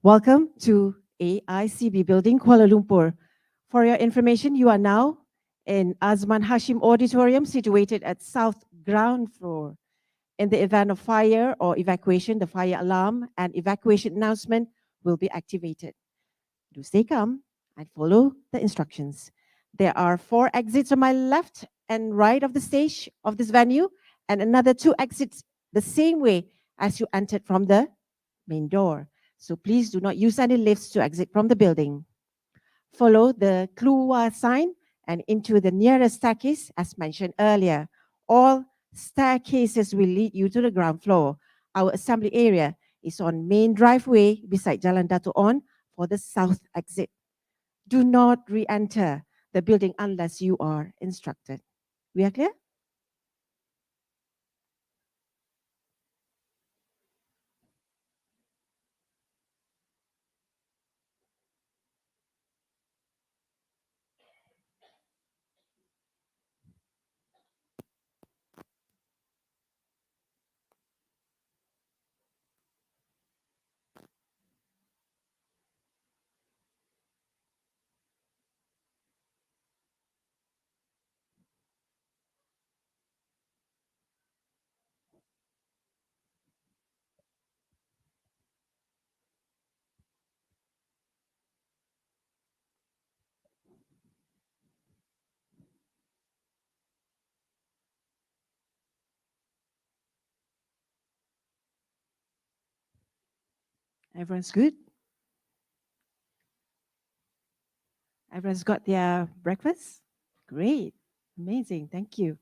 Welcome to AICB Building, Kuala Lumpur. For your information, you are now in Azman Hashim Auditorium, situated at South Ground Floor. In the event of fire or evacuation, the fire alarm and evacuation announcement will be activated. Do stay calm and follow the instructions. There are 4 exits on my left and right of the stage of this venue, and another 2 exits the same way as you entered from the main door. So please do not use any lifts to exit from the building. Follow the keluar sign and into the nearest staircase as mentioned earlier. All staircases will lead you to the ground floor. Our assembly area is on main driveway beside Jalan Dato for the south exit. Do not re-enter the building unless you are instructed. We are clear? Everyone's good? Everyone's got their breakfast? Great. Amazing. Thank you.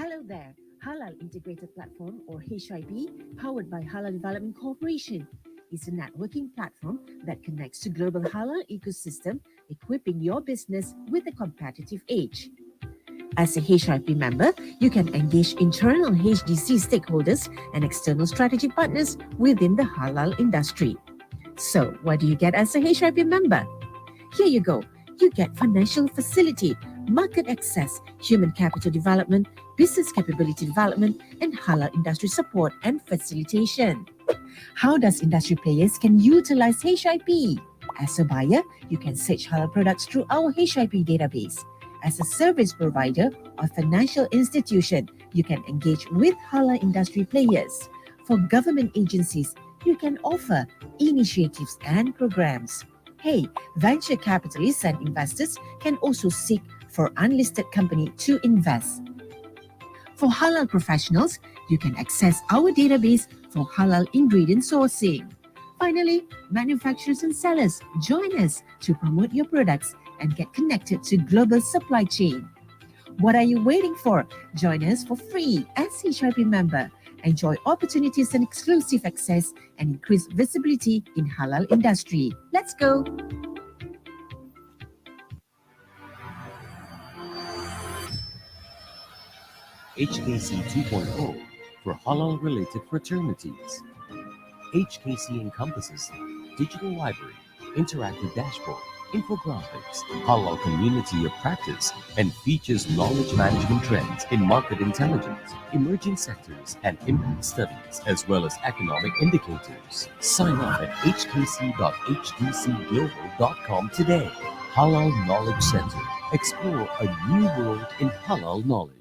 Hello there. Halal Integrated Platform, or HIP, powered by Halal Development Corporation, is a networking platform that connects to global halal ecosystem, equipping your business with a competitive edge. As a HIP member, you can engage internal HDC stakeholders and external strategic partners within the halal industry. So, what do you get as a HIP member? Here you go. You get financial facility, market access, human capital development, business capability development, and halal industry support and facilitation. How does industry players can utilize HIP? As a buyer, you can search halal products through our HIP database. As a service provider or financial institution, you can engage with halal industry players. For government agencies, you can offer initiatives and programs. Hey, venture capitalists and investors can also seek for unlisted company to invest. For halal professionals, you can access our database for halal ingredient sourcing. Finally, manufacturers and sellers, join us to promote your products and get connected to global supply chain. What are you waiting for? Join us for free as HIP member. Enjoy opportunities and exclusive access and increase visibility in halal industry. Let's go. HKC 2.0 for halal-related fraternities. HKC encompasses digital library, interactive dashboard, infographics, halal community of practice, and features knowledge management trends in market intelligence, emerging sectors, and impact studies, as well as economic indicators. Sign up at hkc.hdcglobal.com today. Halal Knowledge Center. Explore a new world in halal knowledge.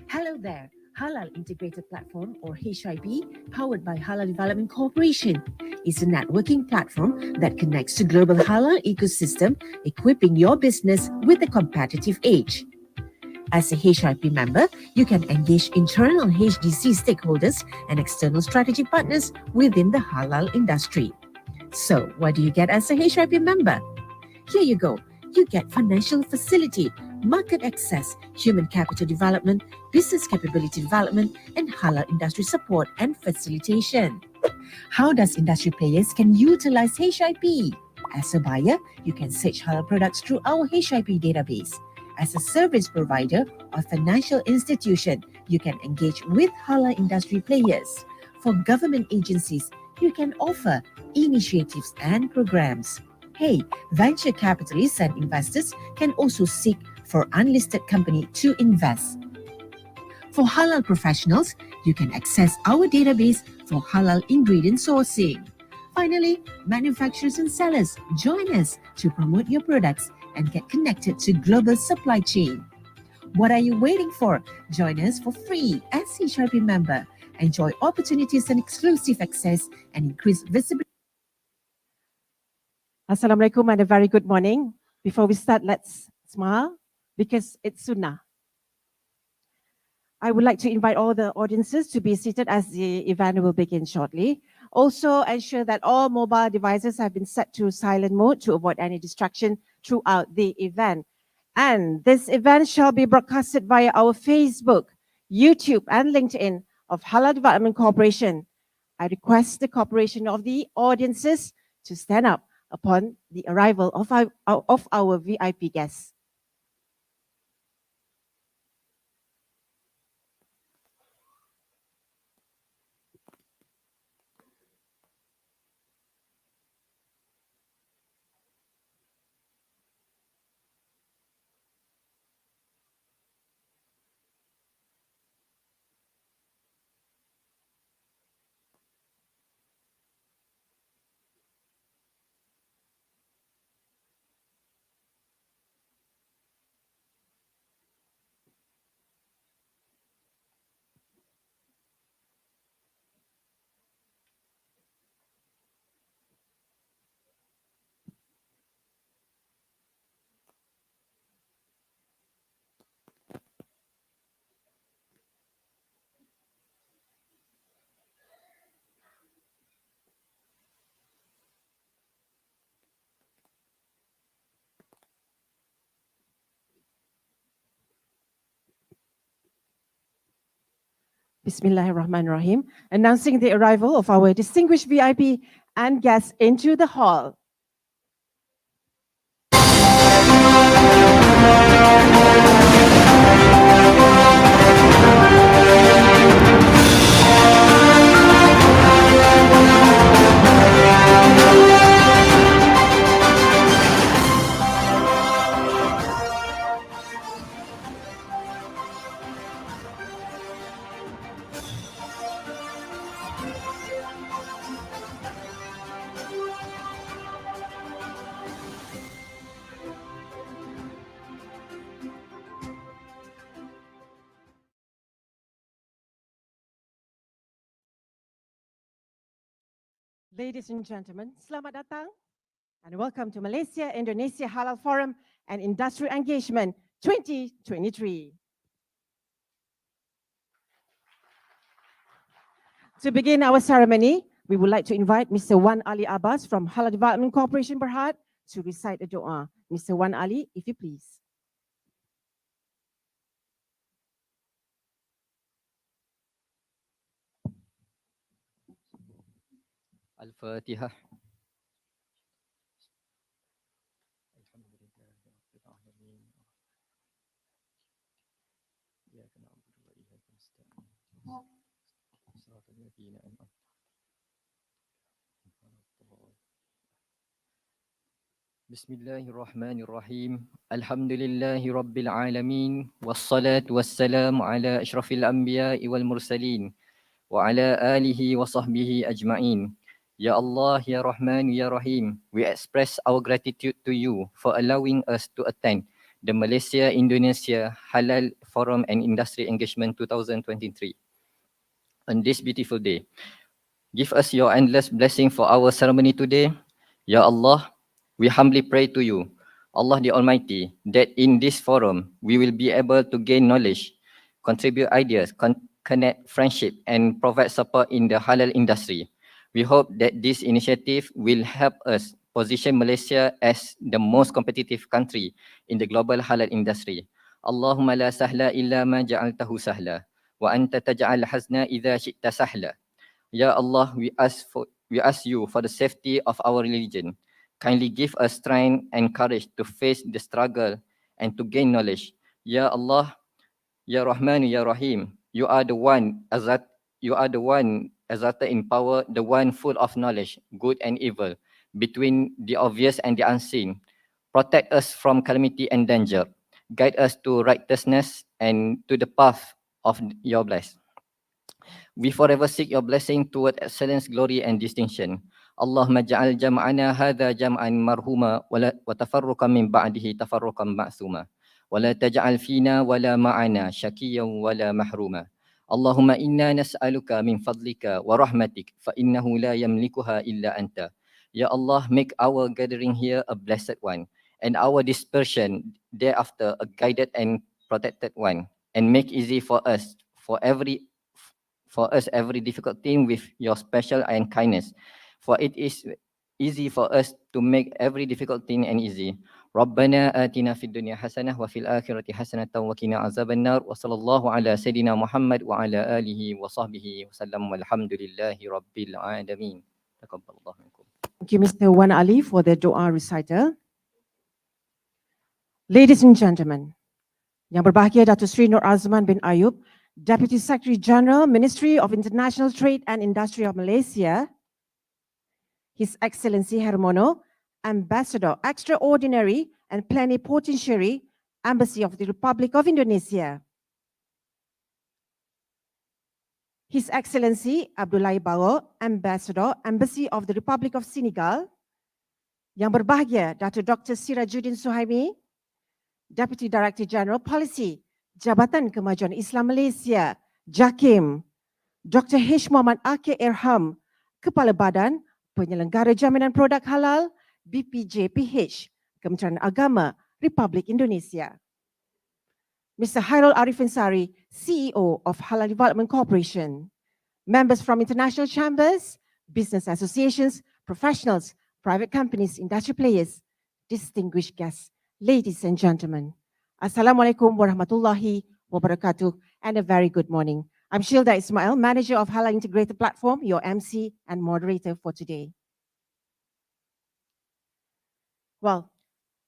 Hello there. Halal Integrated Platform, or HIP, powered by Halal Development Corporation, is a networking platform that connects to global halal ecosystem, equipping your business with a competitive edge. As a HIP member, you can engage internal HDC stakeholders and external strategic partners within the halal industry. So, what do you get as a HIP member? Here you go. You get financial facility, market access, human capital development, business capability development, and halal industry support and facilitation. How does industry players can utilize HIP? As a buyer, you can search halal products through our HIP database. As a service provider or financial institution, you can engage with halal industry players. For government agencies, you can offer initiatives and programs. Hey, venture capitalists and investors can also seek for unlisted company to invest. For halal professionals, you can access our database for halal ingredient sourcing. Finally, manufacturers and sellers, join us to promote your products and get connected to global supply chain. What are you waiting for? Join us for free as HIP member. Enjoy opportunities and exclusive access and increase visibility. Assalamualaikum and a very good morning. Before we start, let's smile because it's Sunnah. I would like to invite all the audiences to be seated as the event will begin shortly. Also, ensure that all mobile devices have been set to silent mode to avoid any distraction throughout the event. And this event shall be broadcasted via our Facebook, YouTube, and LinkedIn of Halal Development Corporation. I request the cooperation of the audiences to stand up upon the arrival of our VIP guests. Bismillahirrahmanirrahim. Announcing the arrival of our distinguished VIP and guests into the hall. Ladies and gentlemen, selamat datang and welcome to Malaysia Indonesia Halal Forum and Industrial Engagement 2023. To begin our ceremony, we would like to invite Mr. Wan Ali Abbas from Halal Development Corporation Berhad to recite a doa. Mr. Wan Ali, if you please. Al-Fatihah. Bismillahirrahmanirrahim. Alhamdulillahi Rabbil Alamin. Wassalatu wassalamu ala ashrafil anbiya'i wal mursalin. Wa ala alihi wa sahbihi ajma'in. Ya Allah, Ya Rahman, Ya Rahim, we express our gratitude to you for allowing us to attend the Malaysia Indonesia Halal Forum and Industry Engagement 2023. On this beautiful day, give us your endless blessing for our ceremony today. Ya Allah, we humbly pray to you, Allah the Almighty, that in this forum, we will be able to gain knowledge, contribute ideas, connect friendship, and provide support in the halal industry. We hope that this initiative will help us position Malaysia as the most competitive country in the global halal industry. Allahumma la sahla illa ma ja'altahu sahla, wa anta taj'al hazna idha syi'ta sahla. Ya Allah, we ask you for the safety of our religion. Kindly give us strength and courage to face the struggle and to gain knowledge. Ya Allah, Ya Rahman, Ya Rahim, you are the one exalted in power, the one full of knowledge, good and evil, between the obvious and the unseen. Protect us from calamity and danger. Guide us to righteousness and to the path of your blessing. We forever seek your blessing toward excellence, glory, and distinction. Allahumma ja'al jam'ana hadha jam'an marhuma wa tafarruqan min ba'dihi tafarruqan ma'suma. Wa la taj'al fina wa la ma'ana syakiyan wa la mahruma. Allahumma inna nas'aluka min fadlika wa rahmatik fa innahu la yamlikuha illa anta. Ya Allah, make our gathering here a blessed one and our dispersion thereafter a guided and protected one, and make easy for us every difficult thing with your special and kindness. For it is easy for us to make every difficult thing and easy. ربنا آتنا في الدنيا حسنة وفي الآخرة حسنة وقنا عذاب النار وصلى الله على سيدنا محمد وعلى آله وصحبه وسلم والحمد لله رب العالمين. تقبل الله منكم. Thank you, Mr. Wan Ali, for the dua recital. Ladies and gentlemen, Yang berbahagia Dato Sri Norazman bin Ayob, Deputy Secretary General, Ministry of International Trade and Industry of Malaysia, His Excellency Hermono, Ambassador Extraordinary and Plenipotentiary, Embassy of the Republic of Indonesia, His Excellency 𝗙𝗢𝗥𝗨𝗠, Ambassador, Embassy of the Republic of Senegal, Yang berbahagia Dato Dr. 𝗚𝗔𝗟𝗔𝗬𝗦𝗜𝗔, Deputy Director General Policy, Jabatan Kemajuan Islam Malaysia, JAKIM, Dr. 𝗘𝗡𝗗𝗨𝗦𝗧𝒐𝗫, Kepala Badan Penyelenggara Jaminan Produk Halal, BPJPH, Kementerian Agama, Republik Indonesia. Mr. Hairul Arifin Sari, CEO of Halal Development Corporation, members from international chambers, business associations, professionals, private companies, industry players, distinguished guests, ladies and gentlemen. Assalamualaikum warahmatullahi wabarakatuh and a very good morning. I'm Shilda Ismail, Manager of Halal Integrated Platform, your MC and moderator for today. Well,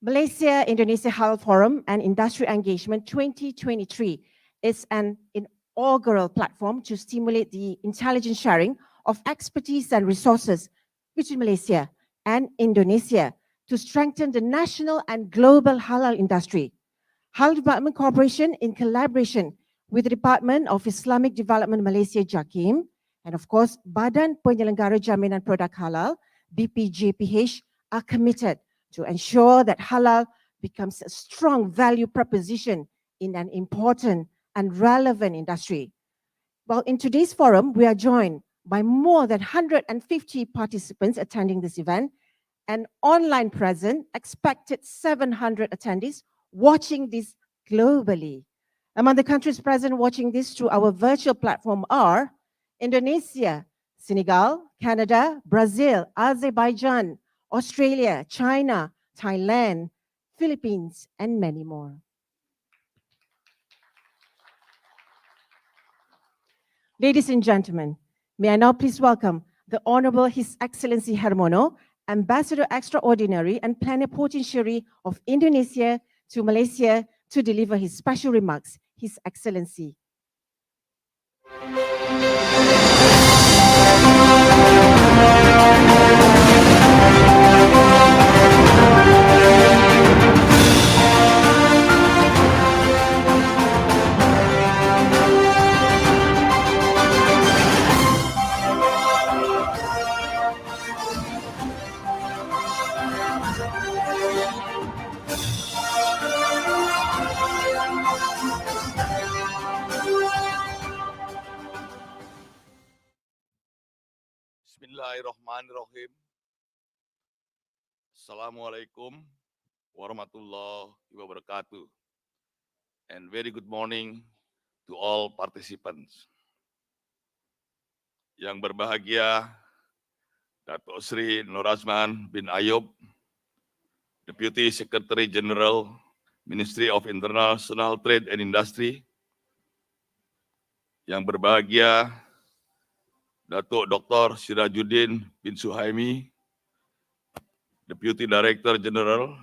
Malaysia-Indonesia Halal Forum and Industry Engagement 2023 is an inaugural platform to stimulate the intelligent sharing of expertise and resources between Malaysia and Indonesia to strengthen the national and global halal industry. Halal Development Corporation, in collaboration with the Department of Islamic Development Malaysia JAKIM, and of course, Badan Penyelenggara Jaminan Produk Halal, BPJPH, are committed to ensure that halal becomes a strong value proposition in an important and relevant industry. Well, in today's forum, we are joined by more than 150 participants attending this event, and online present, expected 700 attendees watching this globally. Among the countries present watching this through our virtual platform are Indonesia, Senegal, Canada, Brazil, Azerbaijan, Australia, China, Thailand, Philippines, and many more. Ladies and gentlemen, may I now please welcome the Honorable His Excellency Hermono, Ambassador Extraordinary and Plenipotentiary of Indonesia to Malaysia, to deliver his special remarks. His Excellency. Bismillahirrahmanirrahim. Assalamualaikum warahmatullahi wabarakatuh. And very good morning to all participants. Yang berbahagia Dato Sri Norazman bin Ayob, Deputy Secretary General, Ministry of International Trade and Industry. Yang berbahagia Dato Dr. 𝗚𝗔𝗟𝗔𝗬𝗦𝗜𝗔, Deputy Director General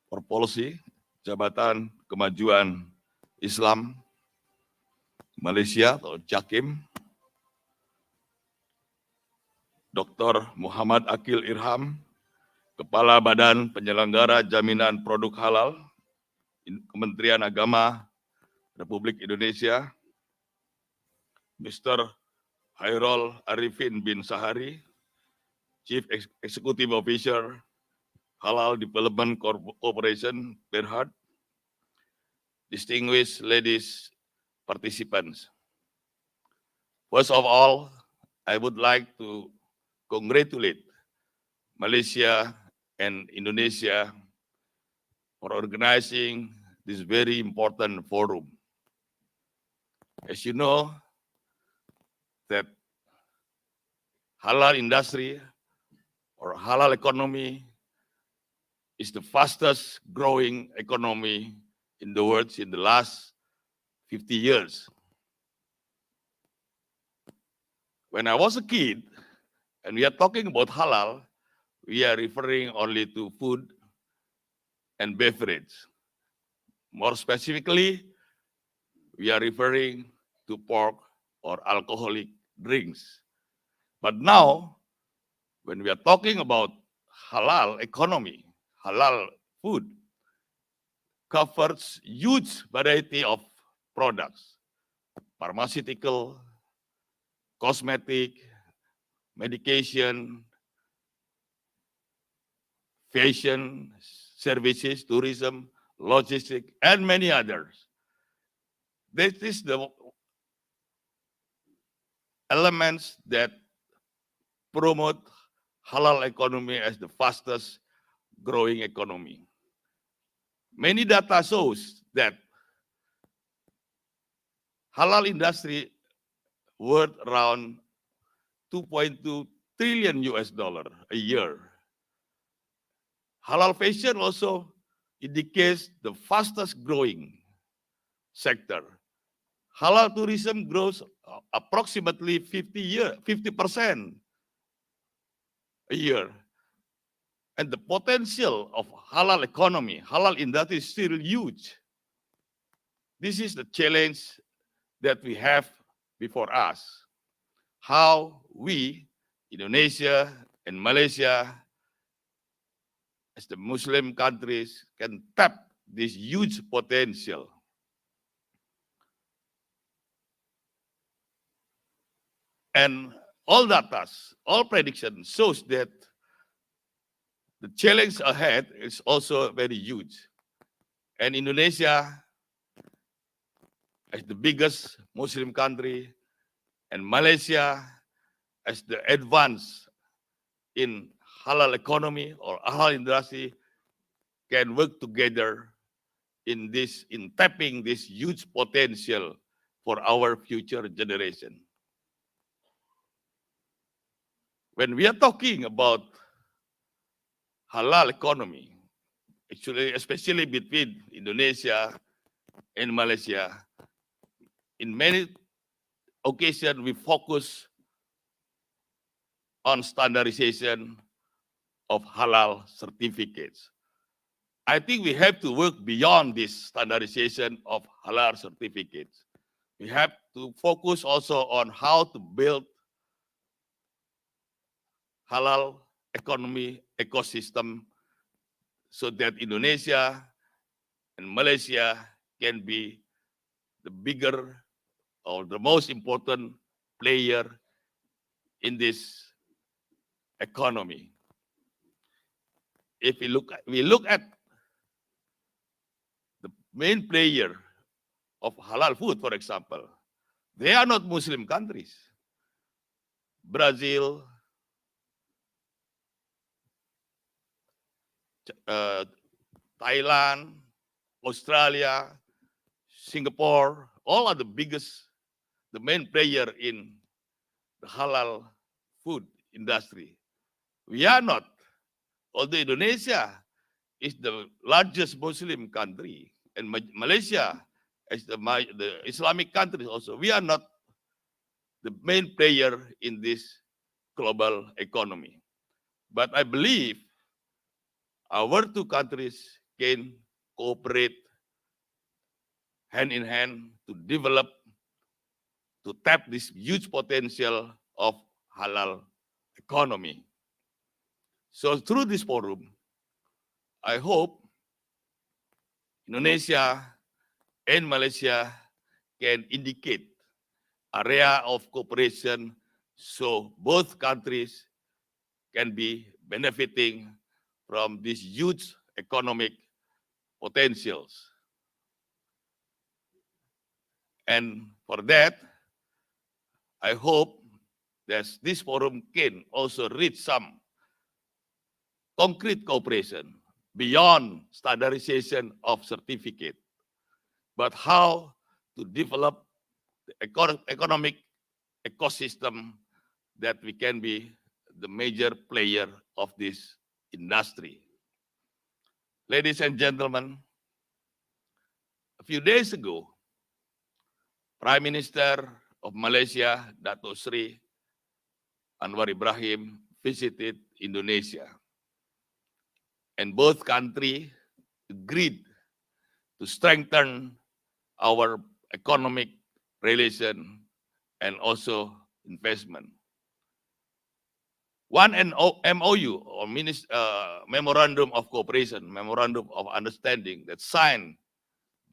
for Policy, Jabatan Kemajuan Islam Malaysia atau JAKIM, Dr. Muhammad Akil Irham, Kepala Badan Penyelenggara Jaminan Produk Halal, Kementerian Agama Republik Indonesia, Mr. Hairul Arifin bin Sahari, Chief Executive Officer, Halal Development Corporation, Berhad, distinguished ladies participants. First of all, I would like to congratulate Malaysia and Indonesia for organizing this very important forum. As you know, that halal industry or halal economy is the fastest growing economy in the world in the last 50 years. When I was a kid, and we are talking about halal, we are referring only to food and beverage. More specifically, we are referring to pork or alcoholic drinks. But now, when we are talking about halal economy, halal food covers huge variety of products, pharmaceutical, cosmetic, medication, fashion, services, tourism, logistics, and many others. This is the elements that promote halal economy as the fastest growing economy. Many data shows that halal industry worth around 2.2 trillion US dollar a year. Halal fashion also indicates the fastest growing sector. Halal tourism grows approximately 50% a year. And the potential of halal economy, halal industry is still huge. This is the challenge that we have before us. How we, Indonesia and Malaysia, as the Muslim countries, can tap this huge potential. And all data, all predictions shows that the challenge ahead is also very huge. And Indonesia, as the biggest Muslim country, and Malaysia, as the advanced in halal economy or halal industry, can work together in tapping this huge potential for our future generation. When we are talking about halal economy, actually, especially between Indonesia and Malaysia, in many occasions we focus on standardization of halal certificates. I think we have to work beyond this standardization of halal certificates. We have to focus also on how to build halal economy ecosystem so that Indonesia and Malaysia can be the bigger or the most important player in this economy. If we look at the main player of halal food, for example, they are not Muslim countries. Brazil, Thailand, Australia, Singapore, all are the main player in the halal food industry. We are not. Although Indonesia is the largest Muslim country, and Malaysia is the Islamic country also, we are not the main player in this global economy. But I believe our two countries can cooperate hand in hand to develop, to tap this huge potential of halal economy. So through this forum, I hope Indonesia and Malaysia can indicate area of cooperation so both countries can be benefiting from these huge economic potentials. And for that, I hope that this forum can also reach some concrete cooperation beyond standardization of certificate, but how to develop the economic ecosystem that we can be the major player of this industry. ladies and gentlemen, a few days ago, Prime Minister of Malaysia, Dato Sri Anwar Ibrahim, visited Indonesia. And both countries agreed to strengthen our economic relation and also investment. One MOU, or Memorandum of Cooperation, Memorandum of Understanding, that signed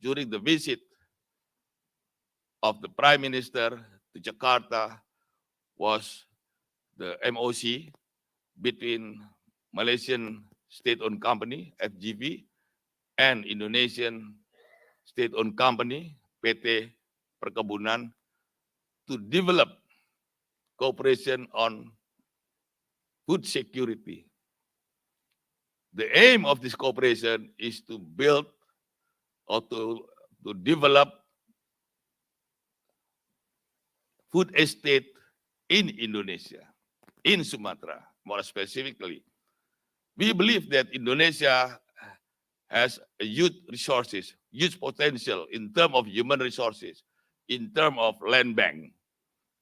during the visit of the Prime Minister to Jakarta was the MOC between Malaysian state-owned company, FGV, and Indonesian state-owned company, PT Perkebunan, to develop cooperation on food security. The aim of this cooperation is to build or to develop food estate in Indonesia, in Sumatra, more specifically. We believe that Indonesia has a huge resources, huge potential in terms of human resources, in terms of land bank.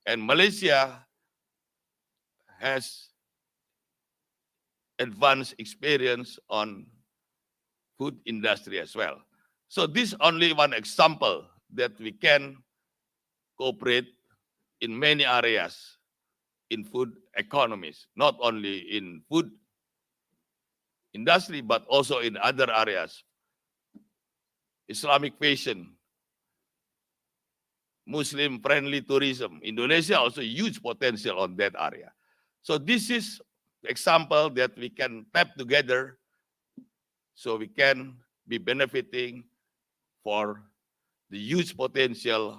And Malaysia has advanced experience on food industry as well. So this is only one example that we can cooperate in many areas in food economies, not only in food industry, but also in other areas. Islamic fashion, Muslim-friendly tourism. Indonesia also huge potential on that area. So this is the example that we can tap together so we can be benefiting for the huge potential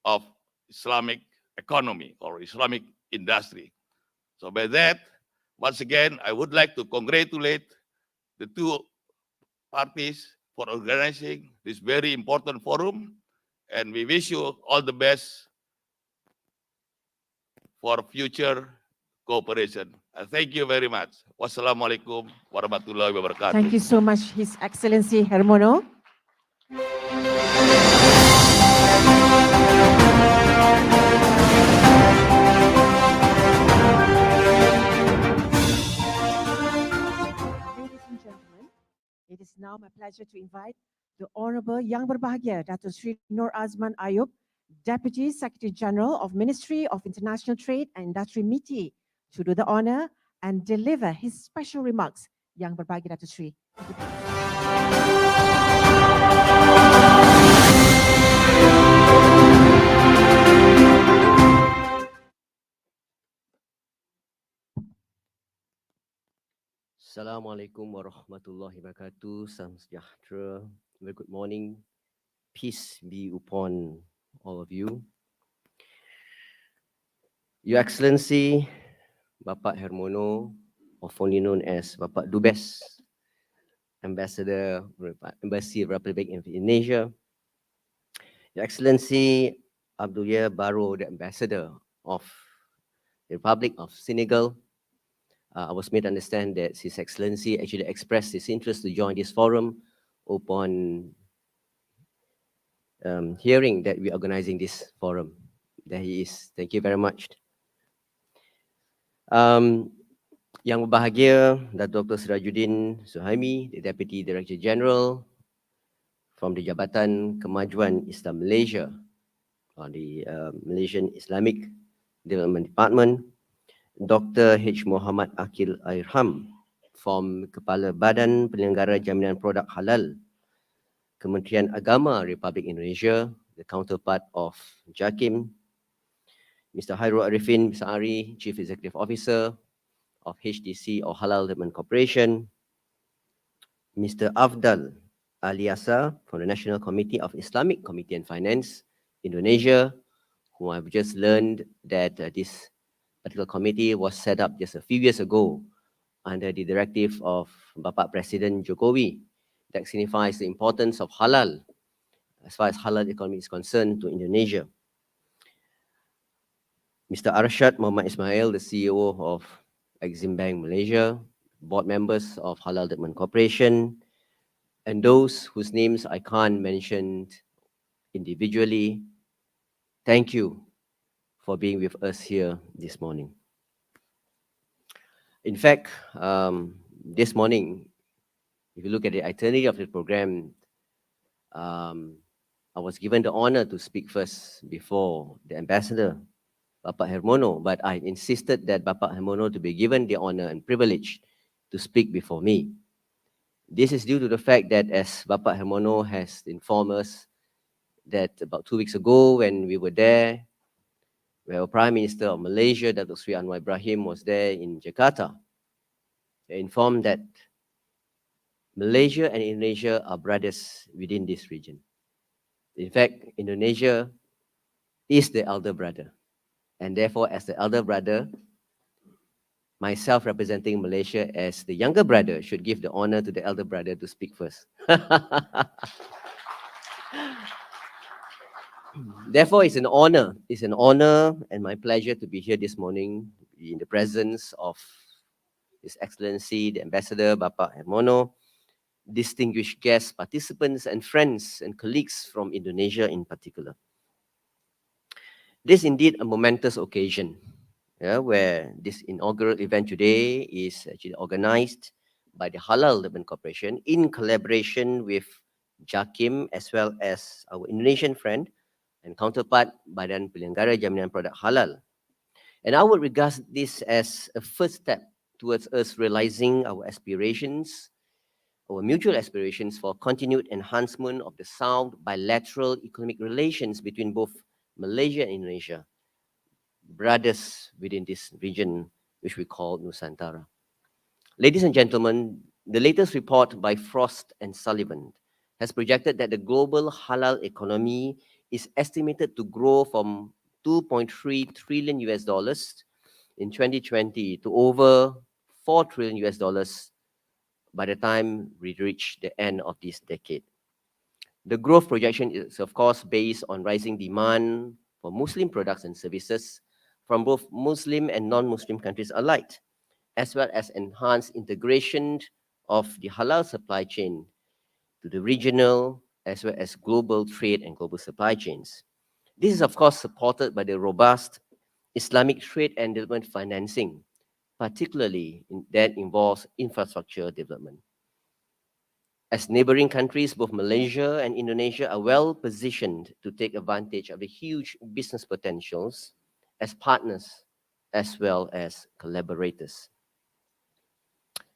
of Islamic economy or Islamic industry. So by that, once again, I would like to congratulate the two parties for organizing this very important forum, and we wish you all the best for future cooperation. Thank you very much. Wassalamualaikum warahmatullahi wabarakatuh. Thank you so much, His Excellency Hermono. Ladies and gentlemen, it is now my pleasure to invite the Honorable Yang Berbahagia Dato Sri Norazman Ayob, Deputy Secretary General of Ministry of International Trade and Industry MITI, to do the honor and deliver his special remarks. Yang Berbahagia Dato Sri. Assalamualaikum warahmatullahi wabarakatuh. Salam sejahtera. Very good morning. Peace be upon all of you. Your Excellency, Bapak Hermono, often known as Bapak Dubes, Embassy of Republic of Indonesia. Your Excellency Abdullah Barrow, the Ambassador of the Republic of Senegal. I was made to understand that His Excellency actually expressed his interest to join this forum upon hearing that we are organizing this forum. There he is. Thank you very much. Yang Berbahagia Dato Dr. 𝗠𝗔𝗟𝗔𝗬𝗦𝗜𝗔, the Deputy Director General from the Jabatan Kemajuan Islam Malaysia, or the Malaysian Islamic Development Department. Dr. H. Muhammad Akil Airham from Kepala Badan Penyelenggara Jaminan Produk Halal, Kementerian Agama Republik Indonesia, the counterpart of JAKIM. Mr. Hairul Arifin Ari, Chief Executive Officer of HDC or Halal Development Corporation. Mr. Afdal Aliasa from the National Committee of Islamic Committee and Finance, Indonesia, who I've just learned that this particular committee was set up just a few years ago under the directive of Bapak Presiden Jokowi. That signifies the importance of halal as far as halal economy is concerned to Indonesia. Mr. Arshad Muhammad Ismail, the CEO of Exim Bank Malaysia, board members of Halal Development Corporation, and those whose names I can't mention individually, thank you for being with us here this morning. In fact, this morning, if you look at the itinerary of the program, I was given the honor to speak first before the ambassador, Bapak Hermono, but I insisted that Bapak Hermono to be given the honor and privilege to speak before me. This is due to the fact that, as Bapak Hermono has informed us, that about 2 weeks ago when we were there, where our Prime Minister of Malaysia, Dato Sri Anwar Ibrahim, was there in Jakarta, they informed that Malaysia and Indonesia are brothers within this region. In fact, Indonesia is the elder brother. And therefore, as the elder brother, myself representing Malaysia as the younger brother should give the honor to the elder brother to speak first. Therefore, it's an honor and my pleasure to be here this morning in the presence of His Excellency, the Ambassador, Bapak Hermono, distinguished guests, participants, and friends and colleagues from Indonesia in particular. This is indeed a momentous occasion, where this inaugural event today is actually organized by the Halal Development Corporation in collaboration with JAKIM as well as our Indonesian friend and counterpart Badan Penyelenggara Jaminan Produk Halal. And I would regard this as a first step towards us realizing our aspirations, our mutual aspirations for continued enhancement of the sound bilateral economic relations between both Malaysia and Indonesia, brothers within this region, which we call Nusantara. Ladies and gentlemen, the latest report by Frost and Sullivan has projected that the global halal economy is estimated to grow from $2.3 trillion in 2020 to over $4 trillion by the time we reach the end of this decade. The growth projection is, of course, based on rising demand for Muslim products and services from both Muslim and non-Muslim countries alike, as well as enhanced integration of the halal supply chain to the regional as well as global trade and global supply chains. This is, of course, supported by the robust Islamic trade and development financing, particularly that involves infrastructure development. As neighboring countries, both Malaysia and Indonesia are well positioned to take advantage of the huge business potentials as partners as well as collaborators.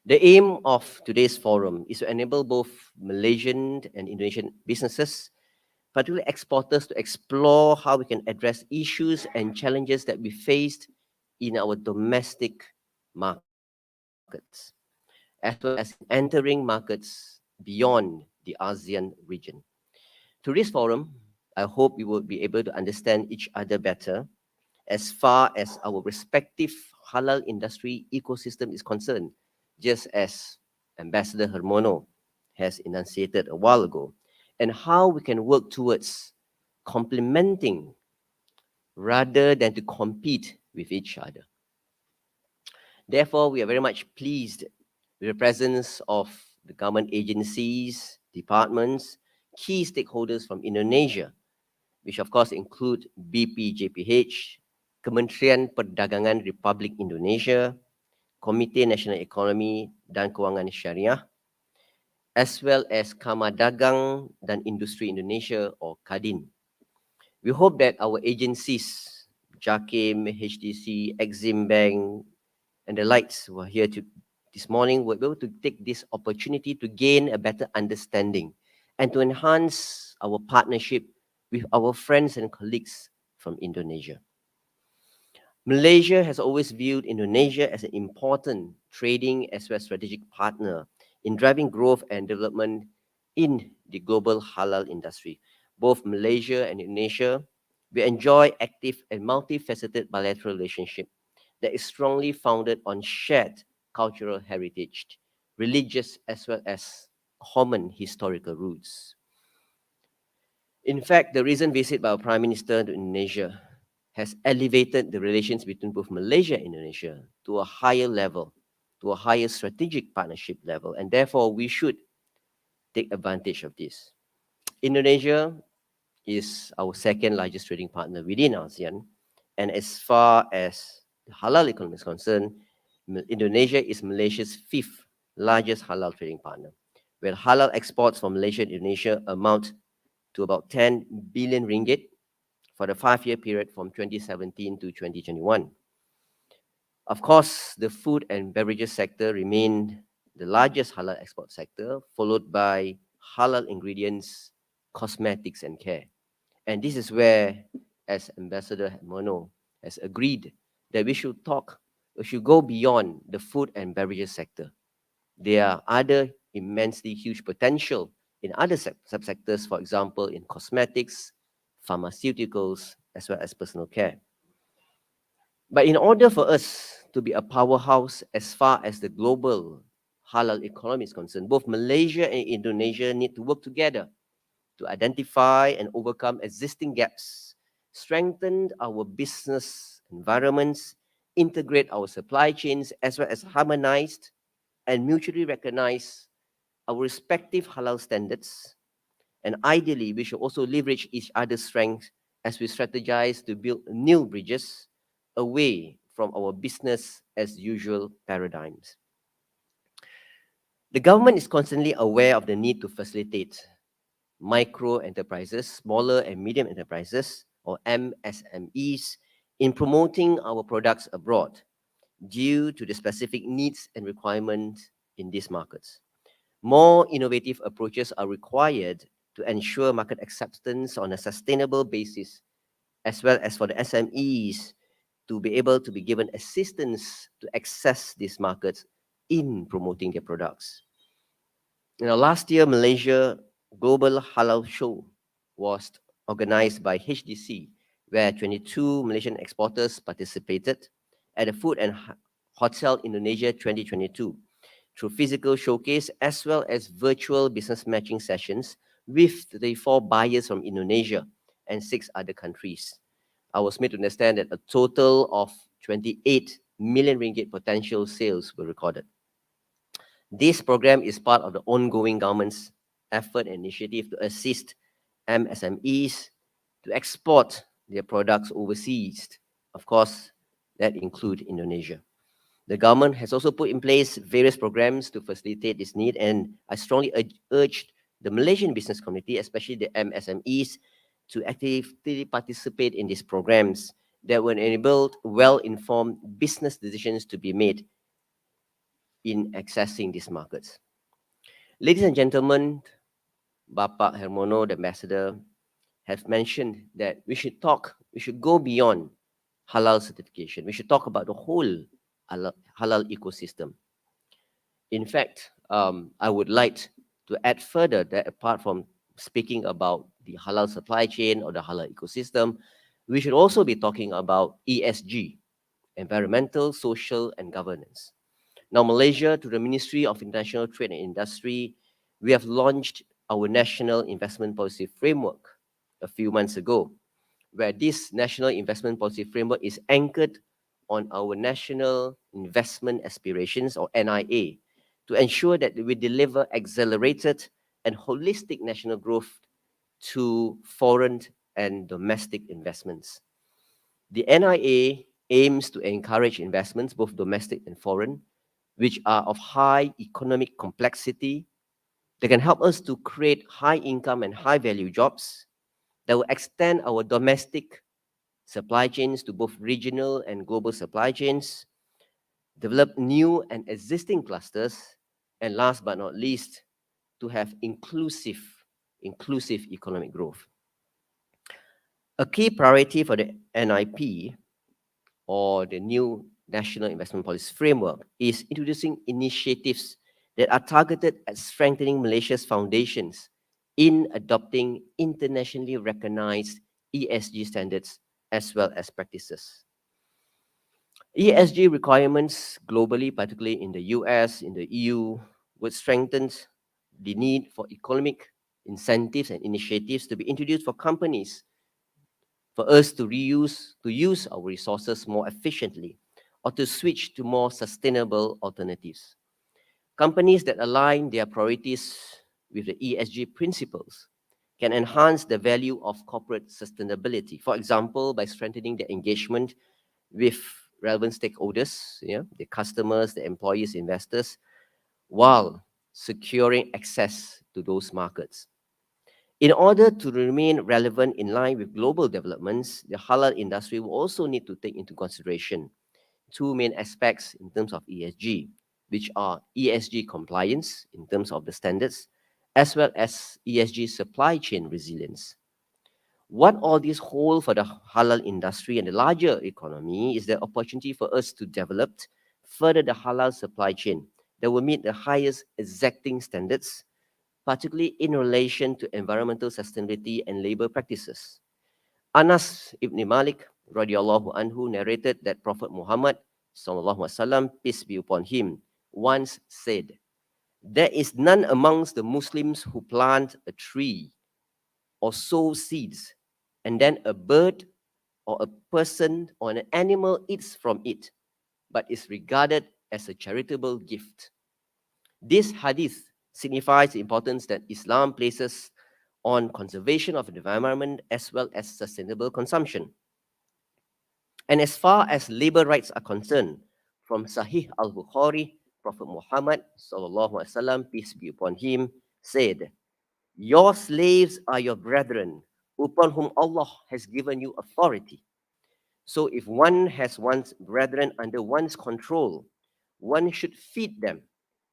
The aim of today's forum is to enable both Malaysian and Indonesian businesses, particularly exporters, to explore how we can address issues and challenges that we faced in our domestic markets, as well as entering markets beyond the ASEAN region. Through this forum, I hope we will be able to understand each other better as far as our respective halal industry ecosystem is concerned, just as Ambassador Hermono has enunciated a while ago, and how we can work towards complementing rather than to compete with each other. Therefore, we are very much pleased with the presence of the government agencies, departments, key stakeholders from Indonesia, which of course include BPJPH, Kementerian Perdagangan Republik Indonesia, Komite Nasional Ekonomi dan Kewangan Syariah, as well as Kamar Dagang dan Industri Indonesia or KADIN. We hope that our agencies, JAKIM, HDC, Exim Bank, and the likes who are here this morning will be able to take this opportunity to gain a better understanding and to enhance our partnership with our friends and colleagues from Indonesia. Malaysia has always viewed Indonesia as an important trading as well as strategic partner in driving growth and development in the global halal industry. Both Malaysia and Indonesia, we enjoy active and multifaceted bilateral relationship that is strongly founded on shared cultural heritage, religious as well as common historical roots. In fact, the recent visit by our Prime Minister to Indonesia has elevated the relations between both Malaysia and Indonesia to a higher level, to a higher strategic partnership level, and therefore we should take advantage of this. Indonesia is our second largest trading partner within ASEAN. And as far as the halal economy is concerned, Indonesia is Malaysia's fifth largest halal trading partner, where halal exports from Malaysia and Indonesia amount to about 10 billion ringgit for the 5-year period from 2017 to 2021. Of course, the food and beverages sector remained the largest halal export sector, followed by halal ingredients, cosmetics, and care. And this is where, as Ambassador Hermono has agreed, that we should go beyond the food and beverages sector. There are other immensely huge potential in other subsectors, for example, in cosmetics, pharmaceuticals, as well as personal care. But in order for us to be a powerhouse as far as the global halal economy is concerned, both Malaysia and Indonesia need to work together to identify and overcome existing gaps, strengthen our business environments, integrate our supply chains, as well as harmonized and mutually recognize our respective halal standards. And ideally, we should also leverage each other's strengths as we strategize to build new bridges away from our business as usual paradigms. The government is constantly aware of the need to facilitate micro enterprises, smaller and medium enterprises, or MSMEs, in promoting our products abroad due to the specific needs and requirements in these markets. More innovative approaches are required to ensure market acceptance on a sustainable basis, as well as for the SMEs to be able to be given assistance to access these markets in promoting their products. Last year, Malaysia Global Halal Show was organized by HDC, where 22 Malaysian exporters participated at the Food and Hotel Indonesia 2022 through physical showcase as well as virtual business matching sessions with the 4 buyers from Indonesia and 6 other countries. I was made to understand that a total of 28 million ringgit potential sales were recorded. This program is part of the ongoing government's effort and initiative to assist MSMEs to export their products overseas. Of course, that includes Indonesia. The government has also put in place various programs to facilitate this need, and I strongly urged the Malaysian business community, especially the MSMEs, to actively participate in these programs that will enable well-informed business decisions to be made in accessing these markets. Ladies and gentlemen, Bapak Hermono, the ambassador, has mentioned that we should go beyond halal certification. We should talk about the whole halal ecosystem. In fact, I would like to add further that apart from speaking about the halal supply chain or the halal ecosystem, we should also be talking about ESG, environmental, social, and governance. Now, Malaysia, through the Ministry of International Trade and Industry, we have launched our National Investment Policy Framework a few months ago, where this National Investment Policy Framework is anchored on our National Investment Aspirations, or NIA, to ensure that we deliver accelerated and holistic national growth to foreign and domestic investments. The NIA aims to encourage investments, both domestic and foreign, which are of high economic complexity, that can help us to create high income and high value jobs, that will extend our domestic supply chains to both regional and global supply chains, develop new and existing clusters, and last but not least, to have inclusive economic growth. A key priority for the NIP, or the new National Investment Policy Framework, is introducing initiatives that are targeted at strengthening Malaysia's foundations in adopting internationally recognized ESG standards as well as practices. ESG requirements globally, particularly in the US, in the EU, would strengthen the need for economic incentives and initiatives to be introduced for companies, for us to use our resources more efficiently, or to switch to more sustainable alternatives. Companies that align their priorities with the ESG principles can enhance the value of corporate sustainability. For example, by strengthening the engagement with relevant stakeholders, the customers, the employees, investors, while securing access to those markets. In order to remain relevant in line with global developments, the halal industry will also need to take into consideration two main aspects in terms of ESG, which are ESG compliance in terms of the standards, as well as ESG supply chain resilience. What all these hold for the halal industry and the larger economy is the opportunity for us to develop further the halal supply chain that will meet the highest exacting standards, particularly in relation to environmental sustainability and labor practices. Anas ibn Malik radiallahu anhu narrated that Prophet Muhammad sallallahu alaihi wasallam, peace be upon him, once said, "There is none amongst the Muslims who plant a tree or sow seeds, and then a bird or a person or an animal eats from it, but is regarded as a charitable gift." This hadith signifies the importance that Islam places on conservation of the environment as well as sustainable consumption. And as far as labor rights are concerned, from Sahih al-Bukhari, Prophet Muhammad sallallahu alaihi wasallam, peace be upon him, said, "Your slaves are your brethren, upon whom Allah has given you authority. So if one has one's brethren under one's control, one should feed them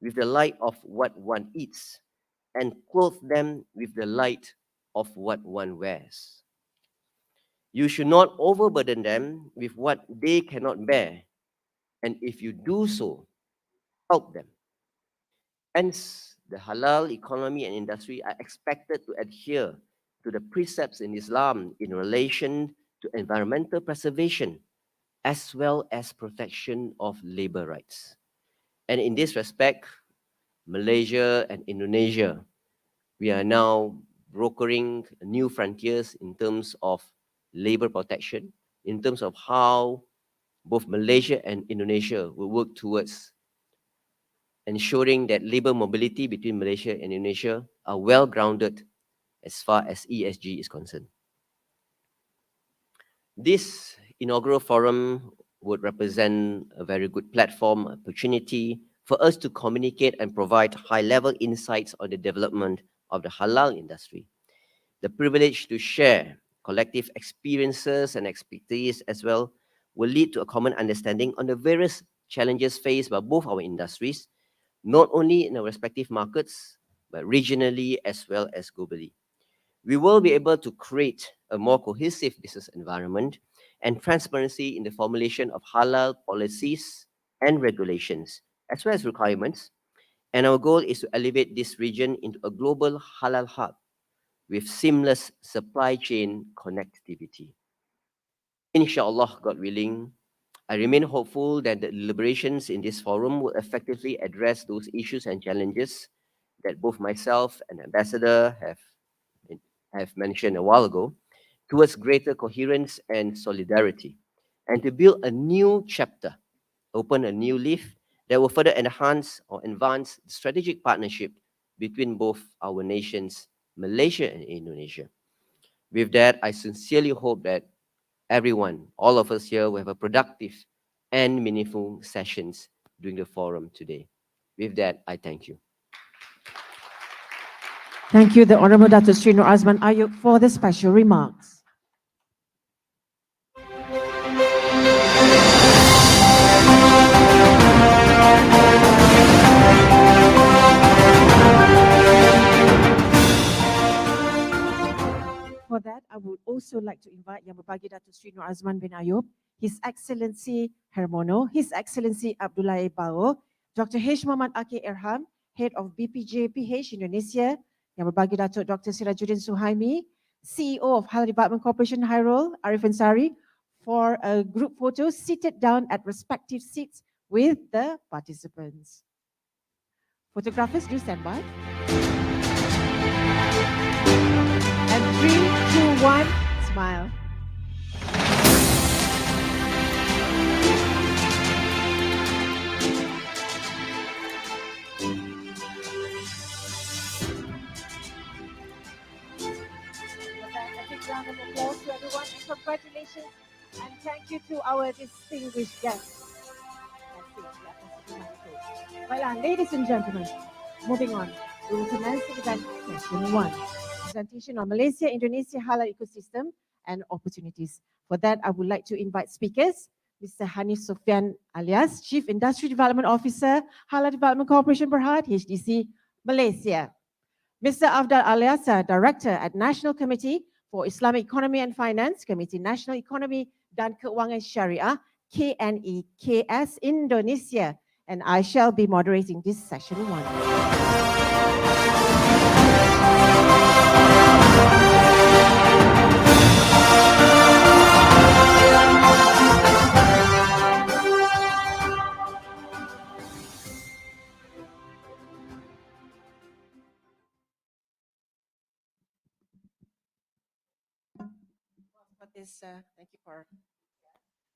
with the light of what one eats and clothe them with the light of what one wears. You should not overburden them with what they cannot bear, and if you do so, help them." Hence, the halal economy and industry are expected to adhere to the precepts in Islam in relation to environmental preservation as well as protection of labor rights. And in this respect, Malaysia and Indonesia, we are now brokering new frontiers in terms of labor protection, in terms of how both Malaysia and Indonesia will work towards ensuring that labor mobility between Malaysia and Indonesia are well grounded as far as ESG is concerned. This inaugural forum would represent a very good platform, opportunity for us to communicate and provide high-level insights on the development of the halal industry. The privilege to share collective experiences and expertise as well will lead to a common understanding on the various challenges faced by both our industries, not only in our respective markets, but regionally as well as globally. We will be able to create a more cohesive business environment and transparency in the formulation of halal policies and regulations, as well as requirements. And our goal is to elevate this region into a global halal hub with seamless supply chain connectivity. Inshallah, God willing, I remain hopeful that the deliberations in this forum will effectively address those issues and challenges that both myself and Ambassador have mentioned a while ago, towards greater coherence and solidarity, and to build a new chapter, open a new leaf that will further enhance or advance the strategic partnership between both our nations, Malaysia and Indonesia. With that, I sincerely hope that everyone, all of us here, will have a productive and meaningful sessions during the forum today. With that, I thank you. Thank you, the Honorable Dato Sri Norazman Ayob, for the special remarks. For that, I would also like to invite Yang Berbagi Dato Sri Norazman bin Ayob, His Excellency Hermono, His Excellency 𝗙𝗢𝗨𝗡𝗏𝗏, Dr. H. Muhammad Akil Irham, Head of BPJ PH Indonesia, Yang Berbagi Dato Dr. 𝗔𝗔𝗟𝗔𝗬𝗦𝗜𝗔 Suhaimi, CEO of Halal Department Corporation Hyrule, Arifin Sari, for a group photo seated down at respective seats with the participants. Photographers, do stand by. And 3, 2, 1, smile. to our distinguished guests. Well, ladies and gentlemen, moving on, we will commence the event session 1, presentation on Malaysia, Indonesia Halal ecosystem and opportunities. For that, I would like to invite speakers, Mr. Hanif Sofyan alias Chief Industry Development Officer, Halal Development Corporation Berhad, HDC, Malaysia. Mr. Afdal Aliasa, Director at National Committee for Islamic Economy and Finance, Committee National Economy dan Keuangan Syariah, KNEKS Indonesia. And I shall be moderating this session 1. Thank you for.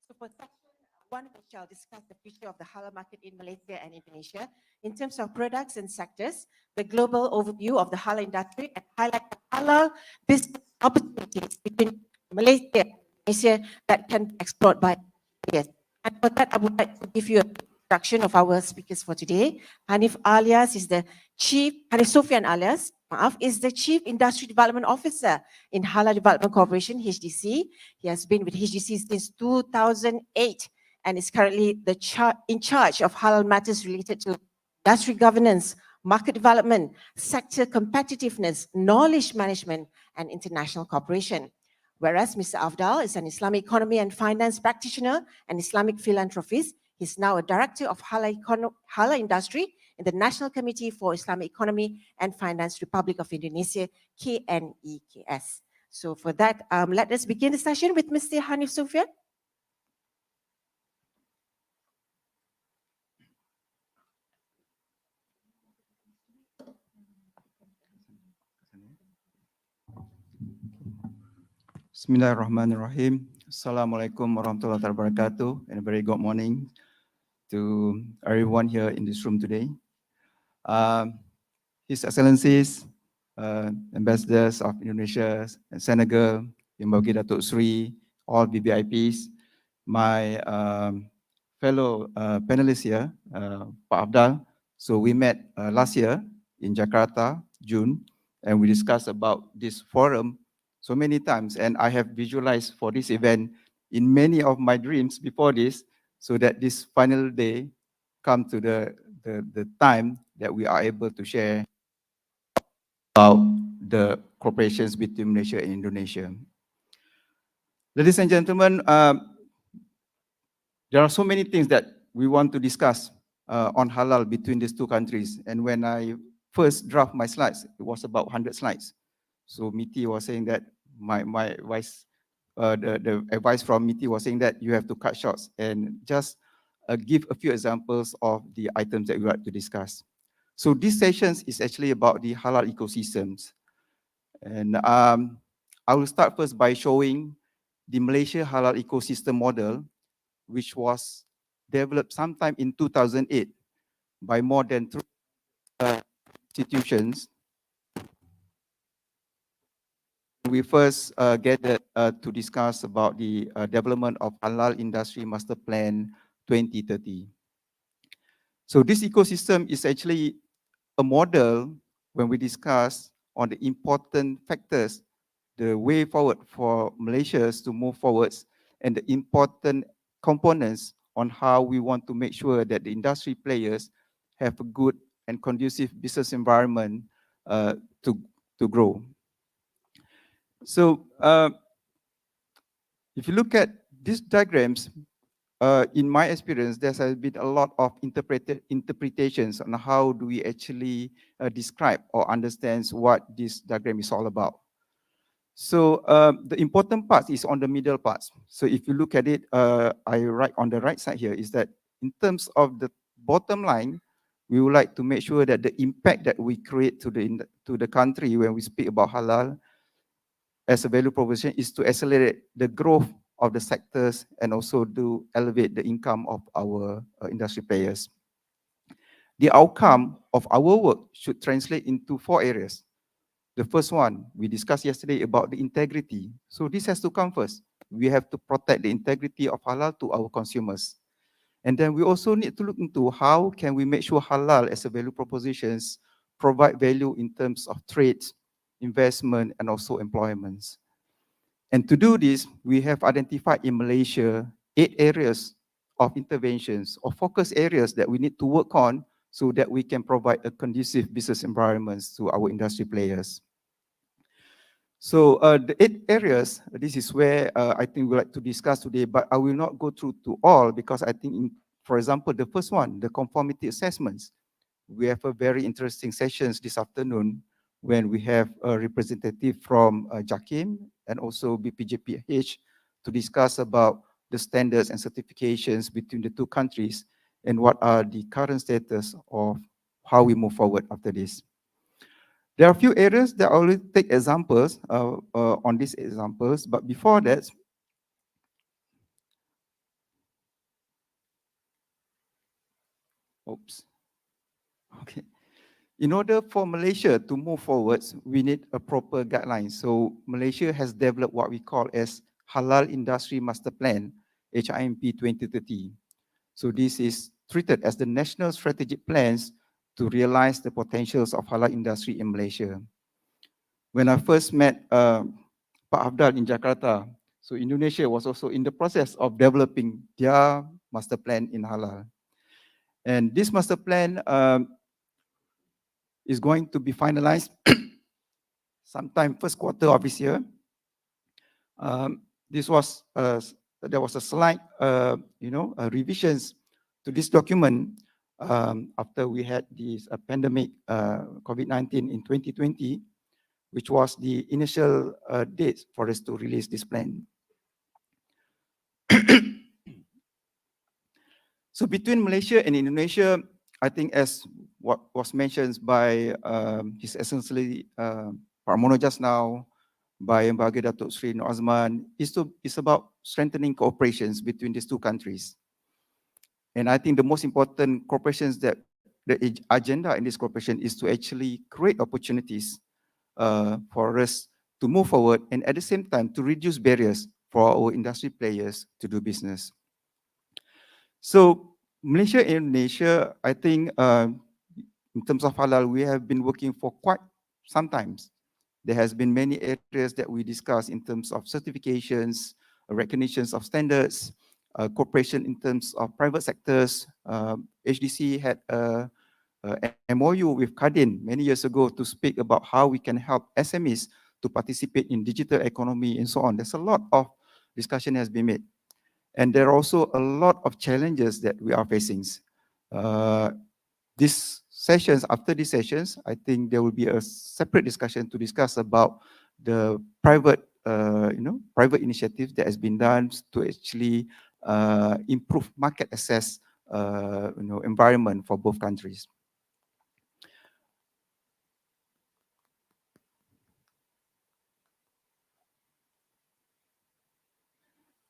So for section 1, we shall discuss the future of the halal market in Malaysia and Indonesia in terms of products and sectors, the global overview of the halal industry, and highlight the halal business opportunities between Malaysia and Indonesia that can be explored by yes. And for that, I would like to give you an introduction of our speakers for today. Hanif Sofyan alias is the Chief Industry Development Officer in Halal Development Corporation, HDC. He has been with HDC since 2008 and is currently in charge of halal matters related to industry governance, market development, sector competitiveness, knowledge management, and international cooperation. Whereas Mr. Afdal is an Islamic economy and finance practitioner and Islamic philanthropist. He's now a director of halal industry in the National Committee for Islamic Economy and Finance, Republic of Indonesia, KNEKS. So for that, let us begin the session with Mr. Hanif Sofyan. Bismillahirrahmanirrahim. Assalamualaikum warahmatullahi wabarakatuh, and a very good morning to everyone here in this room today. His Excellencies, Ambassadors of Indonesia and Senegal, YBhg Dato Sri, all VVIPs, my fellow panelists here, Pak Afdal. So we met last year in Jakarta, June, and we discussed about this forum so many times, and I have visualized for this event in many of my dreams before this, so that this final day come to the time that we are able to share about the cooperations between Malaysia and Indonesia. Ladies and gentlemen, there are so many things that we want to discuss on halal between these two countries, and when I first draft my slides, it was about 100 slides. So MITI was saying that the advice from MITI was saying that you have to cut shorts and just give a few examples of the items that we would like to discuss. So this session is actually about the halal ecosystems. And I will start first by showing the Malaysia halal ecosystem model, which was developed sometime in 2008 by more than 3 institutions. We first gathered to discuss about the development of Halal Industry Master Plan 2030. So this ecosystem is actually a model when we discuss on the important factors, the way forward for Malaysia to move forwards, and the important components on how we want to make sure that the industry players have a good and conducive business environment to grow. So if you look at these diagrams, in my experience, there has been a lot of interpretations on how do we actually describe or understand what this diagram is all about. So the important part is on the middle parts. So if you look at it, I write on the right side here is that in terms of the bottom line, we would like to make sure that the impact that we create to the country when we speak about halal as a value proposition is to accelerate the growth of the sectors and also to elevate the income of our industry players. The outcome of our work should translate into 4 areas. The first one, we discussed yesterday about the integrity. So this has to come first. we have to protect the integrity of halal to our consumers. And then we also need to look into how can we make sure halal as a value propositions provide value in terms of trade, investment, and also employments. And to do this, we have identified in Malaysia 8 areas of interventions or focus areas that we need to work on so that we can provide a conducive business environments to our industry players. So the 8 areas, this is where I think we'd like to discuss today, but I will not go through to all because I think, for example, the first one, the conformity assessments, we have a very interesting sessions this afternoon when we have a representative from JAKIM and also BPJPH to discuss about the standards and certifications between the two countries and what are the current status of how we move forward after this. There are a few areas that I will take examples on these examples, but before that, okay. In order for Malaysia to move forward, we need a proper guideline. So Malaysia has developed what we call as Halal Industry Master Plan, HIMP 2030. So this is treated as the national strategic plans to realize the potentials of halal industry in Malaysia. When I first met Pak Afdal in Jakarta, so Indonesia was also in the process of developing their master plan in halal. And this master plan is going to be finalized sometime first quarter of this year. There was a slight, revisions to this document after we had this pandemic, COVID-19 in 2020, which was the initial date for us to release this plan. So between Malaysia and Indonesia, I think as what was mentioned by His Excellency Hermono just now, by YBhg Dato Sri Norazman, is about strengthening cooperations between these two countries. And I think the most important cooperations that the agenda in this cooperation is to actually create opportunities for us to move forward and at the same time to reduce barriers for our industry players to do business. So Malaysia and Indonesia, I think in terms of halal, we have been working for quite some time. There has been many areas that we discuss in terms of certifications, recognitions of standards, cooperation in terms of private sectors. HDC had a MOU with KADIN many years ago to speak about how we can help SMEs to participate in digital economy and so on. There's a lot of discussion has been made. And there are also a lot of challenges that we are facing. These sessions, after these sessions, I think there will be a separate discussion to discuss about the private, private initiatives that has been done to actually improve market access, environment for both countries.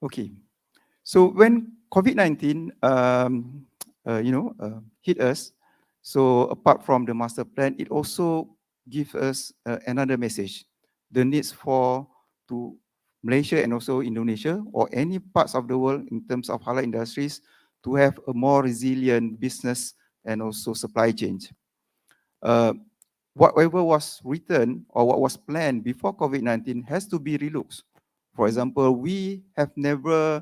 Okay. So when COVID-19, hit us, so apart from the master plan, it also gives us another message: the needs to Malaysia and also Indonesia or any parts of the world in terms of halal industries to have a more resilient business and also supply chain. Whatever was written or what was planned before COVID-19 has to be relooked. For example, we have never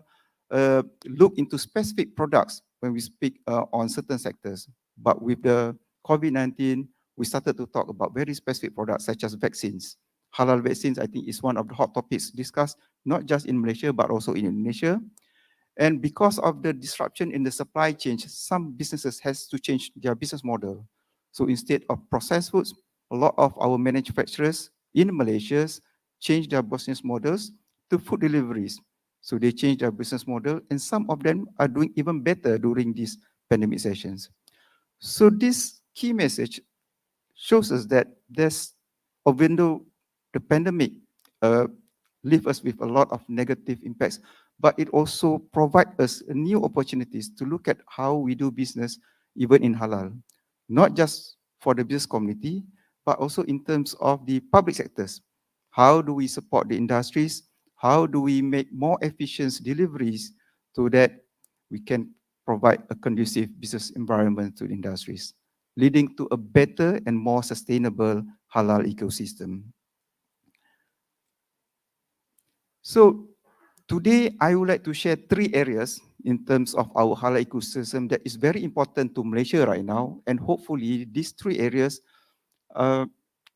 look into specific products when we speak on certain sectors. But with the COVID-19, we started to talk about very specific products such as vaccines. Halal vaccines, I think, is one of the hot topics discussed, not just in Malaysia, but also in Indonesia. And because of the disruption in the supply chain, some businesses has to change their business model. So instead of processed foods, a lot of our manufacturers in Malaysia change their business models to food deliveries. So they change their business model, and some of them are doing even better during these pandemic sessions. So this key message shows us that even though the pandemic leave us with a lot of negative impacts, but it also provides us new opportunities to look at how we do business even in halal, not just for the business community, but also in terms of the public sectors. How do we support the industries? How do we make more efficient deliveries so that we can provide a conducive business environment to the industries, leading to a better and more sustainable halal ecosystem? So today, I would like to share 3 areas in terms of our halal ecosystem that is very important to Malaysia right now, and hopefully these 3 areas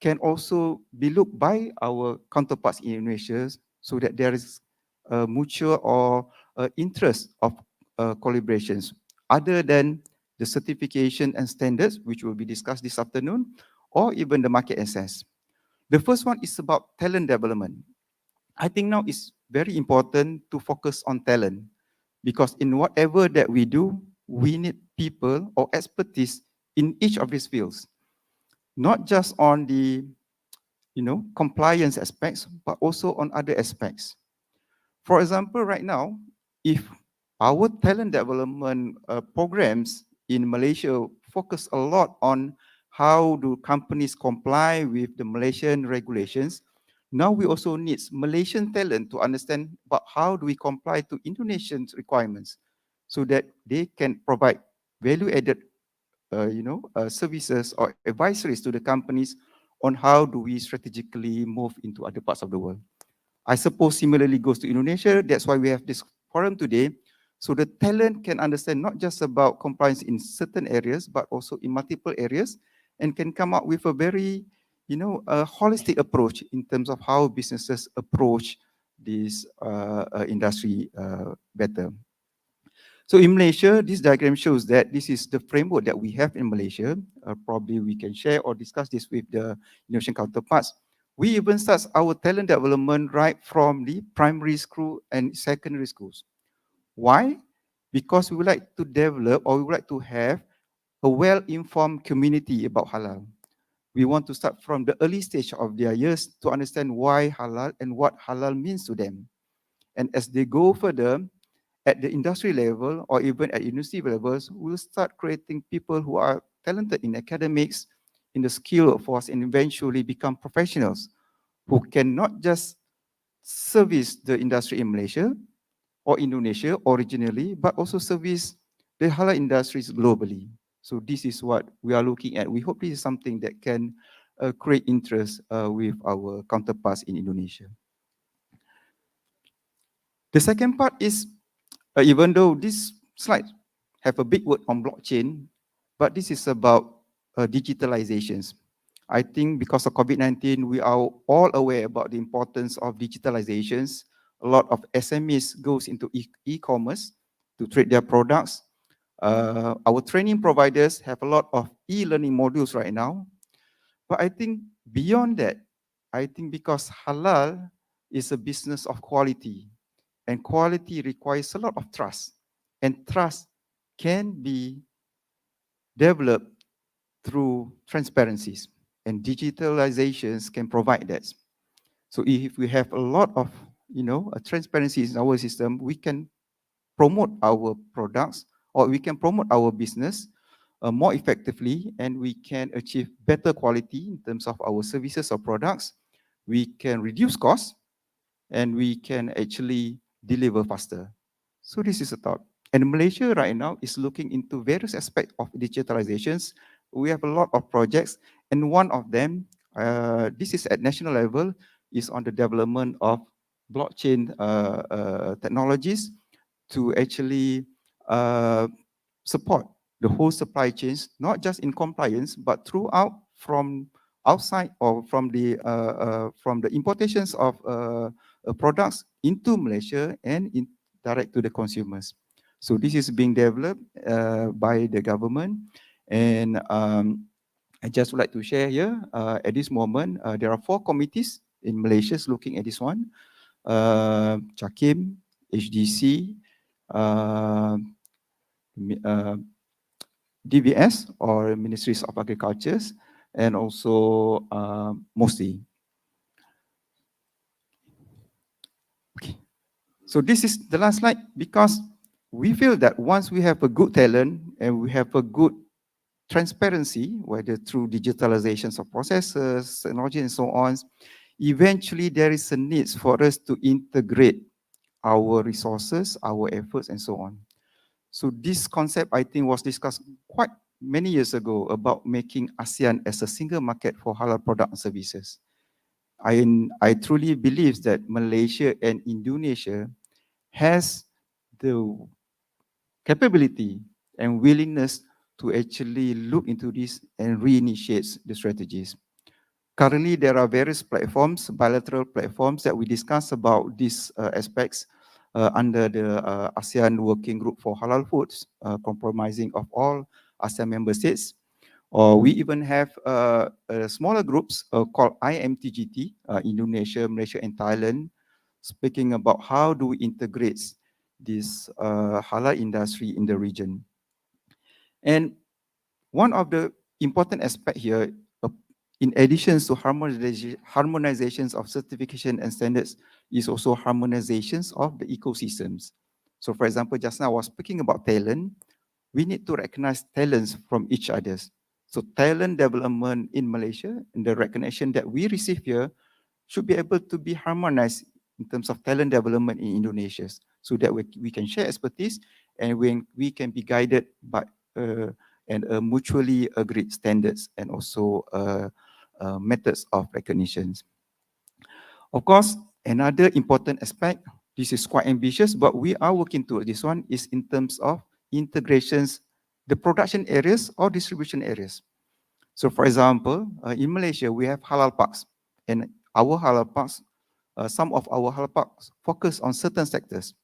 can also be looked by our counterparts in Indonesia, so that there is a mutual or interest of collaborations other than the certification and standards, which will be discussed this afternoon, or even the market access. The first one is about talent development. I think now it's very important to focus on talent, because in whatever that we do, we need people or expertise in each of these fields, not just on the compliance aspects, but also on other aspects. For example, right now, if our talent development programs in Malaysia focus a lot on how do companies comply with the Malaysian regulations, now we also need Malaysian talent to understand about how do we comply to Indonesian requirements, so that they can provide value-added services or advisories to the companies on how do we strategically move into other parts of the world. I suppose similarly goes to Indonesia. That's why we have this forum today, so the talent can understand not just about compliance in certain areas, but also in multiple areas, and can come up with a very a holistic approach in terms of how businesses approach this industry better. So in Malaysia, this diagram shows that this is the framework that we have in Malaysia. Probably we can share or discuss this with the Indonesian counterparts. We even start our talent development right from the primary school and secondary schools. Why? Because we would like to develop, or we would like to have a well-informed community about halal. We want to start from the early stage of their years to understand why halal and what halal means to them. And as they go further, at the industry level or even at university levels, we'll start creating people who are talented in academics, in the skill workforce, and eventually become professionals who can not just service the industry in Malaysia or Indonesia originally, but also service the halal industries globally. So this is what we are looking at. We hope this is something that can create interest with our counterparts in Indonesia. The second part is, even though this slide have a big word on blockchain, but this is about digitalizations. I think because of COVID-19, we are all aware about the importance of digitalizations. A lot of SMEs goes into e-commerce to trade their products. Our training providers have a lot of e-learning modules right now. But I think beyond that, I think because halal is a business of quality, and quality requires a lot of trust, and trust can be developed through transparencies, and digitalizations can provide that. So if we have a lot of transparencies in our system, we can promote our products, or we can promote our business more effectively, and we can achieve better quality in terms of our services or products. We can reduce costs, and we can actually deliver faster. So this is a thought. And Malaysia right now is looking into various aspects of digitalizations. We have a lot of projects, and one of them, this is at national level, is on the development of blockchain technologies to actually support the whole supply chains, not just in compliance, but throughout, from outside or from the importations of products into Malaysia and direct to the consumers. So this is being developed by the government, and I just would like to share here at this moment, there are 4 committees in Malaysia looking at this one. CHAKIM, HDC, DVS or Ministries of Agriculture, and also MOSTI. Okay. So this is the last slide, because we feel that once we have a good talent and we have a good transparency, whether through digitalizations of processes, technology, and so on, eventually there is a need for us to integrate our resources, our efforts, and so on. So this concept, I think, was discussed quite many years ago about making ASEAN as a single market for halal product and services. I truly believe that Malaysia and Indonesia has the capability and willingness to actually look into this and reinitiate the strategies. Currently, there are various platforms, bilateral platforms that we discuss about these aspects under the ASEAN Working Group for Halal Foods, comprising of all ASEAN member states. Or we even have smaller groups called IMTGT, Indonesia, Malaysia, and Thailand, speaking about how do we integrate this halal industry in the region. And one of the important aspects here, in addition to harmonizations of certification and standards, is also harmonizations of the ecosystems. So for example, just now I was speaking about talent. We need to recognize talents from each other. So talent development in Malaysia and the recognition that we receive here should be able to be harmonized in terms of talent development in Indonesia, so that we can share expertise and when we can be guided by and mutually agreed standards and also methods of recognitions. Of course, another important aspect, this is quite ambitious, but we are working towards this one, is in terms of integrations, the production areas or distribution areas. So for example, in Malaysia, we have halal parks, and our halal parks, some of our halal parks focus on certain sectors.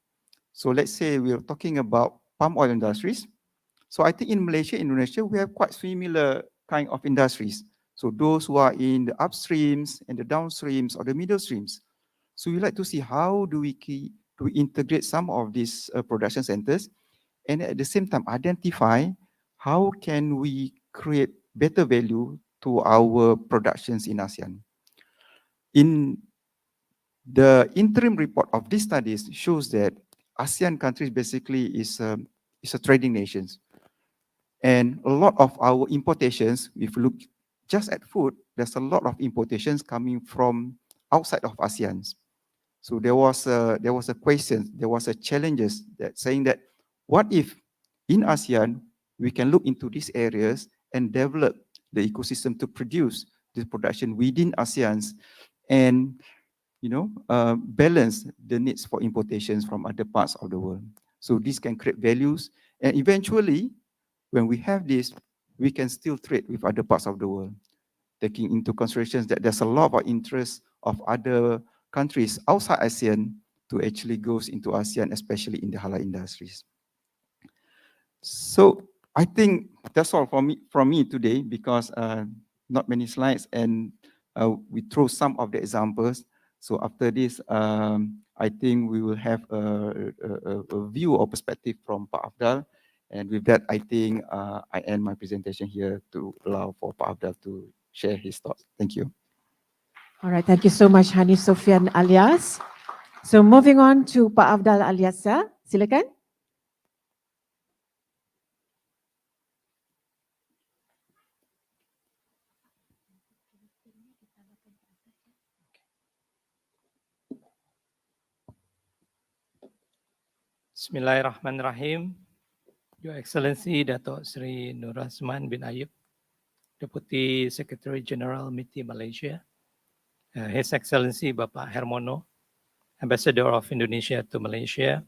So let's say we're talking about palm oil industries. So I think in Malaysia, Indonesia, we have quite similar kind of industries. So those who are in the upstreams and the downstreams or the middle streams. So we like to see how do we integrate some of these production centers, and at the same time identify how can we create better value to our productions in ASEAN. In the interim report of these studies shows that ASEAN countries basically is a trading nations. And a lot of our importations, if you look just at food, there's a lot of importations coming from outside of ASEAN. So there was a question, there was a challenges that saying that what if in ASEAN we can look into these areas and develop the ecosystem to produce this production within ASEAN and balance the needs for importations from other parts of the world. So this can create values, and eventually, when we have this, we can still trade with other parts of the world, taking into consideration that there's a lot of interest of other countries outside ASEAN to actually goes into ASEAN, especially in the halal industries. So I think that's all from me today, because not many slides, and we throw some of the examples. So after this, I think we will have a view or perspective from Pak Afdal. And with that, I think I end my presentation here to allow for Pak Afdal to share his thoughts. Thank you. All right, thank you so much, Hani Sofyan Alias. So moving on to Pak Afdal Aliasa, silakan. Bismillahirrahmanirrahim. Your Excellency Dato Sri Norazman bin Ayob, Deputy Secretary General MITI Malaysia, His Excellency Bapak Hermono, Ambassador of Indonesia to Malaysia,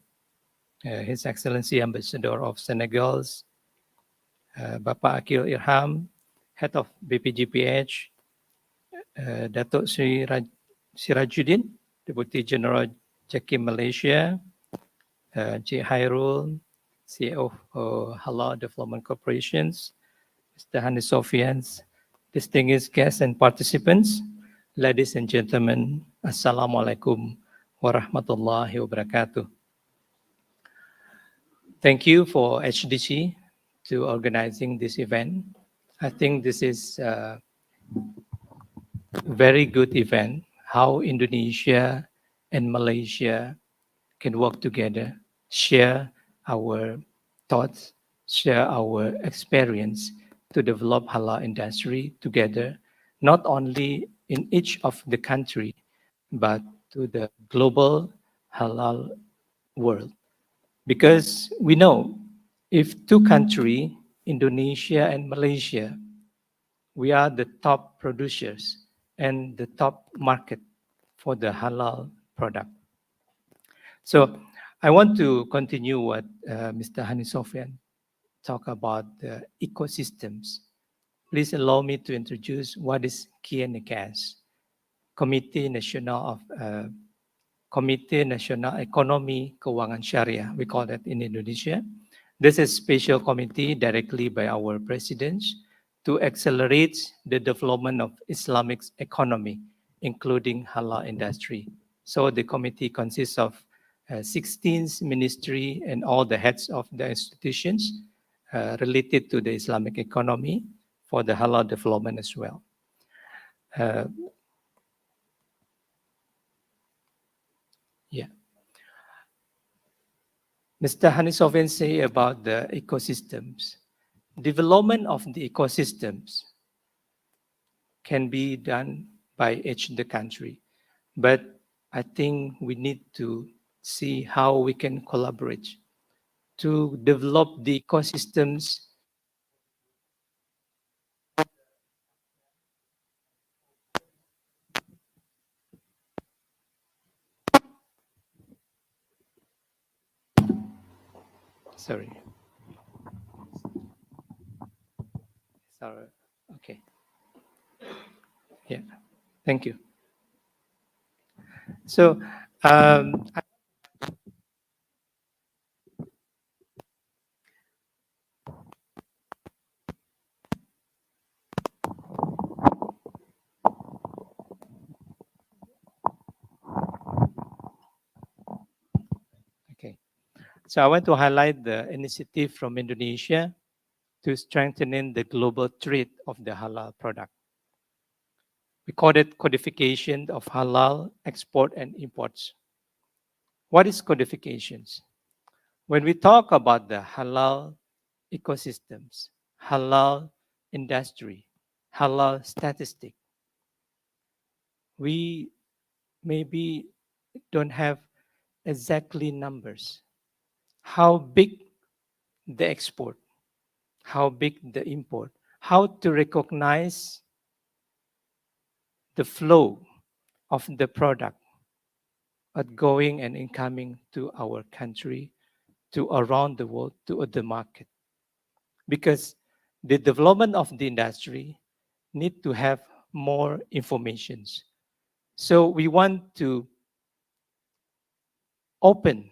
His Excellency Ambassador of Senegal, Bapak Akil Irham, Head of BPGPH, Dato Sri Sirajuddin, Deputy General Jakim Malaysia, Cik Hairul, CEO of Halal Development Corporations, Mr. Hani Sofyan, distinguished guests and participants, ladies and gentlemen, Assalamualaikum warahmatullahi wabarakatuh. Thank you for HDC to organizing this event. I think this is a very good event, how Indonesia and Malaysia can work together, share our thoughts, share our experience to develop halal industry together, not only in each of the country, but to the global halal world. Because we know if two countries, Indonesia and Malaysia, we are the top producers and the top market for the halal product. So I want to continue what Mr. Hani Sofyan talked about the ecosystems. Please allow me to introduce what is 𝗘𝗡𝗗𝗧, Komite Nasional Ekonomi Keuangan Syariah. We call that in Indonesia. This is a special committee directly by our presidents to accelerate the development of Islamic economy, including halal industry. So the committee consists of 16 ministry and all the heads of the institutions related to the Islamic economy for the halal development as well. Mr. Hani Sofyan say about the ecosystems. Development of the ecosystems can be done by each the country, but I think we need to see how we can collaborate to develop the ecosystems Sorry. Sorry. Okay. Yeah. Thank you. So, okay. So I want to highlight the initiative from Indonesia to strengthening the global trade of the halal product. We call it codification of halal export and imports. What is codifications? When we talk about the halal ecosystems, halal industry, halal statistic, we maybe don't have exactly numbers. How big the export, how big the import, how to recognize the flow of the product outgoing and incoming to our country, to around the world, to the market. Because the development of the industry need to have more informations. So we want to open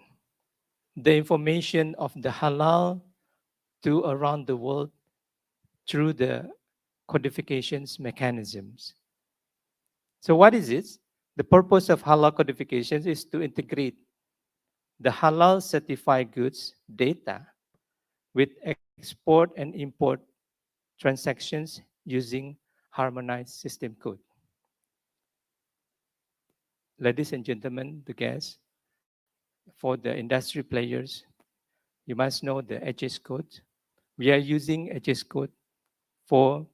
the information of the halal to around the world through the codifications mechanisms. So what is it? The purpose of halal codifications is to integrate the halal certified goods data with export and import transactions using harmonized system code. Ladies and gentlemen, the guests, for the industry players, you must know the HS code. We are using HS code for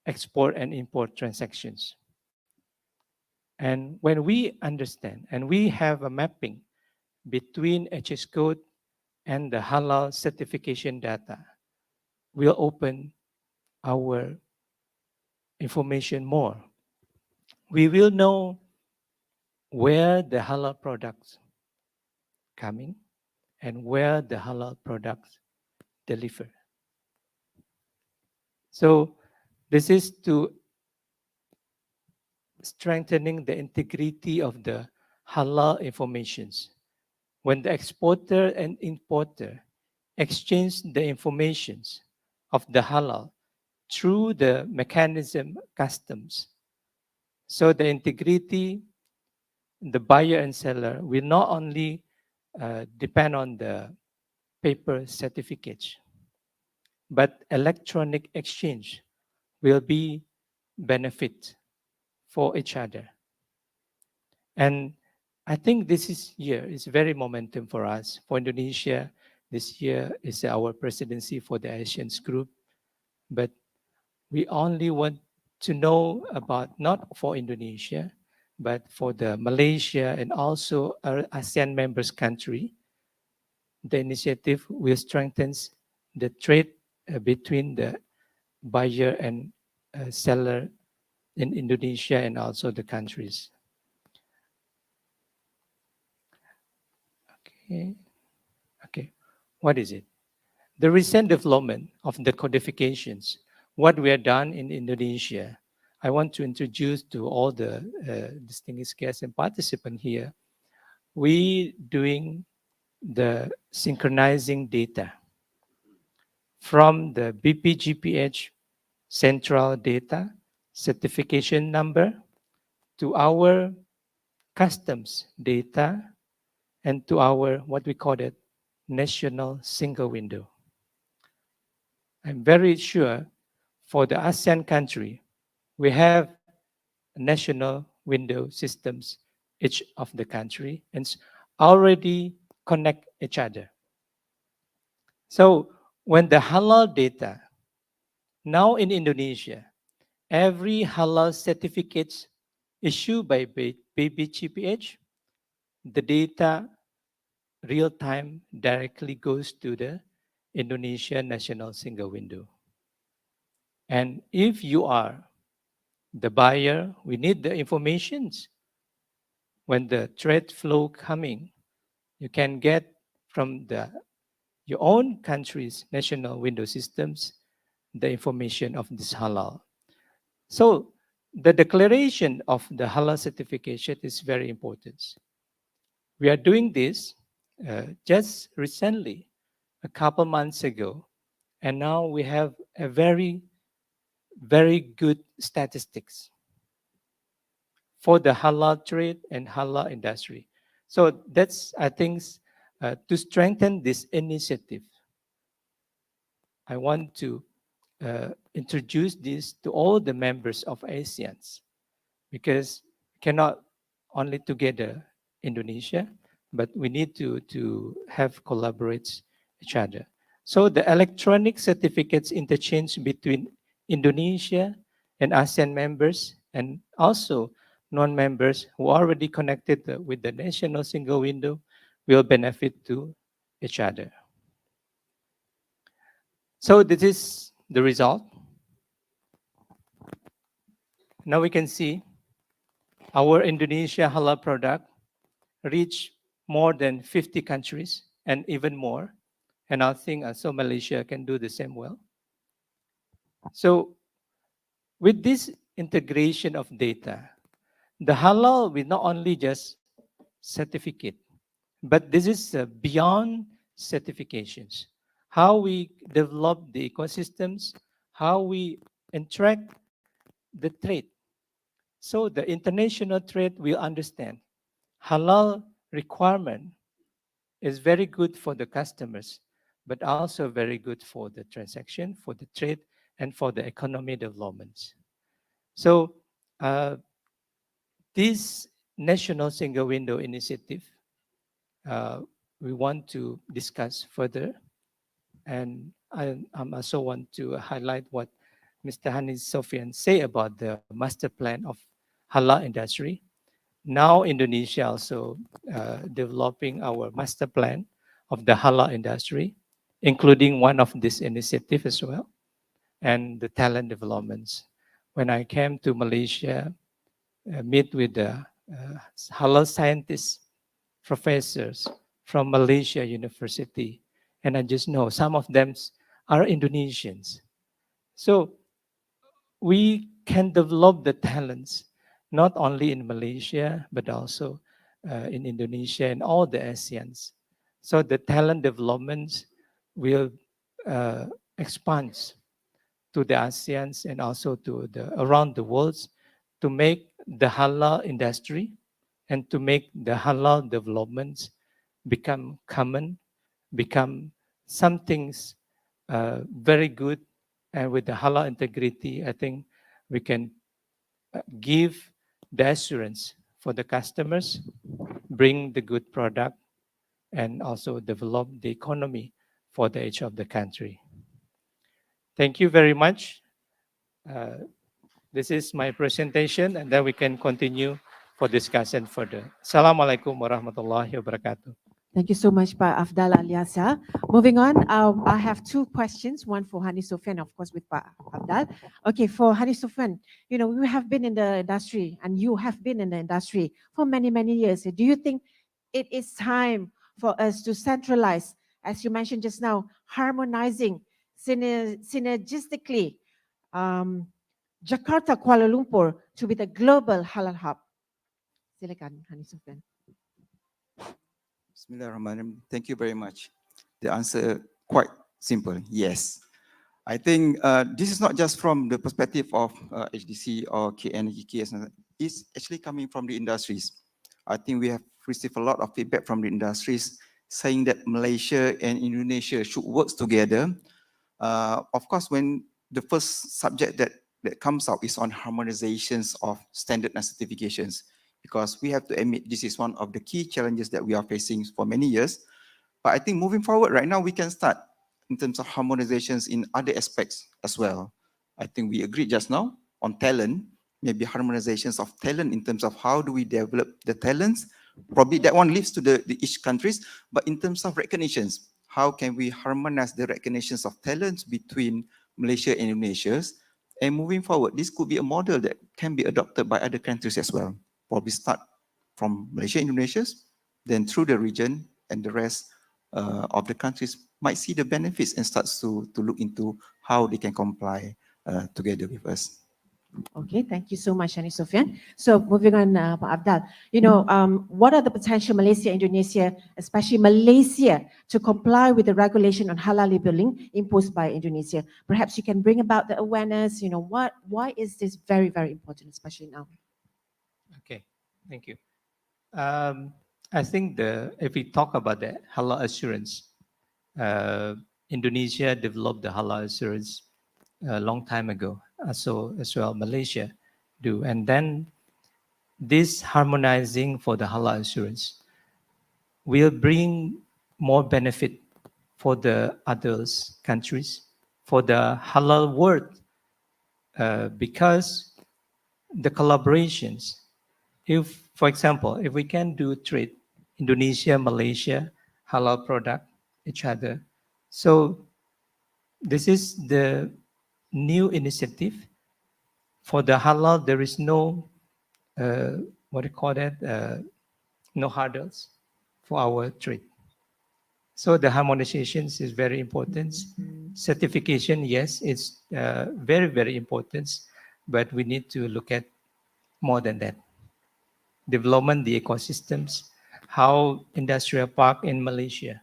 export and import transactions. And when we understand and we have a mapping between HS code and the halal certification data, we'll open our information more. We will know where the halal products coming and where the halal products deliver. So this is to strengthening the integrity of the halal informations. When the exporter and importer exchange the informations of the halal through the mechanism customs, so the integrity, the buyer and seller will not only depend on the paper certificates, but electronic exchange will be benefit for each other. And I think this year is very momentum for us. For Indonesia, this year is our presidency for the Asian group, but we only want to know about not for Indonesia, but for the Malaysia and also our ASEAN members country. The initiative will strengthen the trade between the buyer and seller in Indonesia and also the countries. Okay. What is it? The recent development of the codifications, what we have done in Indonesia. I want to introduce to all the distinguished guests and participants here. We doing the synchronizing data from the BPGPH central data certification number to our customs data and to our, what we call it, national single window. I'm very sure for the ASEAN country, we have national window systems, each of the country, and already connect each other. So when the halal data, now in Indonesia, every halal certificates issued by BPGPH, the data real time directly goes to the Indonesia National Single Window. And if you are the buyer, we need the informations. When the trade flow coming, you can get from your own country's national window systems the information of this halal. So the declaration of the halal certification is very important. We are doing this just recently, a couple months ago, and now we have a very, very good statistics for the halal trade and halal industry. So that's, I think, to strengthen this initiative, I want to introduce this to all the members of ASEAN, because cannot only together Indonesia, but we need to have collaborate each other. So the electronic certificates interchange between Indonesia and ASEAN members and also non-members who are already connected with the national single window will benefit to each other. So this is the result. Now we can see our Indonesia halal product reach more than 50 countries and even more. And I think also Malaysia can do the same well. So with this integration of data, the halal will not only just certificate, but this is beyond certifications. How we develop the ecosystems, how we interact the trade. So the international trade will understand halal requirement is very good for the customers, but also very good for the transaction, for the trade, and for the economy developments. So this National Single Window Initiative, we want to discuss further. And I also want to highlight what Mr. Hani Sofian say about the master plan of halal industry. Now Indonesia also developing our master plan of the halal industry, including one of this initiative as well, and the talent developments. When I came to Malaysia, meet with the halal scientists, professors from Malaysia University, and I just know some of them are Indonesians. So we can develop the talents not only in Malaysia, but also in Indonesia and all the ASEANs. So the talent developments will expand to the ASEANs and also to around the world to make the halal industry and to make the halal developments become common, become something very good. And with the halal integrity, I think we can give the assurance for the customers, bring the good product, and also develop the economy for the each of the country. Thank you very much. This is my presentation, and then we can continue for discussion further. Assalamualaikum warahmatullahi wabarakatuh. Thank you so much, Pak Afdal Aliasa. Moving on, I have two questions, one for Hani Sofyan, of course, with Pak Afdal. Okay, for Hani Sofyan, you know, we have been in the industry, and you have been in the industry for many, many years. Do you think it is time for us to centralize, as you mentioned just now, harmonizing synergistically Jakarta, Kuala Lumpur to be the global halal hub? Silakan, Hani Sofyan. Bismillahirrahmanirrahim. Thank you very much. The answer quite simple. Yes. I think this is not just from the perspective of HDC or KNGKS. It's actually coming from the industries. I think we have received a lot of feedback from the industries saying that Malaysia and Indonesia should work together. Of course, when the first subject that comes out is on harmonizations of standard and certifications, because we have to admit this is one of the key challenges that we are facing for many years. But I think moving forward right now, we can start in terms of harmonizations in other aspects as well. I think we agreed just now on talent, maybe harmonizations of talent in terms of how do we develop the talents. Probably that one leaves to the each countries, but in terms of recognitions, how can we harmonize the recognitions of talents between Malaysia and Indonesia? And moving forward, this could be a model that can be adopted by other countries as well. Probably start from Malaysia, Indonesia, then through the region, and the rest of the countries might see the benefits and starts to look into how they can comply together with us. Okay, thank you so much, Hani Sofyan. So moving on, Pak Afdal, you know, what are the potential Malaysia, Indonesia, especially Malaysia, to comply with the regulation on halal labeling imposed by Indonesia? Perhaps you can bring about the awareness, you know, why is this very, very important, especially now? Okay, thank you. I think if we talk about the halal assurance, Indonesia developed the halal assurance a long time ago. So as well, Malaysia do. And then this harmonizing for the halal assurance will bring more benefit for the others countries, for the halal world, because the collaborations, if, for example, if we can do trade, Indonesia, Malaysia, halal product, each other. So this is the new initiative. For the halal, there is no, what do you call that, no hurdles for our trade. So the harmonizations is very important. Certification, yes, it's very, very important, but we need to look at more than that. Development, the ecosystems, how industrial park in Malaysia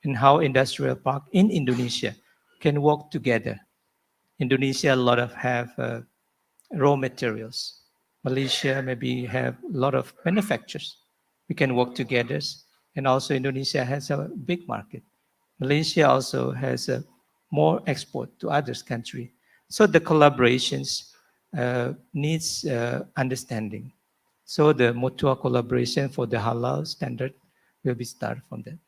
and how industrial park in Indonesia can work together. Indonesia, a lot of have raw materials. Malaysia maybe have a lot of manufacturers. We can work together. And also Indonesia has a big market. Malaysia also has a more export to others country. So the collaborations needs understanding. So the mutual collaboration for the halal standard will be started from that.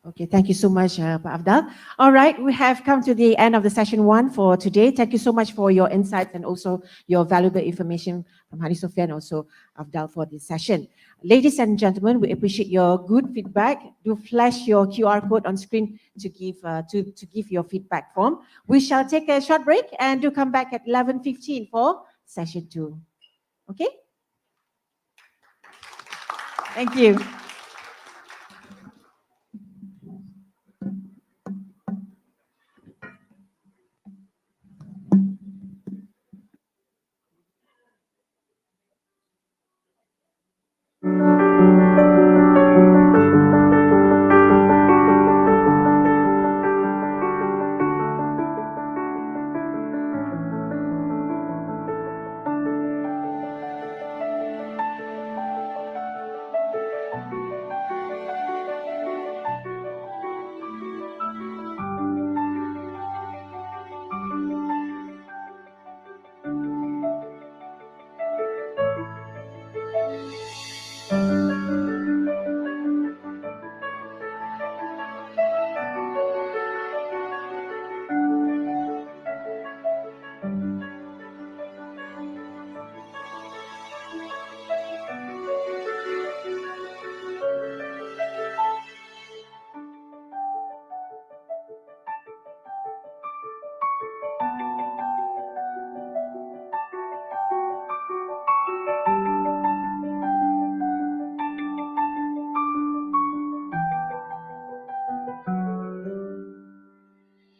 Okay, thank you so much, Pak Afdal. All right, we have come to the end of the session one for today. Thank you so much for your insights and also your valuable information from Hani Sofyan and also Afdal for this session. Ladies and gentlemen, we appreciate your good feedback. Do flash your QR code on screen to give your feedback form. We shall take a short break and do come back at 11:15 for session two. Okay? Thank you.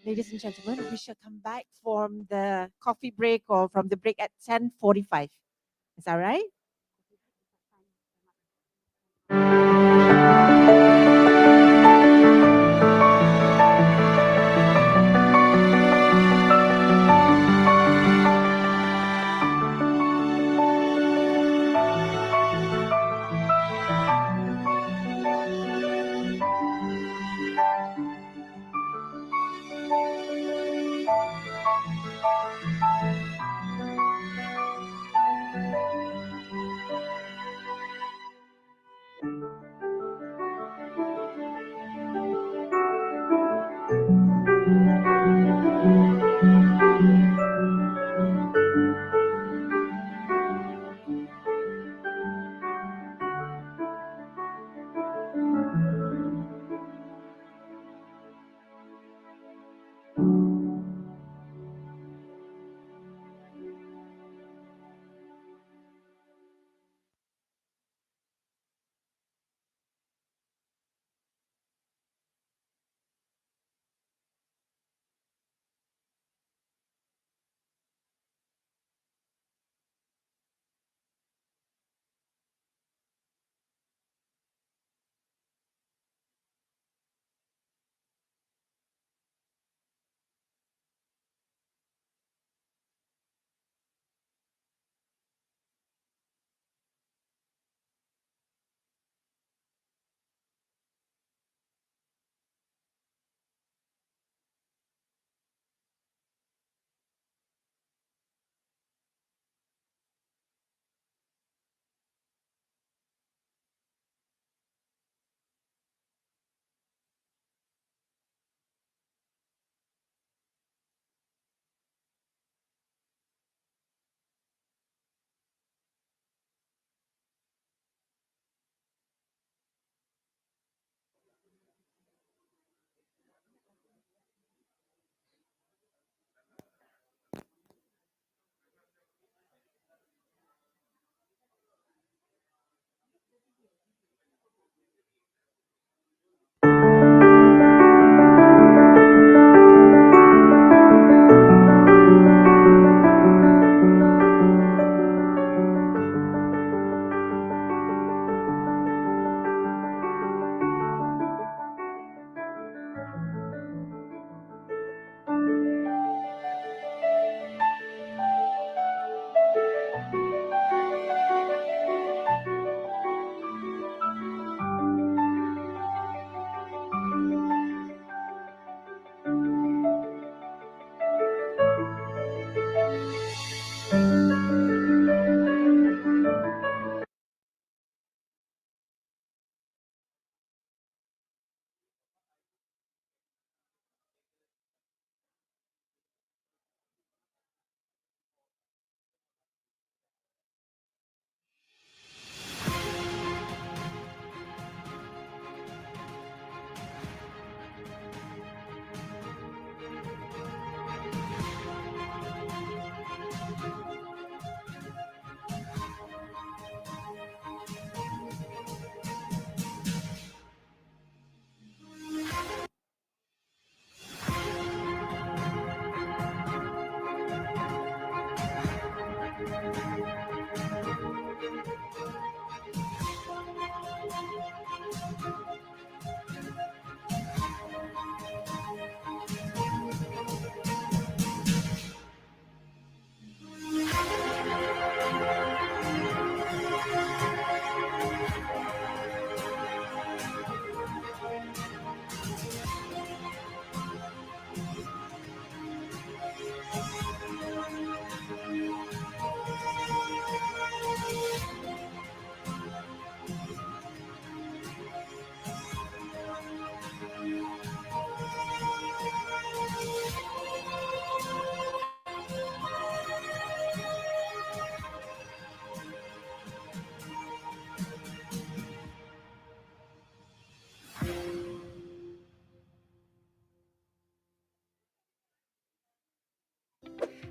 Ladies and gentlemen, we shall come back from the coffee break or from the break at 10:45. Is that right?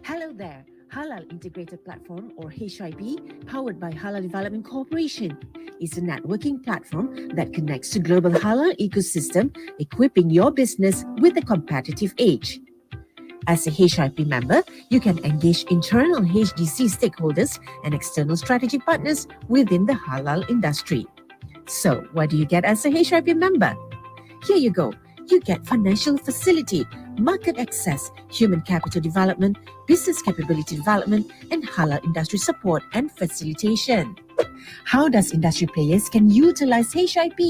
Hello there, Halal Integrated Platform or HIP, powered by Halal Development Corporation, is a networking platform that connects to global halal ecosystem, equipping your business with a competitive edge. As a HIP member, you can engage internal HDC stakeholders and external strategic partners within the halal industry. So, what do you get as a HIP member? Here you go. You get financial facility, market access, human capital development, business capability development, and halal industry support and facilitation. How does industry players can utilize HIP?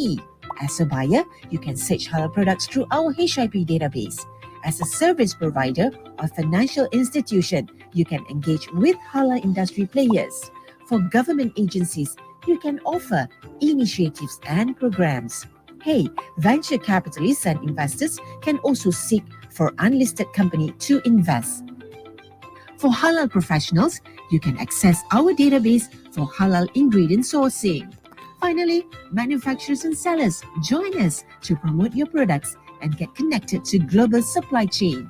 As a buyer, you can search halal products through our HIP database. As a service provider or financial institution, you can engage with halal industry players. For government agencies, you can offer initiatives and programs. Hey, venture capitalists and investors can also seek for unlisted company to invest. For halal professionals, you can access our database for halal ingredient sourcing. Finally, manufacturers and sellers join us to promote your products and get connected to global supply chain.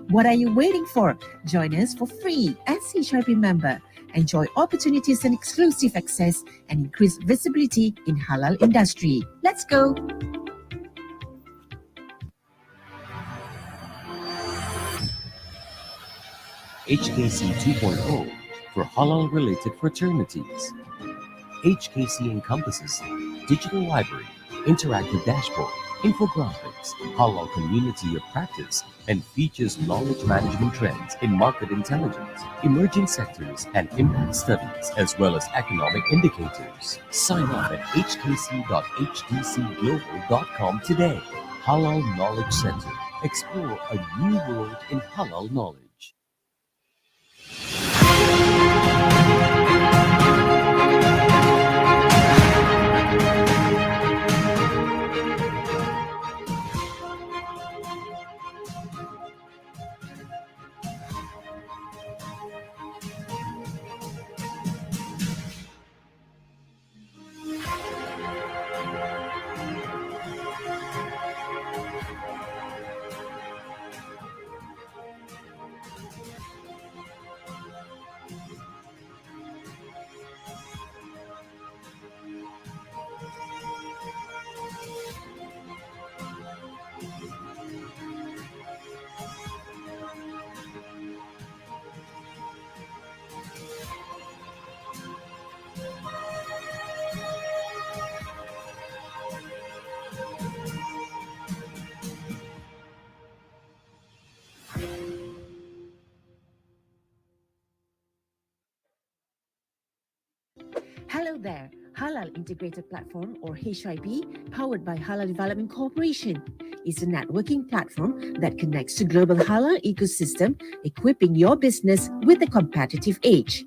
What are you waiting for? Join us for free as HIP member. Enjoy opportunities and exclusive access and increase visibility in halal industry. Let's go! HKC 2.0 for halal-related fraternities. HKC encompasses digital library, interactive dashboard, infographics, halal community of practice, and features knowledge management trends in market intelligence, emerging sectors, and impact studies, as well as economic indicators. Sign up at hkc.hdcglobal.com today. Halal Knowledge Center. Explore a new world in halal knowledge. Hello there. Halal Integrated Platform or HIP, powered by Halal Development Corporation, is a networking platform that connects to global halal ecosystem, equipping your business with a competitive edge.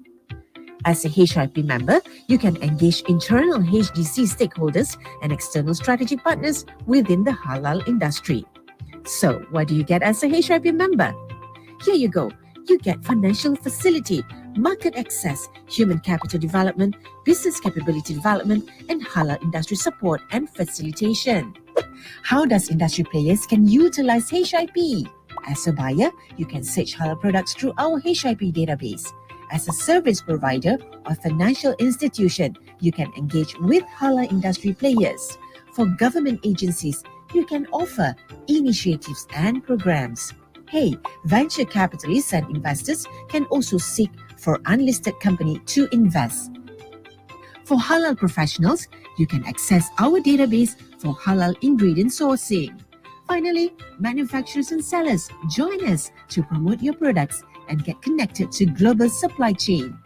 As a HIP member, you can engage internal HDC stakeholders and external strategic partners within the halal industry. So, what do you get as a HIP member? Here you go. You get financial facility, market access, human capital development, business capability development, and halal industry support and facilitation. How does industry players can utilize HIP? As a buyer, you can search halal products through our HIP database. As a service provider or financial institution, you can engage with halal industry players. For government agencies, you can offer initiatives and programs. Hey, venture capitalists and investors can also seek for unlisted company to invest. For halal professionals, you can access our database for halal ingredient sourcing. Finally, manufacturers and sellers join us to promote your products and get connected to global supply chain.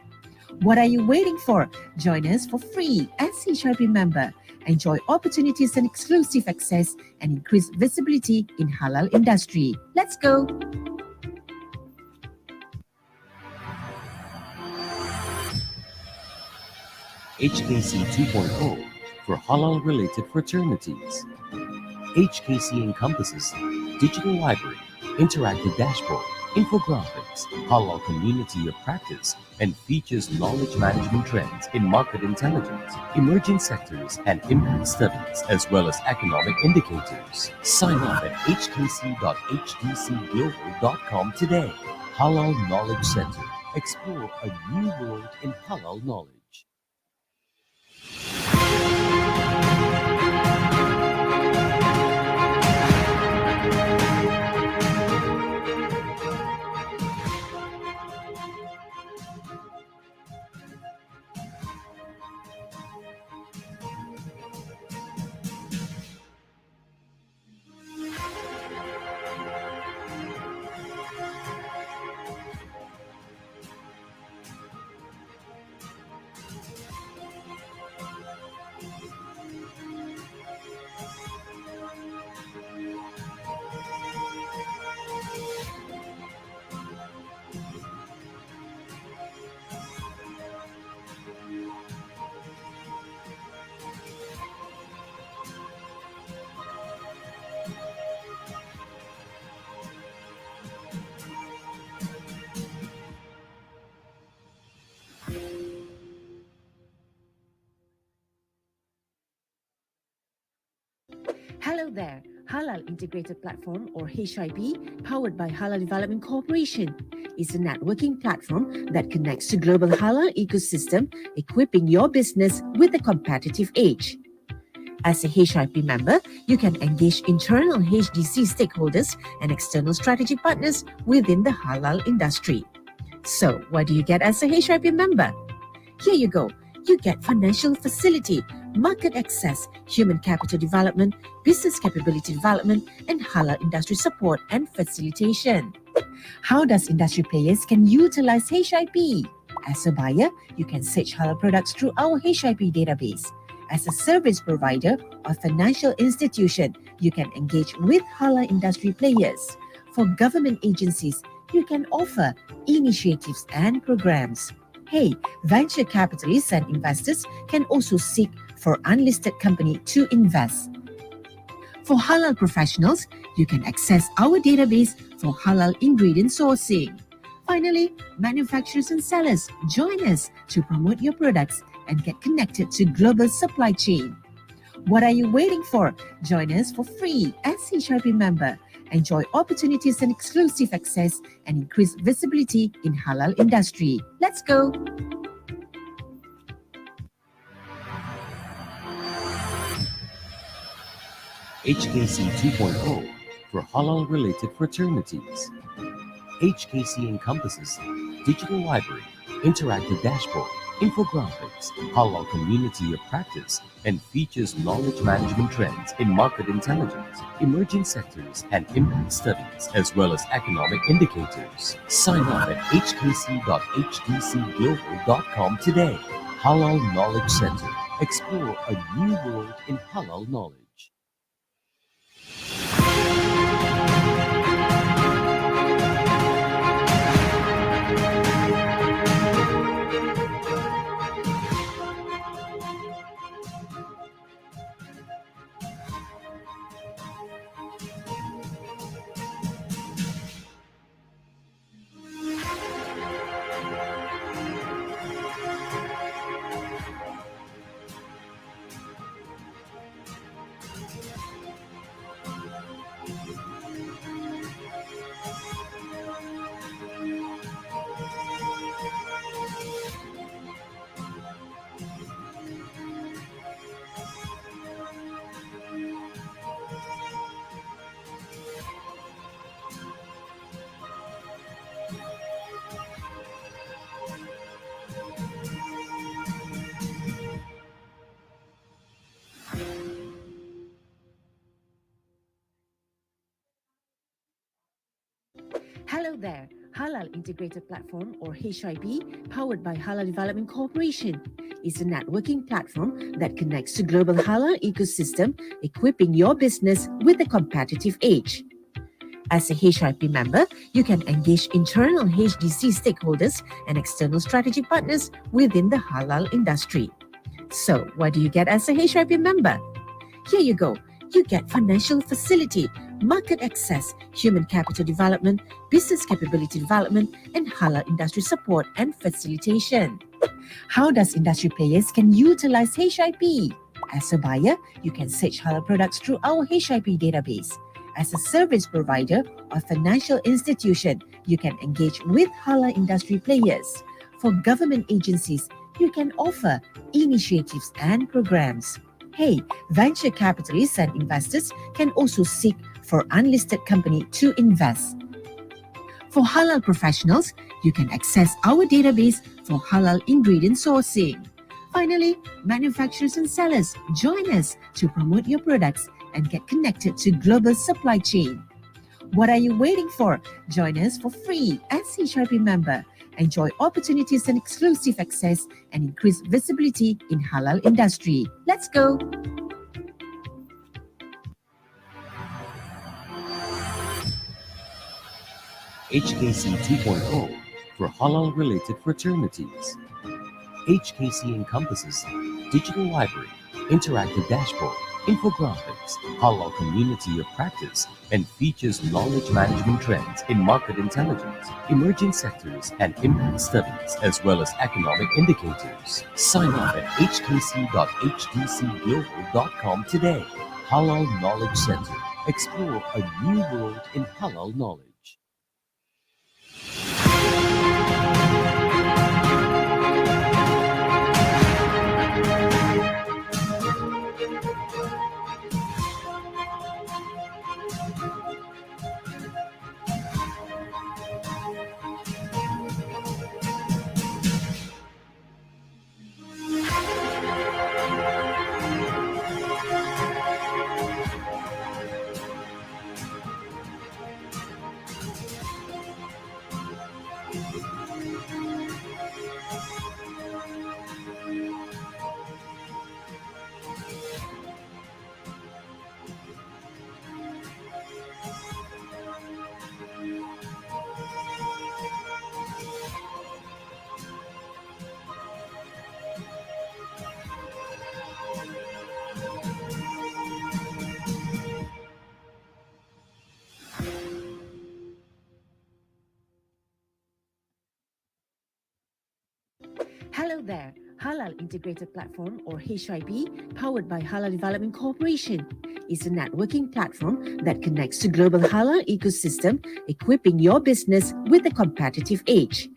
What are you waiting for? Join us for free as HIP member. Enjoy opportunities and exclusive access and increase visibility in halal industry. Let's go! HKC 2.0 for halal-related fraternities. HKC encompasses digital library, interactive dashboard, infographics, halal community of practice, and features knowledge management trends in market intelligence, emerging sectors, and impact studies, as well as economic indicators. Sign up at hkc.hdcglobal.com today. Halal Knowledge Center. Explore a new world in halal knowledge. Hello there. Halal Integrated Platform, or HIP, powered by Halal Development Corporation, is a networking platform that connects the global halal ecosystem, equipping your business with a competitive edge. As a HIP member, you can engage internal HDC stakeholders and external strategic partners within the halal industry. So, what do you get as a HIP member? Here you go. You get financial facility, market access, human capital development, business capability development, and halal industry support and facilitation. How does industry players can utilize HIP? As a buyer, you can search halal products through our HIP database. As a service provider or financial institution, you can engage with halal industry players. For government agencies, you can offer initiatives and programs. Hey, venture capitalists and investors can also seek for unlisted company to invest. For halal professionals, you can access our database for halal ingredient sourcing. Finally, manufacturers and sellers join us to promote your products and get connected to global supply chain. What are you waiting for? Join us for free as HIP member. Enjoy opportunities and exclusive access and increase visibility in halal industry. Let's go! HKC 2.0 for halal-related fraternities. HKC encompasses digital library, interactive dashboard, infographics, halal community of practice, and features knowledge management trends in market intelligence, emerging sectors, and impact studies, as well as economic indicators. Sign up at hkc.hdcglobal.com today. Halal Knowledge Center. Explore a new world in halal knowledge. Hello there. Halal Integrated Platform, or HIP, powered by Halal Development Corporation, is a networking platform that connects the global halal ecosystem, equipping your business with a competitive edge. As a HIP member, you can engage internal HDC stakeholders and external strategic partners within the halal industry. So, what do you get as a HIP member? Here you go. You get financial facility, market access, human capital development, business capability development, and halal industry support and facilitation. How does industry players can utilize HIP? As a buyer, you can search halal products through our HIP database. As a service provider or financial institution, you can engage with halal industry players. For government agencies, you can offer initiatives and programs. Hey, venture capitalists and investors can also seek for unlisted company to invest. For halal professionals, you can access our database for halal ingredient sourcing. Finally, manufacturers and sellers join us to promote your products and get connected to global supply chain. What are you waiting for? Join us for free as HIP member. Enjoy opportunities and exclusive access and increase visibility in halal industry. Let's go! HKC 2.0 for halal-related fraternities. HKC encompasses digital library, interactive dashboard, infographics, halal community of practice, and features knowledge management trends in market intelligence, emerging sectors, and impact studies, as well as economic indicators. Sign up at hkc.hdcglobal.com today. Halal Knowledge Center. Explore a new world in halal knowledge. Hello there. Halal Integrated Platform, or HIP, powered by Halal Development Corporation, is a networking platform that connects the global halal ecosystem, equipping your business with a competitive edge.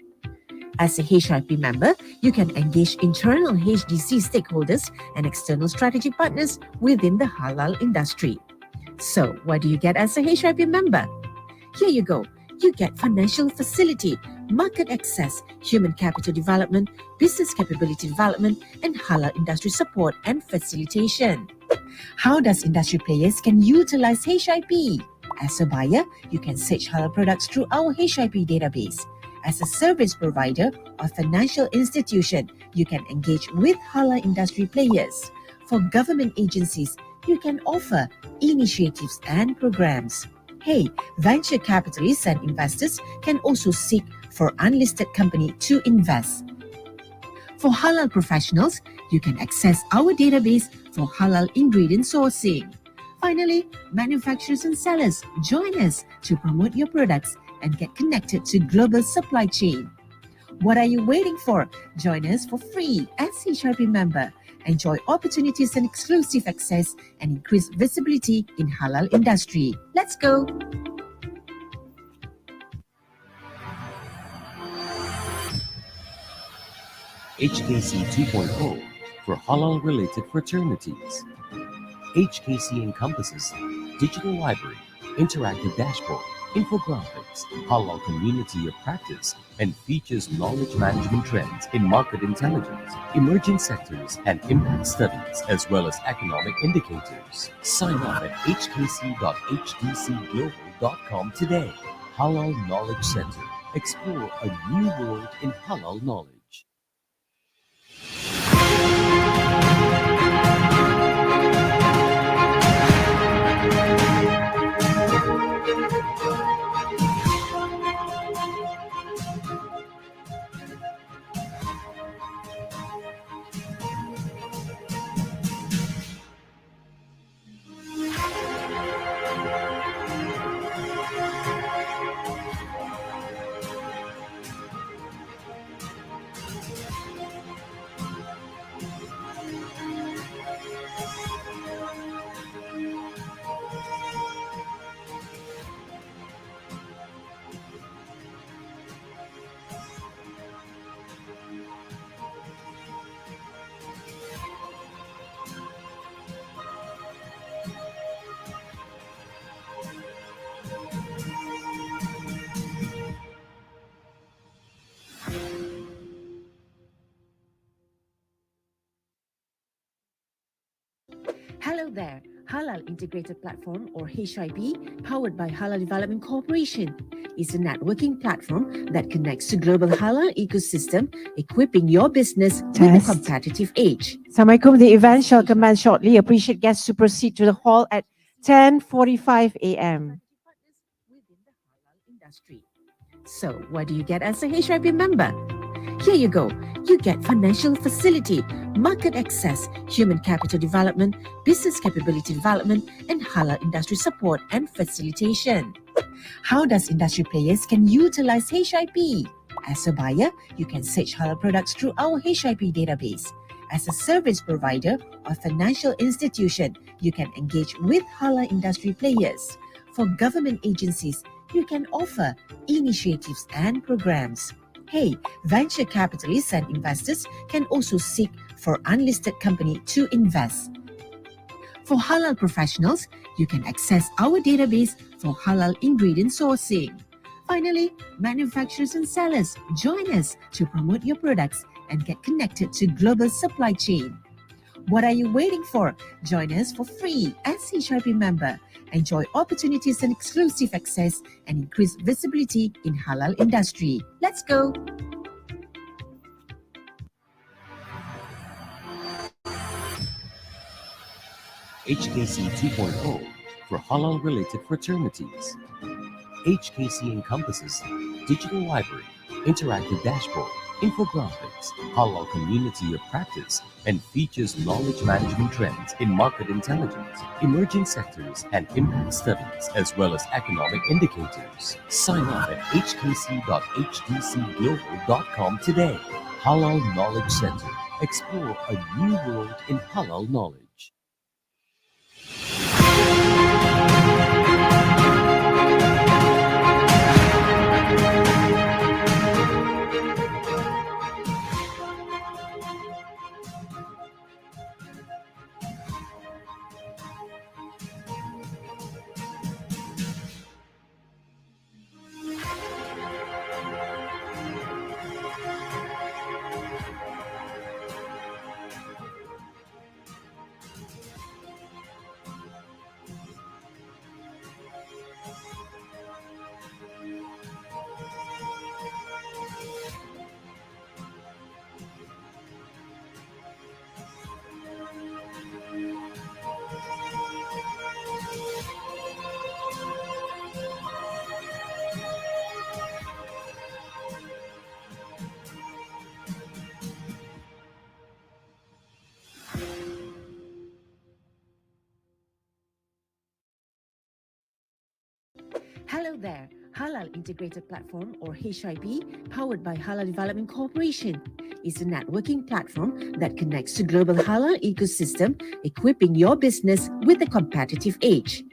As a HIP member, you can engage internal HDC stakeholders and external strategic partners within the halal industry. So, what do you get as a HIP member? Here you go. You get financial facility, market access, human capital development, business capability development, and halal industry support and facilitation. How does industry players can utilize HIP? As a buyer, you can search halal products through our HIP database. As a service provider or financial institution, you can engage with halal industry players. For government agencies, you can offer initiatives and programs. Hey, venture capitalists and investors can also seek for unlisted company to invest. For halal professionals, you can access our database for halal ingredient sourcing. Finally, manufacturers and sellers, join us to promote your products and get connected to global supply chain. What are you waiting for? Join us for free as HIP member. Enjoy opportunities and exclusive access and increase visibility in halal industry. Let's go! HKC 2.0 for halal-related fraternities. HKC encompasses digital library, interactive dashboard, infographics, halal community of practice, and features knowledge management trends in market intelligence, emerging sectors, and impact studies, as well as economic indicators. Sign up at hkc.hdcglobal.com today. Halal Knowledge Center. Explore a new world in halal knowledge. Hello there. Halal Integrated Platform, or HIP, powered by Halal Development Corporation, is a networking platform that connects the global halal ecosystem, equipping your business with a Test. competitive edge. Assalamualaikum. The event shall commence shortly. Appreciate guests to proceed to the hall at 10:45 a.m. Within the halal industry. So, what do you get as a HIP member? Here you go. You get financial facility, market access, human capital development, business capability development, and halal industry support and facilitation. How does industry players can utilize HIP? As a buyer, you can search halal products through our HIP database. As a service provider or financial institution, you can engage with halal industry players. For government agencies, you can offer initiatives and programs. Hey, venture capitalists and investors can also seek for unlisted company to invest. For halal professionals, you can access our database for halal ingredient sourcing. Finally, manufacturers and sellers, join us to promote your products and get connected to global supply chain. What are you waiting for? Join us for free as HRP member. Enjoy opportunities and exclusive access and increase visibility in halal industry. Let's go! HKC 2.0 for halal-related fraternities. HKC encompasses digital library, interactive dashboard, infographics, halal community of practice, and features knowledge management trends in market intelligence, emerging sectors, and impact studies, as well as economic indicators. Sign up at hkc.hdcglobal.com today. Halal Knowledge Center. Explore a new world in halal knowledge. Hello there. Halal Integrated Platform, or HIP, powered by Halal Development Corporation, is a networking platform that connects to global halal ecosystem, equipping your business with a competitive edge.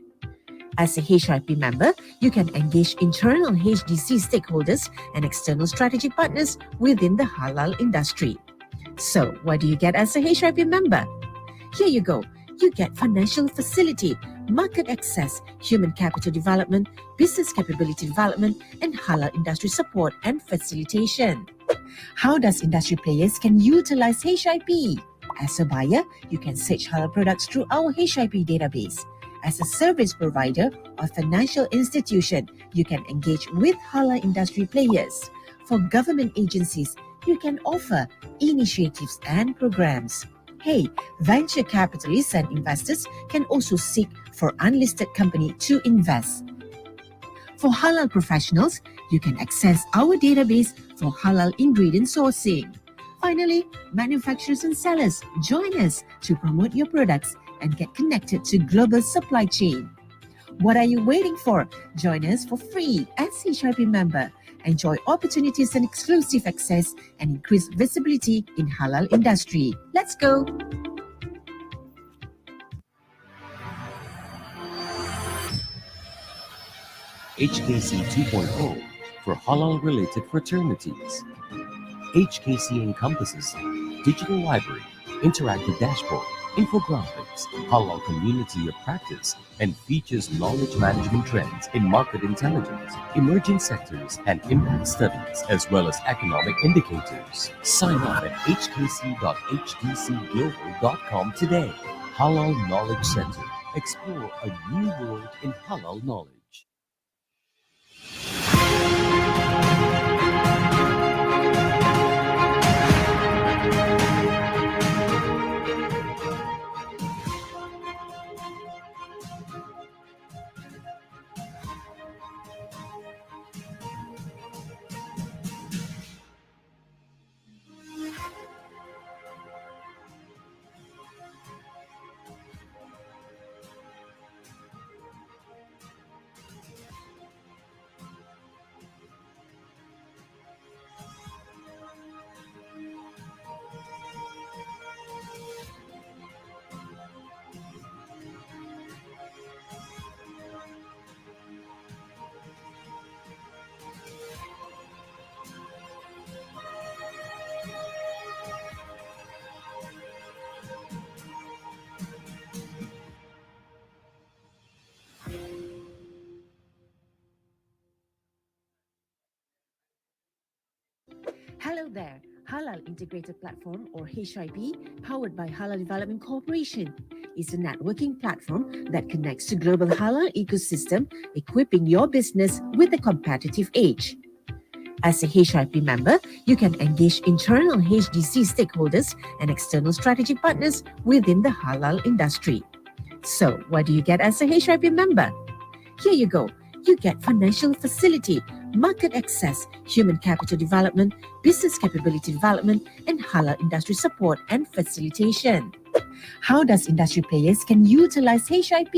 As a HIP member, you can engage internal HDC stakeholders and external strategic partners within the halal industry. So, what do you get as a HIP member? Here you go. You get financial facility, market access, human capital development, business capability development, and halal industry support and facilitation. How does industry players can utilize HIP? As a buyer, you can search halal products through our HIP database. As a service provider or financial institution, you can engage with halal industry players. For government agencies, you can offer initiatives and programs. Hey, venture capitalists and investors can also seek for unlisted company to invest. For halal professionals, you can access our database for halal ingredient sourcing. Finally, manufacturers and sellers, join us to promote your products and get connected to global supply chain. What are you waiting for? Join us for free as HIP member. Enjoy opportunities and exclusive access and increase visibility in halal industry. Let's go! HKC 2.0 for halal-related fraternities. HKC encompasses digital library, interactive dashboard, infographics, halal community of practice, and features knowledge management trends in market intelligence, emerging sectors, and impact studies, as well as economic indicators. Sign up at hkc.hdcglobal.com today. Halal Knowledge Center. Explore a new world in halal knowledge. Hello there. Halal Integrated Platform, or HIP, powered by Halal Development Corporation, is a networking platform that connects the global halal ecosystem, equipping your business with a competitive edge. As a HIP member, you can engage internal HDC stakeholders and external strategic partners within the halal industry. So, what do you get as a HIP member? Here you go. You get financial facility, market access, human capital development, business capability development, and halal industry support and facilitation. How does industry players can utilize HIP?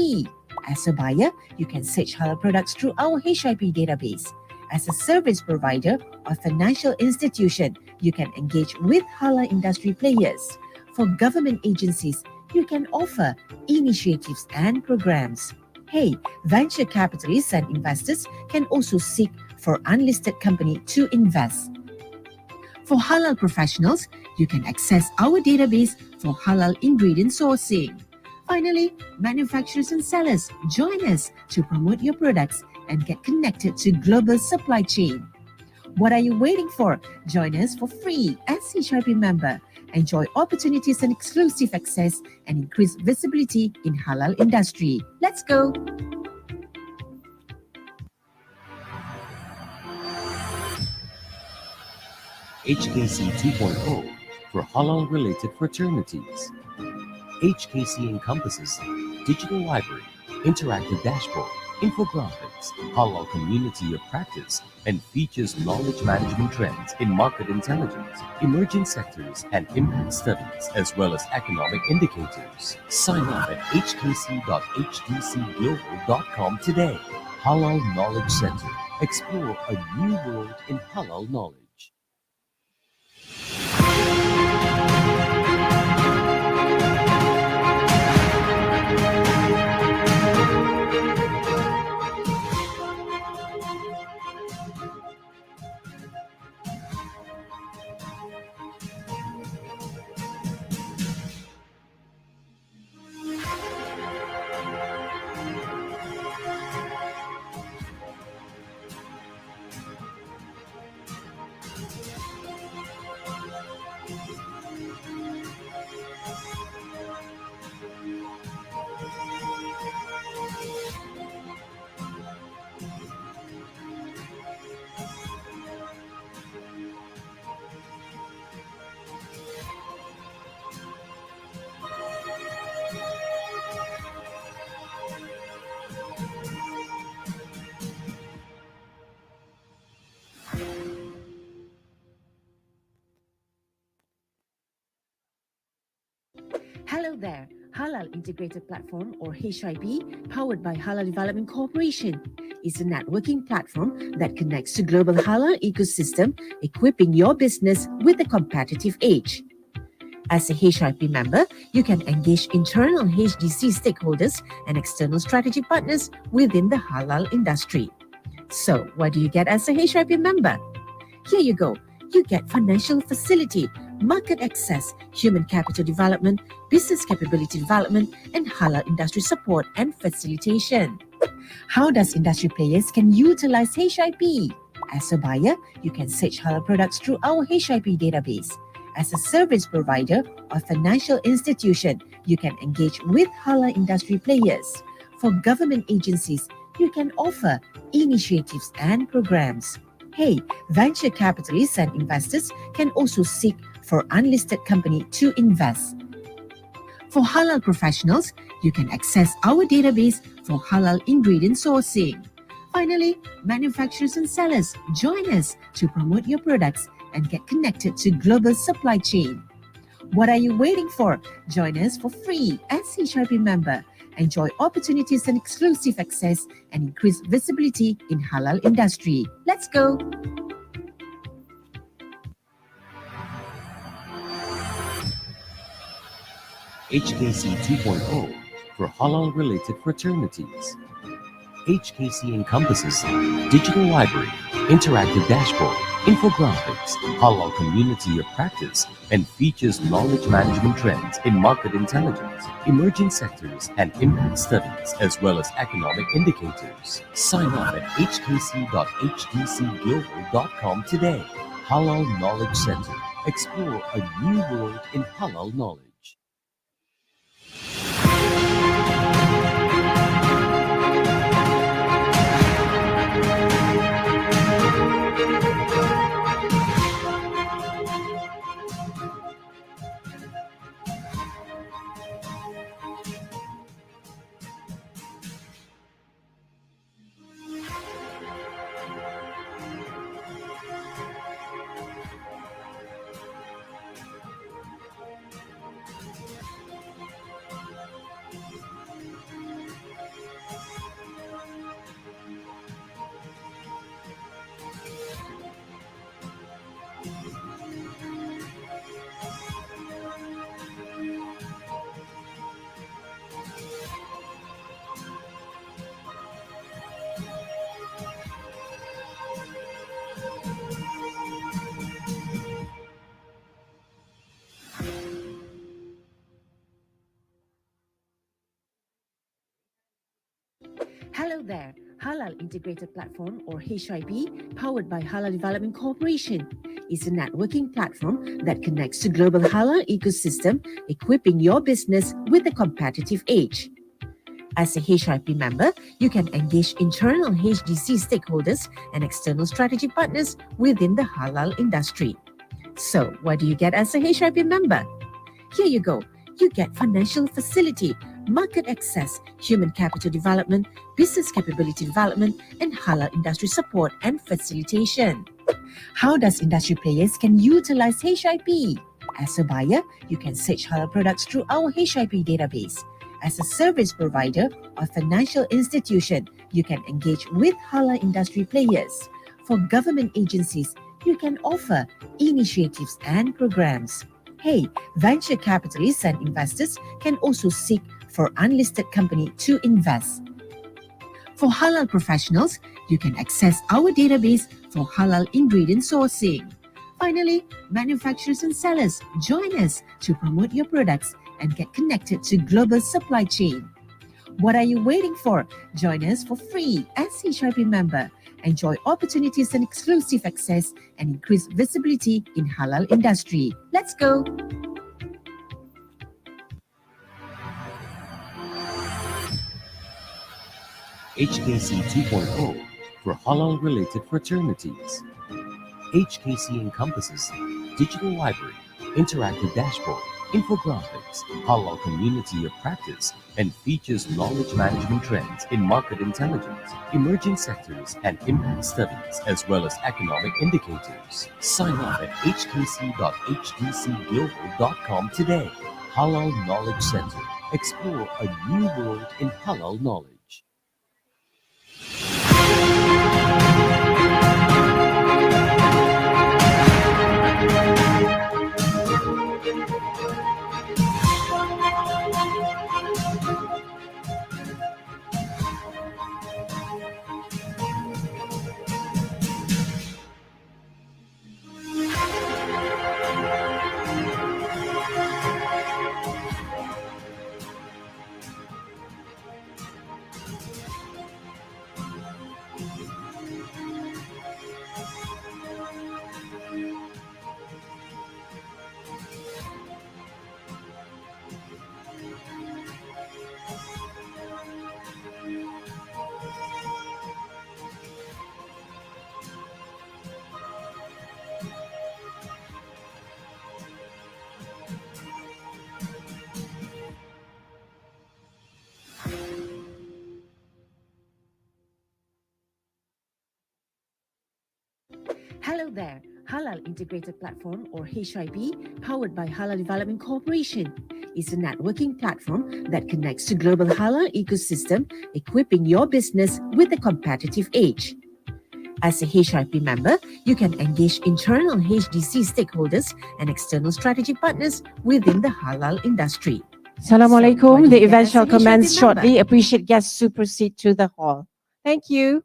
As a buyer, you can search halal products through our HIP database. As a service provider or financial institution, you can engage with halal industry players. For government agencies, you can offer initiatives and programs. Hey, venture capitalists and investors can also seek for unlisted company to invest. For halal professionals, you can access our database for halal ingredient sourcing. Finally, manufacturers and sellers join us to promote your products and get connected to global supply chain. What are you waiting for? Join us for free as HIP member. Enjoy opportunities and exclusive access and increase visibility in halal industry. Let's go! HKC 2.0 for halal-related fraternities. HKC encompasses digital library, interactive dashboard, infographics, halal community of practice, and features knowledge management trends in market intelligence, emerging sectors, and impact studies, as well as economic indicators. Sign up at hkc.hdcglobal.com today. Halal Knowledge Center. Explore a new world in halal knowledge. Hello there. Halal Integrated Platform, or HIP, powered by Halal Development Corporation, is a networking platform that connects the global halal ecosystem, equipping your business with a competitive edge. As a HIP member, you can engage internal HDC stakeholders and external strategic partners within the halal industry. So, what do you get as a HIP member? Here you go. You get financial facility, market access, human capital development, business capability development, and halal industry support and facilitation. How does industry players can utilize HIP? As a buyer, you can search halal products through our HIP database. As a service provider or financial institution, you can engage with halal industry players. For government agencies, you can offer initiatives and programs. Hey, venture capitalists and investors can also seek for unlisted company to invest. For halal professionals, you can access our database for halal ingredient sourcing. Finally, manufacturers and sellers join us to promote your products and get connected to global supply chain. What are you waiting for? Join us for free as HIP member. Enjoy opportunities and exclusive access and increase visibility in halal industry. Let's go! HKC 2.0 for halal-related fraternities. HKC encompasses digital library, interactive dashboard, infographics, halal community of practice, and features knowledge management trends in market intelligence, emerging sectors, and impact studies, as well as economic indicators. Sign up at hkc.hdcglobal.com today. Halal Knowledge Center. Explore a new world in halal knowledge. Hello there. Halal Integrated Platform, or HIP, powered by Halal Development Corporation, is a networking platform that connects the global halal ecosystem, equipping your business with a competitive edge. As a HIP member, you can engage internal HDC stakeholders and external strategy partners within the halal industry. So, what do you get as a HIP member? Here you go. You get financial facility, market access, human capital development, business capability development, and halal industry support and facilitation. How does industry players can utilize HIP? As a buyer, you can search halal products through our HIP database. As a service provider or financial institution, you can engage with halal industry players. For government agencies, you can offer initiatives and programs. Hey, venture capitalists and investors can also seek for unlisted company to invest. For halal professionals, you can access our database for halal ingredient sourcing. Finally, manufacturers and sellers, join us to promote your products and get connected to global supply chain. What are you waiting for? Join us for free as HIP member. Enjoy opportunities and exclusive access and increase visibility in halal industry. Let's go! HKC 2.0 for halal-related fraternities. HKC encompasses digital library, interactive dashboard, infographics, halal community of practice, and features knowledge management trends in market intelligence, emerging sectors, and impact studies, as well as economic indicators. Sign up at hkc.hdcglobal.com today. Halal Knowledge Center. Explore a new world in halal knowledge. Hello there. Halal Integrated Platform, or HIP, powered by Halal Development Corporation, is a networking platform that connects the global halal ecosystem, equipping your business with a competitive edge. As a HIP member, you can engage internal HDC stakeholders and external strategy partners within the halal industry. Assalamu So, what alaikum. do The you get event as a shall HIP commence member? shortly. Appreciate guests to proceed to the hall. Thank you.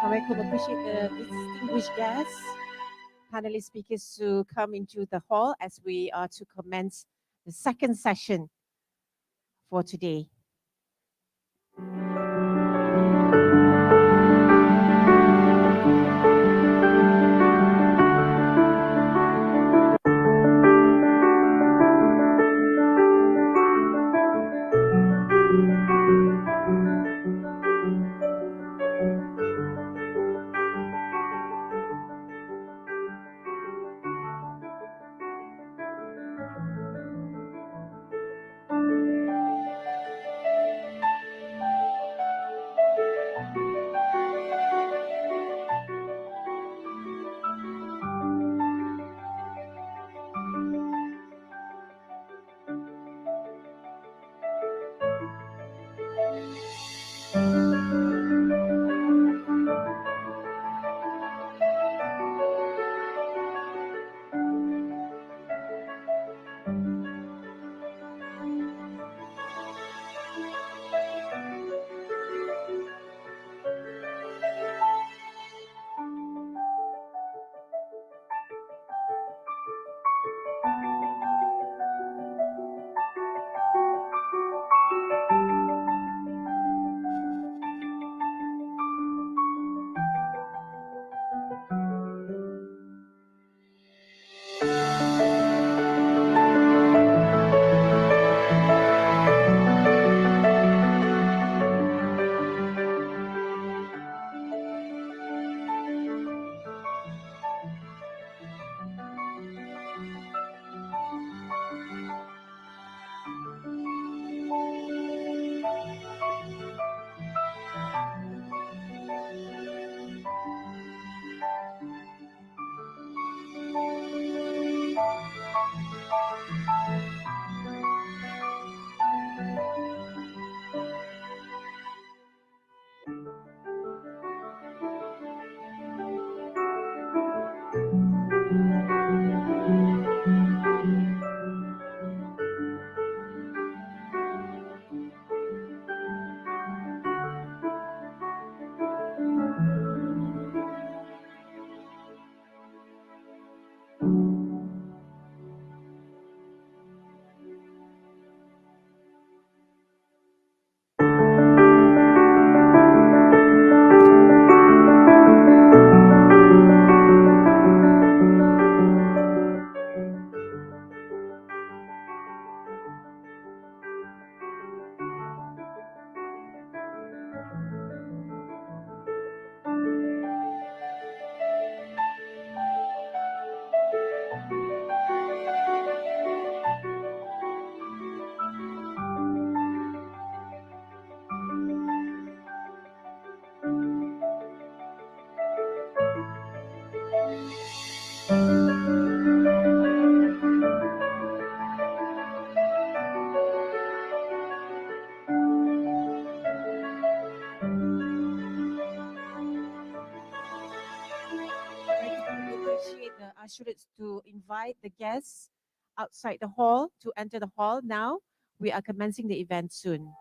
Assalamualaikum. Appreciate the distinguished guests, panelist speakers to come into the hall as we are to commence the second session for today. Appreciate the ushers to invite the guests outside the hall to enter the hall now. We are commencing the event soon.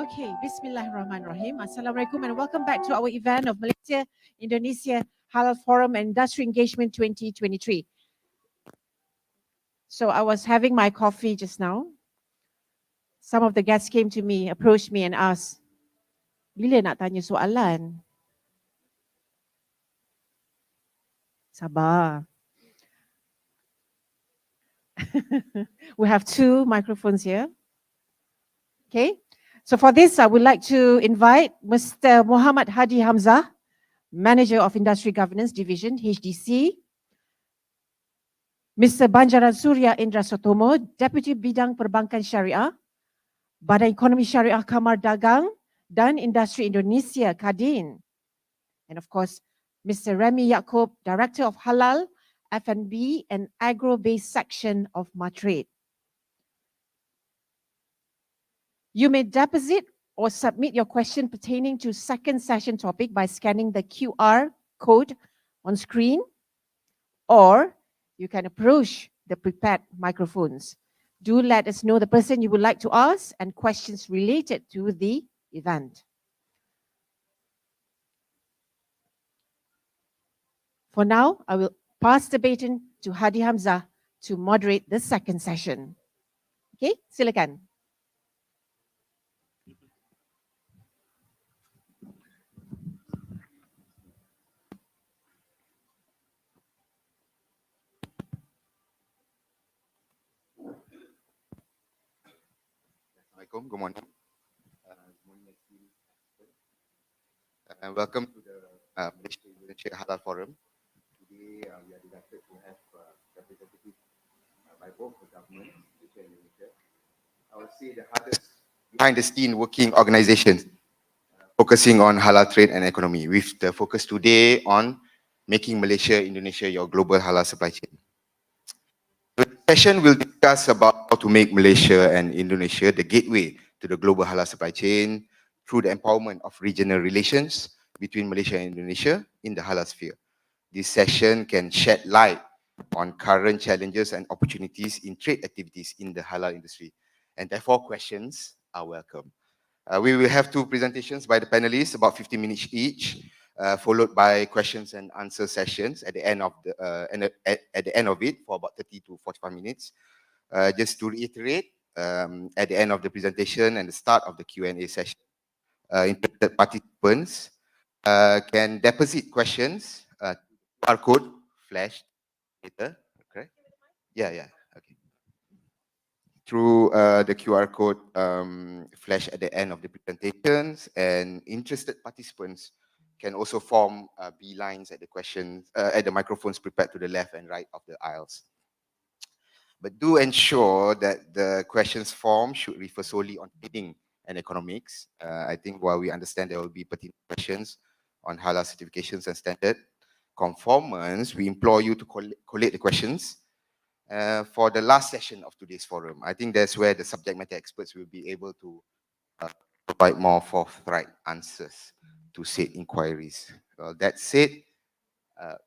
Okay, Bismillahirrahmanirrahim. Assalamualaikum and welcome back to our event of Malaysia, Indonesia Halal Forum and Industry Engagement 2023. So I was having my coffee just now. Some of the guests came to me, approached me and asked, bila nak tanya soalan? Sabar. We have two microphones here. Okay. So for this, I would like to invite Mr. Muhammad Hadi Hamzah, Manager of Industry Governance Division, HDC, Mr. 𝗠𝗔𝗟𝗔𝗬𝗦𝗧𝗥𝗬, Deputy Bidang Perbankan Syariah, Badan Ekonomi Syariah Kamar Dagang dan Industri Indonesia, Kadin. And of course, Mr. Remy Yaakob, Director of Halal, F&B and Agro-Based Section of Matrade. You may deposit or submit your question pertaining to second session topic by scanning the QR code on screen, or you can approach the prepared microphones. Do let us know the person you would like to ask and questions related to the event. For now, I will pass the baton to Hadi Hamzah to moderate the second session. Okay, silakan. Good morning. Welcome to the Malaysia and Indonesia Halal Forum. Today, we are delighted to have representatives by both the government, Malaysia and Indonesia. I would say the hardest behind the scene working organizations focusing on halal trade and economy, with the focus today on making Malaysia, Indonesia your global halal supply chain. The session will discuss about how to make Malaysia and Indonesia the gateway to the global halal supply chain through the empowerment of regional relations between Malaysia and Indonesia in the halal sphere. This session can shed light on current challenges and opportunities in trade activities in the halal industry, and therefore questions are welcome. We will have two presentations by the panelists, about 15 minutes each, followed by questions and answer sessions at the end of it for about 30 to 45 minutes. Just to reiterate, at the end of the presentation and the start of the Q&A session, interested participants can deposit questions. QR code flashed later, correct? Yeah, okay. Through the QR code flash at the end of the presentations, and interested participants can also form beelines at the questions at the microphones prepared to the left and right of the aisles. But do ensure that the questions formed should refer solely on trading and economics. I think while we understand there will be pertinent questions on halal certifications and standard conformance, we implore you to collate the questions for the last session of today's forum. I think that's where the subject matter experts will be able to provide more forthright answers to said inquiries. That said,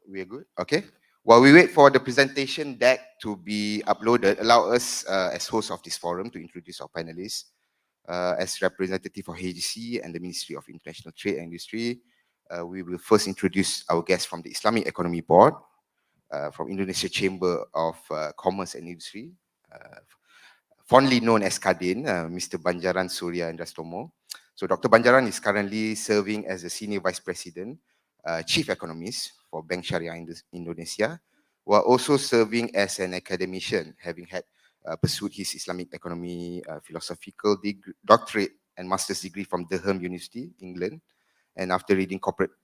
we are good, okay? While we wait for the presentation deck to be uploaded, allow us as host of this forum to introduce our panelists. As representative for HDC and the Ministry of International Trade and Industry, we will first introduce our guests from the Islamic Economy Board, from Indonesia Chamber of Commerce and Industry, fondly known as Kadin, Mr. 𝗠𝗔𝗟𝗔𝗬𝗦𝗧𝗥𝗬𝗔. So Dr. 𝗠𝗔𝗟𝗔 is currently serving as the Senior Vice President, Chief Economist for Bank Syariah Indonesia, while also serving as an academician, having had pursued his Islamic Economy philosophical doctorate and master's degree from Durham University, England, and after reading corporate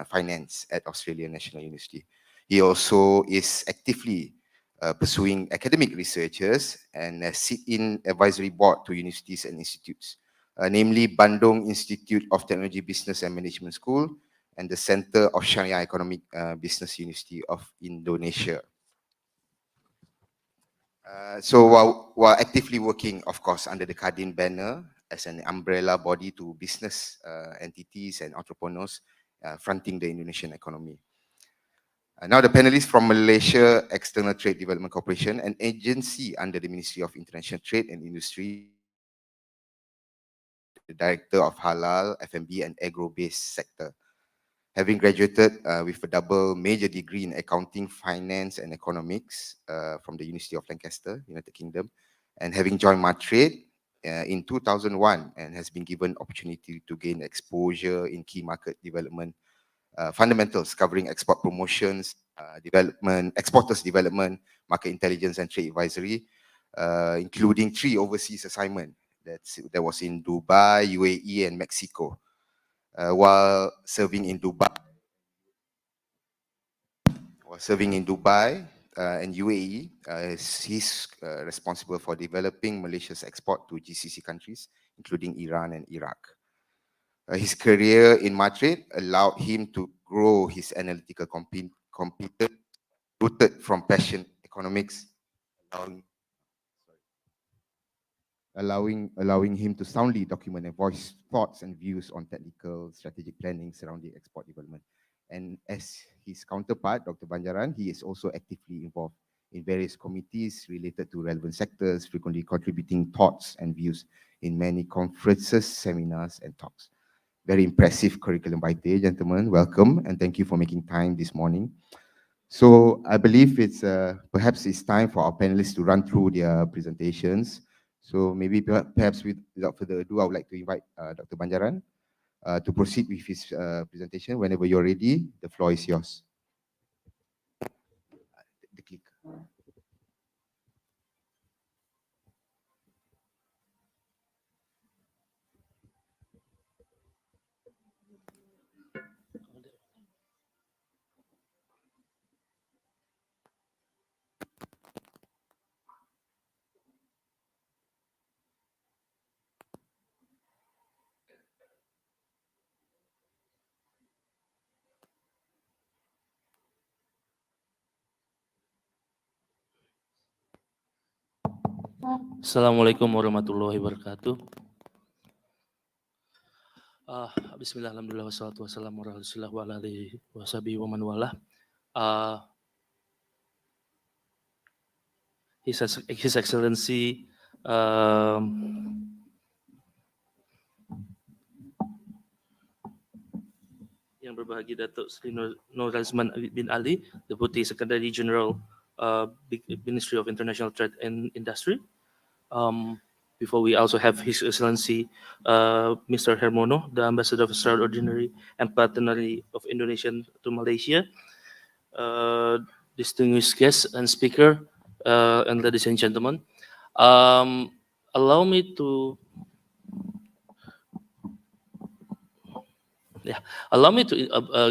finance at Australian National University. He also is actively pursuing academic researches and sit-in advisory board to universities and institutes, namely Bandung Institute of Technology Business and Management School and the Center of Sharia Economic Business University of Indonesia. So while actively working, of course, under the Kadin banner as an umbrella body to business entities and entrepreneurs fronting the Indonesian economy. Now the panelists from Malaysia External Trade Development Corporation, an agency under the Ministry of International Trade and Industry, the Director of Halal, F&B and Agro-based sector. Having graduated with a double major degree in accounting, finance and economics from the University of Lancaster, United Kingdom, and having joined Matrade in 2001 and has been given opportunity to gain exposure in key market development fundamentals covering export promotions, development, exporters development, market intelligence and trade advisory, including 3 overseas assignments that was in Dubai, UAE and Mexico. While serving in Dubai and UAE, he's responsible for developing Malaysia's export to GCC countries, including Iran and Iraq. His career in Madrid allowed him to grow his analytical competence, rooted from passion economics, allowing him to soundly document and voice thoughts and views on technical strategic planning surrounding export development. And as his counterpart, Dr. 𝗠𝗔𝗟𝗔𝗬𝗦𝗜𝗔, he is also actively involved in various committees related to relevant sectors, frequently contributing thoughts and views in many conferences, seminars, and talks. Very impressive curriculum vitae, gentlemen. Welcome, and thank you for making time this morning. So I believe it's perhaps it's time for our panelists to run through their presentations. So maybe perhaps without further ado, I would like to invite Dr. 𝗠𝗔𝗟𝗔𝗬𝗦𝗜𝗔 to proceed with his presentation. Whenever you're ready, the floor is yours. The click. Assalamualaikum warahmatullahi wabarakatuh. Bismillah, alhamdulillah, wassalatu wassalamu ala rasulillah wa ala alihi wa sahbihi wa man walah. His Excellency yang berbahagia Dato Sri Norazman bin Ali, Deputy Secretary General Ministry of International Trade and Industry. Before we also have His Excellency Mr. Hermono, the Ambassador of Extraordinary and Plenipotentiary of Indonesia to Malaysia, distinguished guests and speaker, and ladies and gentlemen. Allow me to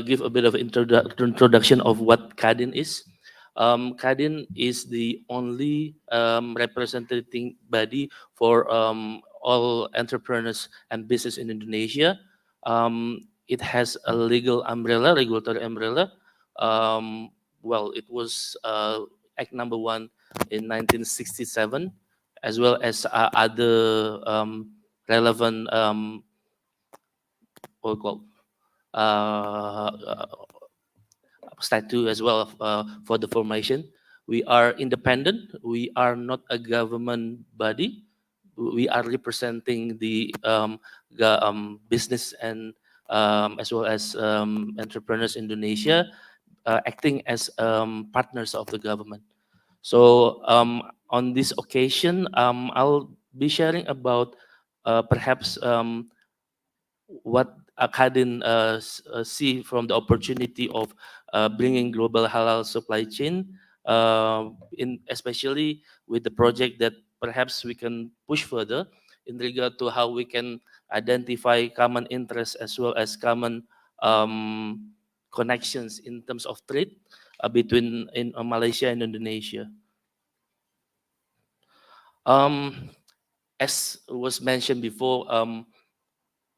give a bit of introduction of what 𝗡𝗏𝗏 is. 𝗡𝗏𝗏 is the only representing body for all entrepreneurs and business in Indonesia. It has a legal umbrella, regulatory umbrella. Well, it was Act number 1 in 1967, as well as other relevant statute as well for the formation. We are independent. We are not a government body. We are representing the business and as well as entrepreneurs in Indonesia, acting as partners of the government. So on this occasion, I'll be sharing about perhaps what 𝗡𝗏𝗏𝗏𝗏 see from the opportunity of bringing global halal supply chain, especially with the project that perhaps we can push further in regard to how we can identify common interests as well as common connections in terms of trade between Malaysia and Indonesia. As was mentioned before,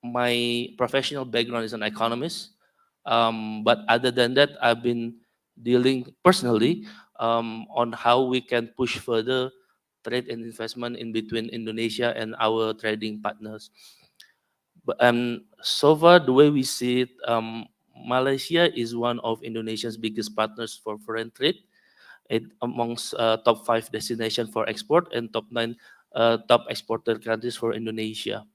my professional background is an economist, but other than that, I've been dealing personally on how we can push further trade and investment in between Indonesia and our trading partners. But so far, the way we see it, Malaysia is one of Indonesia's biggest partners for foreign trade. It amongst top 5 destinations for export and top 9 top exporter countries for Indonesia.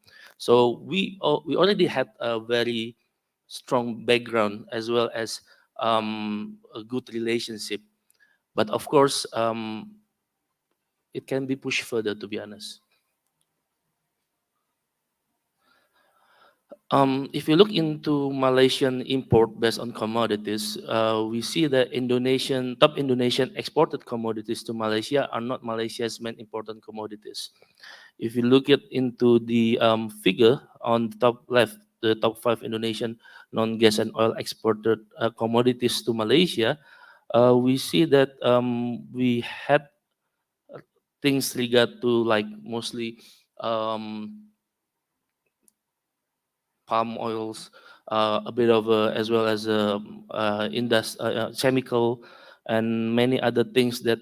So we already had a very strong background as well as a good relationship. But of course, it can be pushed further, to be honest. If you look into Malaysian import based on commodities, we see that top Indonesian exported commodities to Malaysia are not Malaysia's main important commodities. If you look into the figure on the top left, the top 5 Indonesian non-gas and oil exported commodities to Malaysia, we see that we had things regard to like mostly palm oils, a bit of as well as chemical and many other things that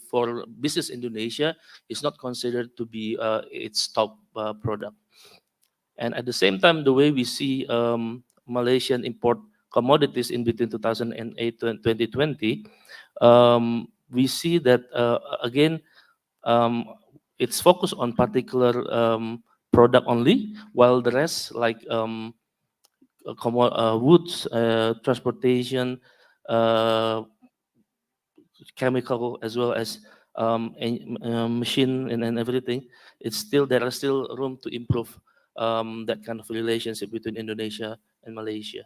for business Indonesia is not considered to be its top product. And at the same time, the way we see Malaysian import commodities in between 2008 and 2020, we see that again, it's focused on particular product only, while the rest like woods, transportation, chemical, as well as machine and everything, there are still room to improve that kind of relationship between Indonesia and Malaysia.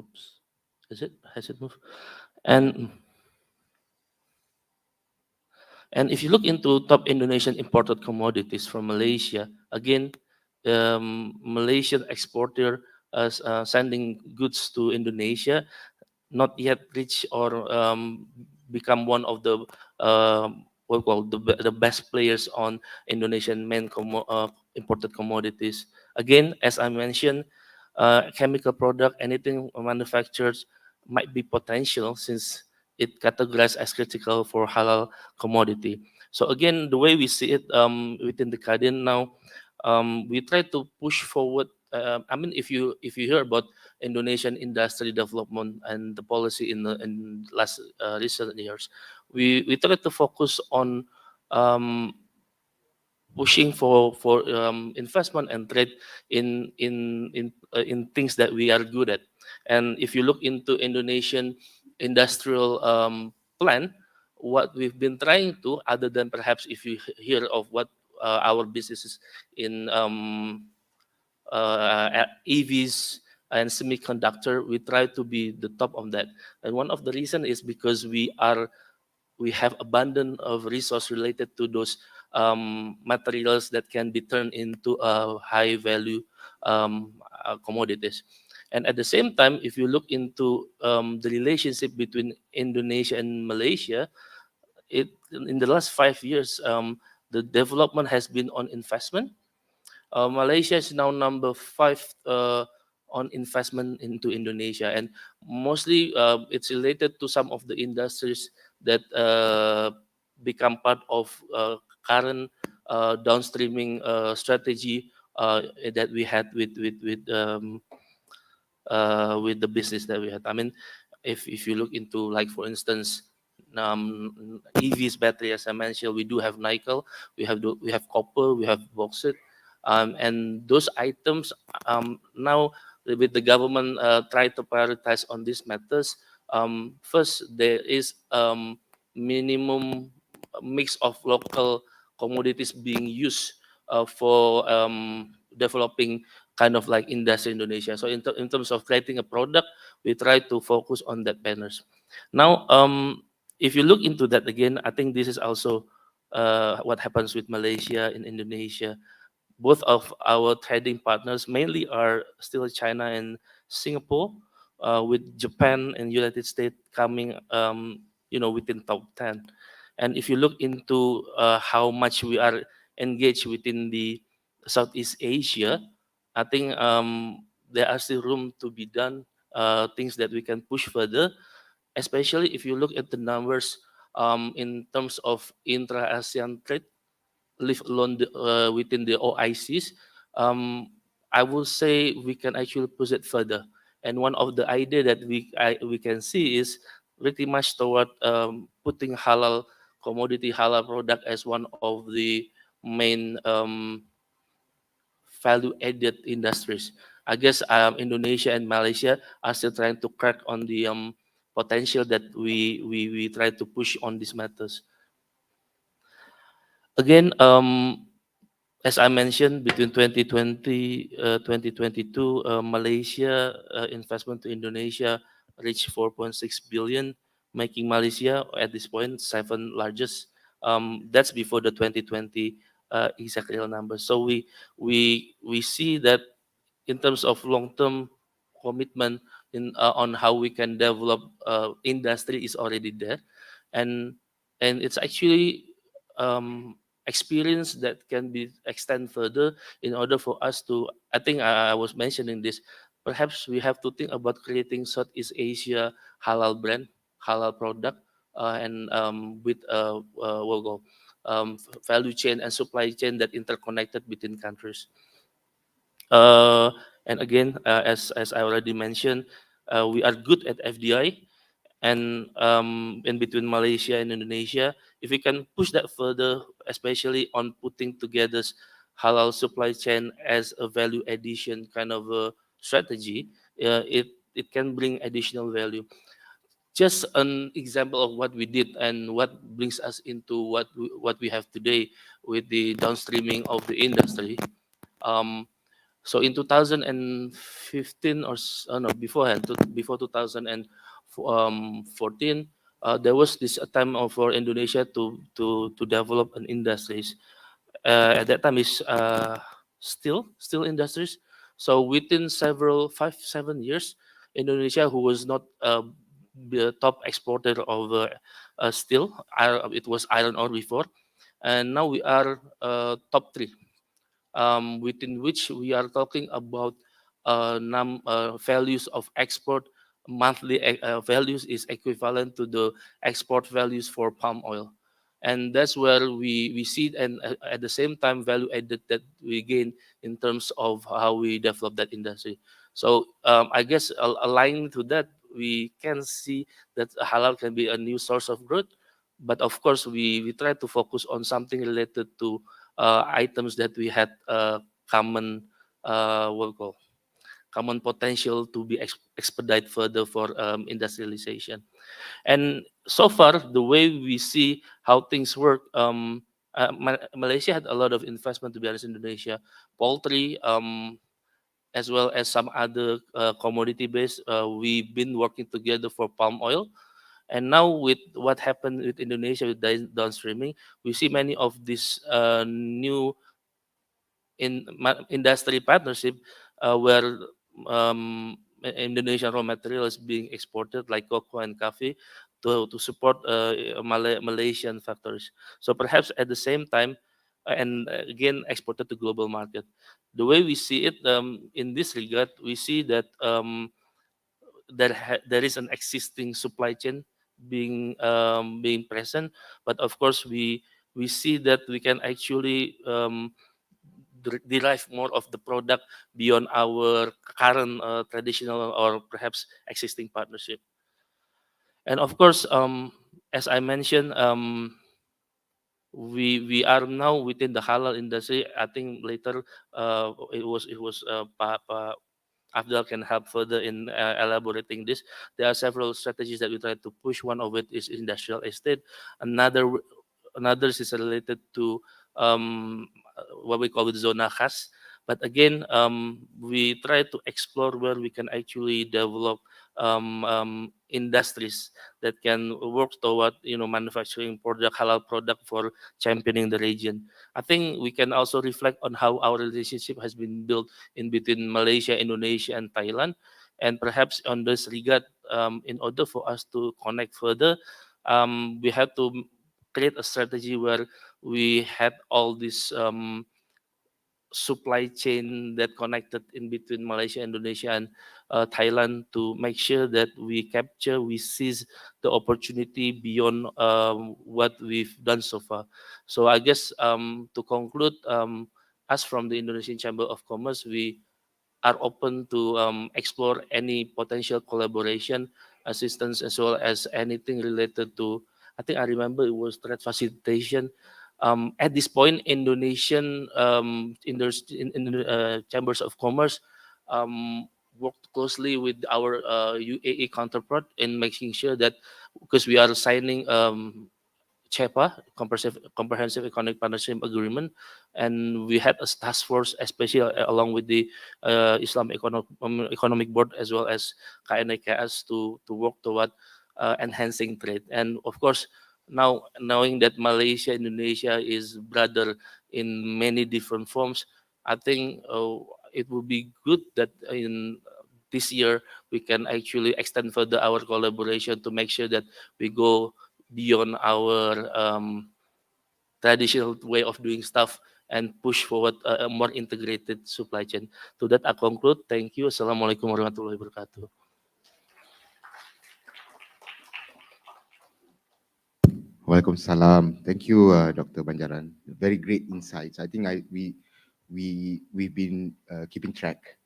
Oops, has it moved? And if you look into top Indonesian imported commodities from Malaysia, again, Malaysian exporter sending goods to Indonesia not yet reach or become one of the the best players on Indonesian main imported commodities. Again, as I mentioned, chemical product, anything manufactured might be potential since it categorized as critical for halal commodity. So again, the way we see it within the Kadin now, we try to push forward. I mean, if you hear about Indonesian industry development and the policy in last recent years, we try to focus on pushing for investment and trade in things that we are good at. And if you look into Indonesian industrial plan, what we've been trying to, other than perhaps if you hear of what our businesses in EVs and semiconductor, we try to be the top of that. And one of the reason is because we have abundant of resource related to those materials that can be turned into high value commodities. And at the same time, if you look into the relationship between Indonesia and Malaysia, in the last 5 years, the development has been on investment. Malaysia is now number 5 on investment into Indonesia, and mostly it's related to some of the industries that become part of current downstreaming strategy that we had with the business that we had. I mean, if you look into, like, for instance, EVs battery, as I mentioned, we do have nickel, we have copper, we have bauxite, and those items now with the government try to prioritize on these matters. First, there is minimum mix of local commodities being used for developing kind of like industry in Indonesia. So in terms of creating a product, we try to focus on that banners. Now, if you look into that again, I think this is also what happens with Malaysia and Indonesia. Both of our trading partners mainly are still China and Singapore, with Japan and United States coming, within top 10. And if you look into how much we are engaged within the Southeast Asia, I think there are still room to be done, things that we can push further, especially if you look at the numbers in terms of intra-ASEAN trade, leave alone within the OICs. I will say we can actually push it further. And one of the idea that we can see is pretty much toward putting halal commodity halal product as one of the main value-added industries. I guess Indonesia and Malaysia are still trying to crack on the potential that we try to push on these matters. Again, as I mentioned, between 2020 2022, Malaysia investment to Indonesia reached 4.6 billion, making Malaysia at this point 7th largest. That's before the 2020 exact real numbers. So we see that in terms of long-term commitment on how we can develop industry is already there, and it's actually experience that can be extend further in order for us to. I think I was mentioning this. Perhaps we have to think about creating Southeast Asia halal brand, halal product, and with we'll go, value chain and supply chain that interconnected between countries. And again, as I already mentioned, we are good at FDI, and in between Malaysia and Indonesia, if we can push that further, especially on putting together halal supply chain as a value addition kind of a strategy, it can bring additional value. Just an example of what we did and what brings us into what we have today with the downstreaming of the industry. So in 2015 or no, beforehand, before 2014, there was this time for Indonesia to develop an industries. At that time is still industries. So within 5-7 years, Indonesia, who was not the top exporter of steel, it was iron ore before, and now we are top 3. Within which we are talking about values of export. Monthly values is equivalent to the export values for palm oil, and that's where we see, and at the same time value added that we gain in terms of how we develop that industry. So I guess aligned to that, we can see that halal can be a new source of growth, but of course we try to focus on something related to items that we had common we'll call common potential to be expedite further for industrialization. And so far, the way we see how things work, Malaysia had a lot of investment, to be honest, Indonesia, poultry, as well as some other commodity base. We've been working together for palm oil. And now with what happened with Indonesia with downstreaming, we see many of these new industry partnership where Indonesian raw material is being exported, like cocoa and coffee, to support Malaysian factories. So perhaps at the same time, and again exported to global market. The way we see it in this regard, we see that there is an existing supply chain being present, but of course we see that we can actually derive more of the product beyond our current traditional or perhaps existing partnership. And of course, as I mentioned, we are now within the halal industry. I think later it was Abdul can help further in elaborating this. There are several strategies that we try to push. One of it is industrial estate. Another is related to what we call it zona khas. But again, we try to explore where we can actually develop industries that can work toward manufacturing halal product for championing the region. I think we can also reflect on how our relationship has been built in between Malaysia, Indonesia, and Thailand, and perhaps on this regard, in order for us to connect further, we have to create a strategy where we had all this supply chain that connected in between Malaysia, Indonesia, and Thailand to make sure that we seize the opportunity beyond what we've done so far. So I guess to conclude, us from the Indonesian Chamber of Commerce, we are open to explore any potential collaboration, assistance, as well as anything related to I think I remember it was trade facilitation. At this point, Indonesian in the chambers of commerce worked closely with our UAE counterpart in making sure that, because we are signing CEPA, Comprehensive Economic Partnership Agreement, and we had a task force, especially along with the Islamic Economic Board as well as KNIKS to work toward enhancing trade. And of course, now knowing that Malaysia, Indonesia is brother in many different forms, I think it would be good that in this year we can actually extend further our collaboration to make sure that we go beyond our traditional way of doing stuff and push forward a more integrated supply chain. To that, I conclude. Thank you. Assalamualaikum warahmatullahi wabarakatuh. Waalaikumsalam. Thank you, Dr. Banjaran. Very great insights. I think we've been keeping track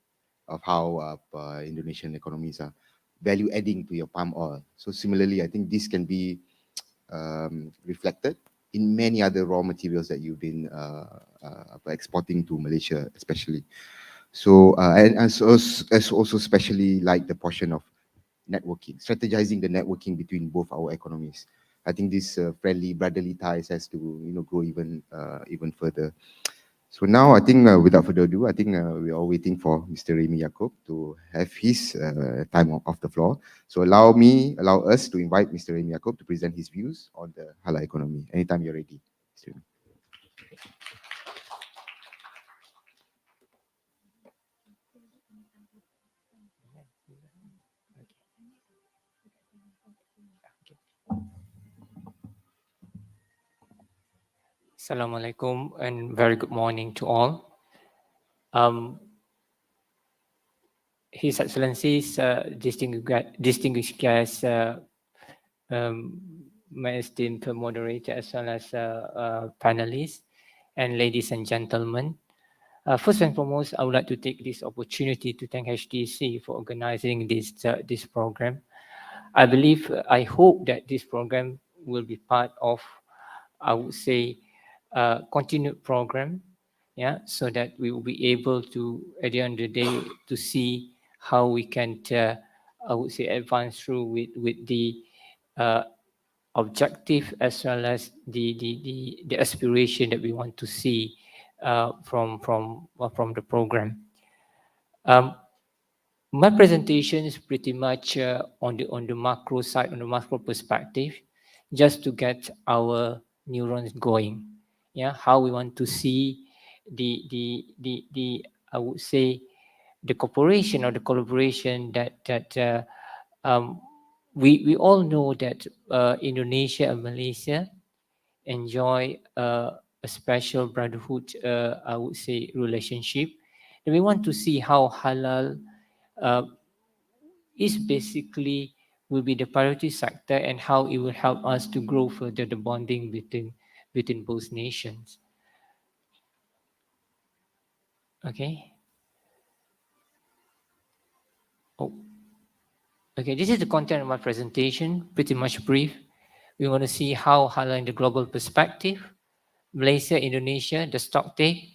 of how Indonesian economies are value adding to your palm oil. So similarly, I think this can be reflected in many other raw materials that you've been exporting to Malaysia, especially. So and also especially like the portion of networking, strategizing the networking between both our economies. I think this friendly brotherly ties has to grow even further. So now I think without further ado, I think we are waiting for Mr. Remy Yaacob to have his time off the floor. So allow us to invite Mr. Remy Yaacob to present his views on the halal economy. Anytime you're ready, Mr. Remy. Assalamualaikum and very good morning to all. His Excellencies, distinguished guests, my esteemed moderator as well as panelists, and ladies and gentlemen. First and foremost, I would like to take this opportunity to thank HDC for organizing this program. I hope that this program will be part of, I would say, continued program, so that we will be able to, at the end of the day, to see how we can, I would say, advance through with the objective as well as the aspiration that we want to see from the program. My presentation is pretty much on the macro side, on the macro perspective, just to get our neurons going. How we want to see the I would say the cooperation or the collaboration that we all know that Indonesia and Malaysia enjoy a special brotherhood, I would say, relationship. And we want to see how halal is basically will be the priority sector and how it will help us to grow further the bonding between both nations. Okay. Okay, this is the content of my presentation, pretty much brief. We want to see how halal in the global perspective, Malaysia, Indonesia, the stock take,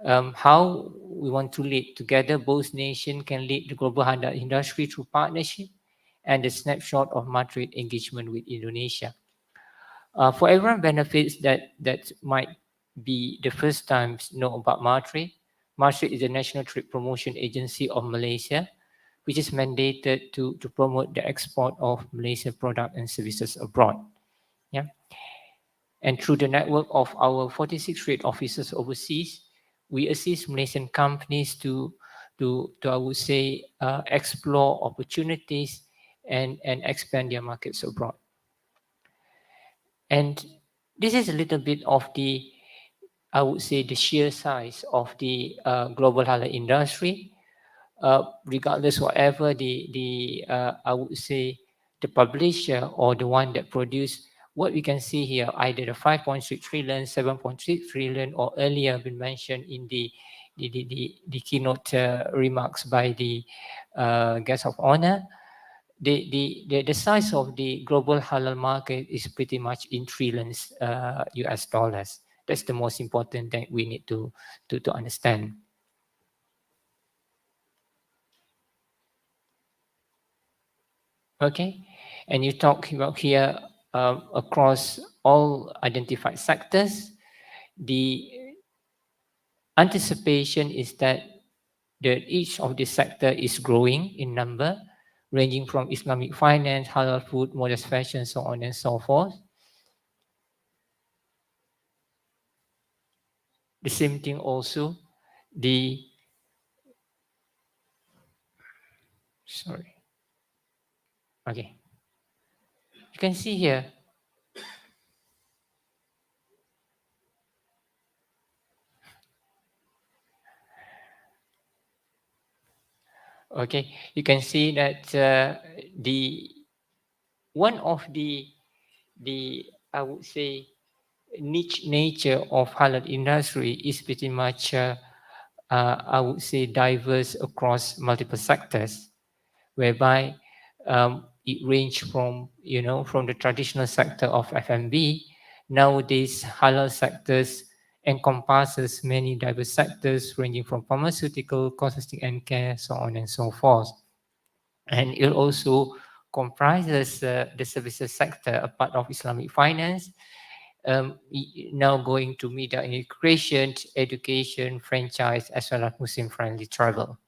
how we want to lead together. Both nations can lead the global halal industry through partnership, and the snapshot of Madrid engagement with Indonesia. For everyone benefits that might be the first time know about Madrid. Madrid is the National Trade Promotion Agency of Malaysia, which is mandated to promote the export of Malaysian products and services abroad. And through the network of our 46 trade officers overseas, we assist Malaysian companies to I would say, explore opportunities and expand their markets abroad. And this is a little bit of the, I would say, the sheer size of the global halal industry. Regardless whatever I would say, the publisher or the one that produced, what we can see here, either the 5.6 trillion, 7.6 trillion, or earlier been mentioned in the keynote remarks by the guest of honor, the size of the global halal market is pretty much in trillions US dollars. That's the most important thing we need to understand. Okay, and you talk about here across all identified sectors, the anticipation is that each of the sector is growing in number, ranging from Islamic finance, halal food, modest fashion, so on and so forth. The same thing also, okay. You can see here, okay, you can see that one of the I would say niche nature of halal industry is pretty much I would say diverse across multiple sectors, whereby it range from from the traditional sector of F&B. Nowadays, halal sectors encompasses many diverse sectors ranging from pharmaceutical, cosmetic and care, so on and so forth. And it also comprises the services sector, a part of Islamic finance, now going to media integration, education, franchise, as well as Muslim-friendly travel.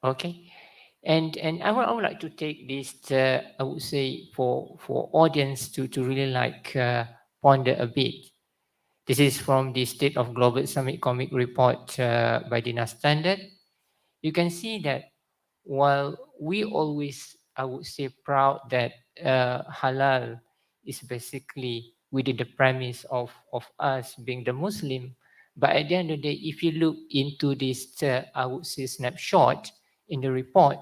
Okay, and I would like to take this, I would say, for audience to really like ponder a bit. This is from the State of Global Islamic Economic Report by Dina Standard. You can see that while we always, I would say, proud that halal is basically within the premise of us being the Muslim, but at the end of the day, if you look into this, I would say, snapshot in the report,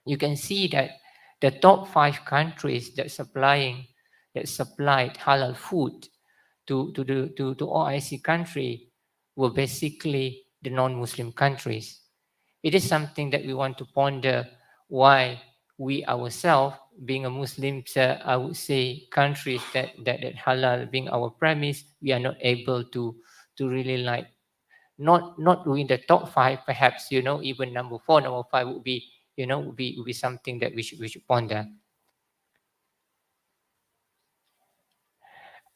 you can see that the top 5 countries that supplied halal food to OIC country were basically the non-Muslim countries. It is something that we want to ponder why we ourselves, being a Muslim, I would say, countries that halal being our premise, we are not able to really like not within the top 5, perhaps even number 4, number 5 would be would be something that we should ponder.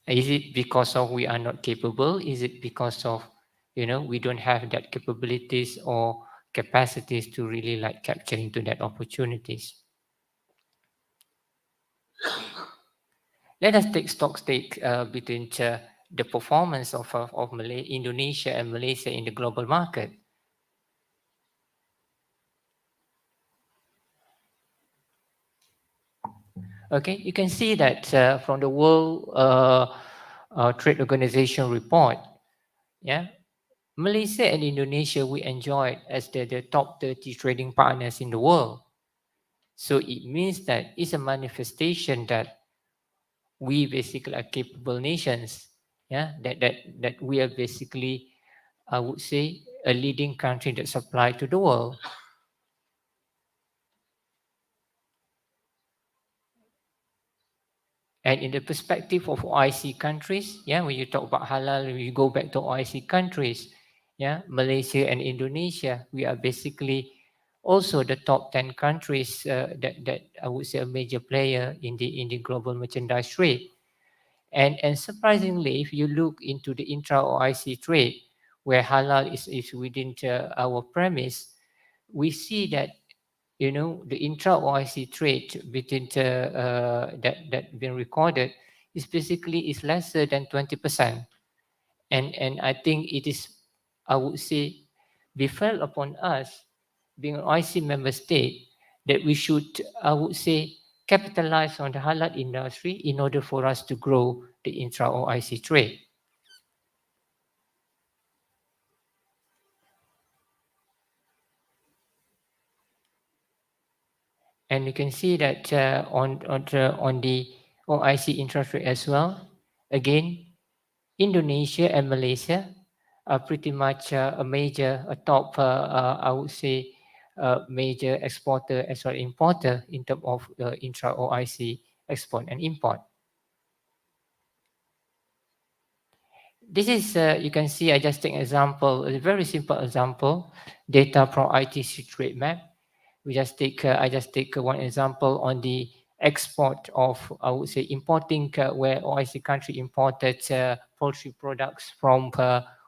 Is it because of we are not capable? Is it because of we don't have that capabilities or capacities to really like capture into that opportunities? Let us take stock between the performance of Indonesia and Malaysia in the global market. Okay, you can see that from the World Trade Organization report, yeah, Malaysia and Indonesia, we enjoy as the top 30 trading partners in the world. So it means that it's a manifestation that we basically are capable nations, yeah, that we are basically, I would say, a leading country that supply to the world. And in the perspective of OIC countries, yeah, when you talk about halal, when you go back to OIC countries, yeah, Malaysia and Indonesia, we are basically also the top 10 countries that I would say a major player in the global merchandise trade. And surprisingly, if you look into the intra-OIC trade, where halal is within our premise, we see that the intra-OIC trade between that been recorded is basically is lesser than 20%. And I think it is, I would say, befell upon us, being an OIC member state, that we should, I would say, capitalize on the halal industry in order for us to grow the intra-OIC trade. And you can see that on the OIC interest rate as well. Again, Indonesia and Malaysia pretty much a top, I would say, major exporter as well importer in terms of intra-OIC export and import. This is, you can see, I just take an example, a very simple example, data from ITC trade map. I just take one example on the export of, I would say, importing, where OIC country imported poultry products from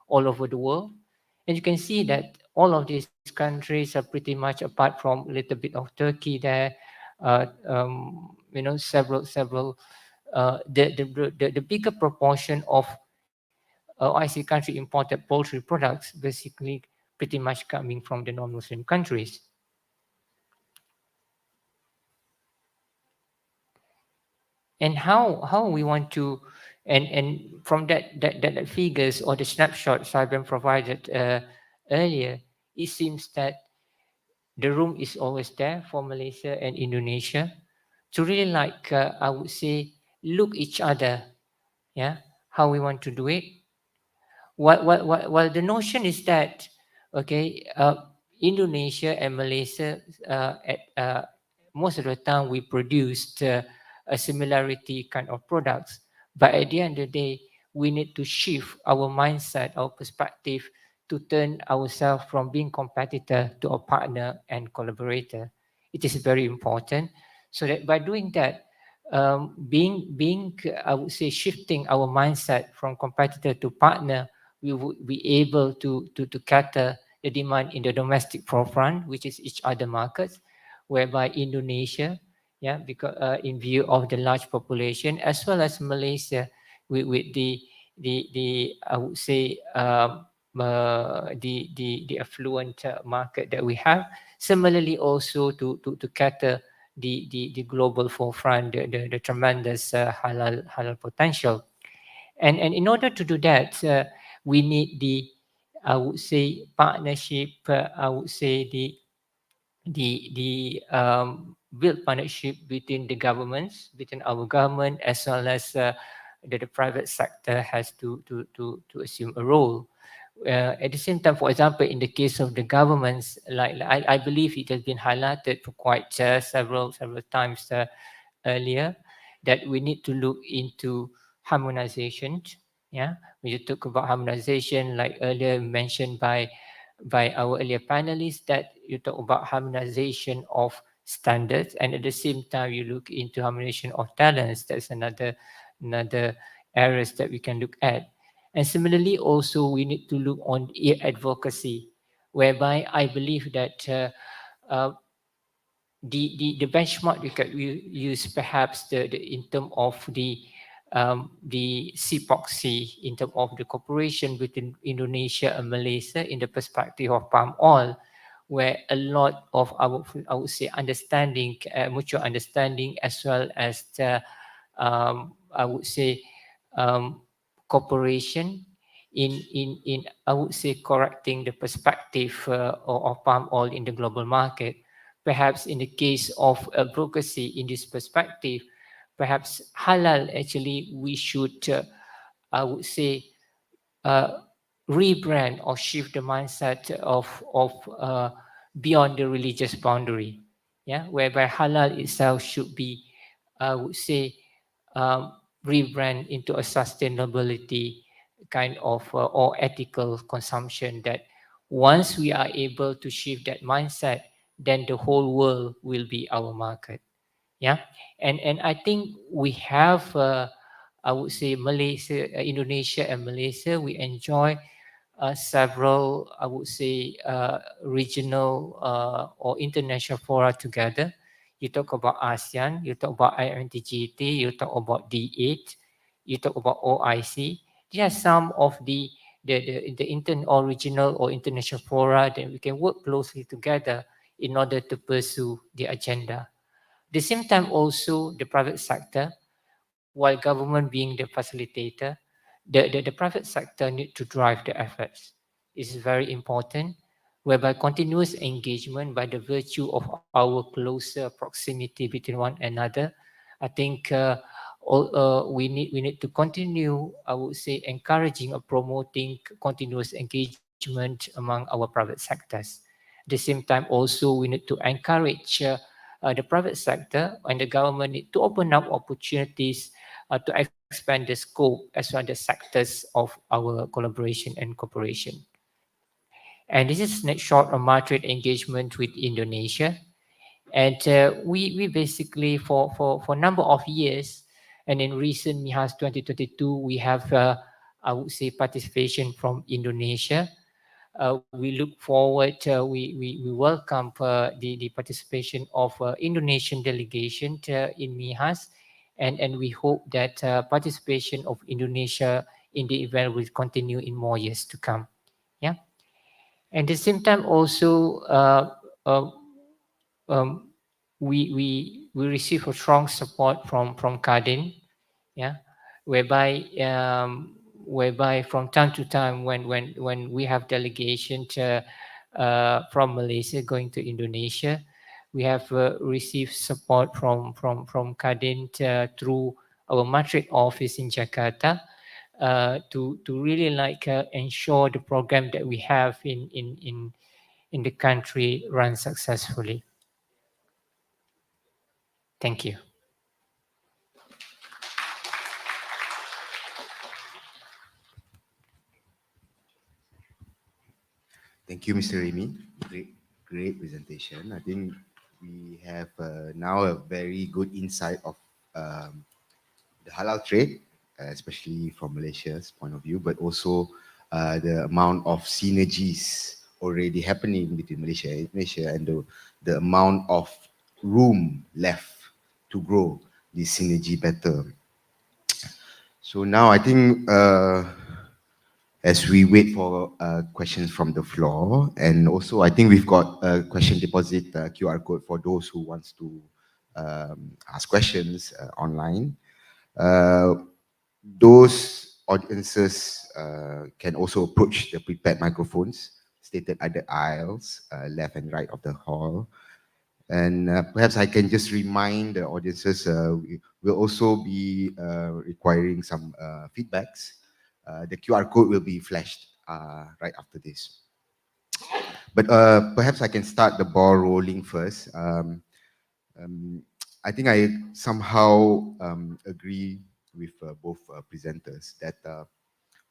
all over the world. And you can see that all of these countries are pretty much, apart from a little bit of Turkey there, several, the bigger proportion of OIC country imported poultry products basically pretty much coming from the non-Muslim countries. And how we want to, and from that figures or the snapshots I've been provided earlier, it seems that the room is always there for Malaysia and Indonesia to really, like, I would say, look each other, yeah, how we want to do it. Well, the notion is that, okay, Indonesia and Malaysia, most of the time we produced a similarity kind of products, but at the end of the day, we need to shift our mindset, our perspective, to turn ourselves from being competitor to a partner and collaborator. It is very important, so that by doing that, being I would say, shifting our mindset from competitor to partner, we would be able to cater the demand in the domestic forefront, which is each other markets, whereby Indonesia, yeah, because in view of the large population, as well as Malaysia, with the I would say the affluent market that we have. Similarly, also to cater the global forefront, the tremendous halal potential, and in order to do that, we need the, I would say, partnership. I would say the build partnership between the governments, between our government as well as the private sector has to assume a role. At the same time, for example, in the case of the governments, like I believe it has been highlighted for quite several times earlier, that we need to look into harmonization. Yeah, when you talk about harmonization, like earlier mentioned by our earlier panelists, that you talk about harmonization of standards, and at the same time you look into harmonization of talents. That's another areas that we can look at. And similarly, also we need to look on advocacy, whereby I believe that the benchmark we can use, perhaps in terms of the CPOC, in terms of the cooperation between Indonesia and Malaysia in the perspective of palm oil, where a lot of our, I would say, understanding, mutual understanding, as well as the, I would say, cooperation in I would say correcting the perspective of palm oil in the global market. Perhaps in the case of advocacy in this perspective, perhaps halal, actually we should, I would say, rebrand or shift the mindset of beyond the religious boundary, yeah, whereby halal itself should be, I would say, rebrand into a sustainability kind of or ethical consumption, that once we are able to shift that mindset, then the whole world will be our market. Yeah, and I think we have, I would say, Malaysia, Indonesia and Malaysia, we enjoy several, I would say, regional or international fora together. You talk about ASEAN, you talk about IMTGT, you talk about D8, you talk about OIC. These are some of the or regional or international fora that we can work closely together in order to pursue the agenda. At the same time, also the private sector, while government being the facilitator, the private sector need to drive the efforts. It's very important, whereby continuous engagement by the virtue of our closer proximity between one another. I think we need to continue, I would say, encouraging or promoting continuous engagement among our private sectors. At the same time, also we need to encourage the private sector and the government need to open up opportunities to expand the scope as well as the sectors of our collaboration and cooperation. And this is a short trade engagement with Indonesia. And we basically, for a number of years, and in recent MIHAS 2022, we have, I would say, participation from Indonesia. We look forward, we welcome the participation of Indonesian delegation in MIHAS, and we hope that participation of Indonesia in the event will continue in more years to come. Yeah. And at the same time, also, we receive a strong support from 𝗓𝗏𝗏, yeah, whereby from time to time when we have delegation from Malaysia going to Indonesia, we have received support from 𝗓𝗏𝗏 through our Madrid office in Jakarta to really ensure the program that we have in the country runs successfully. Thank you. Thank you, Mr. Remy. Great presentation. I think we have now a very good insight of the halal trade, especially from Malaysia's point of view, but also the amount of synergies already happening between Malaysia and Indonesia, and the amount of room left to grow this synergy better. So now I think as we wait for questions from the floor, and also I think we've got a question deposit QR code for those who wants to ask questions online. Those audiences can also approach the prepared microphones stated at the aisles, left and right of the hall. And perhaps I can just remind the audiences, we'll also be requiring some feedbacks. The QR code will be flashed right after this. But perhaps I can start the ball rolling first. I think I somehow agree with both presenters that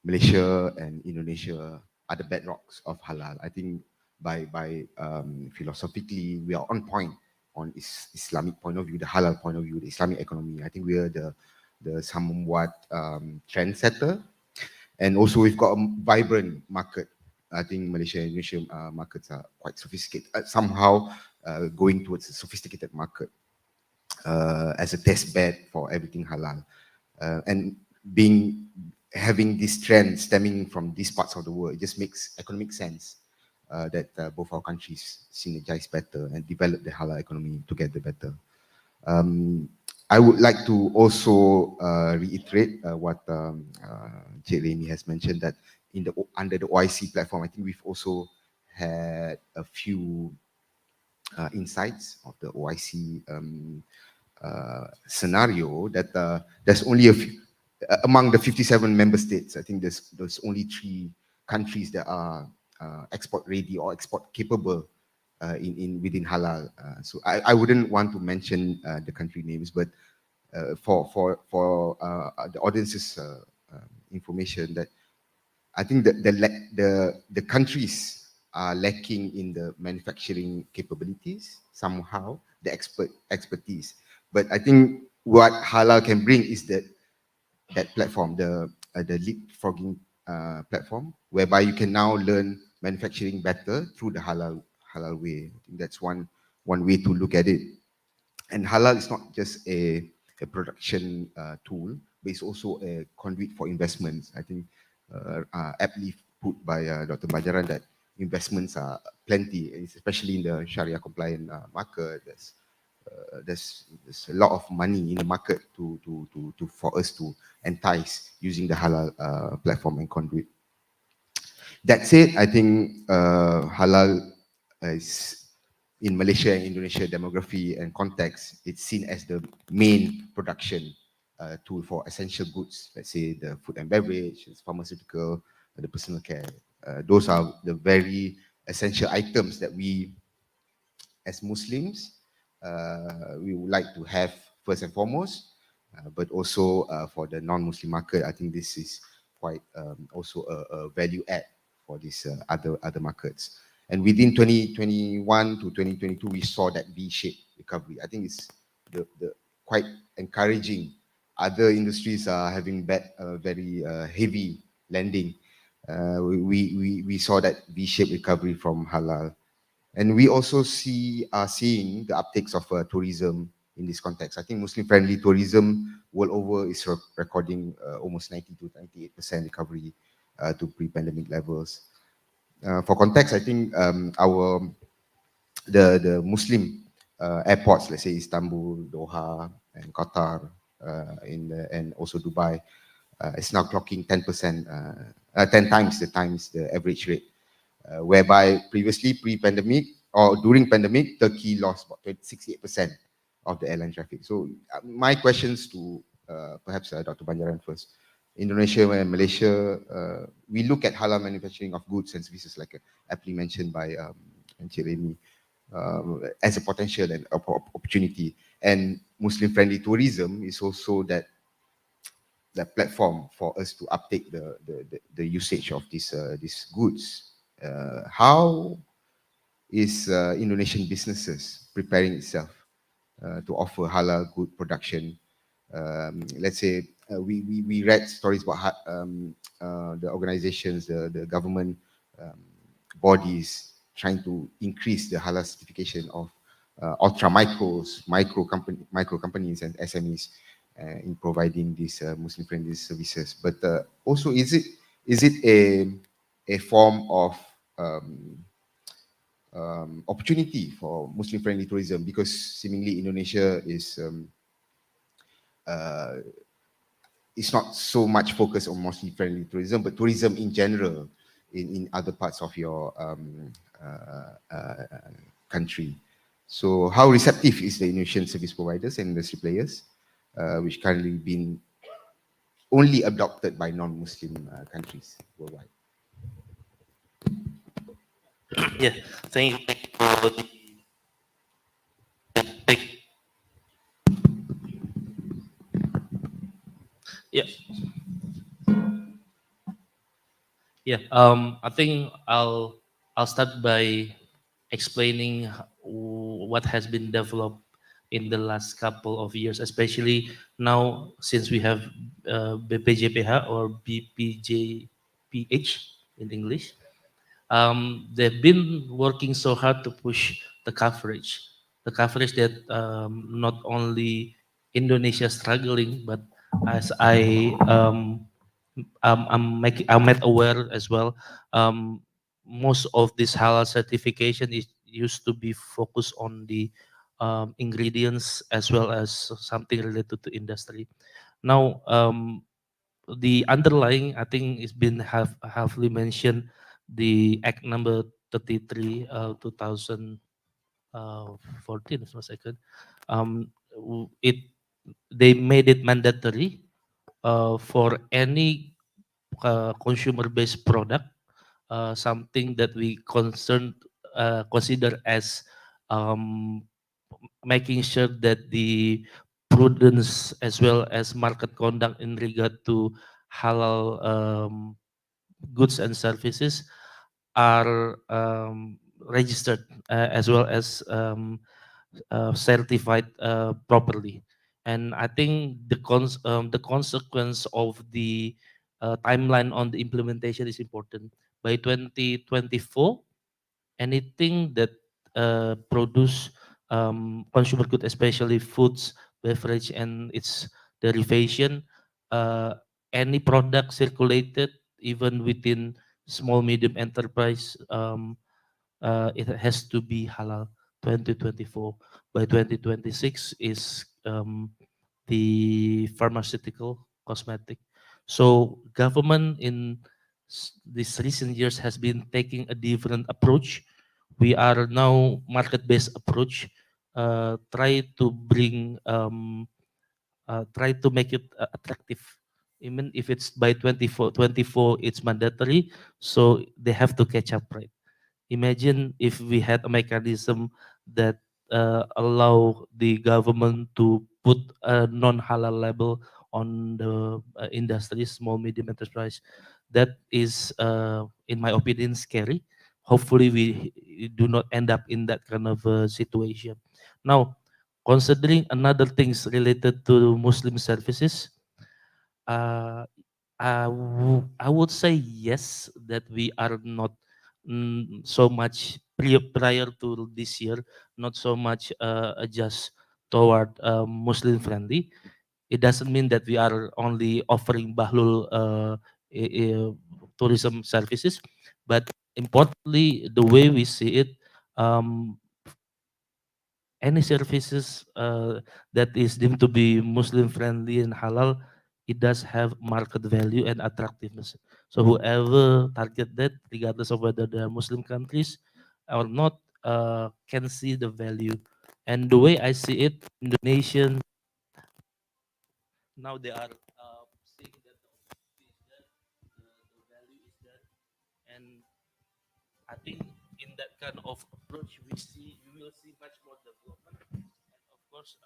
Malaysia and Indonesia are the bedrocks of halal. I think by philosophically, we are on point on Islamic point of view, the halal point of view, the Islamic economy. I think we are the somewhat trendsetter. And also we've got a vibrant market. I think Malaysia and Indonesia markets are quite sophisticated, somehow going towards a sophisticated market as a test bed for everything halal. And having this trend stemming from these parts of the world, it just makes economic sense that both our countries synergize better and develop the halal economy together better. I would like to also reiterate what Cik Remy has mentioned, that under the OIC platform, I think we've also had a few insights of the OIC scenario that there's only a few, among the 57 member states, I think there's only 3 countries that are export ready or export capable within halal. So I wouldn't want to mention the country names, but for the audience's information, that I think that the countries are lacking in the manufacturing capabilities, somehow the expertise. But I think what halal can bring is that platform, the leapfrogging platform, whereby you can now learn manufacturing better through the halal way. I think that's one way to look at it. And halal is not just a production tool, but it's also a conduit for investments. I think aptly put by Dr. 𝗔𝗟𝗏 that investments are plenty, especially in the Sharia compliant market. There's a lot of money in the market for us to entice using the halal platform and conduit. That said, I think halal is, in Malaysia and Indonesia demography and context, it's seen as the main production tool for essential goods, let's say the food and beverage, pharmaceutical, the personal care. Those are the very essential items that we, as Muslims, we would like to have first and foremost, but also for the non-Muslim market, I think this is quite also a value add for these other markets. And within 2021 to 2022, we saw that V-shaped recovery. I think it's the quite encouraging. Other industries are having very heavy lending. We saw that V-shaped recovery from halal. And we also are seeing the uptakes of tourism in this context. I think Muslim-friendly tourism world over is recording almost 90 to 98% recovery to pre-pandemic levels. For context, I think the Muslim airports, let's say Istanbul, Doha, and Qatar, and also Dubai, is now clocking 10 times the average rate. Whereby previously, pre-pandemic or during pandemic, Turkey lost about 68% of the airline traffic. So my questions to perhaps Dr. Banjaran first. Indonesia and Malaysia, we look at halal manufacturing of goods and services, like aptly mentioned by Encik Remy, as a potential and opportunity. And Muslim-friendly tourism is also that platform for us to uptake the usage of these goods. How is Indonesian businesses preparing itself to offer halal good production? Let's say we read stories about the organizations, the government bodies trying to increase the halal certification of ultra micros, micro companies and SMEs in providing these Muslim-friendly services. But also, is it a form of opportunity for Muslim-friendly tourism? Because seemingly Indonesia is it's not so much focused on Muslim-friendly tourism, but tourism in general in other parts of your country. So how receptive is the Indonesian service providers and industry players, which currently been only adopted by non-Muslim countries worldwide? Yeah, thank you for the yeah. Yeah, I think I'll start by explaining what has been developed in the last couple of years, especially now since we have BPJPH or BPJPH in English. They've been working so hard to push the coverage that not only Indonesia struggling, but as I'm made aware as well, most of this halal certification used to be focused on the ingredients as well as something related to industry. Now, the underlying, I think, it's been halfly mentioned, the Act number 33, 2014, if not second. They made it mandatory for any consumer-based product, something that we consider as making sure that the prudence as well as market conduct in regard to halal goods and services are registered as well as certified properly. And I think the consequence of the timeline on the implementation is important. By 2024, anything that produce consumer good, especially foods, beverage, and its derivation, any product circulated even within small medium enterprise, it has to be halal. 2024. By 2026 is the pharmaceutical, cosmetic. So government in these recent years has been taking a different approach. We are now market-based approach, try to bring try to make it attractive. Even if it's by 24, it's mandatory, so they have to catch up, right? Imagine if we had a mechanism that allow the government to put a non-halal label on the industry, small, medium enterprise. That is, in my opinion, scary. Hopefully, we do not end up in that kind of situation. Now, considering another things related to Muslim services, uh, I would say yes, that we are not so much prior to this year, not so much adjust toward Muslim friendly. It doesn't mean that we are only offering Bahlul tourism services, but importantly, the way we see it, um, any services that is deemed to be Muslim friendly and halal, it does have market value and attractiveness. So whoever target that, regardless of whether they are Muslim countries or not, can see the value. And the way I see it, Indonesian, now they are seeing that the opportunity is there, the value is there, and I think in that kind of approach, we will see much more development. And of course,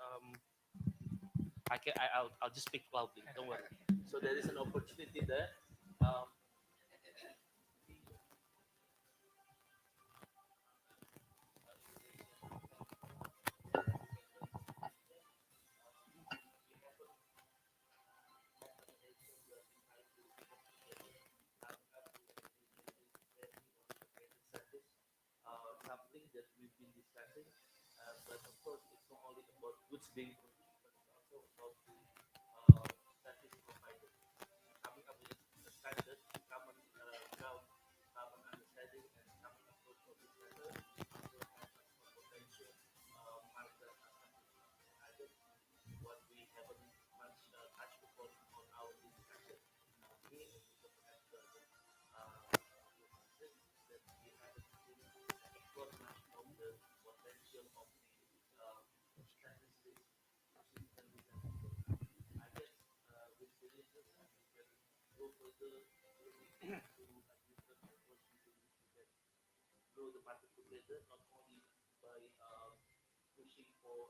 I'll just speak loudly. Don't worry. So there is an opportunity there. Something that we've been discussing, but of course, it's not only about goods being produced, but it's also about the service provided. Coming up with a standard, common ground, common understanding, and common approach for this matter, also have much more potential market added. What we haven't much touched upon on our discussion here is the potential that we haven't explore much of the potential of the statistics. I guess with villages, we can go further to a different approach that grow the market together, not only by pushing for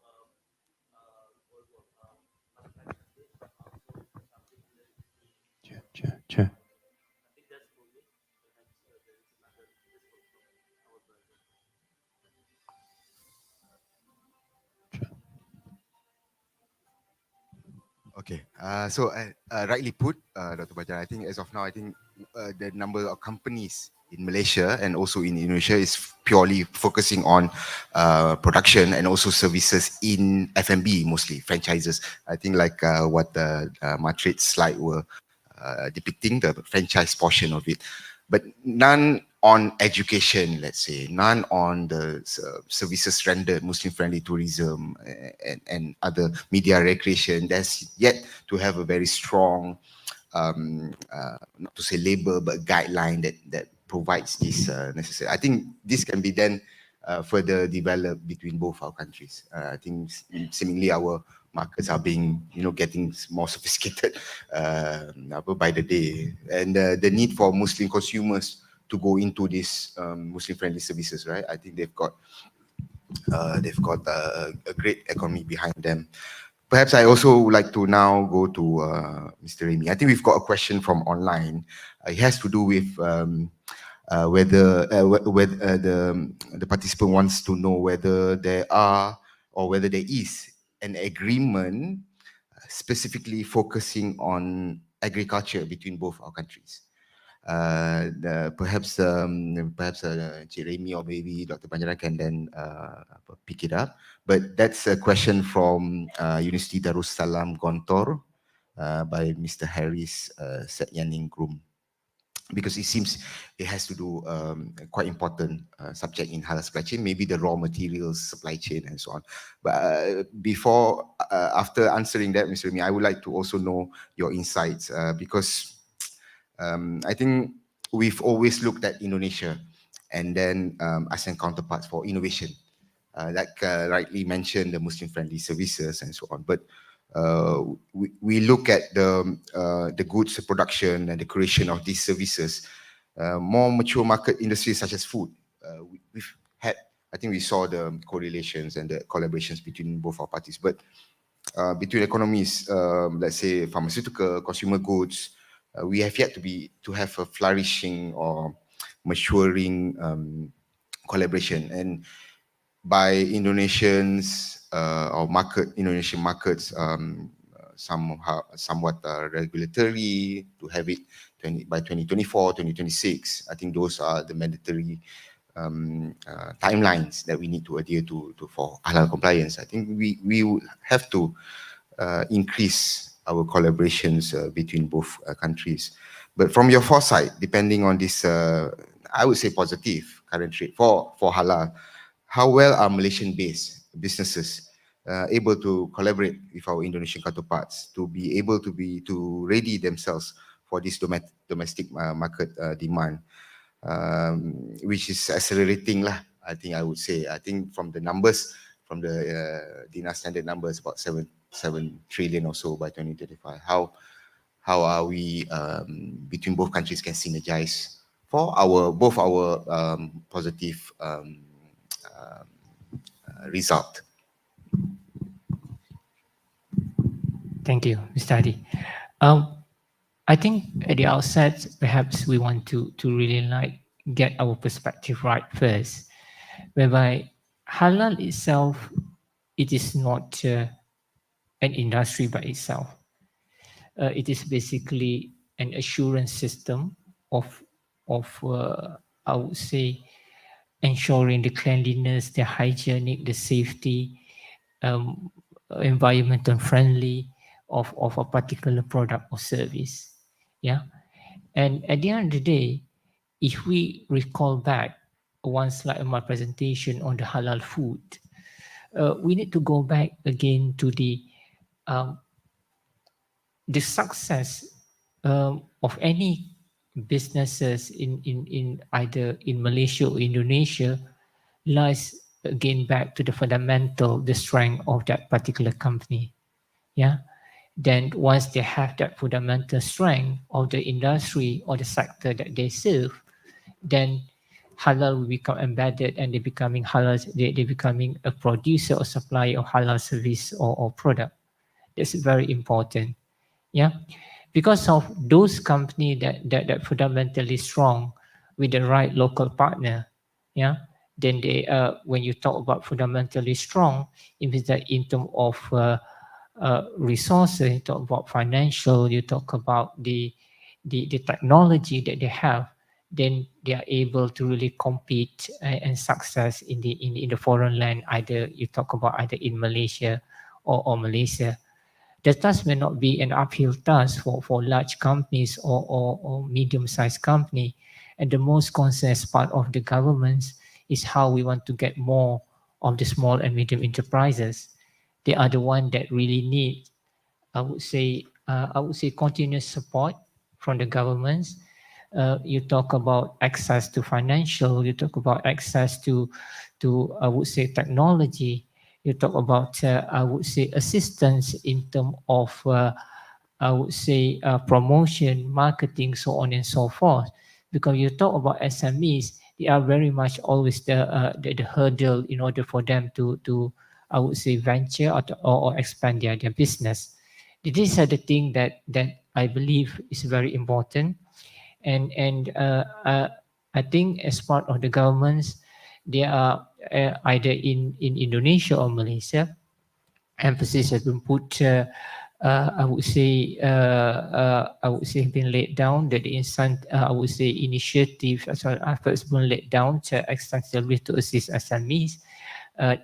maritime countries, but also something related to. I think that's for me. Perhaps there is another response from our brother. Okay, so rightly put, Dr. Bajan, I think as of now, I think the number of companies in Malaysia and also in Indonesia is purely focusing on production and also services in F&B, mostly franchises. I think like what the Madrid's slide were depicting, the franchise portion of it, but none on education, let's say, none on the services rendered, Muslim-friendly tourism and other media recreation. That's yet to have a very strong, not to say label, but guideline that provides this necessary. I think this can be then further developed between both our countries. I think seemingly our markets are being, getting more sophisticated by the day, and the need for Muslim consumers to go into these Muslim-friendly services, right? I think they've got a great economy behind them. Perhaps I also would like to now go to Mr. Remy. I think we've got a question from online. It has to do with whether the participant wants to know whether there are or whether there is an agreement specifically focusing on agriculture between both our countries. Perhaps Jeremy or maybe Dr. Panjara can then pick it up. But that's a question from University Darussalam Gontor by Mr. Harris Setyaningrum, because it seems it has to do quite important subject in halal supply chain, maybe the raw materials supply chain and so on. But after answering that, Mr. Remy, I would like to also know your insights because I think we've always looked at Indonesia and then ASEAN counterparts for innovation, like rightly mentioned, the Muslim-friendly services and so on. But we look at the goods production and the creation of these services. More mature market industries such as food, we've had, I think we saw the correlations and the collaborations between both our parties, but between economies, let's say pharmaceutical, consumer goods, we have yet to have a flourishing or maturing collaboration. And by Indonesians or Indonesian markets, somewhat regulatory to have it by 2024, 2026. I think those are the mandatory timelines that we need to adhere to for halal compliance. I think we would have to increase our collaborations between both countries. But from your foresight, depending on this, I would say positive current rate for halal, how well are Malaysian-based businesses able to collaborate with our Indonesian counterparts to be able to ready themselves for this domestic market demand, which is accelerating lah. I think I would say. I think from the numbers, from the DINA standard numbers, about 7 trillion or so by 2035. How are we between both countries can synergize for both our positive result. Thank you, Mr. Hadi. I think at the outset, perhaps we want to really get our perspective right first, whereby halal itself, it is not an industry by itself. It is basically an assurance system of I would say, ensuring the cleanliness, the hygienic, the safety, environmental friendly of a particular product or service. Yeah. And at the end of the day, if we recall back one slide of my presentation on the halal food, we need to go back again to the success of any businesses in either in Malaysia or Indonesia lies again back to the fundamental, the strength of that particular company. Yeah. Then once they have that fundamental strength of the industry or the sector that they serve, then halal will become embedded and they're becoming halal, they're becoming a producer or supplier of halal service or product. That's very important. Yeah. Because of those companies that fundamentally strong with the right local partner, yeah, then they when you talk about fundamentally strong, it means that in terms of resources, you talk about financial, you talk about the technology that they have, then they are able to really compete and success in the foreign land. Either you talk about either in Malaysia or Malaysia. The task may not be an uphill task for large companies or medium-sized company. And the most concerned part of the governments is how we want to get more of the small and medium enterprises. They are the one that really need, I would say continuous support from the governments. You talk about access to financial, you talk about access to I would say technology. You talk about, I would say, assistance in terms of, I would say, promotion, marketing, so on and so forth. Because you talk about SMEs, they are very much always the hurdle in order for them to I would say, venture or expand their business. These are the things that I believe is very important. And I think as part of the governments, they are either in Indonesia or Malaysia, emphasis has been put, I would say been laid down, that the I would say initiative as well efforts been laid down to extensively to assist SMEs,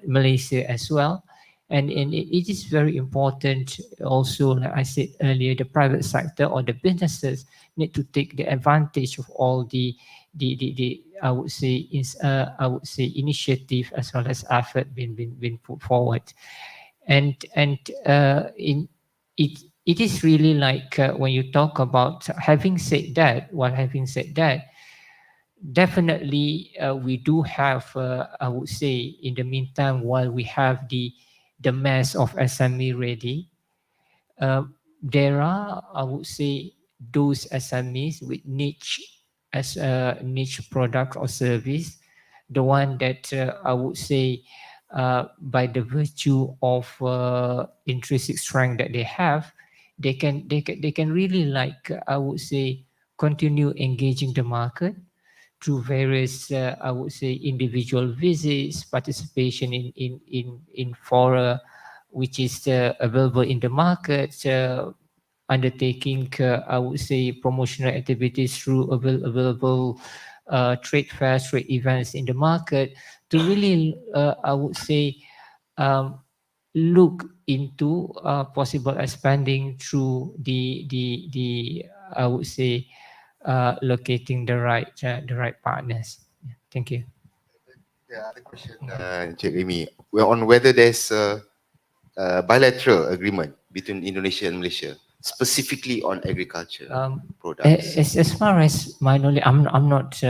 Malaysia as well. And it is very important also, like I said earlier, the private sector or the businesses need to take the advantage of all the I would say initiative as well as effort been put forward. And it is really like when you talk about having said that, definitely we do have I would say in the meantime, while we have the mass of SME ready, there are, I would say, those SMEs with niche as a niche product or service, the one that I would say by the virtue of intrinsic strength that they have, they can really, like I would say, continue engaging the market through various I would say individual visits, participation in fora which is available in the market, undertaking I would say promotional activities through available trade fairs, trade events in the market, to really I would say look into possible expanding through the I would say locating the right partners. Yeah, thank you. The other question, Encik Remy, well, on whether there's a bilateral agreement between Indonesia and Malaysia, specifically on agriculture products. As far as my knowledge, I'm not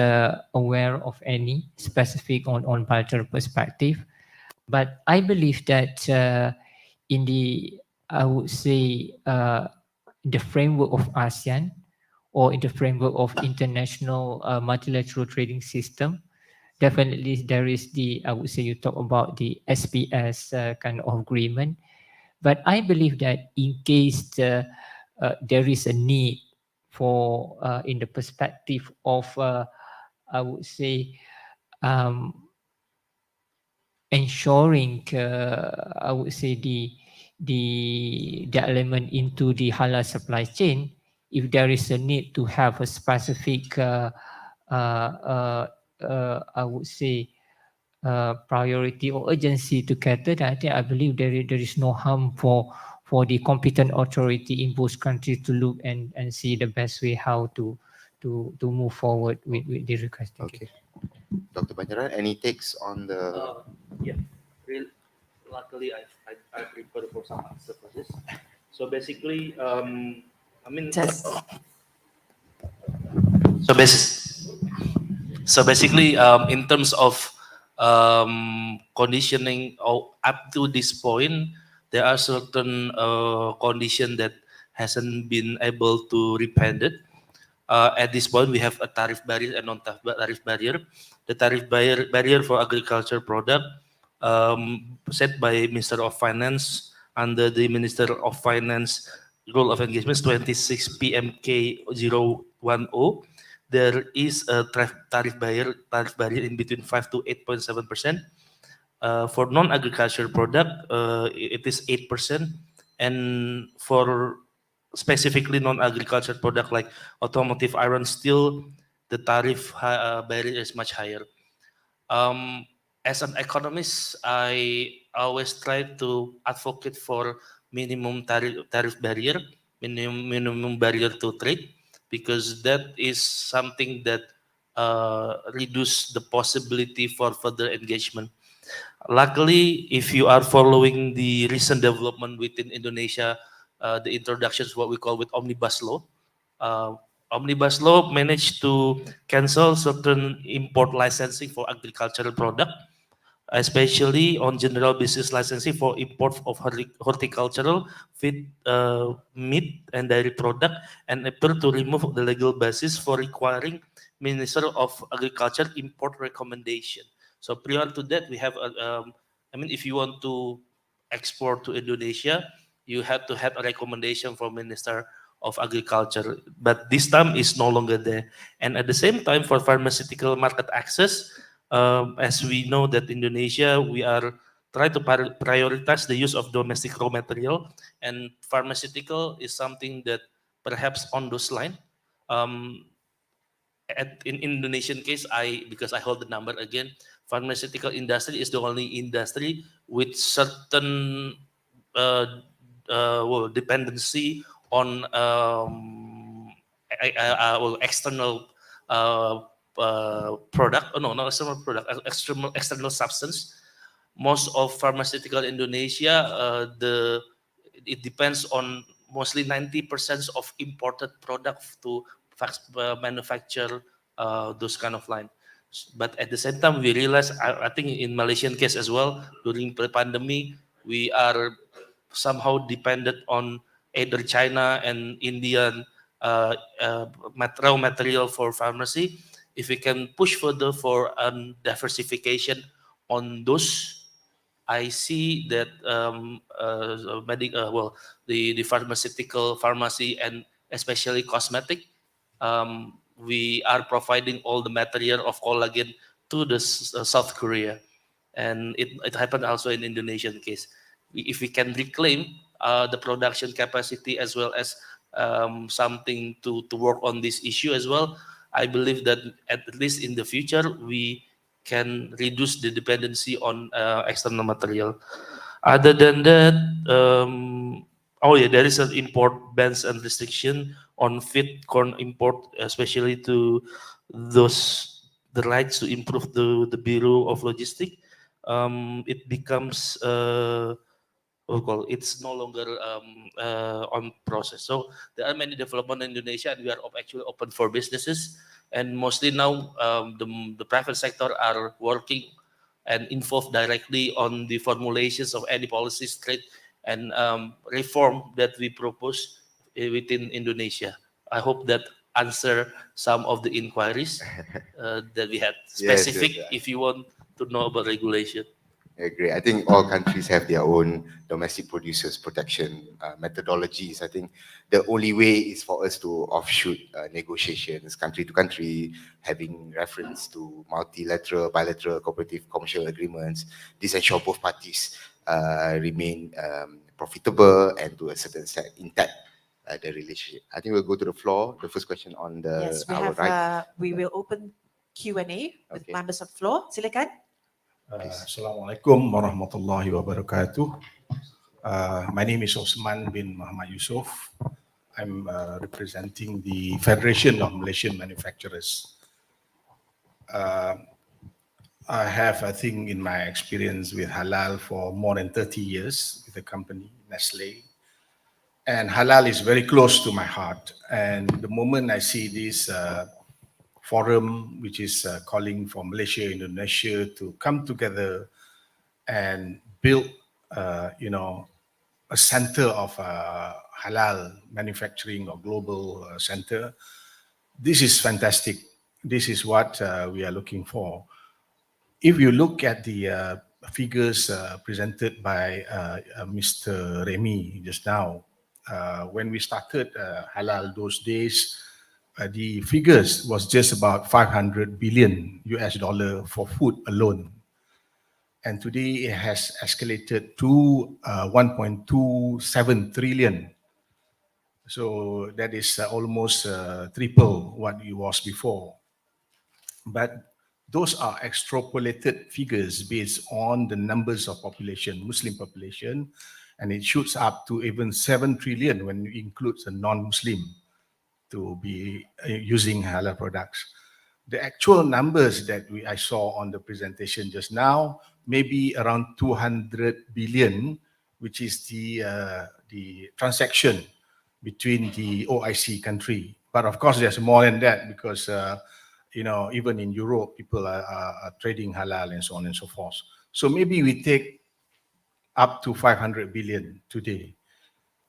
aware of any specific on bilateral perspective, but I believe that in the I would say the framework of ASEAN or in the framework of international multilateral trading system, definitely there is the, I would say you talk about the SPS kind of agreement, but I believe that in case there is a need for in the perspective of I would say ensuring I would say the element into the halal supply chain, if there is a need to have a specific I would say priority or urgency to cater that, I believe there is no harm for the competent authority in both countries to look and see the best way how to move forward with the request. Okay. Dr. Banjaran, any takes on the... Yeah, luckily I prepared for some answer for this. So basically, I mean, so basically, in terms of conditioning, up to this point, there are certain conditions that hasn't been able to repented. At this point, we have a tariff barrier and non-tariff barrier. The tariff barrier for agriculture product set by Minister of Finance under the Minister of Finance Rule of Engagement 26 PMK 010. There is a tariff barrier in between 5 to 8.7%. For non-agriculture product, it is 8%, and for specifically non-agriculture product like automotive, iron, steel, the tariff barrier is much higher. As an economist, I always try to advocate for minimum tariff barrier, minimum barrier to trade, because that is something that reduce the possibility for further engagement. Luckily, if you are following the recent development within Indonesia, the introduction is what we call with omnibus law. Omnibus law managed to cancel certain import licensing for agricultural product, especially on general business licensing for import of horticultural, feed, meat and dairy product, and appear to remove the legal basis for requiring Minister of Agriculture import recommendation. So prior to that, we have, I mean, if you want to export to Indonesia, you have to have a recommendation from Minister of Agriculture, but this time is no longer there. And at the same time, for pharmaceutical market access, as we know that Indonesia, we are trying to prioritize the use of domestic raw material, and pharmaceutical is something that perhaps on those lines. In Indonesian case, because I hold the number again, pharmaceutical industry is the only industry with certain dependency on external product. Oh no, not external product, external substance. Most of pharmaceutical Indonesia, it depends on mostly 90% of imported product to manufacture those kind of line. But at the same time, we realize, I think in Malaysian case as well, during pre-pandemic, we are somehow dependent on either China and Indian raw material for pharmacy. If we can push further for diversification on those, I see that the pharmaceutical pharmacy and especially cosmetic, we are providing all the material of collagen to the South Korea, and it happened also in Indonesian case. If we can reclaim the production capacity as well as something to work on this issue as well, I believe that at least in the future we can reduce the dependency on external material. Other than that, oh yeah, there is an import bans and restriction on feed corn import, especially to those the rights to improve the Bureau of Logistics. It becomes it's no longer on process. So there are many development in Indonesia, and we are actually open for businesses. And mostly now, the private sector are working and involved directly on the formulations of any policies, trade, and reform that we propose within Indonesia. I hope that answer some of the inquiries that we had. Specific, Yes. if you want to know about regulation. I agree. I think all countries have their own domestic producers protection methodologies. I think the only way is for us to offshoot negotiations country to country, having reference to multilateral, bilateral, cooperative commercial agreements. This ensure both parties remain profitable and to a certain extent intact the relationship. I think we'll go to the floor. The first question on the Yes, we our have. right. We will open Q&A with Okay. members of the floor. Silakan. Assalamualaikum warahmatullahi wabarakatuh. My name is Osman bin Muhammad Yusuf. I'm representing the Federation of Malaysian Manufacturers. I have, I think, in my experience with Halal for more than 30 years with the company, Nestle. And Halal is very close to my heart. And the moment I see this forum, which is calling for Malaysia, Indonesia to come together and build, a center of halal manufacturing or global center. This is fantastic. This is what we are looking for. If you look at the figures presented by Mr. Remy just now, when we started Halal those days, the figures was just about $500 billion for food alone. And today it has escalated to 1.27 trillion. So that is almost triple what it was before. But those are extrapolated figures based on the numbers of population, Muslim population, and it shoots up to even 7 trillion when you include the non-Muslim to be using halal products. The actual numbers that I saw on the presentation just now, maybe around 200 billion, which is the transaction between the OIC country. But of course, there's more than that because, even in Europe, people are trading halal and so on and so forth. So maybe we take up to 500 billion today.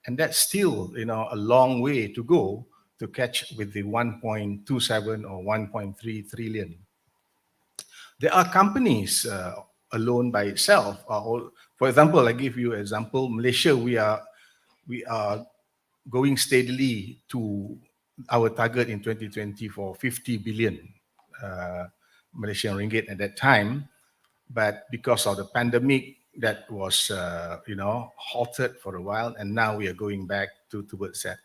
And that's still, a long way to go to catch with the 1.27 or 1.3 trillion. There are companies alone by itself. For example, I give you an example. Malaysia, we are going steadily to our target in 2020 for 50 billion Malaysian ringgit at that time. But because of the pandemic, that was, halted for a while, and now we are going back towards that.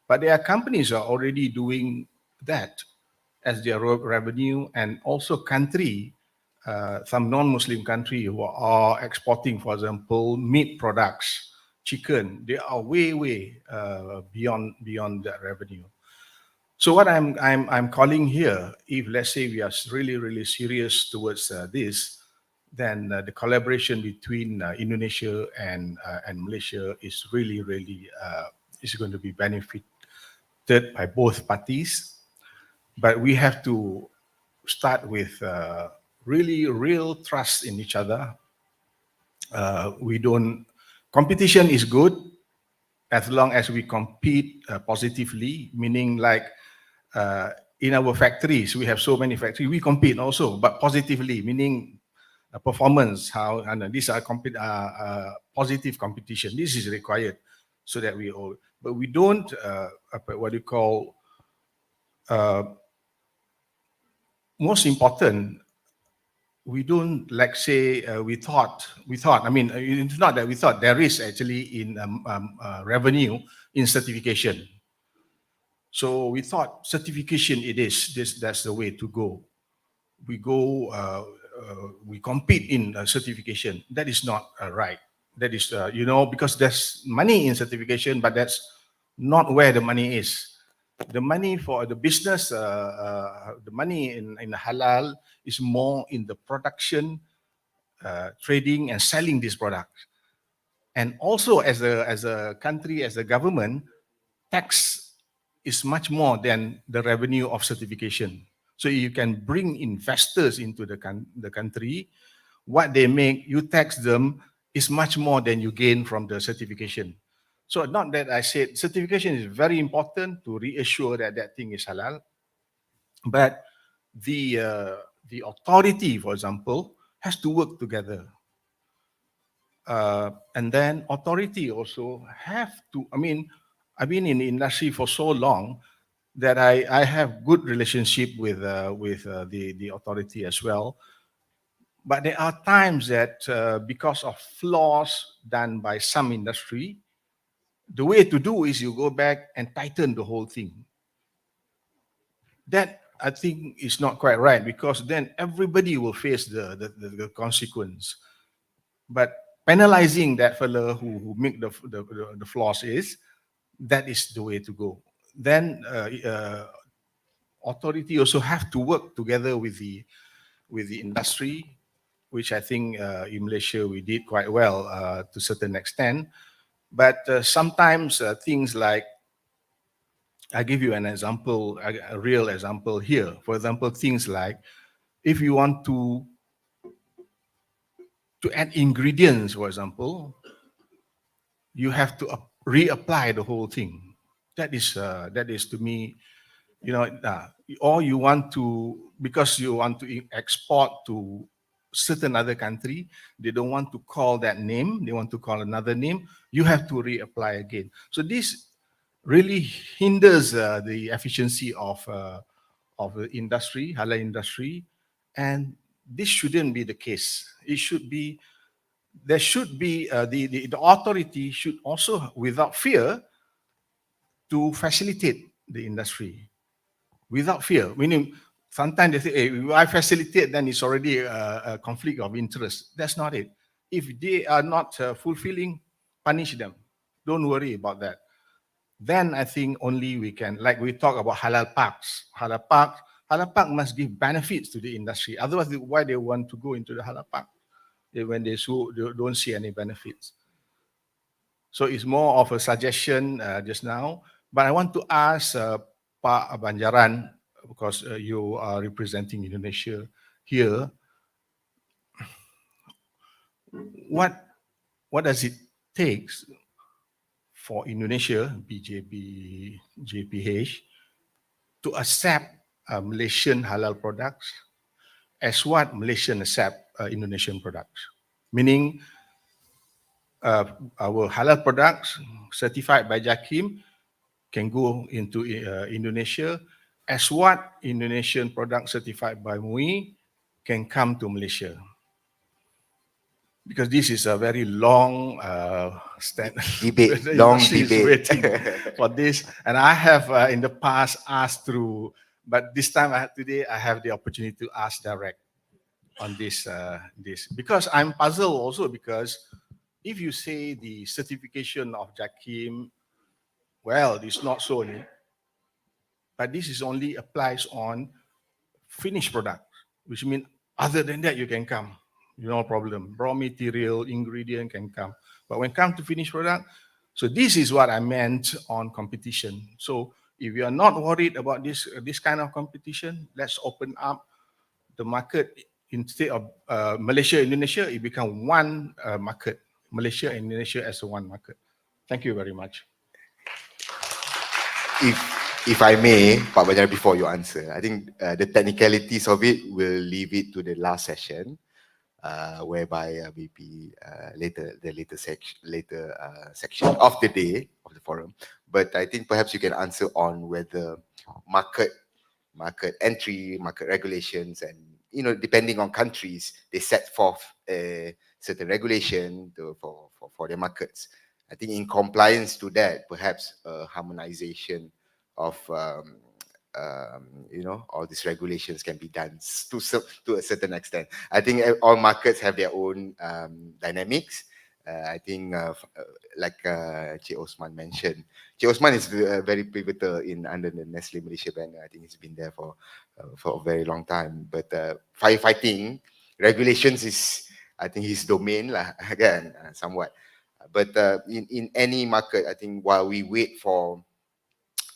But there are companies are already doing that as their revenue, and also some non-Muslim country who are exporting, for example, meat products, chicken. They are way beyond that revenue. So what I'm calling here, if let's say we are really serious towards this, then the collaboration between Indonesia and Malaysia is really is going to be benefited by both parties. But we have to start with really real trust in each other. Competition is good, as long as we compete positively, meaning like in our factories, we have so many factories, we compete also, but positively, meaning performance, how, and these are positive competition. This is required so that we all, but we don't, what you call, most important, we don't like say, we thought, I mean, it's not that we thought, there is actually in revenue in certification. So we thought certification it is, that's the way to go. We go, we compete in certification. That is not right. That is, you know, because there's money in certification, but that's not where the money is. The money for the business, the money in halal is more in the production, trading and selling these products. And also as a country, as a government, tax is much more than the revenue of certification. So you can bring investors into the country, what they make, you tax them, is much more than you gain from the certification. So not that I said certification is very important to reassure that that thing is halal, but the authority, for example, has to work together. And then authority also have to, I mean, I've been in the industry for so long that I have good relationship with the authority as well. But there are times that because of flaws done by some industry, the way to do is you go back and tighten the whole thing. That I think is not quite right, because then everybody will face the consequence. But penalizing that fellow who make the flaws that is the way to go. Then authority also have to work together with the industry, which I think in Malaysia we did quite well to a certain extent. But sometimes things like, I give you an example, a real example here. For example, things like, if you want to add ingredients, for example, you have to reapply the whole thing. That is to me, you know, or you want to, because you want to export to certain other country, they don't want to call that name, they want to call another name, you have to reapply again. So this really hinders the efficiency of the industry, halal industry, and this shouldn't be the case. It should be, there should be, the authority should also, without fear, to facilitate the industry. Without fear, meaning sometimes they say, hey, if I facilitate, then it's already a conflict of interest. That's not it. If they are not fulfilling, punish them. Don't worry about that. Then I think only we can, like we talk about halal parks. Halal park must give benefits to the industry. Otherwise, why they want to go into the halal park when they don't see any benefits? So it's more of a suggestion just now. But I want to ask Pak Banjaran, because you are representing Indonesia here, what does it take for Indonesia, YBhg, to accept Malaysian halal products as what Malaysian accept Indonesian products? Meaning, our halal products certified by JAKIM can go into Indonesia, as what Indonesian products certified by MUI can come to Malaysia. Because this is a very long debate, the long industry is debate waiting for this, and I have in the past asked through, but this time today I have the opportunity to ask direct on this. Because I'm puzzled also, because if you say the certification of JAKIM, well, it's not so new, but this is only applies on finished product, which means other than that you can come, no problem. Raw material, ingredient can come. But when it comes to finished product, so this is what I meant on competition. So if you are not worried about this kind of competition, let's open up the market. Instead of Malaysia, Indonesia, it become one market. Malaysia and Indonesia as a one market. Thank you very much. if I may, Pak Banjar, before you answer, I think the technicalities of it will leave it to the last session, whereby maybe later section of the day of the forum. But I think perhaps you can answer on whether market entry, market regulations, and depending on countries, they set forth a certain regulation for their markets. I think in compliance to that, perhaps harmonization of all these regulations can be done to a certain extent. I think all markets have their own dynamics. I think like Cik Osman mentioned, Cik Osman is very pivotal under the Nestle Malaysia banner. I think he's been there for a very long time. But firefighting regulations is, I think, his domain lah, again, somewhat. But in any market, I think while we wait for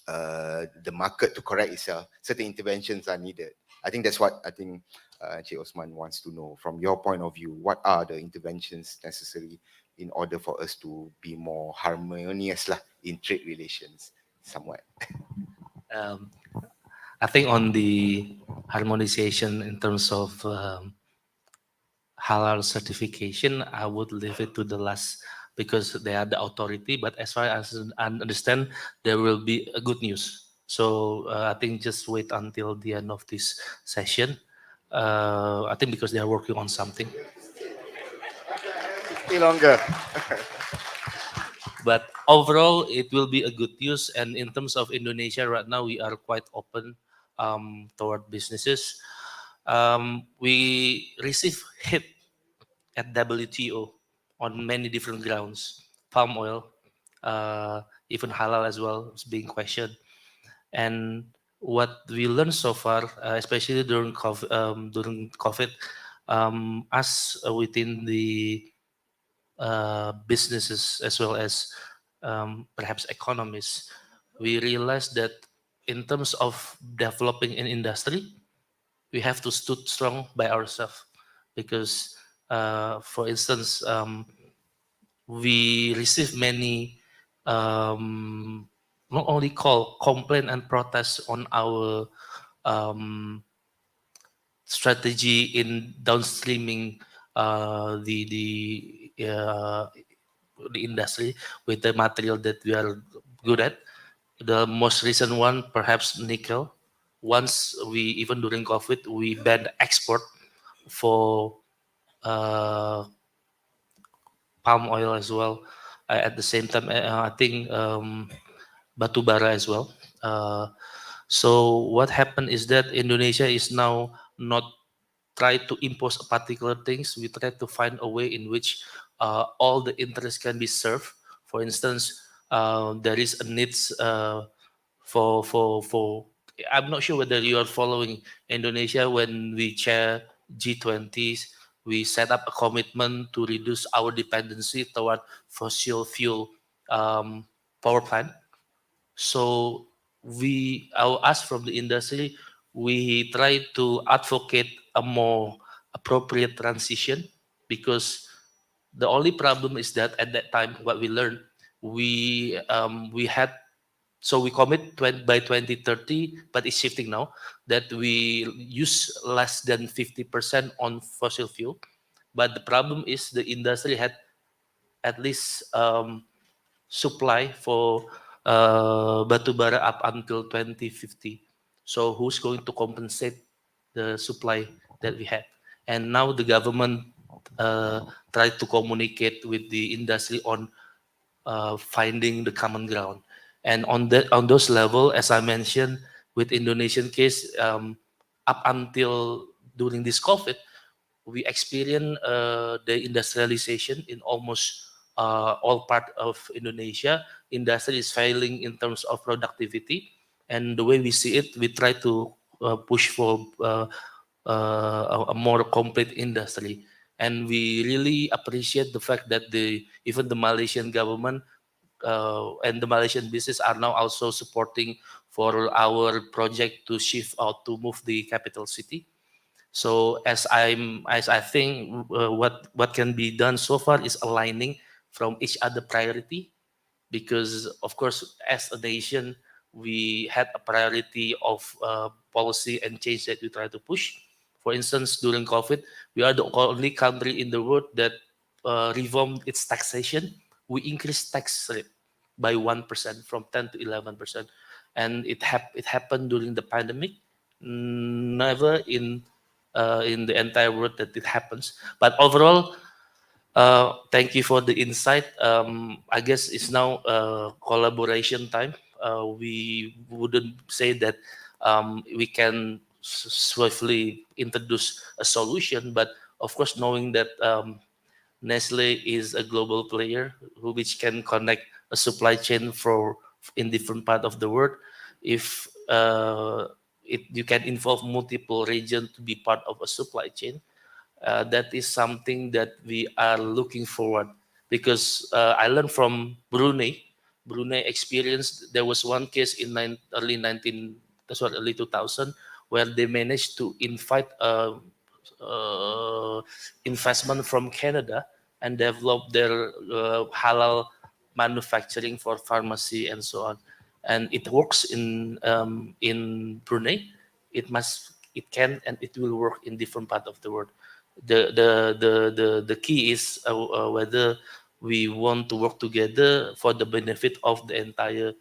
the market to correct itself, certain interventions are needed. I think that's what I think Cik Osman wants to know. From your point of view, what are the interventions necessary in order for us to be more harmonious lah in trade relations somewhat? I think on the harmonization in terms of halal certification, I would leave it to the last because they are the authority. But as far as I understand, there will be a good news. So I think just wait until the end of this session. I think because they are working on something. Stay longer. But overall, it will be a good news. And in terms of Indonesia right now, we are quite open toward businesses. We receive hit at WTO on many different grounds. Palm oil, even halal as well is being questioned. And what we learned so far, especially during COVID, us within the businesses as well as perhaps economists, we realized that in terms of developing an industry, we have to stood strong by ourselves because, for instance, we receive many not only complaint and protests on our strategy in downstreaming the industry with the material that we are good at. The most recent one, perhaps nickel. Once even during COVID, we banned export for palm oil as well. At the same time, I think batu bara as well. So what happened is that Indonesia is now not try to impose particular things. We try to find a way in which all the interests can be served. For instance, there is a needs for I'm not sure whether you are following Indonesia. When we chair G20s, we set up a commitment to reduce our dependency toward fossil fuel power plant. So us from the industry, we try to advocate a more appropriate transition because the only problem is that at that time, what we learned, we commit by 2030, but it's shifting now, that we use less than 50% on fossil fuel. But the problem is the industry had at least supply for batu bara up until 2050. So who's going to compensate the supply that we had? And now the government tried to communicate with the industry on finding the common ground. And on those level, as I mentioned, with Indonesian case, up until during this COVID, we experienced the industrialization in almost all part of Indonesia. Industry is failing in terms of productivity, and the way we see it, we try to push for a more complete industry. And we really appreciate the fact that even the Malaysian government and the Malaysian business are now also supporting for our project to shift out to move the capital city. So as I think what can be done so far is aligning from each other priority, because of course as a nation we had a priority of policy and change that we try to push. For instance, during COVID, we are the only country in the world that reformed its taxation. We increased tax rate by 1% from 10 to 11%. And it happened during the pandemic. Never in the entire world that it happens. But overall, thank you for the insight. I guess it's now collaboration time. We wouldn't say that we can swiftly introduce a solution, but of course, knowing that Nestle is a global player which can connect a supply chain in different part of the world. If you can involve multiple regions to be part of a supply chain, that is something that we are looking forward, because I learned from Brunei experience. There was one case in early 2000 where they managed to invite investment from Canada and develop their halal manufacturing for pharmacy and so on. And it works in Brunei. It can and it will work in different parts of the world. The key is whether we want to work together for the benefit of the entire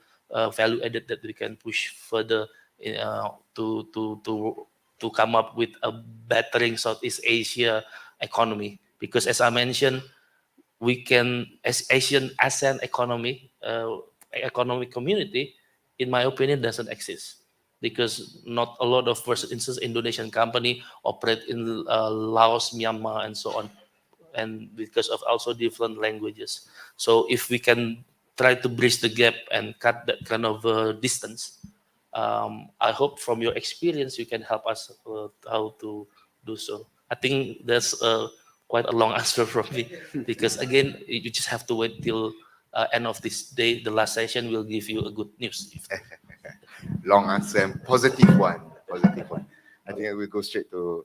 value added that we can push further to come up with a bettering Southeast Asia economy. Because as I mentioned, we can, as ASEAN economic community, in my opinion, doesn't exist. Because not a lot of, for instance, Indonesian company operate in Laos, Myanmar, and so on. And because of also different languages. So if we can try to bridge the gap and cut that kind of distance, I hope from your experience, you can help us how to do so. I think that's quite a long answer from me, because again, you just have to wait till end of this day. The last session will give you a good news. Long answer and positive one. I think I will go straight to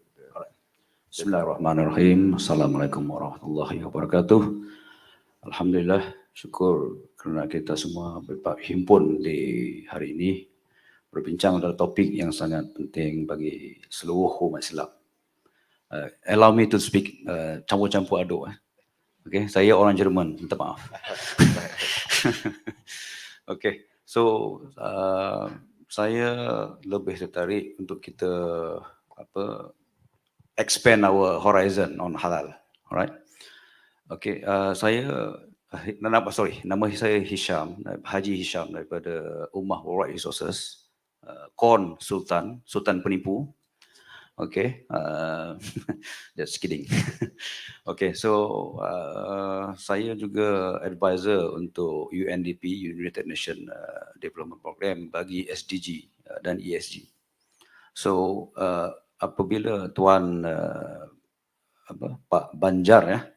Bismillahirrahmanirrahim. Assalamualaikum warahmatullahi wabarakatuh. Alhamdulillah, syukur kerana kita semua berhimpun di hari ini berbincang tentang topik yang sangat penting bagi seluruh umat Islam. Allow me to speak campur-campur aduk. Okay, saya orang Jerman, minta maaf. Okay, so saya lebih tertarik untuk kita expand our horizon on halal, alright? Okay, nama saya Hisham, Haji Hisham daripada Ummah Worldwide Resources, Sultan Penipu. Okay, just kidding. Okay, so saya juga advisor untuk UNDP, United Nations Development Program bagi SDG dan ESG. So apabila Tuan Pak Banjar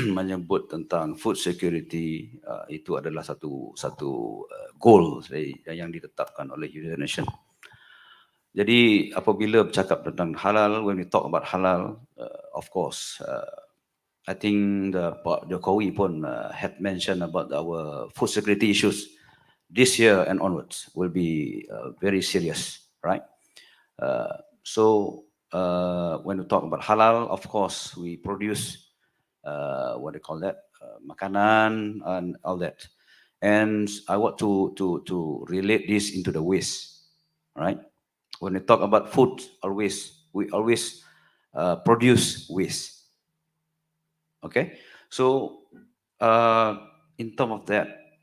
menyebut tentang food security, itu adalah satu goal yang ditetapkan oleh United Nations. Jadi apabila bercakap tentang halal, when we talk about halal, of course, I think Pak Jokowi pun had mentioned about our food security issues this year and onwards will be very serious, right? So when we talk about halal, of course, we produce what they call that, makanan and all that. And I want to relate this into the waste, right? When we talk about food, we always produce waste. Okay, so in terms of that,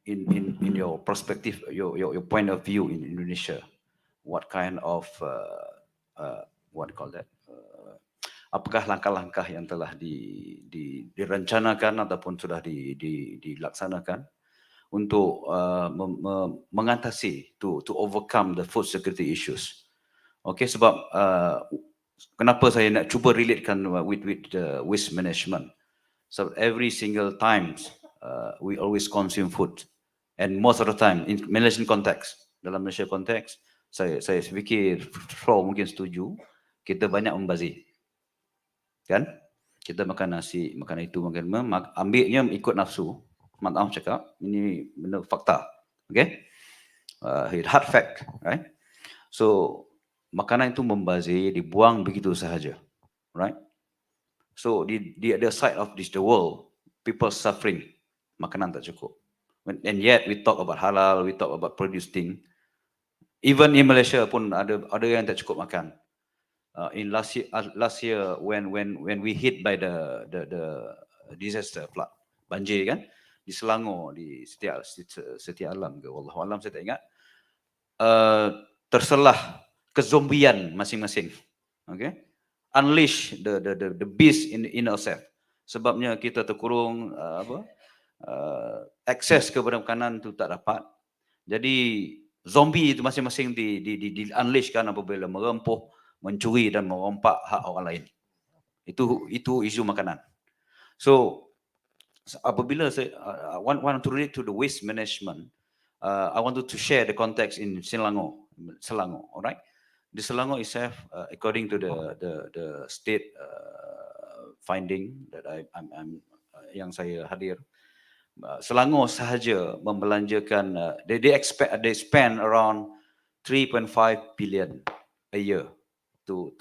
in your perspective, your point of view in Indonesia, what kind of what do you call that? Apakah langkah-langkah yang telah direncanakan ataupun sudah dilaksanakan untuk mengatasi to overcome the food security issues? Okay, sebab kenapa saya nak cuba relatekan with the waste management? So every single time we always consume food, and most of the time in Malaysian context, dalam Malaysia konteks, saya fikir Flo mungkin setuju, kita banyak membazir. Kan? Kita makan nasi, makan itu, makan ambilnya ikut nafsu. Maaf cakap, ini benar fakta. Okay? hard fact, right? So makanan itu membazir, dibuang begitu sahaja, right? So the other side of this, the world, people suffering, makanan tak cukup. And yet we talk about halal, we talk about produce thing. Even in Malaysia pun ada yang tak cukup makan. In last year when we hit by the disaster flood, banjir kan, di Selangor, di Setia Alam ke, wallahu alam saya tak ingat. Terselah kezombian masing-masing. Okay? Unleash the beast in ourselves. Sebabnya kita terkurung akses kepada makanan tu tak dapat. Jadi zombie itu masing-masing di unleashkan apabila merempuh, mencuri dan merompak hak orang lain. Itu isu makanan. So apabila I want to relate to the waste management, I wanted to share the context in Selangor, alright? The Selangor itself, according to the state finding that I'm yang saya hadir, Selangor sahaja membelanjakan, they spend around 3.5 billion a year to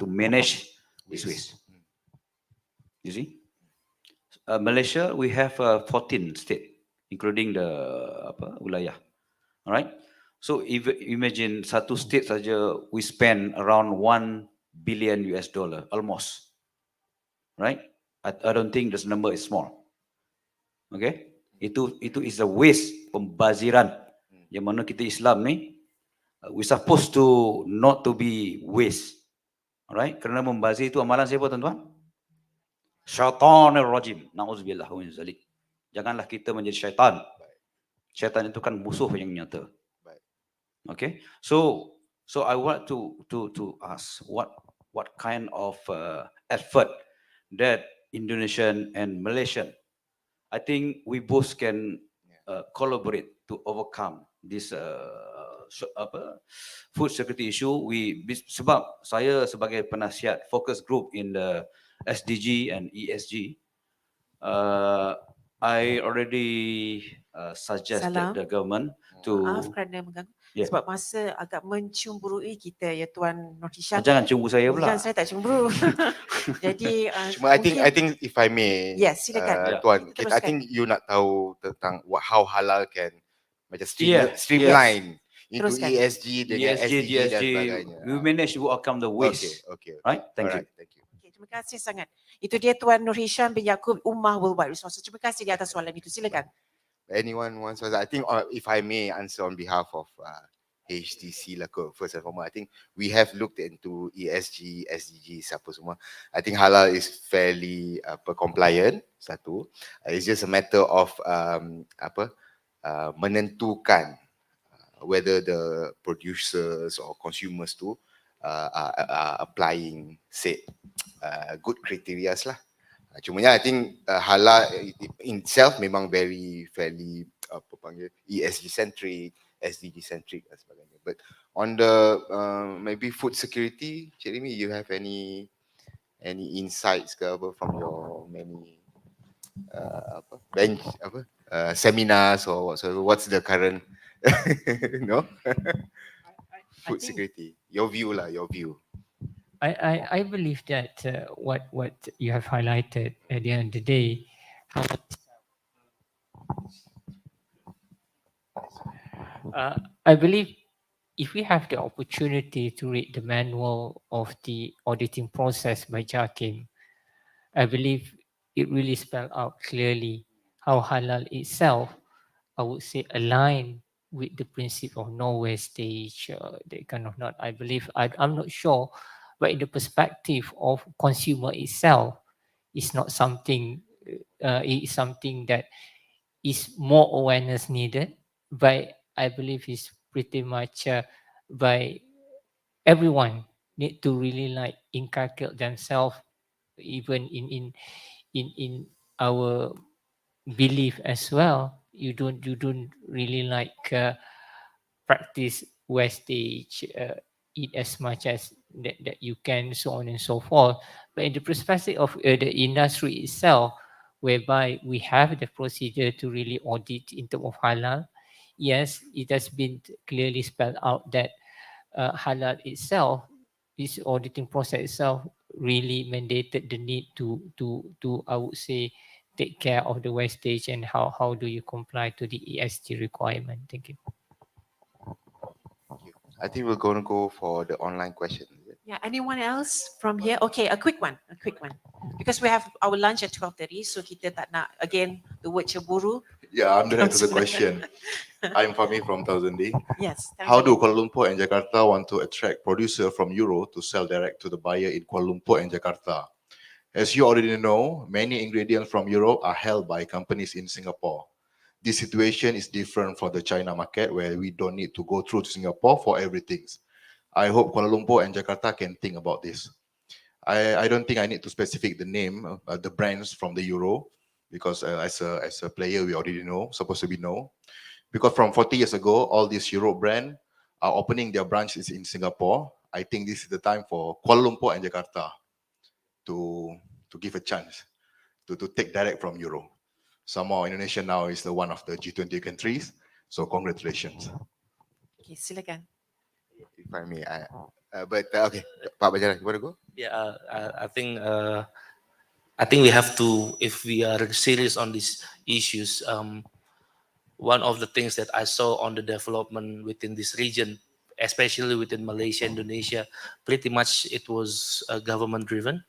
manage this waste. You see, Malaysia we have 14 states, including the wilayah. All right. So if imagine satu state saja we spend around $1 billion almost. Right? I don't think this number is small. Okay? Itu is a waste, pembaziran. Yang mana kita Islam ni, we supposed to not to be waste. Alright? Kerana membazir itu amalan siapa tuan-tuan? 𝗘𝗡𝗚𝗔𝗬𝗦𝗧𝗥𝗬. Na'udzubillah min zalik. Janganlah kita menjadi syaitan. Syaitan itu kan musuh yang nyata. Okay? So I want to ask what kind of effort that Indonesian and Malaysian, I think we both can collaborate to overcome this food security issue. Sebab saya sebagai penasihat focus group in the SDG and ESG, I already suggested the government to. Maaf kerana mengganggu. Sebab masa agak mencemburui kita ya Tuan Nur Hisham. Jangan cemburu saya pula. Jangan, saya tak cemburu. Jadi cuma I think if I may, yes, silakan. Tuan, I think you nak tahu tentang how halal can macam streamline into ESG dengan SDG dan sebagainya. We manage to overcome the waste. Okay. Right? Thank you. Terima kasih sangat. Itu dia Tuan Nur Hisham bin Yaakob, Ummah Worldwide Resources. Terima kasih di atas soalan itu. Silakan. Anyone wants to, I think if I may answer on behalf of HTC lah, first and foremost, I think we have looked into ESG, SDG, siapa semua. I think halal is fairly compliant, satu. It's just a matter of menentukan whether the producers or consumers tu are applying, say, good criteria lah. Cumanya I think halal in itself memang fairly ESG centric, SDG centric dan sebagainya. But on the maybe food security, Cik Rimi, you have any insights ke apa from your many seminars or whatsoever? What's the current food security? Your view. I believe that what you have highlighted at the end of the day, I believe if we have the opportunity to read the manual of the auditing process by JAKIM, I believe it really spelled out clearly how halal itself, I would say, align with the principle of no wastage, that kind of not. I believe, I'm not sure, but in the perspective of consumer itself, it's not something, it's something that is more awareness needed, but I believe it's pretty much by everyone need to really like inculcate themselves, even in our belief as well. You don't really like practice wastage, eat as much as that you can, so on and so forth. But in the perspective of the industry itself, whereby we have the procedure to really audit in terms of halal, yes, it has been clearly spelled out that halal itself, this auditing process itself, really mandated the need to I would say take care of the wastage and how do you comply to the ESG requirement. Thank you. Thank you. I think we're going to go for the online question. Is it? Yeah, anyone else from here? Okay, a quick one. Because we have our lunch at 12:30, so kita tak nak, again, the word cemburu. Yeah, I'm the next to the question. I'm Fahmi from 𝗚𝗏𝗧𝗍𝗍. Yes. How do Kuala Lumpur and Jakarta want to attract producer from Euro to sell direct to the buyer in Kuala Lumpur and Jakarta? As you already know, many ingredients from Europe are held by companies in Singapore. This situation is different for the China market, where we don't need to go through to Singapore for everything. I hope Kuala Lumpur and Jakarta can think about this. I don't think I need to specify the name, the brands from the Euro, because as a player, we already know, supposed to be know. Because from 40 years ago, all these Euro brands are opening their branches in Singapore. I think this is the time for Kuala Lumpur and Jakarta to give a chance to take direct from Euro. Somehow Indonesia now is one of the G20 countries, so congratulations. Okay, silakan. If I may, okay, Pak Bajaran, you want to go? Yeah, I think we have to, if we are serious on these issues, one of the things that I saw on the development within this region, especially within Malaysia, Indonesia, pretty much it was government driven.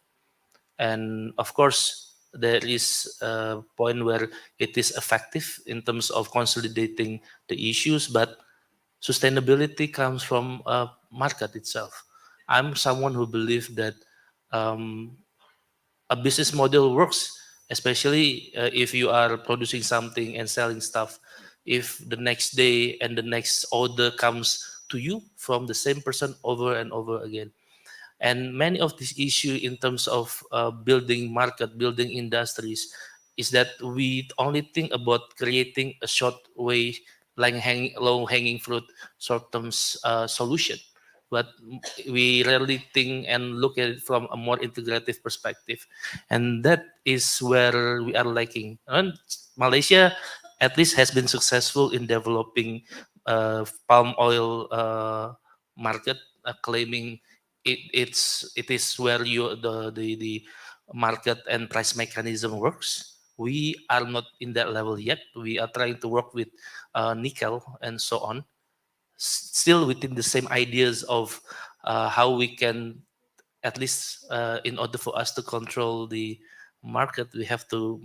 And of course, there is a point where it is effective in terms of consolidating the issues, but sustainability comes from a market itself. I'm someone who believes that a business model works, especially if you are producing something and selling stuff. If the next day and the next order comes to you from the same person over and over again. And many of these issues in terms of building market, building industries, is that we only think about creating a short way, like low-hanging fruit, short-term solution. But we rarely think and look at it from a more integrative perspective. And that is where we are lacking. And Malaysia at least has been successful in developing palm oil market, claiming it is where the market and price mechanism works. We are not in that level yet. We are trying to work with nickel and so on, still within the same ideas of how we can, at least in order for us to control the market, we have to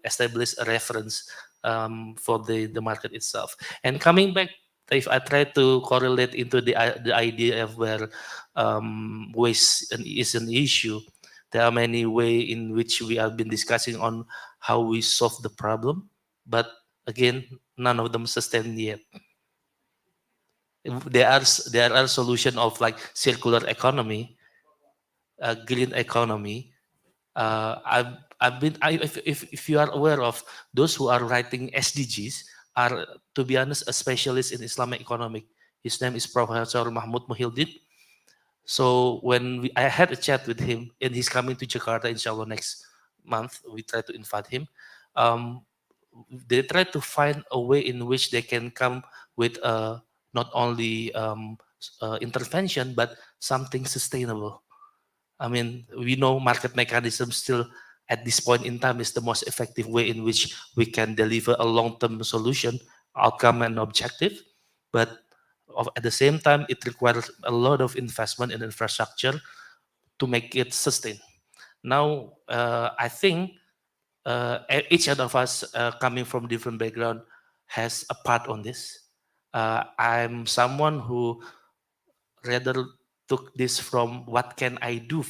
establish a reference for the market itself. And coming back, if I try to correlate into the idea of where waste is an issue, there are many ways in which we have been discussing on how we solve the problem, but again, none of them sustained yet. There are solutions of like circular economy, green economy. If you are aware of those who are writing SDGs are, to be honest, a specialist in Islamic economic. His name is Professor Mahmud Muhyiddin. So when I had a chat with him, and he's coming to Jakarta, inshallah, next month, we try to invite him. They try to find a way in which they can come with not only intervention, but something sustainable. I mean, we know market mechanism still at this point in time is the most effective way in which we can deliver a long-term solution, outcome and objective. But at the same time, it requires a lot of investment in infrastructure to make it sustain. Now, I think each one of us coming from different background has a part on this. I'm someone who rather took this from what can I do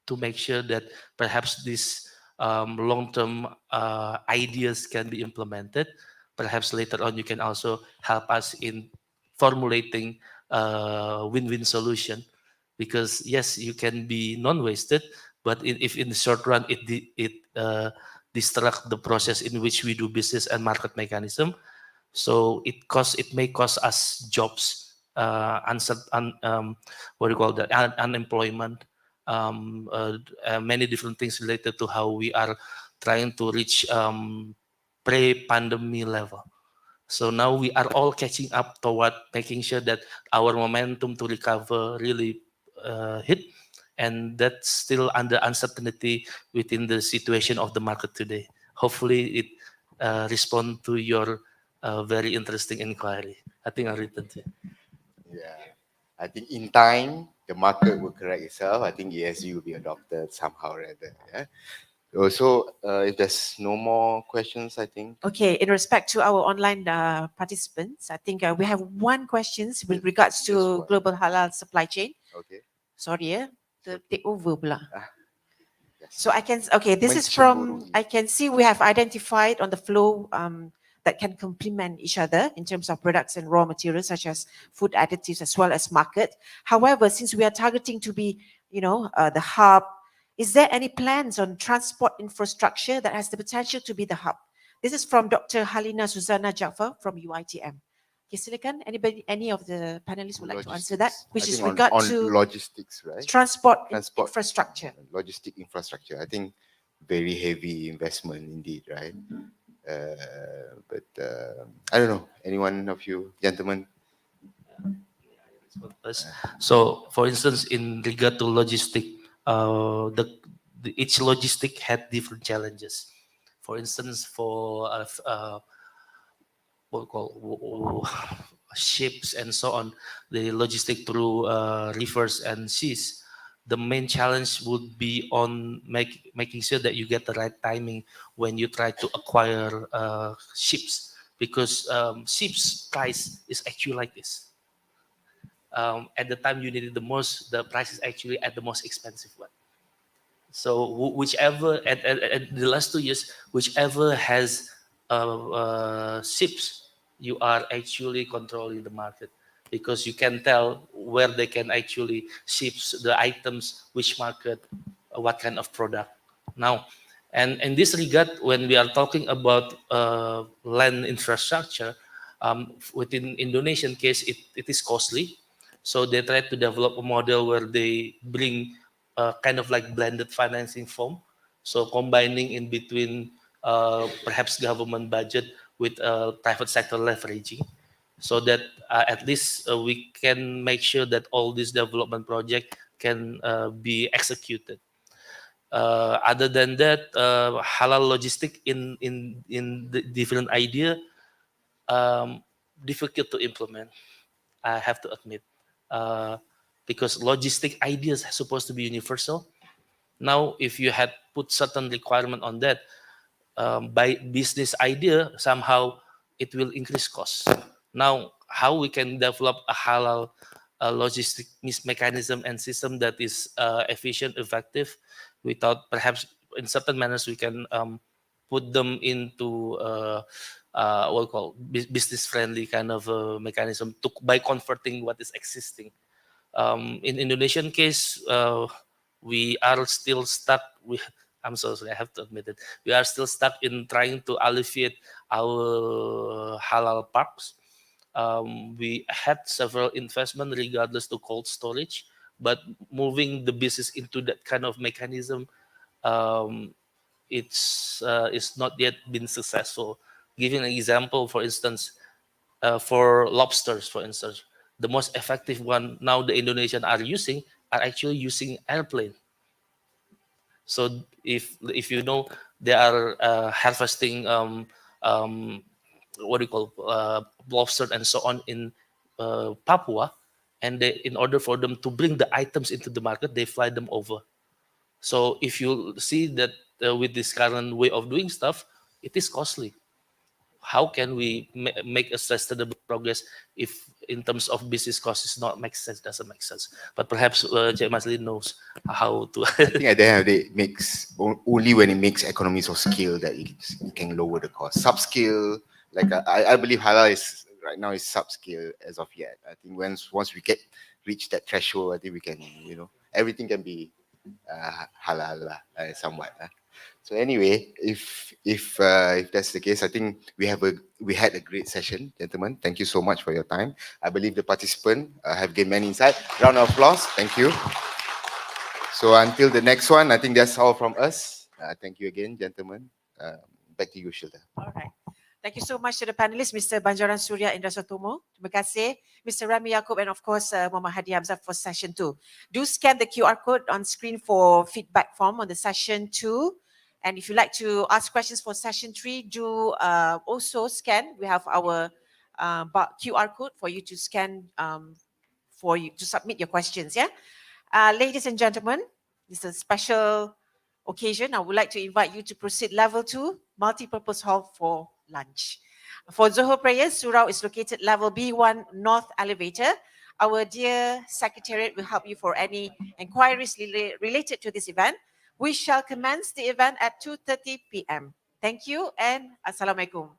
to make sure that perhaps these long-term ideas can be implemented. Perhaps later on you can also help us in formulating a win-win solution, because yes, you can be non-wasted, but if in the short run it disrupt the process in which we do business and market mechanism, so it may cost us jobs, what do you call that, unemployment, many different things related to how we are trying to reach pre-pandemic level. So now we are all catching up toward making sure that our momentum to recover really hit, and that's still under uncertainty within the situation of the market today. Hopefully it respond to your very interesting inquiry. I think I'll return to you. Yeah, I think in time the market will correct itself. I think ESG will be adopted somehow or other. Yeah. Also, if there's no more questions, I think. Okay, in respect to our online participants, I think we have one question with regards to global halal supply chain. Okay. Sorry, take over pula. Yes. So I can, okay, this is from, I can see we have identified on the flow that can complement each other in terms of products and raw materials such as food additives as well as market. However, since we are targeting to be, the hub, is there any plans on transport infrastructure that has the potential to be the hub? This is from Dr. Halina Suzana Jaafar from UiTM. Okay, silakan. Any of the panelists would like to answer that, which is regard to logistics, right? Transport infrastructure. Logistic infrastructure. I think very heavy investment indeed, right? But I don't know. Anyone of you gentlemen? So, for instance, in regard to logistic, each logistic had different challenges. For instance, for what we call ships and so on, the logistic through rivers and seas, the main challenge would be on making sure that you get the right timing when you try to acquire ships, because ships price is actually like this. At the time you need it the most, the price is actually at the most expensive one. So whichever, at the last 2 years, whichever has ships, you are actually controlling the market, because you can tell where they can actually ship the items, which market, what kind of product. Now, and in this regard, when we are talking about land infrastructure, within Indonesian case, it is costly. So they try to develop a model where they bring kind of like blended financing form. So combining in between perhaps government budget with private sector leveraging, so that at least we can make sure that all this development project can be executed. Other than that, halal logistic in the different idea, difficult to implement, I have to admit, because logistic ideas are supposed to be universal. Now, if you had put certain requirement on that, by business idea, somehow it will increase costs. Now, how we can develop a halal logistic mechanism and system that is efficient, effective, without perhaps in certain manners we can put them into what we call business-friendly kind of mechanism by converting what is existing. In Indonesian case, we are still stuck with, I'm so sorry, I have to admit it. We are still stuck in trying to alleviate our halal parks. We had several investment regardless to cold storage, but moving the business into that kind of mechanism, it's not yet been successful. Giving an example, for instance, for lobsters, for instance, the most effective one now the Indonesians are actually using airplane. So if you know, they are harvesting what do you call lobster and so on in Papua, and in order for them to bring the items into the market, they fly them over. So if you see that with this current way of doing stuff, it is costly. How can we make a sustainable progress if in terms of business costs doesn't make sense? But perhaps Cik Maslin knows how to. I think at the end of the day, it makes only when it makes economies of scale that you can lower the cost. Subscale, like I believe halal is right now is subscale as of yet. I think once we reach that threshold, I think we can, everything can be halal somewhat. So anyway, if that's the case, I think we had a great session, gentlemen. Thank you so much for your time. I believe the participants have gained many insight. Round of applause. Thank you. So until the next one, I think that's all from us. Thank you again, gentlemen. Back to you, Shilda. All right. Thank you so much to the panelists, Mr. Banjaran Surya Indra Sotomo. Terima kasih, Mr. Rami Yaakob, and of course, Muhammad Hadi Hamzah for session 2. Do scan the QR code on screen for feedback form on the session 2. And if you'd like to ask questions for session 3, do also scan. We have our QR code for you to scan for you to submit your questions. Yeah, ladies and gentlemen, this is a special occasion. I would like to invite you to proceed level 2, multi-purpose hall for lunch. For Zohor prayers, Surau is located level B1 North Elevator. Our dear Secretariat will help you for any inquiries related to this event. We shall commence the event at 2:30 p.m. Thank you and Assalamualaikum.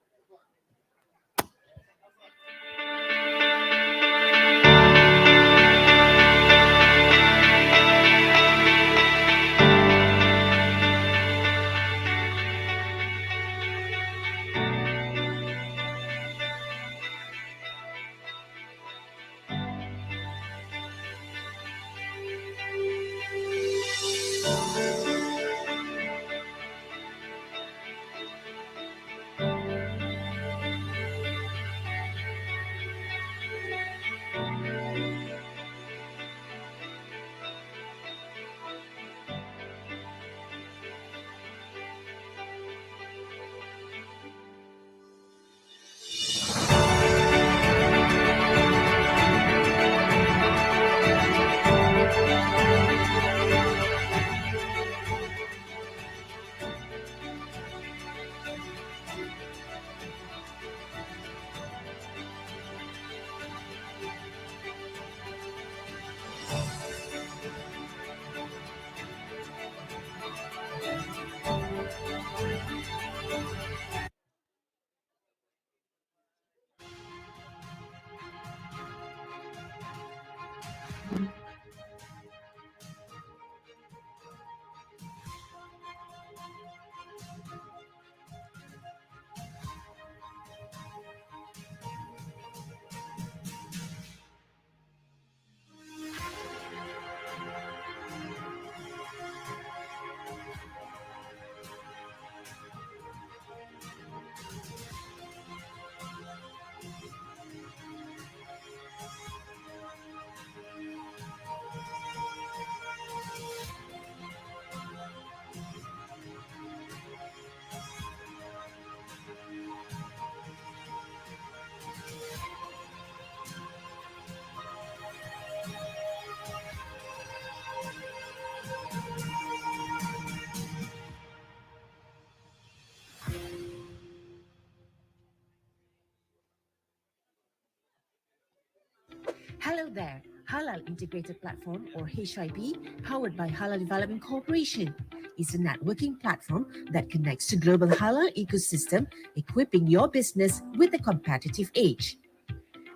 Hello there. Halal Integrated Platform, or HIP, powered by Halal Development Corporation, is a networking platform that connects to global halal ecosystem, equipping your business with a competitive edge.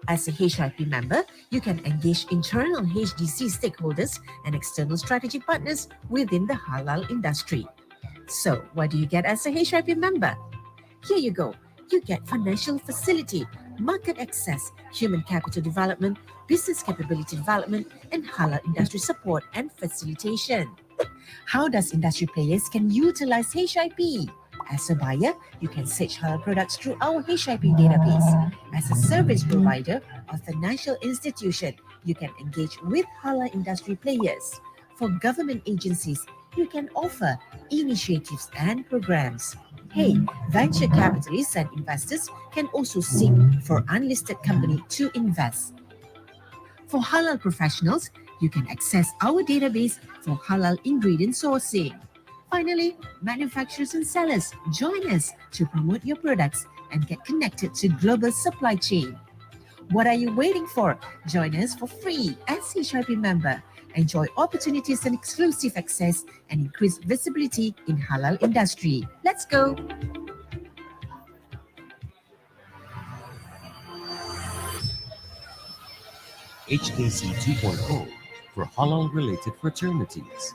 As a HIP member, you can engage internal HDC stakeholders and external strategy partners within the halal industry. So, what do you get as a HIP member? Here you go. You get financial facility, market access, human capital development, business capability development, and halal industry support and facilitation. How does industry players can utilize HIP? As a buyer, you can search halal products through our HIP database. As a service provider or financial institution, you can engage with halal industry players. For government agencies, you can offer initiatives and programs. Hey, venture capitalists and investors can also seek for unlisted company to invest. For halal professionals, you can access our database for halal ingredient sourcing. Finally, manufacturers and sellers, join us to promote your products and get connected to global supply chain. What are you waiting for? Join us for free as HIP member. Enjoy opportunities and exclusive access and increase visibility in halal industry. Let's go. HKC 2.0 for halal-related fraternities.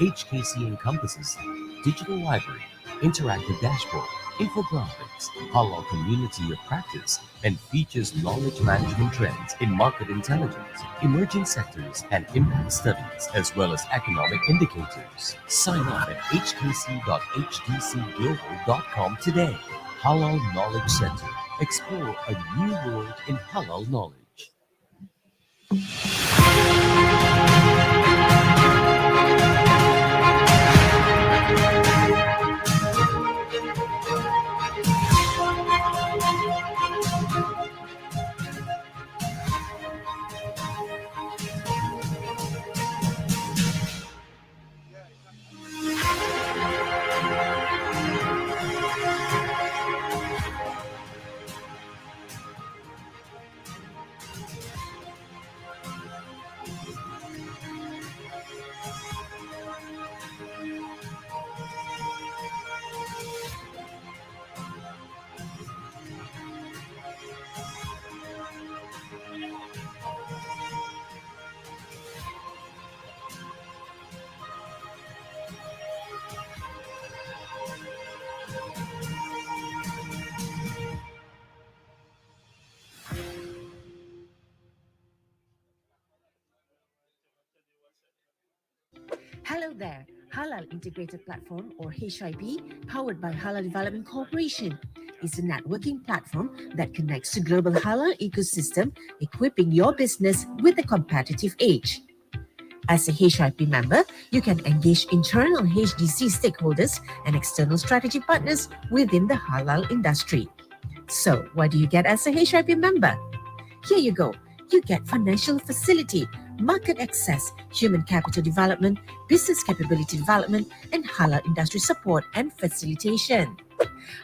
HKC encompasses digital library, interactive dashboard, infographics, halal community of practice, and features knowledge management trends in market intelligence, emerging sectors, and impact studies, as well as economic indicators. Sign up at hkc.hdcglobal.com today. Halal Knowledge Center. Explore a new world in halal knowledge. Hello there. Halal Integrated Platform, or HIP, powered by Halal Development Corporation, is a networking platform that connects the global halal ecosystem, equipping your business with a competitive edge. As a HIP member, you can engage internal HDC stakeholders and external strategy partners within the halal industry. So, what do you get as a HIP member? Here you go. You get financial facility, market access, human capital development, business capability development, and halal industry support and facilitation.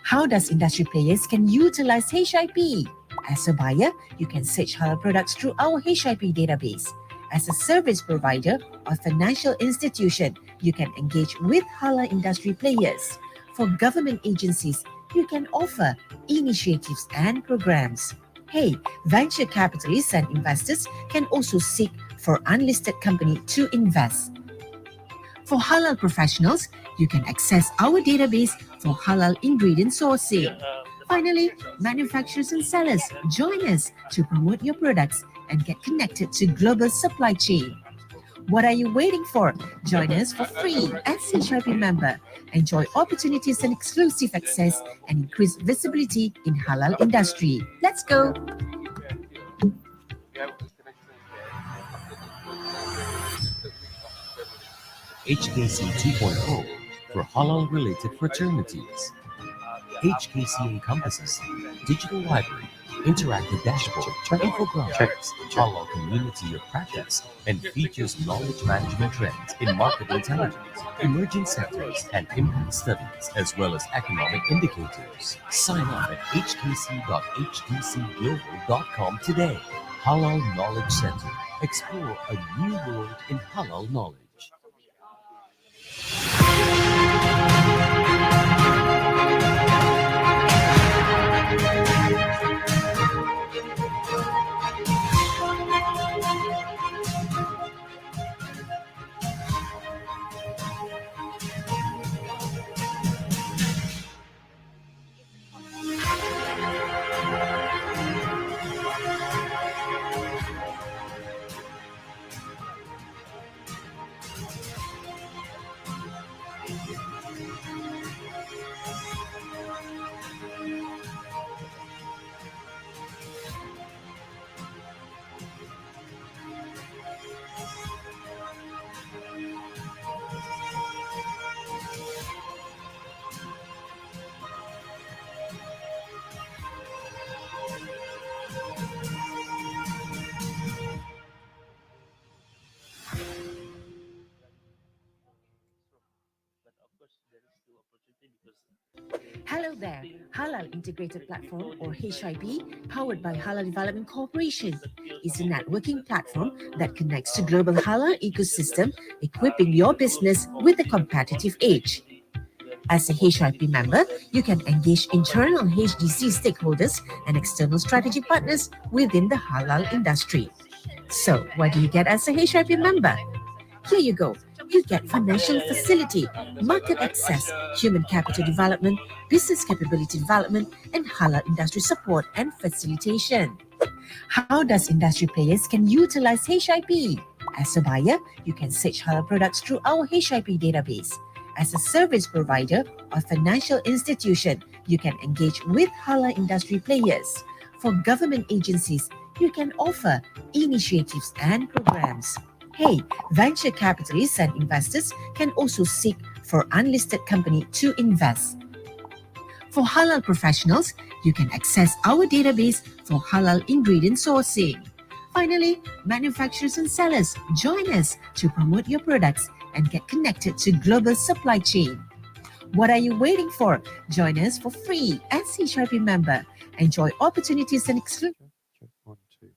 How does industry players can utilize HIP? As a buyer, you can search halal products through our HIP database. As a service provider or financial institution, you can engage with halal industry players. For government agencies, you can offer initiatives and programs. Hey, venture capitalists and investors can also seek for unlisted company to invest. For halal professionals, you can access our database for halal ingredient sourcing. Finally, manufacturers and sellers, join us to promote your products and get connected to global supply chain. What are you waiting for? Join us for free as a HIP member. Enjoy opportunities and exclusive access and increase visibility in halal industry. Let's go! HKC 2.0 for halal-related fraternities. HKC encompasses digital library, interactive dashboard, infographics, halal community of practice, and features knowledge management trends in market intelligence, emerging sectors, and impact studies, as well as economic indicators. Sign up at hkc.hdcglobal.com today. Halal Knowledge Center. Explore a new world in halal knowledge. Hello there. Halal Integrated Platform, or HIP, powered by Halal Development Corporation, is a networking platform that connects the global halal ecosystem, equipping your business with a competitive edge. As a HIP member, you can engage internal HDC stakeholders and external strategy partners within the halal industry. So, what do you get as a HIP member? Here you go. You get financial facility, market access, human capital development, business capability development, and halal industry support and facilitation. How does industry players can utilize HIP? As a buyer, you can search halal products through our HIP database. As a service provider or financial institution, you can engage with halal industry players. For government agencies, you can offer initiatives and programs. Hey, venture capitalists and investors can also seek for unlisted company to invest. For halal professionals, you can access our database for halal ingredient sourcing. Finally, manufacturers and sellers, join us to promote your products and get connected to global supply chain. What are you waiting for? Join us for free as HRP member. Enjoy opportunities and exclusive. Check 1, 2.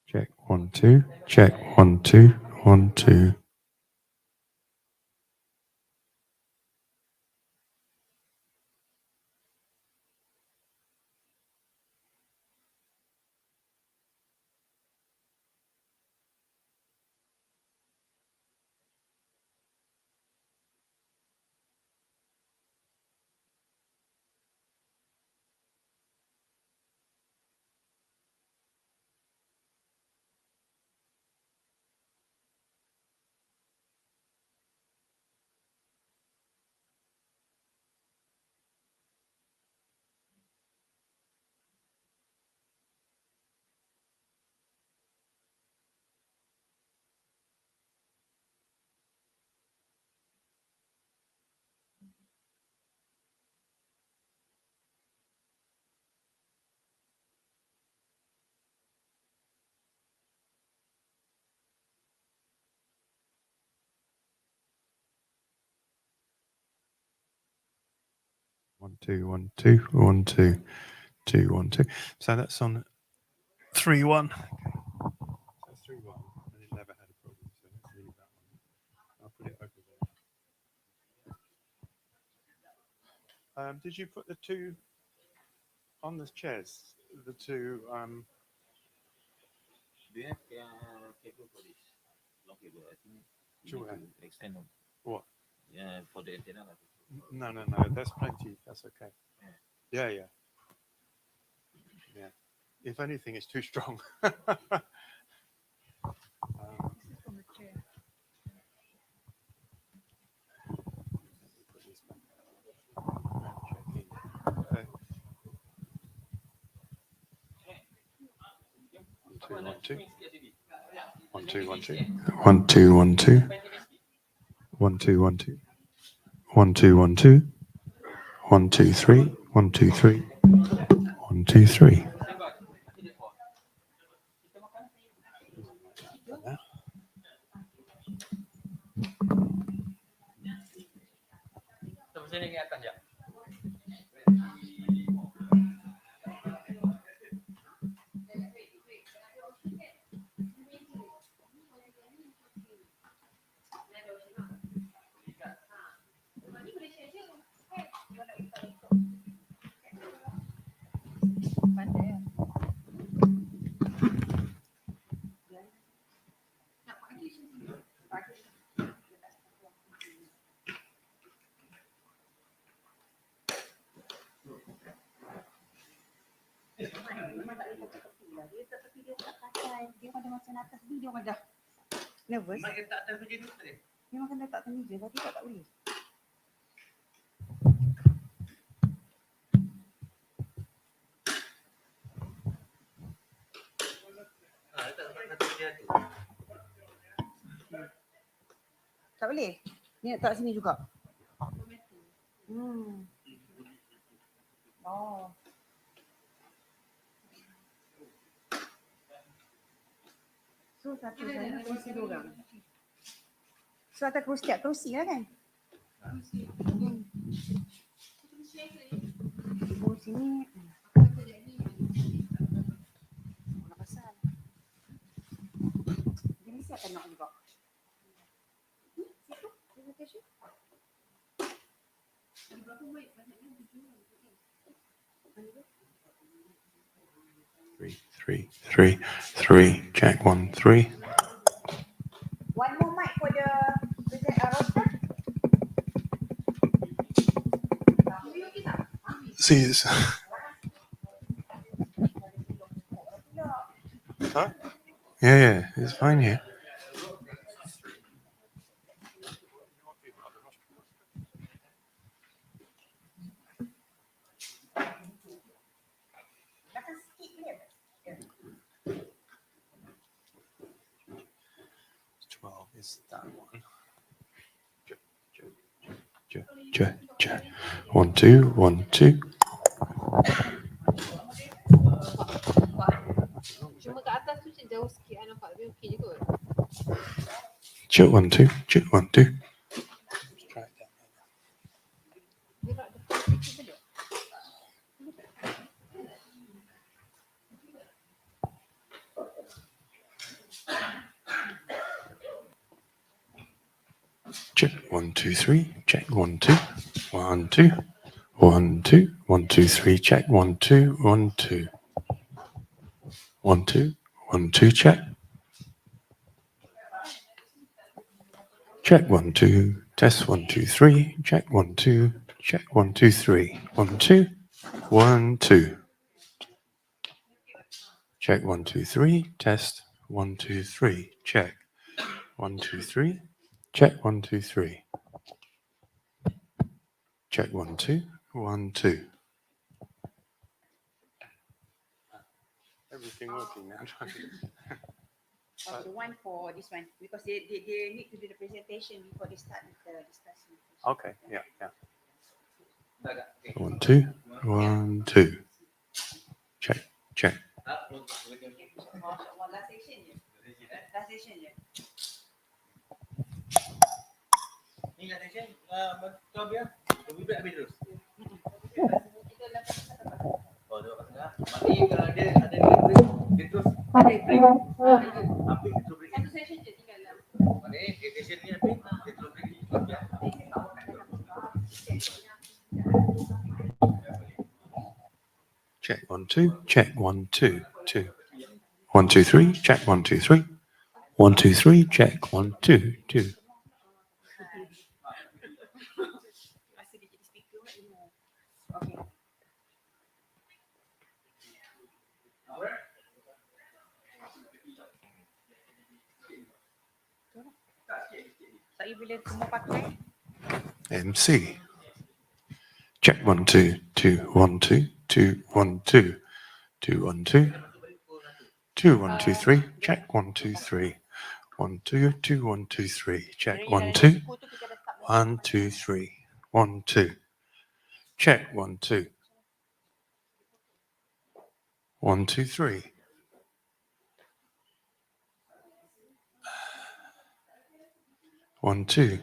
Check 1, 2. Check 1, 2. 1, 2. One, two, 1, 2, 1, 2, 2, 1, 2. So that's on 3, 1. So 3, 1, and it never had a problem. So let's leave that one. I'll put it over there. Did you put the 2 on the chairs? The 2. Do you have cable for this? Long cable, I think. Sure. Extend. What? Yeah, for the antenna. No. That's plenty. That's okay. Yeah. If anything, it's too strong. Okay. 1, 2, 1, 2. 1, 2, 1, 2. 1, 2, 1, 2. 1, 2, 1, 2. 1, 2, 1, 2. 1, 2, 3. 1, 2, 3. 1, 2, 3. Dia pada macam atas video dah nervous. Memang kena letak atas meja, tapi tak boleh. Tak boleh. Ni letak sini juga. Oh. So satu sana kerusi 2 orang. So atas kerusi, tiap kerusi lah kan? Kerusi ni Three. Check 1, 3. One more mic for the roster. See, it's huh? Yeah, it's fine here. Is that one? Check. 1, 2, 1, 2. Cuma kat atas tu macam jauh sikit, nampak tapi okey je kot. Check 1, 2. Check 1, 2. Check 1, 2, 3. Check 1, 2. 1, 2. 1, 2. 1, 2, 3. Check 1, 2. 1, 2. 1, 2. 1, 2. Check. Check 1, 2. Test 1, 2, 3. Check 1, 2. Check 1, 2, 3. 1, 2. 1, 2. Check 1, 2, 3. Test 1, 2, 3. Check 1, 2, 3. Check 1, 2, 3. Check 1, 2. 1, 2. Everything working now. Okay, one for this one because they need to do the presentation before they start with the discussion. Okay, yeah. 1, 2. 1, 2. Check. Last section je. Last section je. Ni last section, tu habis lah. Lebih baik habis terus. Kita lepas tengah. Oh, dia lepas tengah. Maknanya kalau dia ada dia terus break. Habis dia terus break. Satu section je tinggal lah. Maknanya dia session ni habis, dia terus break. Check 1, 2. Check 1, 2. 2. 1, 2, 3. Check 1, 2, 3. 1, 2, 3. Check 1, 2. 2. Rasa dia jadi speaker kan. Okay. Saya bila semua pakai. MC. Check 1, 2. 2, 1, 2. 2, 1, 2. 2, 1, 2. 2, 1, 2, 3. Check 1, 2, 3. 1, 2, 2, 1, 2, 3. Check 1, 2. 1, 2, 3. 1, 2. Check 1, 2. 1, 2, 3. 1, 2.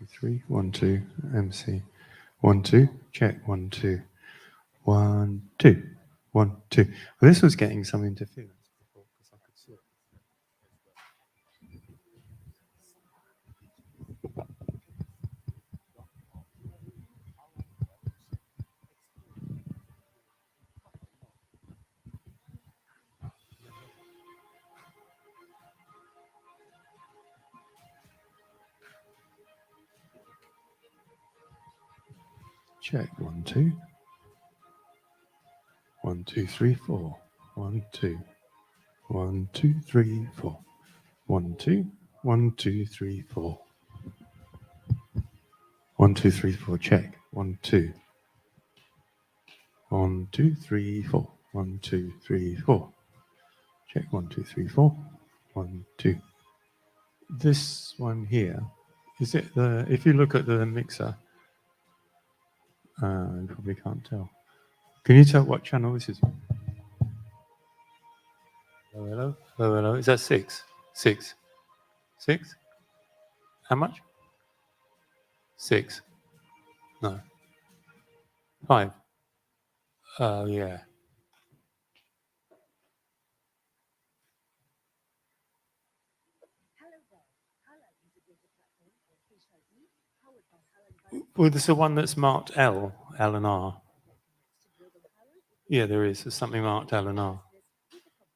Three, 1, 2, MC. 1, 2, check 1, 2. 1, 2. 1, 2. Well, this was getting some interference before. Check 1 2. 1 2 3 4. 1 2. 1 2 3 4. 1 2. 1 2 3 4. 1 2 3 4. Check 1 2. 1 2 3 4. 1 2 3 4. Check 1 2 3 4. 1 2. This one here, is it the? If you look at the mixer, you probably can't tell. Can you tell what channel this is? Hello, hello, hello, hello. Is that 6? 6? 6? How much? 6? No. 5? Oh, yeah. Well, there's the one that's marked L and R. Yeah, there is. There's something marked L and R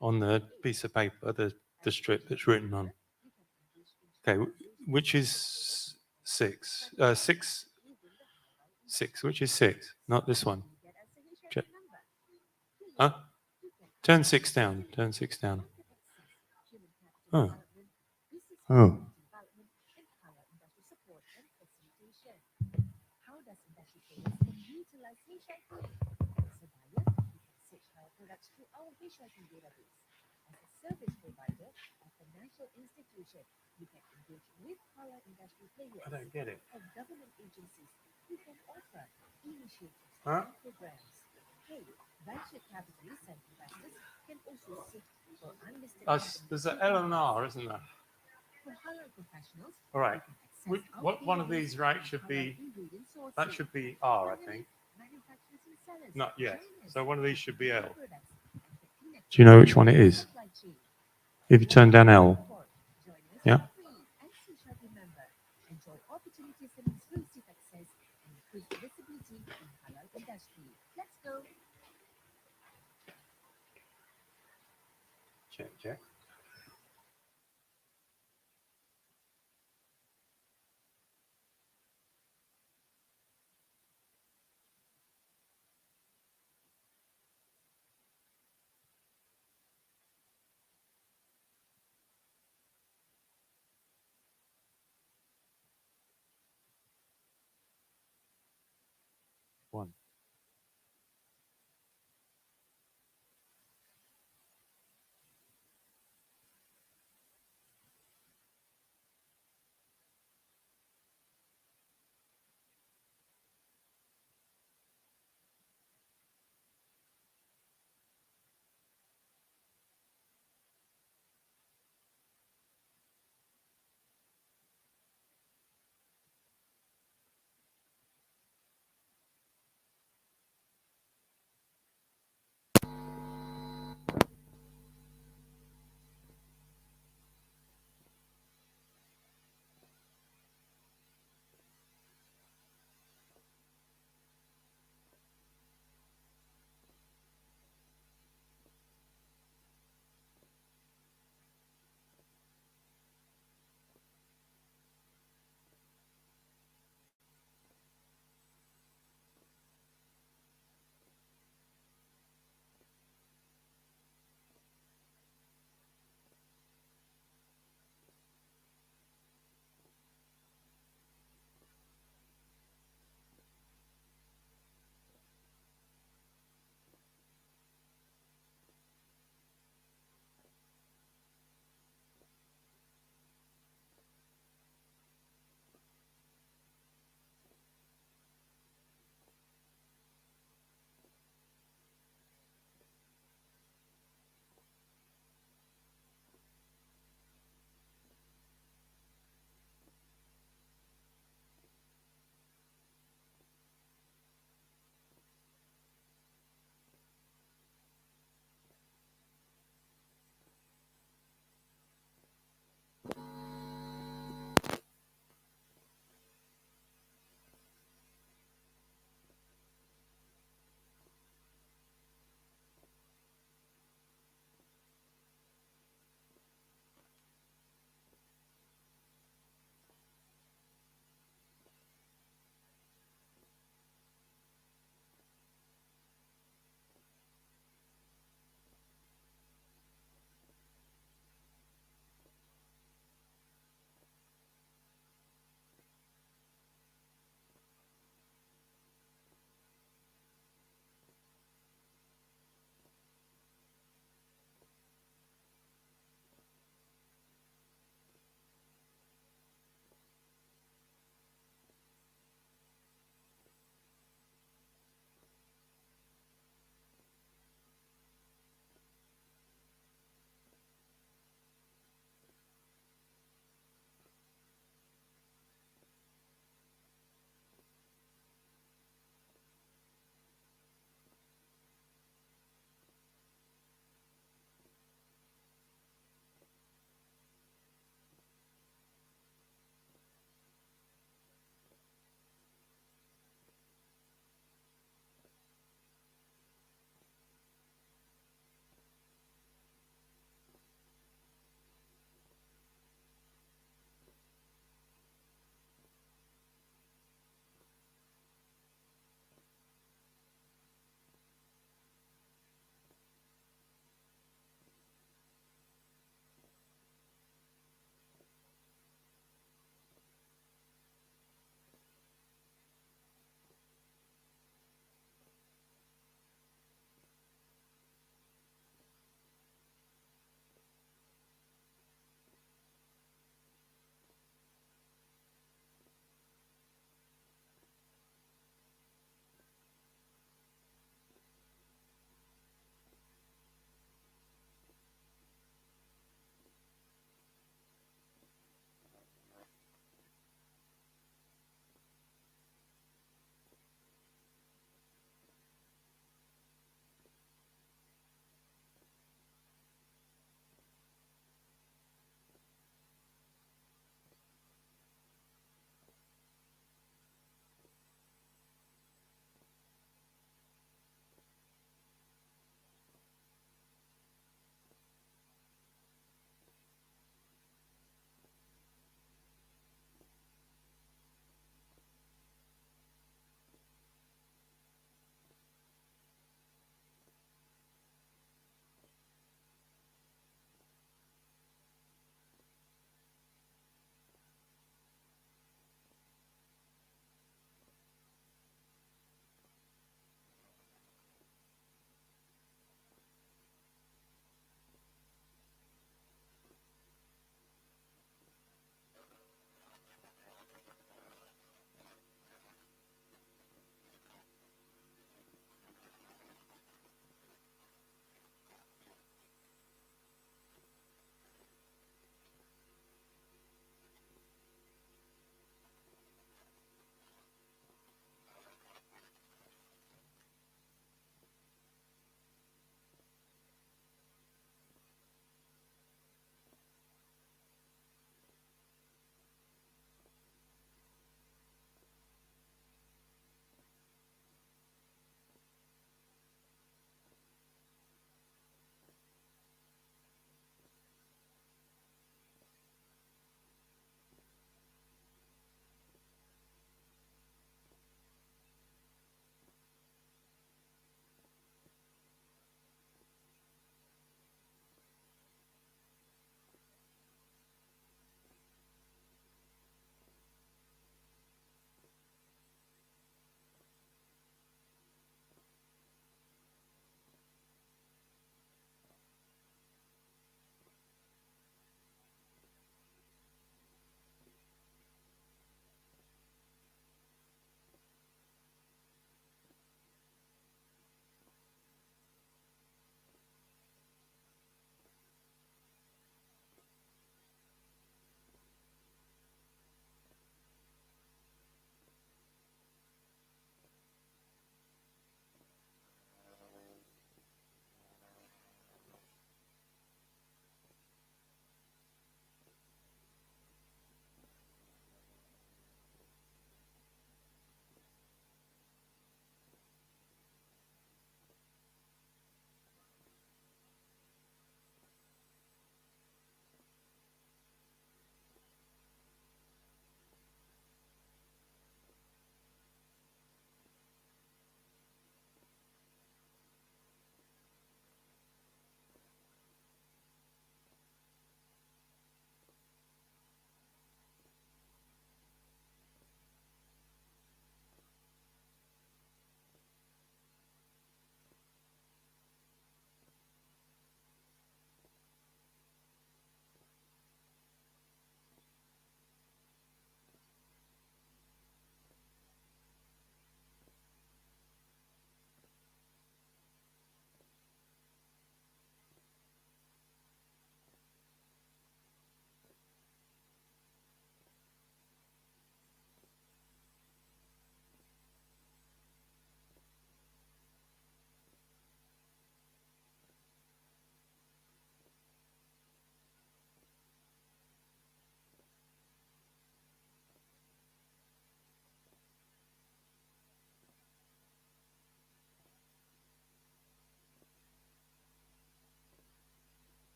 on the piece of paper, the strip that's written on. Okay, which is 6? 6. 6. Which is 6? Not this one. Check. Huh? Turn 6 down. Turn 6 down. Oh. Oh. I don't get it. Huh? There's an L and R, isn't there? All right. What one of these, right, should be, that should be R, I think. Not yet. So one of these should be L. Do you know which one it is? If you turn down L. Yeah? Check, check. One.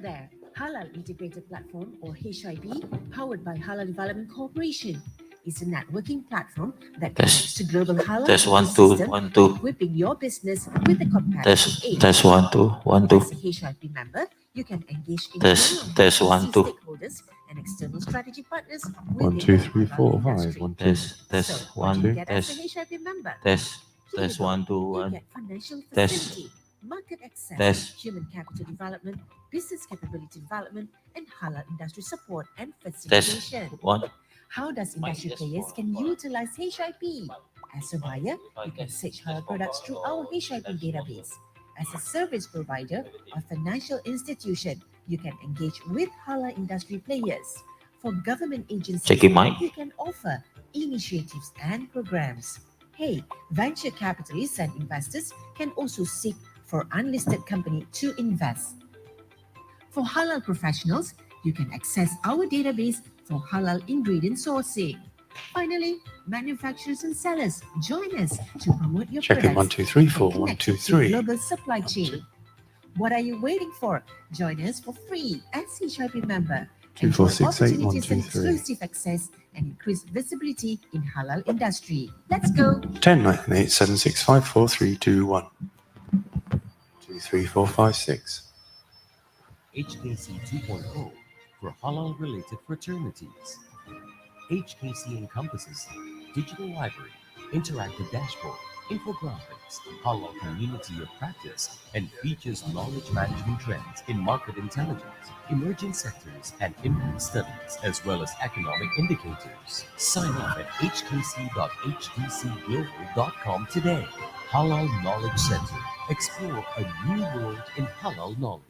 there, Halal Integrated Platform or HIP, powered by Halal Development Corporation, is a networking platform that connects to global halal ecosystem, equipping your business with the competitive edge. Test 1 2 1 2. As a HIP member, you can engage Test 1 2. stakeholders and external strategy partners 1 2 3 4 5 1 2. Test What do you 1 get as a test HIP member? test Here you test go. 1 2 You 1 get financial test facility, market access, Test. human capital development, business capability development, and halal industry support and test facilitation. 1. How does industry players can utilize HIP? As a buyer, you can search halal products through our HIP database. As a service provider or financial institution, you can engage with halal industry players. For government agencies, Checking mic. you can offer initiatives and programs. Hey, venture capitalists and investors can also seek for unlisted company to invest. For halal professionals, you can access our database for halal ingredient sourcing. Finally, manufacturers and sellers, join us to promote your Checking products 1 2 3 and 4 1 connect 2 to 3. global supply chain. What are you waiting for? Join us for free as HIP member. 2 4 Enjoy 6 8 1 opportunities 2 and 3. exclusive access and increased visibility in halal industry. Let's go. 10 9 8 7 6 5 4 3 2 1 2 3 4 5 6. HKC 2.0 for halal-related fraternities. HKC encompasses digital library, interactive dashboard, infographics, halal community of practice, and features knowledge management trends in market intelligence, emerging sectors, and impact studies, as well as economic indicators. Sign up at hkc.htcglobal.com today. Halal Knowledge Center. Explore a new world in halal knowledge.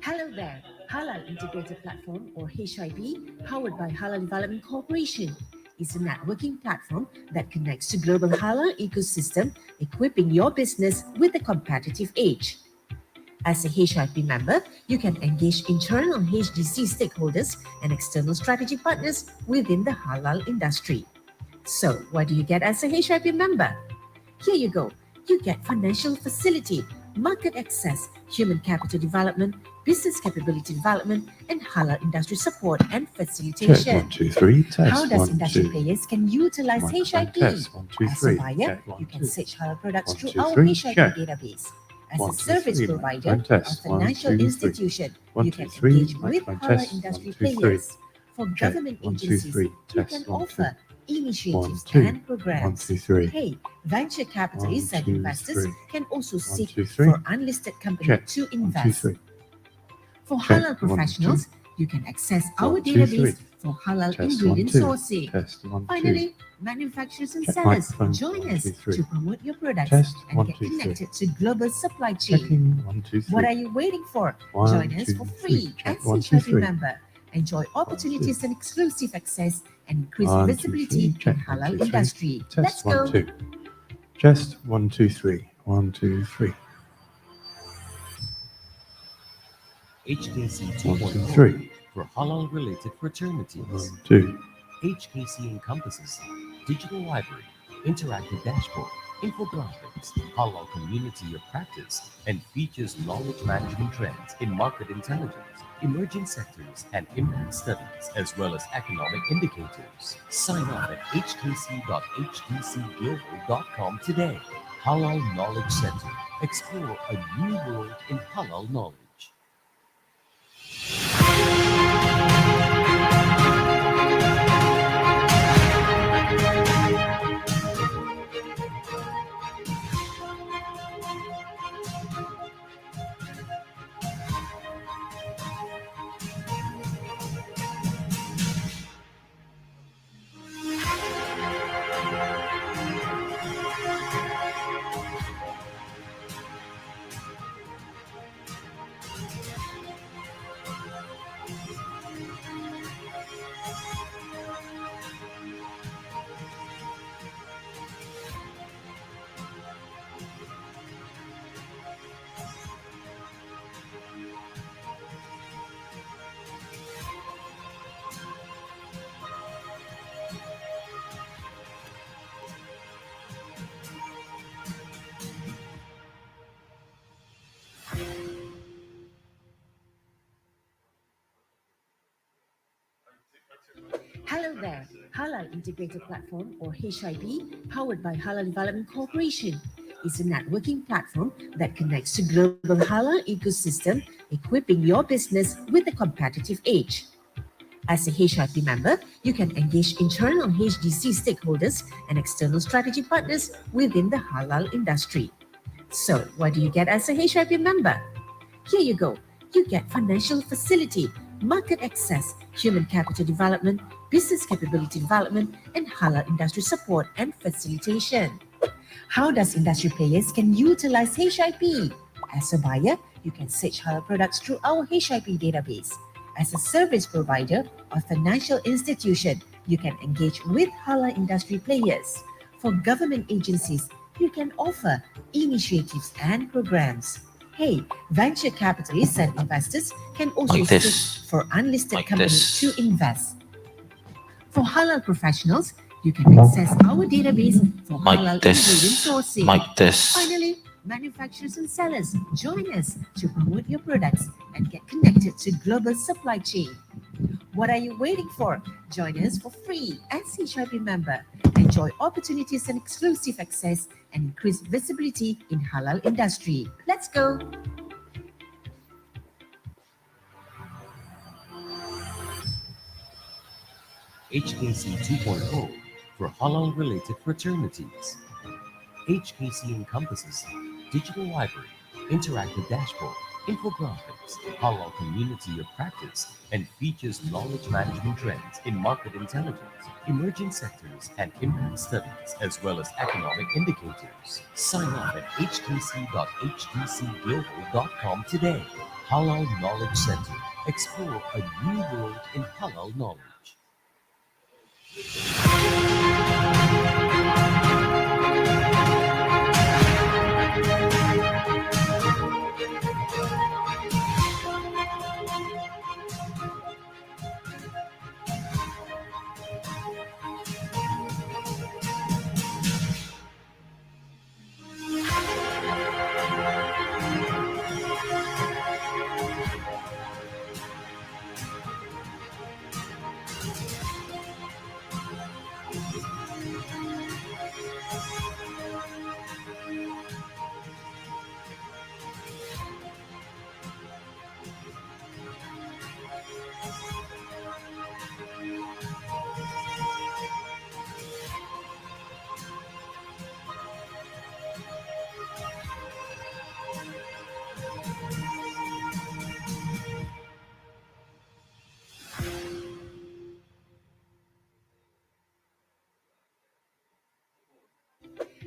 Hello there, Halal Integrated Platform or HIP, powered by Halal Development Corporation, is a networking platform that connects to global halal ecosystem, equipping your business with a competitive edge. As a HIP member, you can engage internal HDC stakeholders and external strategy partners within the halal industry. So, what do you get as a HIP member? Here you go. You get financial facility, market access, human capital development, business capability development, and halal industry support and Check facilitation. 1 2 3. Test How does 1 industry 2. players can utilize Microphone HIP? test 1 2 As a 3. buyer, Check 1 you can 2. search halal products 1 through 2 our 3. HIP Check. database. As 1 a 2 service 3. provider Microphone or test 1 financial 2 3. institution, 1 you 2 can 3. engage with Microphone halal test 1 industry 2 3. players. For Check. government 1 2 agencies, 3. you Test can 1 2. offer initiatives 1 2. and 1 programs. 2 3. Hey, venture capitalists 1 and 2 investors 3. can also 1 seek 2 3. for unlisted company Check. to 1 2 invest. 3. For Check. halal 1 2. professionals, you can access our 1 2 database 3. for halal Test 1 ingredient 2. sourcing. Test 1 2. Finally, manufacturers and Check sellers, microphone join 1 us 2 3. to promote your products Test and 1 get 2 3. connected to global supply chain. Checking 1 2 What 3. are you waiting for? 1 Join us 2 for 3. free Check as 1 2 HIP 3. member. Enjoy opportunities and exclusive access and increased 1 2 visibility 3. Check in 1 halal 2 3. industry. Let's Test 1 go. 2. Just 1 2 3. 1 2 3. HKC 1 2 2.0 3. for halal-related fraternities. 1 2. HKC encompasses digital library, interactive dashboard, infographics, halal community of practice, and features knowledge management trends in market intelligence, emerging sectors, and impact studies, as well as economic indicators. Sign up at hkc.htcglobal.com today. Halal Knowledge Center. Explore a new world in halal knowledge. Hello there, Halal Integrated Platform or HIP, powered by Halal Development Corporation, is a networking platform that connects to global halal ecosystem, equipping your business with a competitive edge. As a HIP member, you can engage internal HDC stakeholders and external strategy partners within the halal industry. So, what do you get as a HIP member? Here you go. You get financial facility, market access, human capital development, business capability development, and halal industry support and facilitation. How does industry players can utilize HIP? As a buyer, you can search halal products through our HIP database. As a service provider or financial institution, you can engage with halal industry players. For government agencies, you can offer initiatives and programs. Hey, venture capitalists and investors can also Like seek this. for unlisted Like companies this. to invest. For halal professionals, you can access our database for Like halal this. ingredient sourcing. Like this. Finally, manufacturers and sellers, join us to promote your products and get connected to global supply chain. What are you waiting for? Join us for free as HIP member. Enjoy opportunities and exclusive access and increase visibility in halal industry. Let's go. HKC 2.0 for halal-related fraternities. HKC encompasses digital library, interactive dashboard, infographics, halal community of practice, and features knowledge management trends in market intelligence, emerging sectors, and impact studies, as well as economic indicators. Sign up at hkc.hdcglobal.com today. Halal Knowledge Center. Explore a new world in halal knowledge.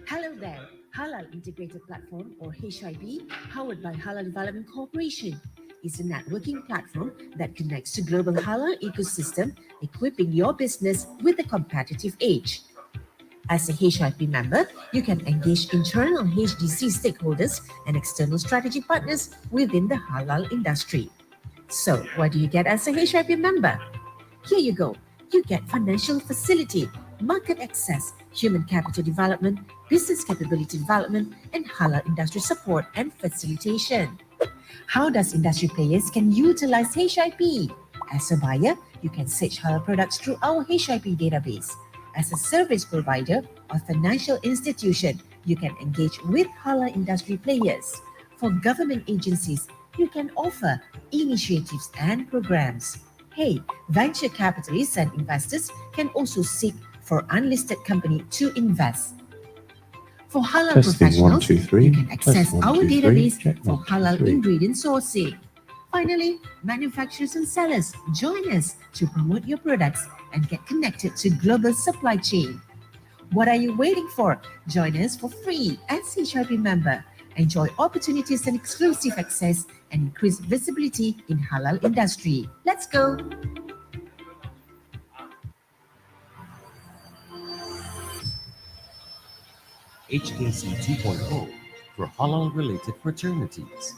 Hello there, Halal Integrated Platform or HIP, powered by Halal Development Corporation, is a networking platform that connects to global halal ecosystem, equipping your business with a competitive edge. As a HIP member, you can engage internal HDC stakeholders and external strategy partners within the halal industry. So, what do you get as a HIP member? Here you go. You get financial facility, market access, human capital development, business capability development, and halal industry support and facilitation. How does industry players can utilize HIP? As a buyer, you can search halal products through our HIP database. As a service provider or financial institution, you can engage with halal industry players. For government agencies, you can offer initiatives and programs. Hey, venture capitalists and investors can also seek for unlisted company to invest. For halal Testing, one, professionals, two, three. you can access Test, one, our two, three. database Check, for one, two, halal three. ingredient sourcing. Finally, manufacturers and sellers, join us to promote your products and get connected to global supply chain. What are you waiting for? Join us for free as HIP member. Enjoy opportunities and exclusive access and increase visibility in halal industry. Let's go. HKC 2.0 for halal-related fraternities.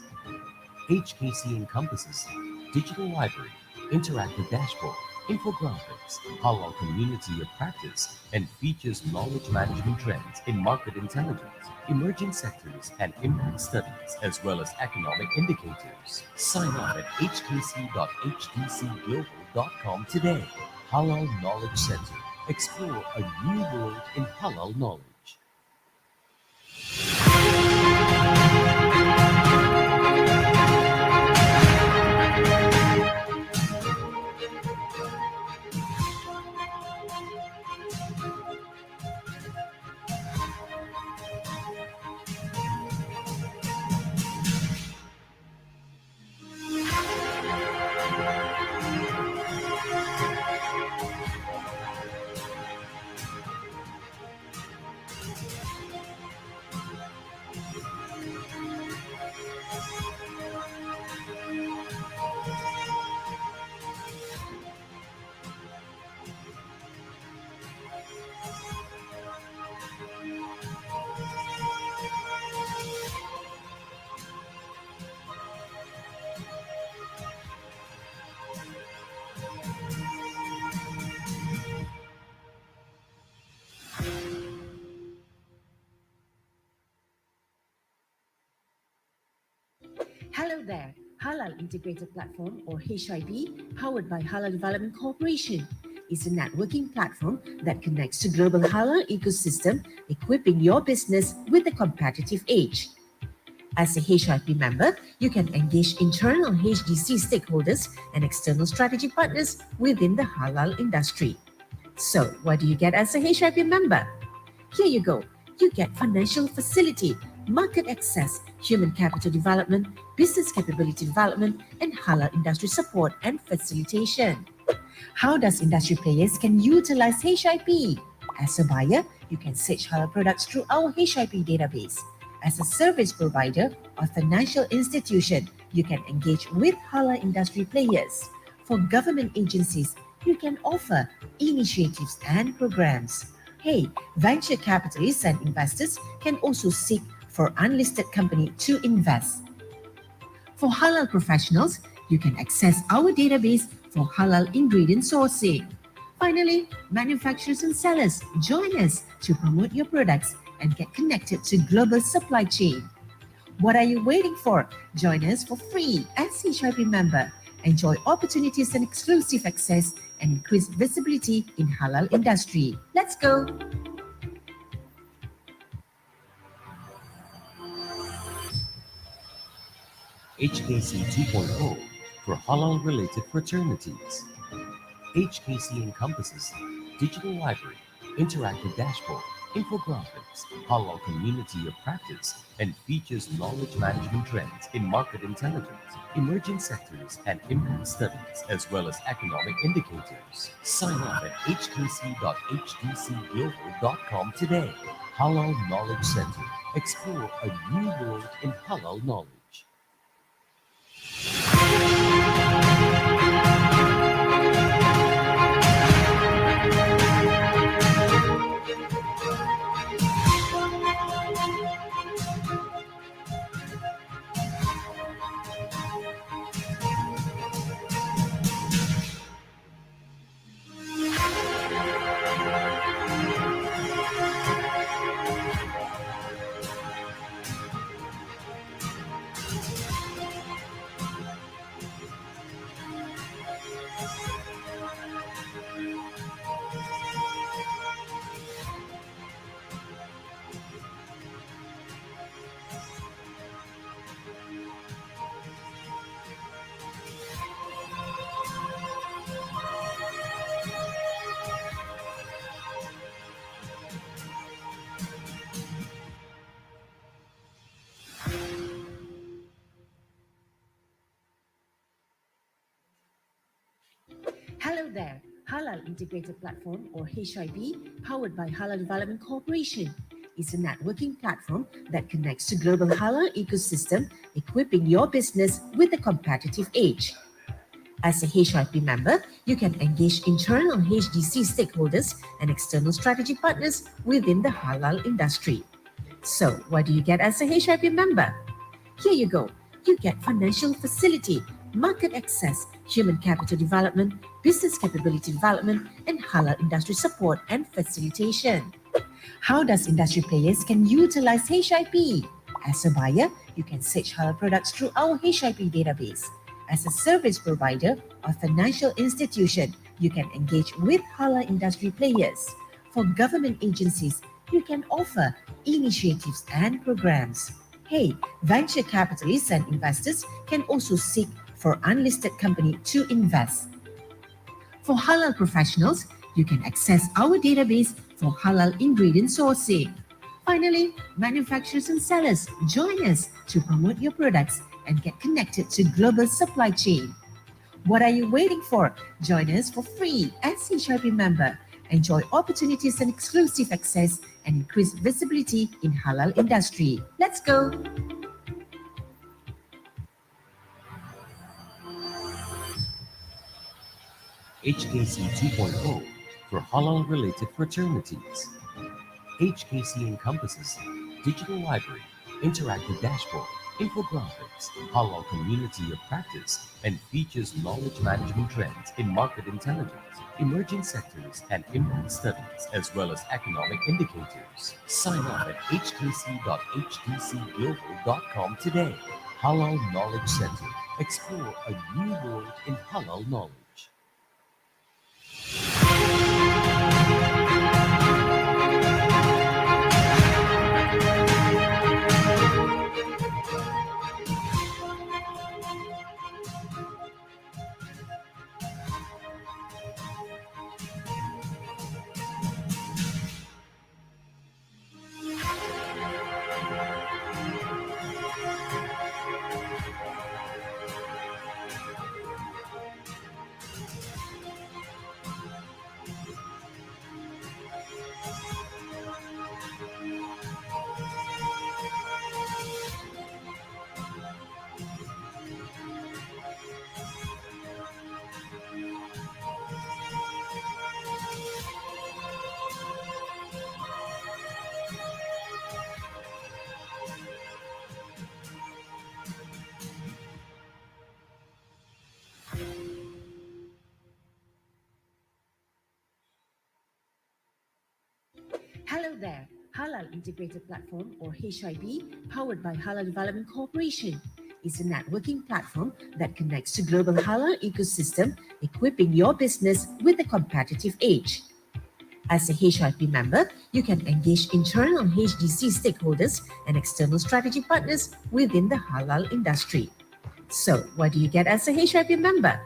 HKC encompasses digital library, interactive dashboard, infographics, halal community of practice, and features knowledge management trends in market intelligence, emerging sectors, and impact studies, as well as economic indicators. Sign up at hkc.hdcglobal.com today. Halal Knowledge Center. Explore a new world in halal knowledge. Hello there. Halal Integrated Platform, or HIP, powered by Halal Development Corporation, is a networking platform that connects to global halal ecosystem, equipping your business with a competitive edge. As a HIP member, you can engage internal HDC stakeholders and external strategic partners within the halal industry. So, what do you get as a HIP member? Here you go. You get financial facility, market access, human capital development, business capability development, and halal industry support and facilitation. How does industry players can utilize HIP? As a buyer, you can search halal products through our HIP database. As a service provider or financial institution, you can engage with halal industry players. For government agencies, you can offer initiatives and programs. Hey, venture capitalists and investors can also seek for unlisted company to invest. For halal professionals, you can access our database for halal ingredient sourcing. Finally, manufacturers and sellers, join us to promote your products and get connected to global supply chain. What are you waiting for? Join us for free as HIP member. Enjoy opportunities and exclusive access and increase visibility in halal industry. Let's go. HKC 2.0 for halal-related fraternities. HKC encompasses digital library, interactive dashboard, infographics, halal community of practice, and features knowledge management trends in market intelligence, emerging sectors, and impact studies, as well as economic indicators. Sign up at hkc.hdcglobal.com today. Halal Knowledge Center. Explore a new world in halal knowledge. Hello there. Halal Integrated Platform, or HIP, powered by Halal Development Corporation, is a networking platform that connects to global halal ecosystem, equipping your business with a competitive edge. As a HIP member, you can engage internal HDC stakeholders and external strategic partners within the halal industry. So, what do you get as a HIP member? Here you go. You get financial facility, market access, human capital development, business capability development, and halal industry support and facilitation. How does industry players can utilize HIP? As a buyer, you can search halal products through our HIP database. As a service provider or financial institution, you can engage with halal industry players. For government agencies, you can offer initiatives and programs. Hey, venture capitalists and investors can also seek for unlisted company to invest. For halal professionals, you can access our database for halal ingredient sourcing. Finally, manufacturers and sellers join us to promote your products and get connected to global supply chain. What are you waiting for? Join us for free as a HIP member. Enjoy opportunities and exclusive access and increase visibility in halal industry. Let's go! HKC 2.0 for halal-related fraternities. HKC encompasses digital library, interactive dashboard, infographics, halal community of practice, and features knowledge management trends in market intelligence, emerging sectors, and impact studies, as well as economic indicators. Sign up at hkc.htcglobal.com today. Halal Knowledge Center. Explore a new world in halal knowledge. Hello there. Halal Integrated Platform, or HIP, powered by Halal Development Corporation, is a networking platform that connects to global halal ecosystem, equipping your business with a competitive edge. As a HIP member, you can engage internal HDC stakeholders and external strategic partners within the halal industry. So, what do you get as a HIP member?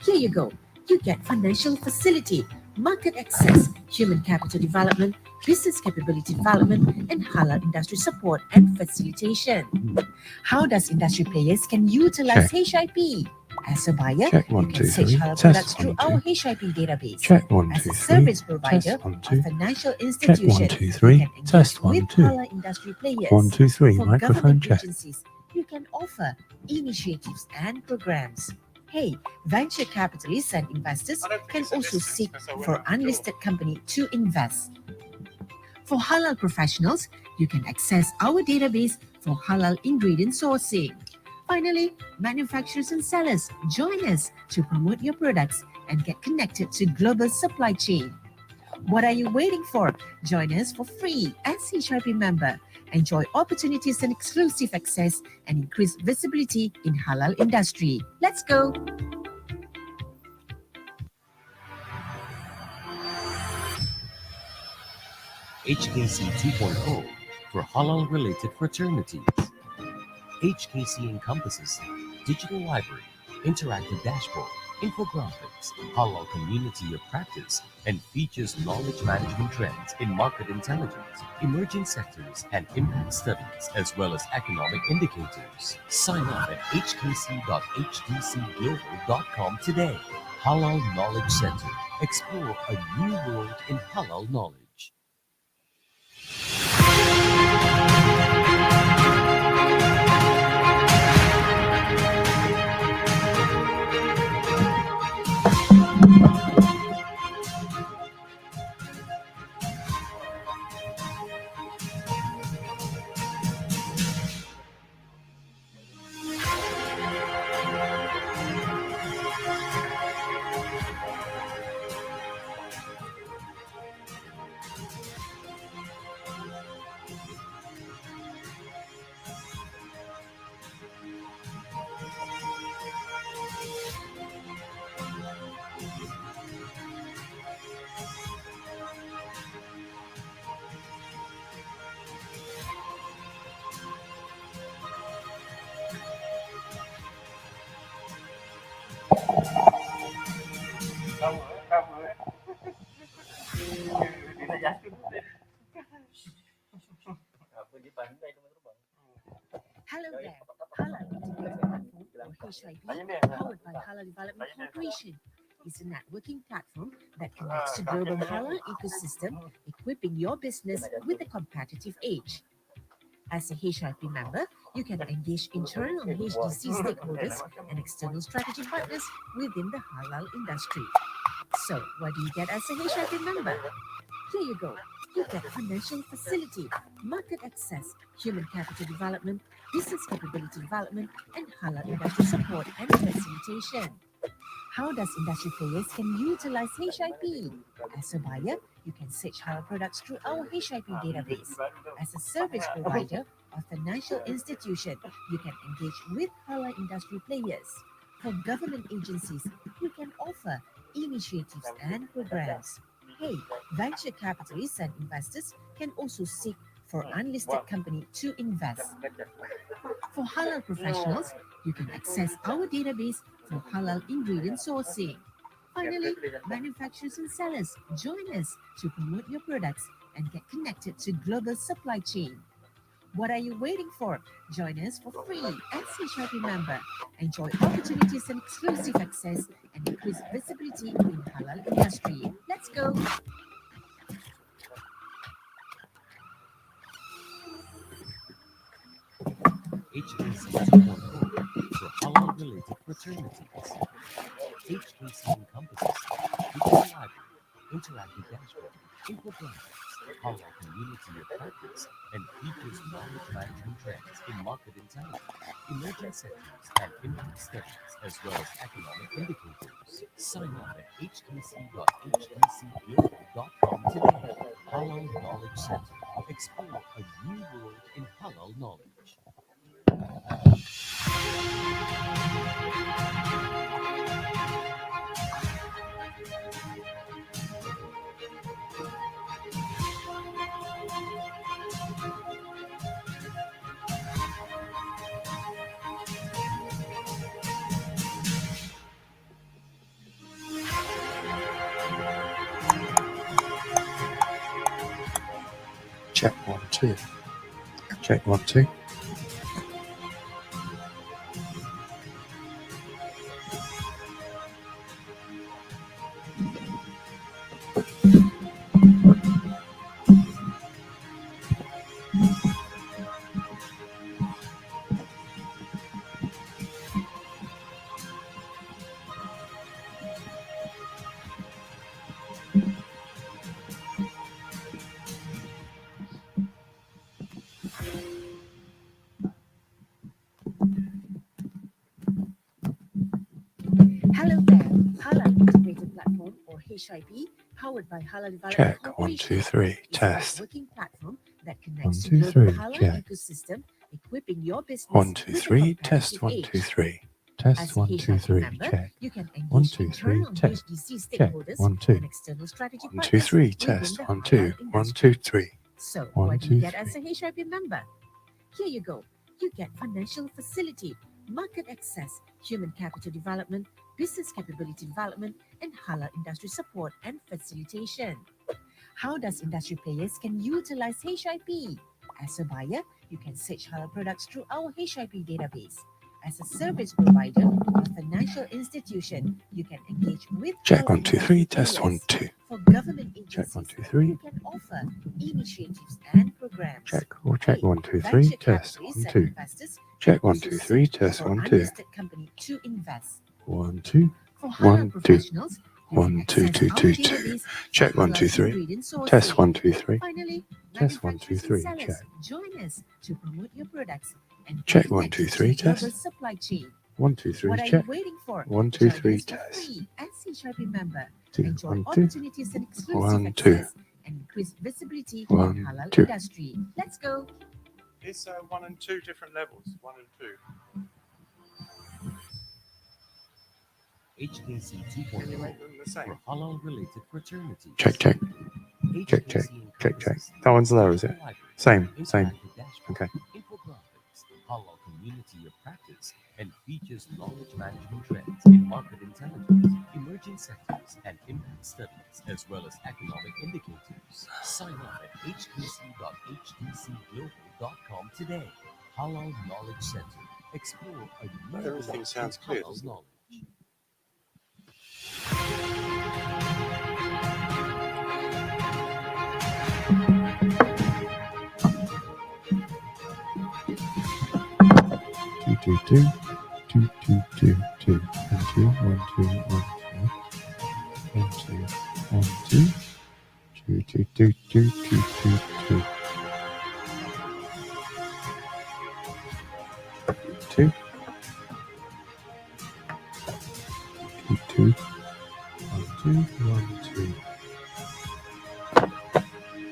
Here you go. You get financial facility, market access, human capital development, business capability development, and halal industry support and facilitation. How does industry players can utilize HIP? As a buyer, Check you 1, can 2, search 3. halal Test products 1, through 2. our HIP database. Check 1, As 2, a 3. service provider Test 1, or 2. financial Check institution, 1, 2, you 3. can engage Test 1, with 2. halal industry players. 1, 2, 3. For Microphone government check. agencies, you can offer initiatives and programs. Hey, venture capitalists and investors can also seek for unlisted company to invest. For halal professionals, you can access our database for halal ingredient sourcing. Finally, manufacturers and sellers join us to promote your products and get connected to global supply chain. What are you waiting for? Join us for free as a HIP member. Enjoy opportunities and exclusive access and increase visibility in halal industry. Let's go! HKC 2.0 for halal-related fraternities. HKC encompasses digital library, interactive dashboard, infographics, halal community of practice, and features knowledge management trends in market intelligence, emerging sectors, and impact studies, as well as economic indicators. Sign up at hkc.htcglobal.com today. Halal Knowledge Center. Explore a new world in halal knowledge. Hello there. Halal Integrated Platform, or HIP, powered by Halal Development Corporation, is a networking platform that connects to global halal ecosystem, equipping your business with a competitive edge. As a HIP member, you can engage internal HDC stakeholders and external strategy partners within the halal industry. So, what do you get as a HIP member? Here you go. You get financial facility, market access, human capital development, business capability development, and halal industry support and facilitation. How does industry players can utilize HIP? As a buyer, you can search halal products through our HIP database. As a service provider or financial institution, you can engage with halal industry players. For government agencies, you can offer initiatives and programs. Hey, venture capitalists and investors can also seek for unlisted company to invest. For halal professionals, you can access our database for halal ingredient sourcing. Finally, manufacturers and sellers join us to promote your products and get connected to global supply chain. What are you waiting for? Join us for free as a HIP member. Enjoy opportunities and exclusive access and increase visibility in halal industry. Let's go. HKC 2.0 for halal-related fraternities. HKC encompasses digital library, interactive dashboard, infographics, halal community of practice, and features knowledge management trends in market intelligence, emerging sectors, and impact studies, as well as economic indicators. Sign up at hkc.hdcglobal.com today. Halal Knowledge Center. Explore a new world in halal knowledge. Check 1 2. Check 1 2. Hello there. Halal Integrated Platform, or HIP, powered by Halal Development Check 1 Corporation, 2 3. is a Test. networking platform that 1 connects to 2 global 3. halal Check. ecosystem, equipping your business 1 2 with a 3. Test competitive 1 2 edge. 3. As Test a 1 2 HIP 3. member, Check. you can 1 engage 2 3. internal Check. HDC Check. stakeholders 1 2. and external strategy 1 2 partners 3. within Test. the 1 2. halal 1 industry. 2 3. So, 1 what do you 2 get as 3. a HIP member? Here you go. You get financial facility, market access, human capital development, business capability development, and halal industry support and facilitation. How does industry players can utilize HIP? As a buyer, you can search halal products through our HIP database. As a service provider or financial institution, you can engage with Check halal 1 2 3. industry Test 1 players. 2. For government Check agencies, 1 2 3. you can offer initiatives and programs. Check or check Hey, 1 2 3. venture Test capitalists 1 and 2. investors Check can 1 also 2 seek 3. Test for 1 2. unlisted company to invest. 1 2. For halal 1 2. professionals, you can 1 2 access 2 our 2 2. database for Check 1 2 halal 3. ingredient Test sourcing. 1 2 3. Finally, Test 1 2 manufacturers and 3. sellers, Check. join us to promote your products and Check get 1 2 connected 3. to global Test. supply chain. 1 2 3. What are you Check. waiting for? 1 2 Join 3. us for Test. free as HRP member. 2 Enjoy 1 2. opportunities and exclusive 1 2. access and increase visibility in 1 halal 2. industry. Let's go. It's 1 and 2 different levels. 1 and 2. HKC 2.0 for halal-related fraternities. Check, check. Check, check. Check, check. That one's low, is it? Same, same. Interactive dashboard, Okay. infographics, halal community of practice, and features knowledge management trends in market intelligence, emerging sectors, and impact studies, as well as economic indicators. Sign up at hkc.htcglobal.com today. Halal Knowledge Center. Explore a new Everything world sounds of clear, halal doesn't it? knowledge. Two, two, two, two, two, two, two, 1 2 1 2 1 1 2 1 2 2 2 2 2 2 2 2 2 2 1 2 1 2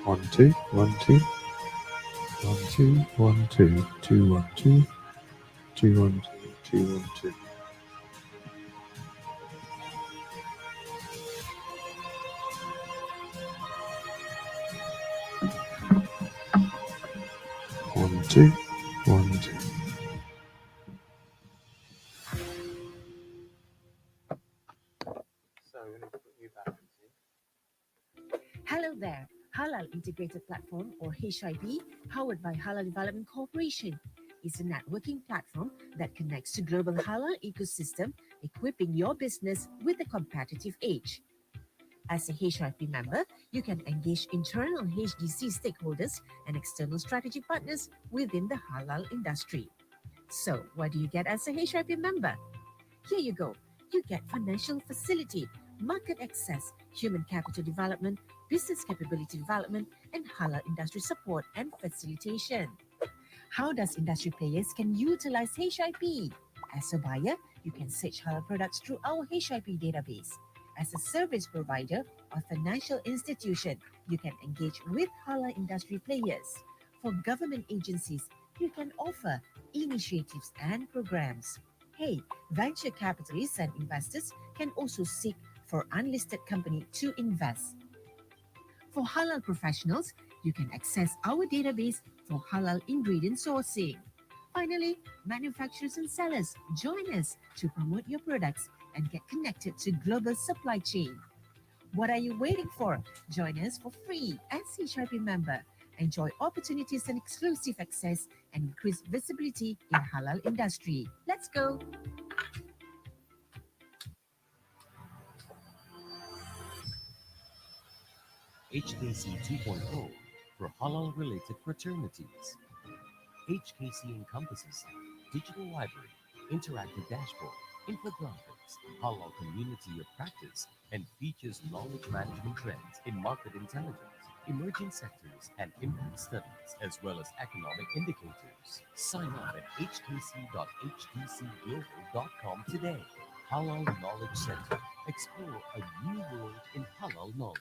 1 2 1 2 2 1 2 2 1 2 1 2 1 2 1 2. Hello there. Halal Integrated Platform, or HIP, powered by Halal Development Corporation, is a networking platform that connects to global halal ecosystem, equipping your business with a competitive edge. As a HIP member, you can engage internal HDC stakeholders and external strategic partners within the halal industry. So, what do you get as a HIP member? Here you go. You get financial facility, market access, human capital development, business capability development, and halal industry support and facilitation. How does industry players can utilize HIP? As a buyer, you can search halal products through our HIP database. As a service provider or financial institution, you can engage with halal industry players. For government agencies, you can offer initiatives and programs. Hey, venture capitalists and investors can also seek for unlisted company to invest. For halal professionals, you can access our database for halal ingredient sourcing. Finally, manufacturers and sellers, join us to promote your products and get connected to global supply chain. What are you waiting for? Join us for free as HIP member. Enjoy opportunities and exclusive access and increase visibility in halal industry. Let's go. HKC 2.0 for halal-related fraternities. HKC encompasses digital library, interactive dashboard, infographics, halal community of practice, and features knowledge management trends in market intelligence, emerging sectors, and impact studies, as well as economic indicators. Sign up at hkc.htcglobal.com today. Halal Knowledge Center. Explore a new world in halal knowledge.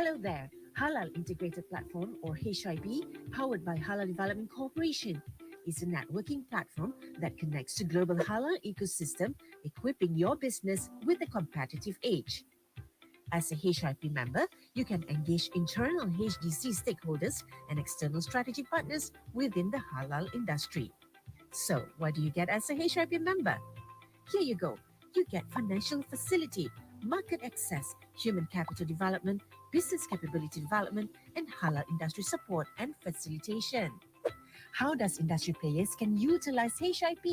Hello there, Halal Integrated Platform or HIP, powered by Halal Development Corporation, is a networking platform that connects the global halal ecosystem, equipping your business with a competitive edge. As a HIP member, you can engage internal HDC stakeholders and external strategic partners within the halal industry. So, what do you get as a HIP member? Here you go. You get financial facility, market access, human capital development, business capability development, and halal industry support and facilitation. How does industry players can utilize HIP?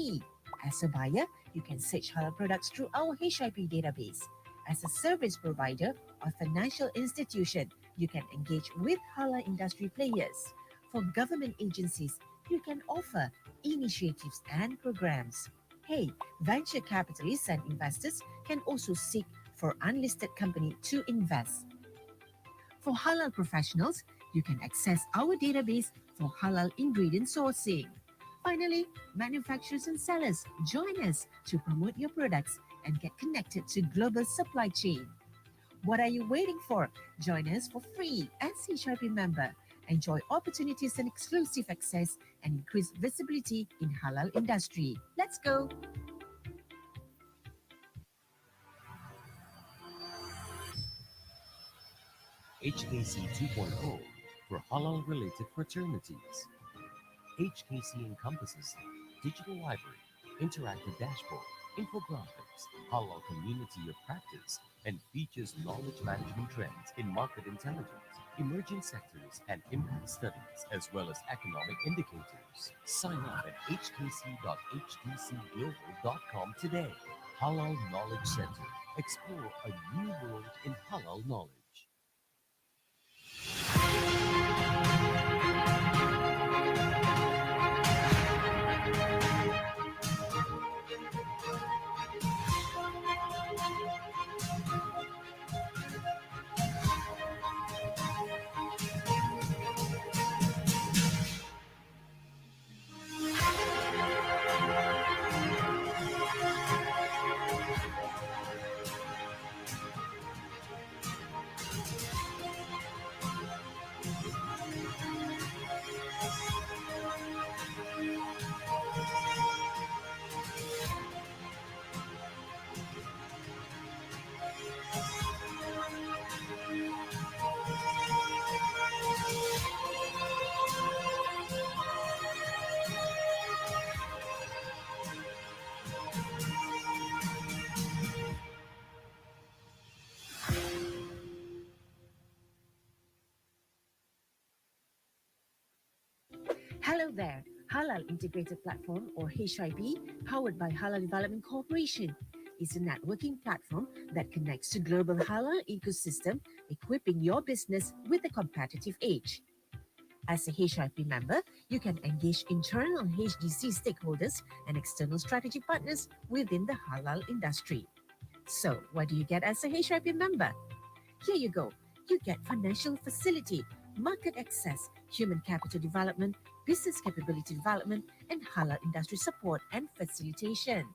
As a buyer, you can search halal products through our HIP database. As a service provider or financial institution, you can engage with halal industry players. For government agencies, you can offer initiatives and programs. Hey, venture capitalists and investors can also seek for unlisted company to invest. For halal professionals, you can access our database for halal ingredient sourcing. Finally, manufacturers and sellers join us to promote your products and get connected to global supply chain. What are you waiting for? Join us for free as HIP member. Enjoy opportunities and exclusive access and increase visibility in halal industry. Let's go! HKC 2.0 for halal-related fraternities. HKC encompasses digital library, interactive dashboard, infographics, halal community of practice, and features knowledge management trends in market intelligence, emerging sectors, and impact studies, as well as economic indicators. Sign up at hkc.hdcglobal.com today. Halal Knowledge Center. Explore a new world in halal knowledge. Hello there, Halal Integrated Platform or HIP, powered by Halal Development Corporation, is a networking platform that connects the global halal ecosystem, equipping your business with a competitive edge. As a HIP member, you can engage internal HDC stakeholders and external strategic partners within the halal industry. So, what do you get as a HIP member? Here you go. You get financial facility, market access, human capital development, business capability development, and halal industry support and facilitation.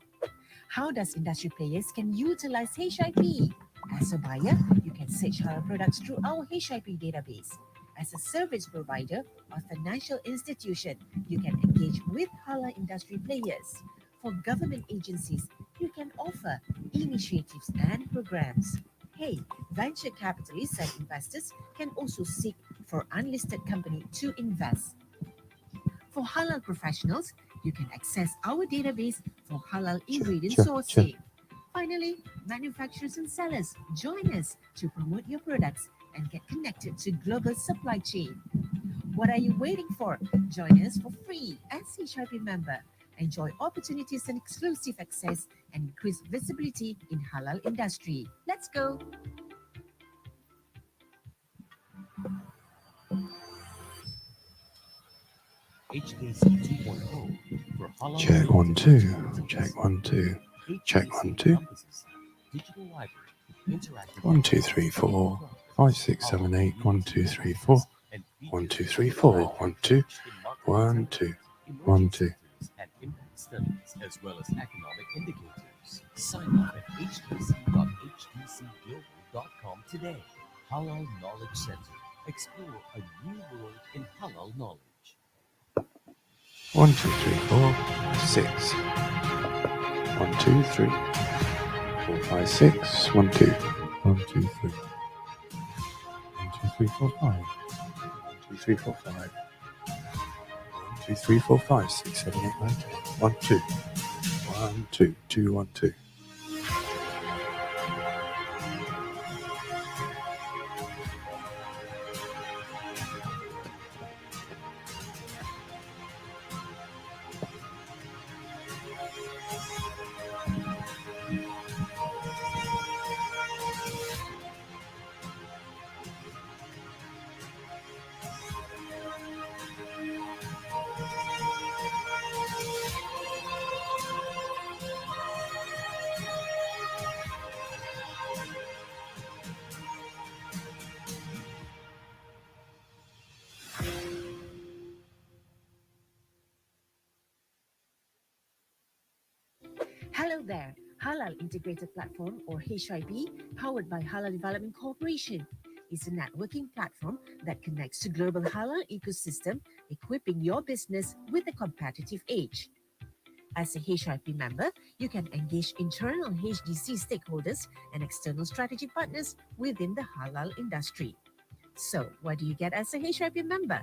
How does industry players can utilize HIP? As a buyer, you can search halal products through our HIP database. As a service provider or financial institution, you can engage with halal industry players. For government agencies, you can offer initiatives and programs. Hey, venture capitalists and investors can also seek for unlisted company to invest. For halal professionals, you can access our database for halal ingredient sourcing. Finally, manufacturers and sellers join us to promote your products and get connected to global supply chain. What are you waiting for? Join us for free as HIP member. Enjoy opportunities and exclusive access and increase visibility in halal industry. Let's go! HKC 2.0 for halal. Check 1 2. Check 1 2. Check 1 2. Digital library, interactive 1 2 3 4 5 6 7 8 1 2 3 4 1 2 3 4 1 2 1 2 1 2. and impact studies, as well as economic indicators. Sign up at hkc.hdcglobal.com today. Halal Knowledge Center. Explore a new world in halal knowledge. 1, 2, 3, 4, 5, 6. 1, 2, 3, 4, 5, 6. 1, 2. 1, 2, 3. 1, 2, 3, 4, 5. 1, 2, 3, 4, 5. 1, 2, 3, 4, 5, 6, 7, 8, 9, 10. 1, 2. 1, 2, 2, 1, 2. Hello there, Halal Integrated Platform or HIP, powered by Halal Development Corporation, is a networking platform that connects to global halal ecosystem, equipping your business with a competitive edge. As a HIP member, you can engage internal HDC stakeholders and external strategic partners within the halal industry. So, what do you get as a HIP member?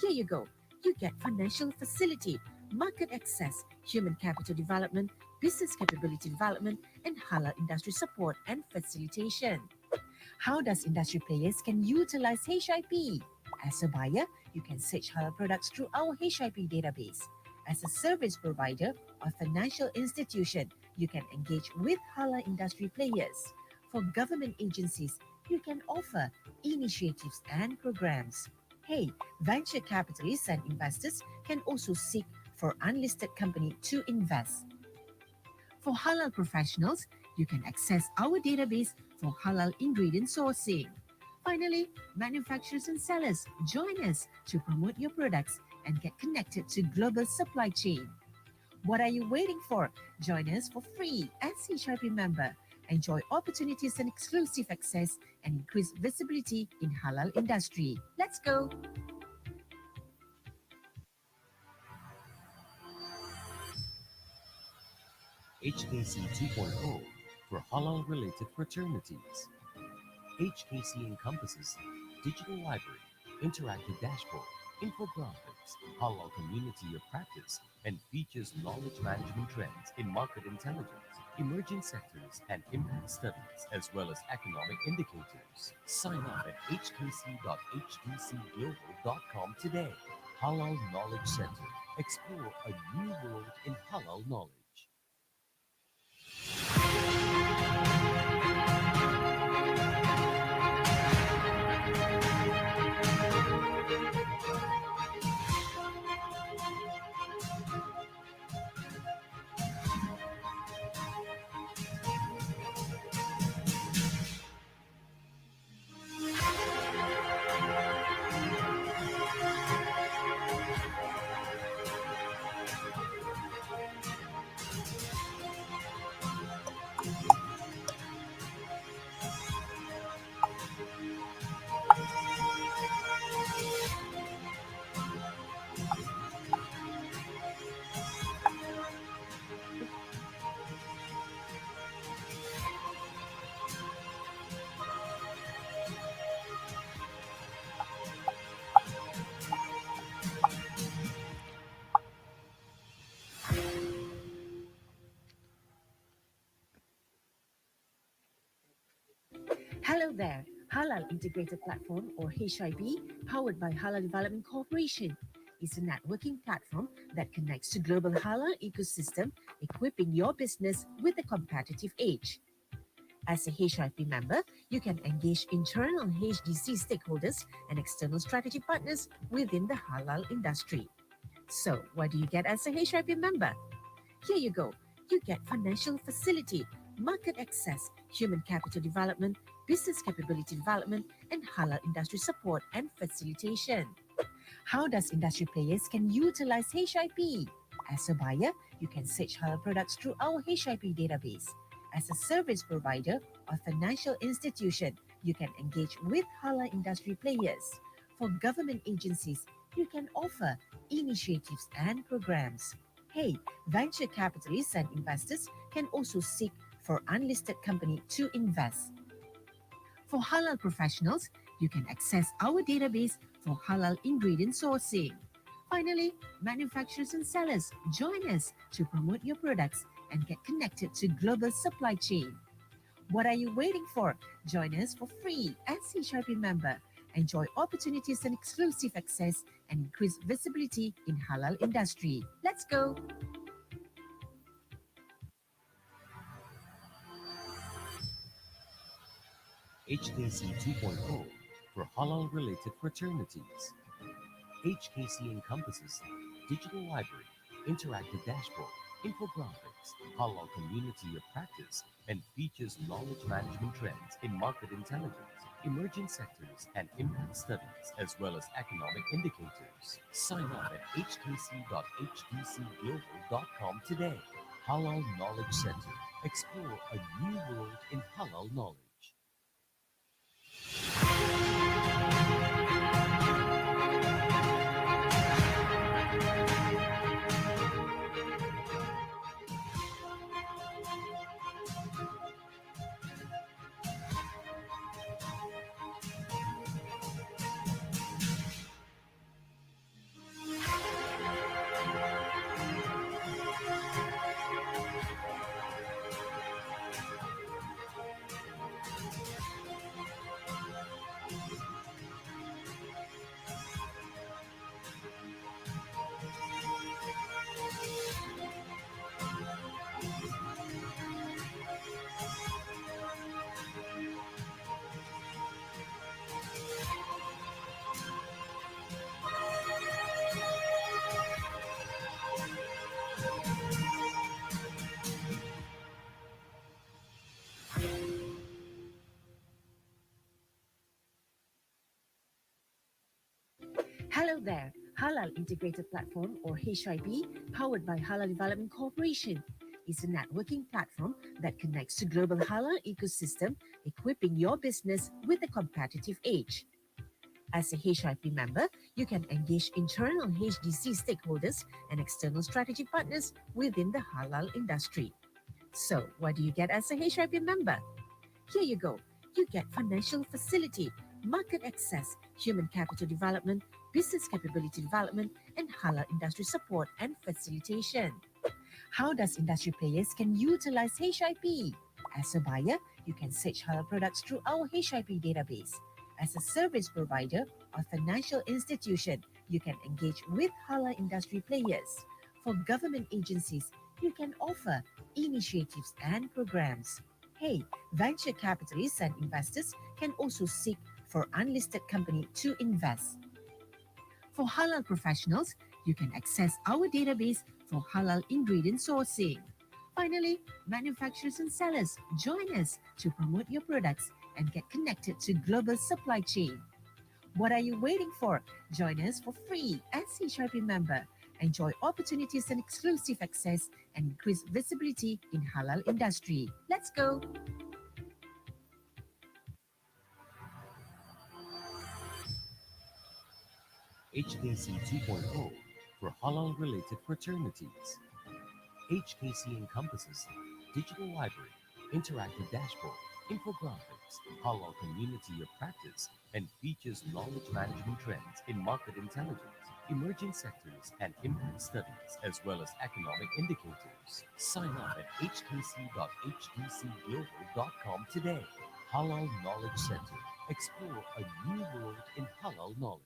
Here you go. You get financial facility, market access, human capital development, business capability development, and halal industry support and facilitation. How does industry players can utilize HIP? As a buyer, you can search halal products through our HIP database. As a service provider or financial institution, you can engage with halal industry players. For government agencies, you can offer initiatives and programs. Hey, venture capitalists and investors can also seek for unlisted company to invest. For halal professionals, you can access our database for halal ingredient sourcing. Finally, manufacturers and sellers, join us to promote your products and get connected to global supply chain. What are you waiting for? Join us for free as HIP member. Enjoy opportunities and exclusive access and increase visibility in halal industry. Let's go! HKC 2.0 for halal-related fraternities. HKC encompasses digital library, interactive dashboard, infographics, halal community of practice, and features knowledge management trends in market intelligence, emerging sectors, and impact studies, as well as economic indicators. Sign up at hkc.hdcglobal.com today. Halal Knowledge Center. Explore a new world in halal knowledge. Hello there, Halal Integrated Platform or HIP, powered by Halal Development Corporation, is a networking platform that connects to global halal ecosystem, equipping your business with a competitive edge. As a HIP member, you can engage internal HDC stakeholders and external strategic partners within the halal industry. So, what do you get as a HIP member? Here you go. You get financial facility, market access, human capital development, business capability development, and halal industry support and facilitation. How does industry players can utilize HIP? As a buyer, you can search halal products through our HIP database. As a service provider or financial institution, you can engage with halal industry players. For government agencies, you can offer initiatives and programs. Hey, venture capitalists and investors can also seek for unlisted company to invest. For halal professionals, you can access our database for halal ingredient sourcing. Finally, manufacturers and sellers, join us to promote your products and get connected to global supply chain. What are you waiting for? Join us for free as HRP member. Enjoy opportunities and exclusive access and increase visibility in halal industry. Let's go! HKC 2.0 for halal-related fraternities. HKC encompasses digital library, interactive dashboard, infographics, halal community of practice, and features knowledge management trends in market intelligence, emerging sectors, and impact studies, as well as economic indicators. Sign up at hkc.hdcglobal.com today. Halal Knowledge Center. Explore a new world in halal knowledge. Hello there, Halal Integrated Platform or HIP, powered by Halal Development Corporation, is a networking platform that connects to global halal ecosystem, equipping your business with a competitive edge. As a HIP member, you can engage internal HDC stakeholders and external strategic partners within the halal industry. So, what do you get as a HIP member? Here you go. You get financial facility, market access, human capital development, business capability development, and halal industry support and facilitation. How does industry players can utilize HIP? As a buyer, you can search halal products through our HIP database. As a service provider or financial institution, you can engage with halal industry players. For government agencies, you can offer initiatives and programs. Hey, venture capitalists and investors can also seek for unlisted company to invest. For halal professionals, you can access our database for halal ingredient sourcing. Finally, manufacturers and sellers, join us to promote your products and get connected to global supply chain. What are you waiting for? Join us for free as HRP member. Enjoy opportunities and exclusive access and increase visibility in halal industry. Let's go! HKC 2.0 for halal-related fraternities. HKC encompasses digital library, interactive dashboard, infographics, halal community of practice, and features knowledge management trends in market intelligence, emerging sectors, and impact studies, as well as economic indicators. Sign up at hkc.hdcglobal.com today. Halal Knowledge Center. Explore a new world in halal knowledge.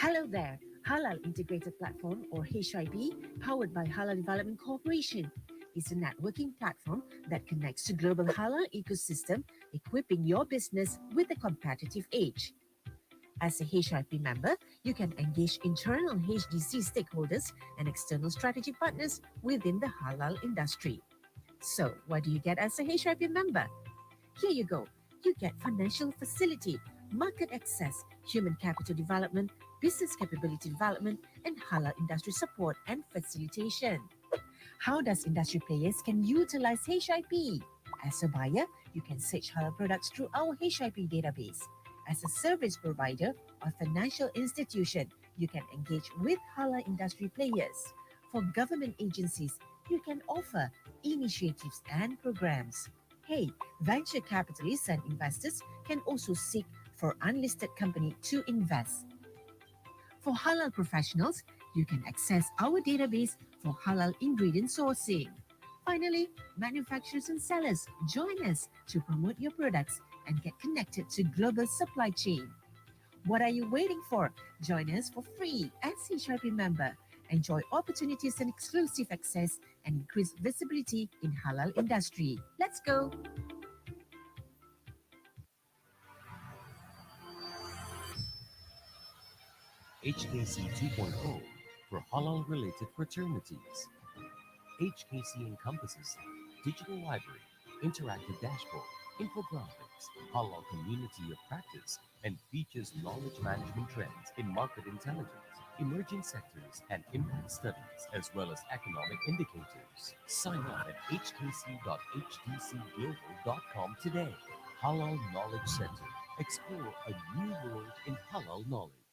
Hello there, Halal Integrated Platform or HIP, powered by Halal Development Corporation, is a networking platform that connects the global halal ecosystem, equipping your business with a competitive edge. As a HIP member, you can engage internal HDC stakeholders and external strategy partners within the halal industry. So, what do you get as a HIP member? Here you go. You get financial facility, market access, human capital development, business capability development, and halal industry support and facilitation. How does industry players can utilize HIP? As a buyer, you can search halal products through our HIP database. As a service provider or financial institution, you can engage with halal industry players. For government agencies, you can offer initiatives and programs. Hey, venture capitalists and investors can also seek for unlisted company to invest. For halal professionals, you can access our database for halal ingredient sourcing. Finally, manufacturers and sellers join us to promote your products and get connected to global supply chain. What are you waiting for? Join us for free as HIP member. Enjoy opportunities and exclusive access and increase visibility in halal industry. Let's go! HKC 2.0 for halal-related fraternities. HKC encompasses digital library, interactive dashboard, infographics, halal community of practice, and features knowledge management trends in market intelligence, emerging sectors, and impact studies, as well as economic indicators. Sign up at hkc.hdcglobal.com today. Halal Knowledge Center. Explore a new world in halal knowledge.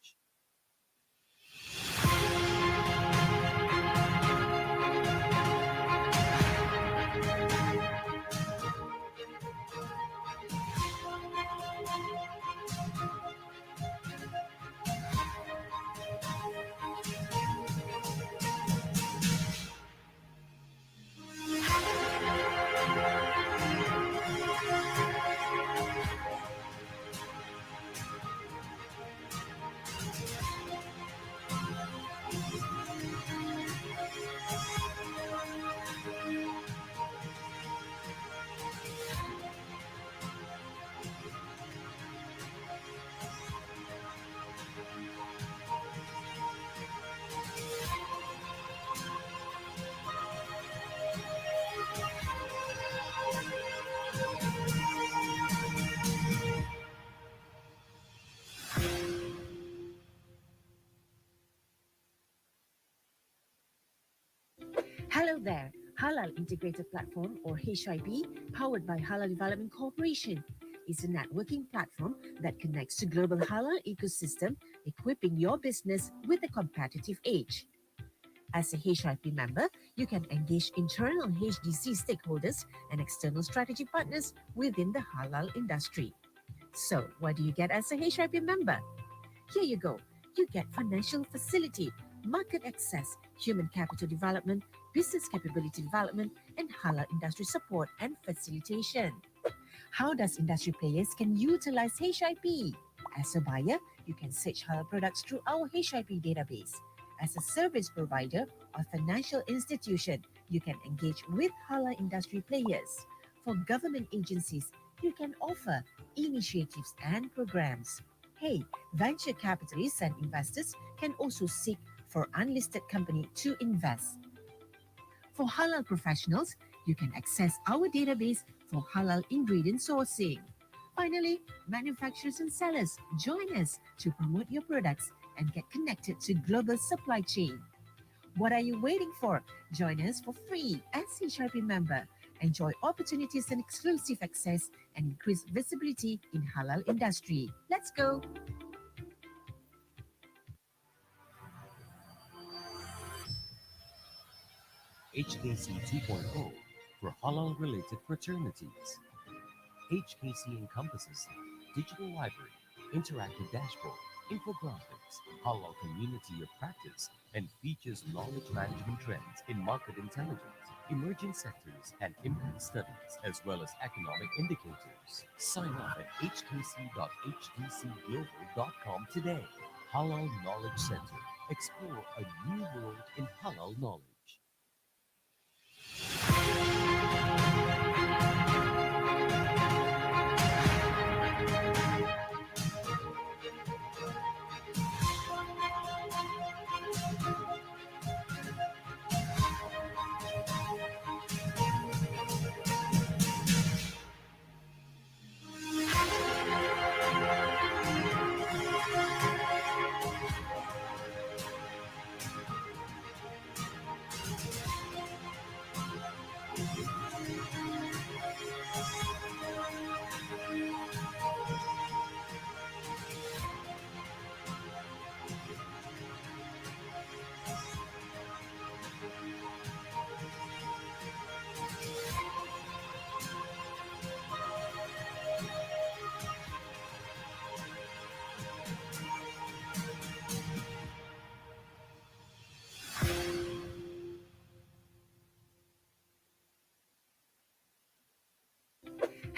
Hello there, Halal Integrated Platform or HIP, powered by Halal Development Corporation, is a networking platform that connects the global halal ecosystem, equipping your business with a competitive edge. As a HIP member, you can engage internal HDC stakeholders and external strategy partners within the halal industry. So, what do you get as a HIP member? Here you go. You get financial facility, market access, human capital development, business capability development, and halal industry support and facilitation. How does industry players can utilize HIP? As a buyer, you can search halal products through our HIP database. As a service provider or financial institution, you can engage with halal industry players. For government agencies, you can offer initiatives and programs. Hey, venture capitalists and investors can also seek for unlisted company to invest. For halal professionals, you can access our database for halal ingredient sourcing. Finally, manufacturers and sellers join us to promote your products and get connected to global supply chain. What are you waiting for? Join us for free as HIP member. Enjoy opportunities and exclusive access and increase visibility in halal industry. Let's go! HKC 2.0 for halal-related fraternities. HKC encompasses digital library, interactive dashboard, infographics, halal community of practice, and features knowledge management trends in market intelligence, emerging sectors, and impact studies, as well as economic indicators. Sign up at hkc.hdcglobal.com today. Halal Knowledge Center. Explore a new world in halal knowledge.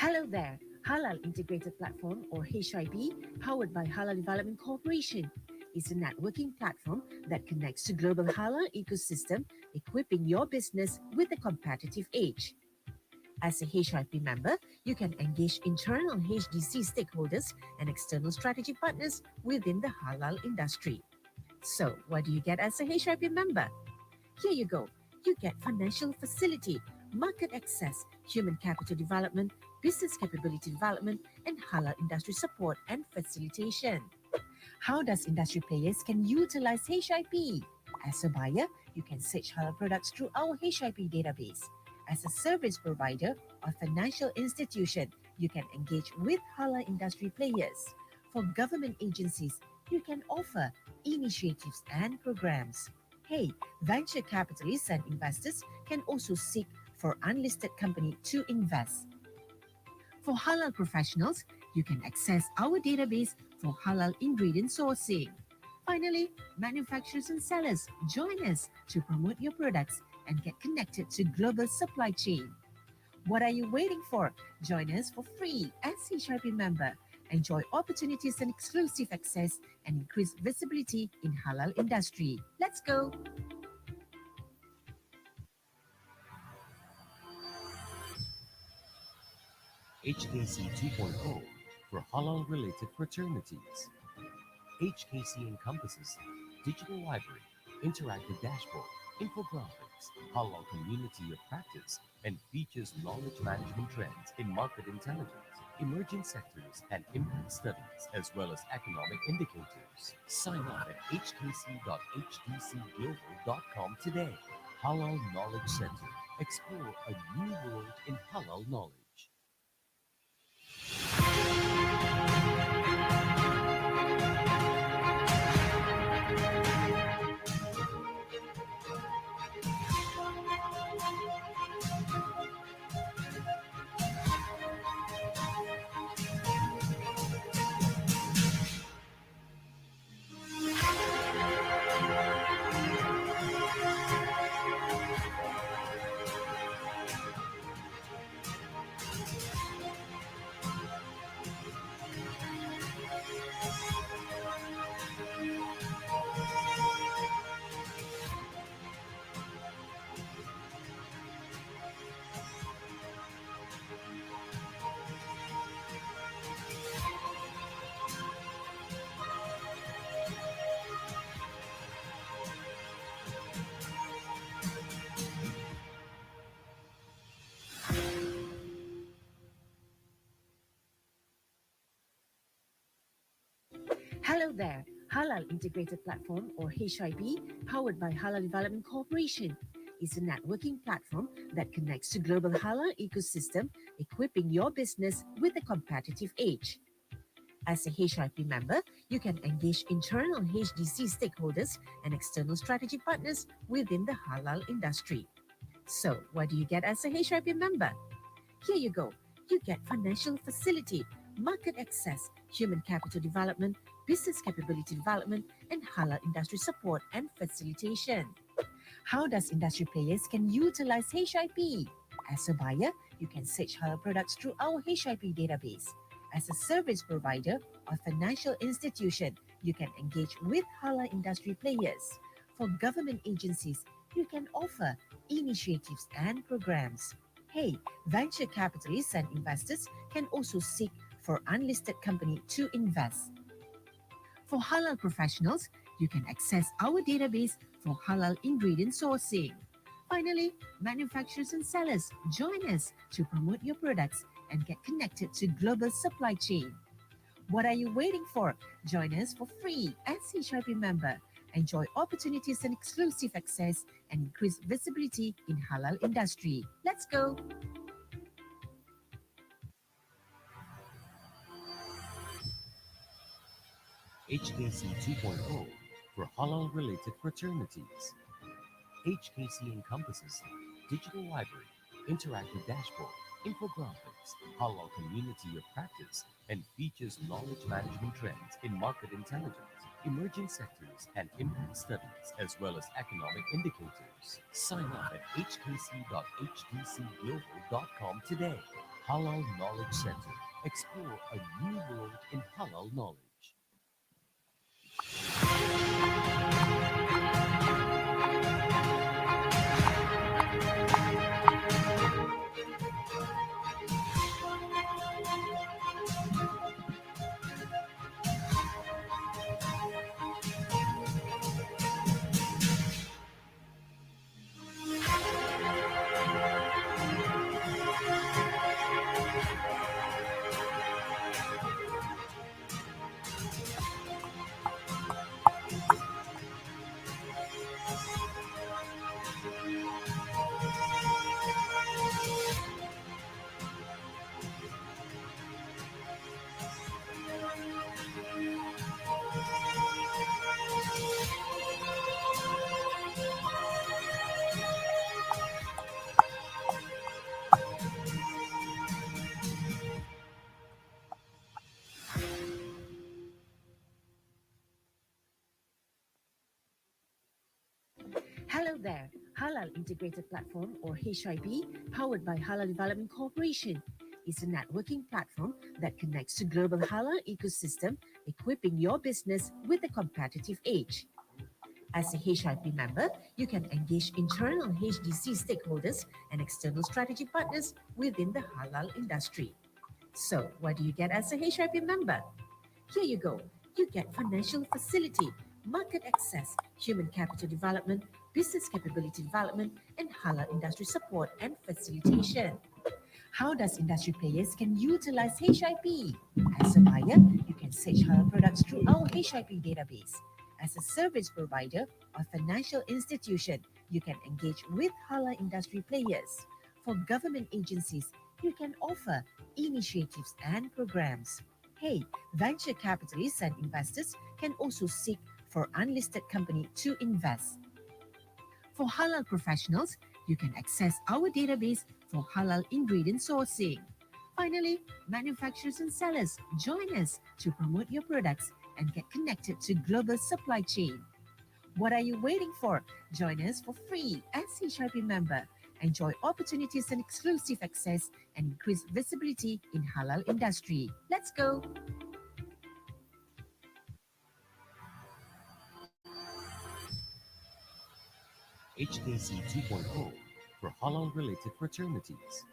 Hello there. Halal Integrated Platform, or HIP, powered by Halal Development Corporation, is a networking platform that connects the global halal ecosystem, equipping your business with a competitive edge. As a HIP member, you can engage internal HDC stakeholders and external strategy partners within the halal industry. So, what do you get as a HIP member? Here you go. You get financial facility, market access, human capital development, business capability development, and halal industry support and facilitation. How does industry players can utilize HIP? As a buyer, you can search halal products through our HIP database. As a service provider or financial institution, you can engage with halal industry players. For government agencies, you can offer initiatives and programs. Hey, venture capitalists and investors can also seek for unlisted company to invest. For halal professionals, you can access our database for halal ingredient sourcing. Finally, manufacturers and sellers, join us to promote your products and get connected to global supply chain. What are you waiting for? Join us for free as HIP member. Enjoy opportunities and exclusive access and increase visibility in halal industry. Let's go! HKC 2.0 for halal-related fraternities. HKC encompasses digital library, interactive dashboard, infographics, halal community of practice, and features knowledge management trends in market intelligence, emerging sectors, and impact studies, as well as economic indicators. Sign up at hkc.hdcglobal.com today. Halal Knowledge Center. Explore a new world in halal knowledge. Hello there. Halal Integrated Platform, or HIP, powered by Halal Development Corporation, is a networking platform that connects the global halal ecosystem, equipping your business with a competitive edge. As a HIP member, you can engage internal HDC stakeholders and external strategy partners within the halal industry. So, what do you get as a HIP member? Here you go. You get financial facility, market access, human capital development, business capability development, and halal industry support and facilitation. How does industry players can utilize HIP? As a buyer, you can search halal products through our HIP database. As a service provider or financial institution, you can engage with halal industry players. For government agencies, you can offer initiatives and programs. Hey, venture capitalists and investors can also seek for unlisted company to invest. For halal professionals, you can access our database for halal ingredient sourcing. Finally, manufacturers and sellers join us to promote your products and get connected to global supply chain. What are you waiting for? Join us for free as HIP member. Enjoy opportunities and exclusive access and increase visibility in halal industry. Let's go. HKC 2.0 for halal-related fraternities. HKC encompasses digital library, interactive dashboard, infographics, halal community of practice, and features knowledge management trends in market intelligence, emerging sectors, and impact studies, as well as economic indicators. Sign up at hkc.htcglobal.com today. Halal Knowledge Center. Explore a new world in halal knowledge. Hello there. Halal Integrated Platform, or HIP, powered by Halal Development Corporation, is a networking platform that connects to global halal ecosystem, equipping your business with a competitive edge. As a HIP member, you can engage internal HDC stakeholders and external strategy partners within the halal industry. So, what do you get as a HIP member? Here you go. You get financial facility, market access, human capital development, business capability development, and halal industry support and facilitation. How does industry players can utilize HIP? As a buyer, you can search halal products through our HIP database. As a service provider or financial institution, you can engage with halal industry players. For government agencies, you can offer initiatives and programs. Hey, venture capitalists and investors can also seek for unlisted company to invest. For halal professionals, you can access our database for halal ingredient sourcing. Finally, manufacturers and sellers join us to promote your products and get connected to global supply chain. What are you waiting for? Join us for free as HIP member. Enjoy opportunities and exclusive access and increase visibility in halal industry. Let's go. HKC 2.0 for halal-related fraternities.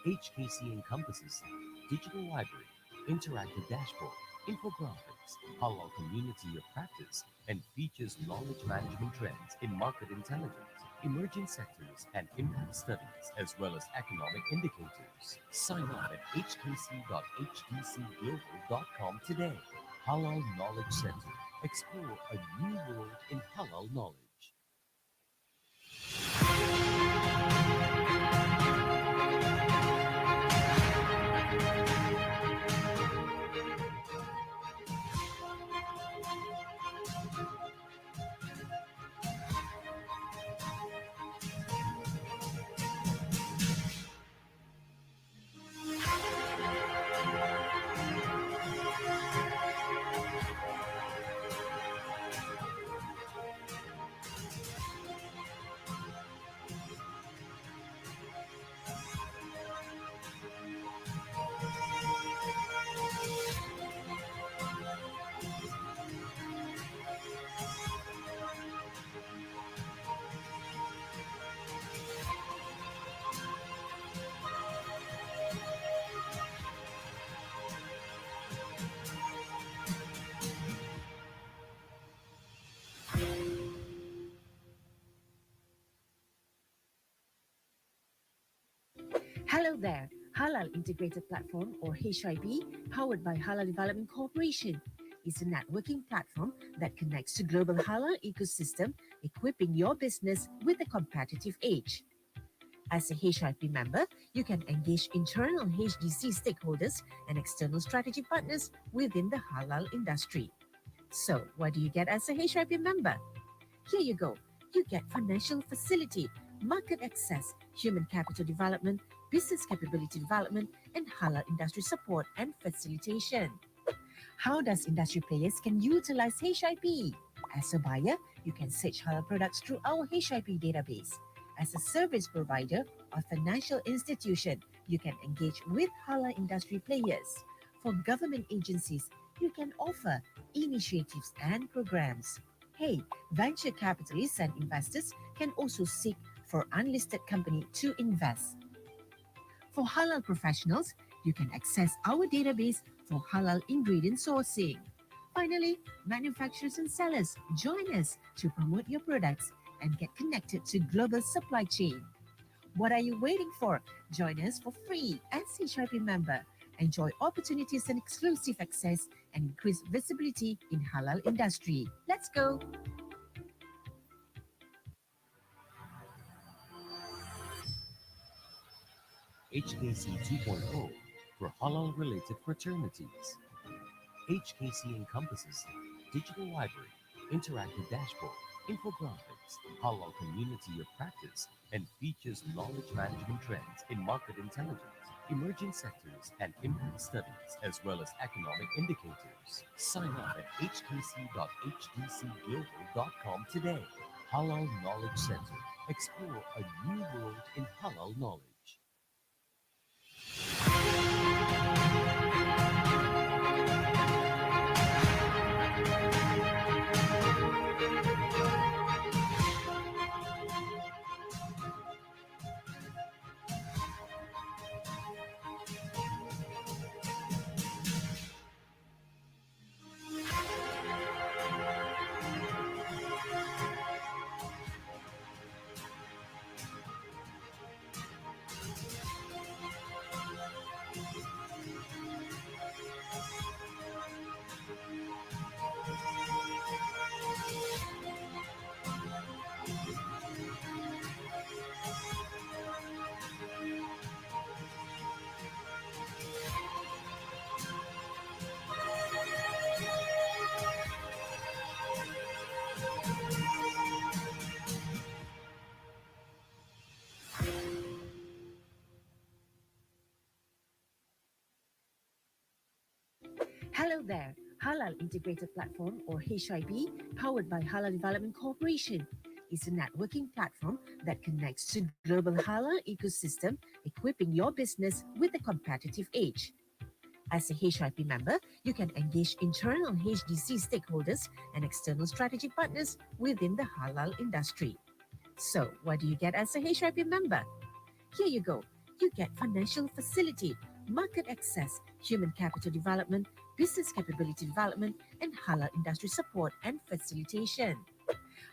HKC encompasses digital library, interactive dashboard, infographics, halal community of practice, and features knowledge management trends in market intelligence, emerging sectors, and impact studies, as well as economic indicators. Sign up at hkc.htcglobal.com today. Halal Knowledge Center. Explore a new world in halal knowledge. Hello there, Halal Integrated Platform or HIP, powered by Halal Development Corporation, is a networking platform that connects to global halal ecosystem, equipping your business with a competitive edge. As a HIP member, you can engage internal HDC stakeholders and external strategy partners within the halal industry. So, what do you get as a HIP member? Here you go. You get financial facility, market access, human capital development, business capability development, and halal industry support and facilitation. How does industry players can utilize HIP? As a buyer, you can search halal products through our HIP database. As a service provider or financial institution, you can engage with halal industry players. For government agencies, you can offer initiatives and programs. Hey, venture capitalists and investors can also seek for unlisted company to invest. For halal professionals, you can access our database for halal ingredient sourcing. Finally, manufacturers and sellers, join us to promote your products and get connected to global supply chain. What are you waiting for? Join us for free as HIP member. Enjoy opportunities and exclusive access and increase visibility in halal industry. Let's go. HKC 2.0 for halal-related fraternities. HKC encompasses digital library, interactive dashboard, infographics, halal community of practice, and features knowledge management trends in market intelligence, emerging sectors, and impact studies, as well as economic indicators. Sign up at hkc.hdcglobal.com today. Halal Knowledge Center. Explore a new world in halal knowledge. Hello there, Halal Integrated Platform or HIP, powered by Halal Development Corporation, is a networking platform that connects to global halal ecosystem, equipping your business with a competitive edge. As a HIP member, you can engage internal HDC stakeholders and external strategy partners within the halal industry. So, what do you get as a HIP member? Here you go. You get financial facility, market access, human capital development, business capability development, and halal industry support and facilitation.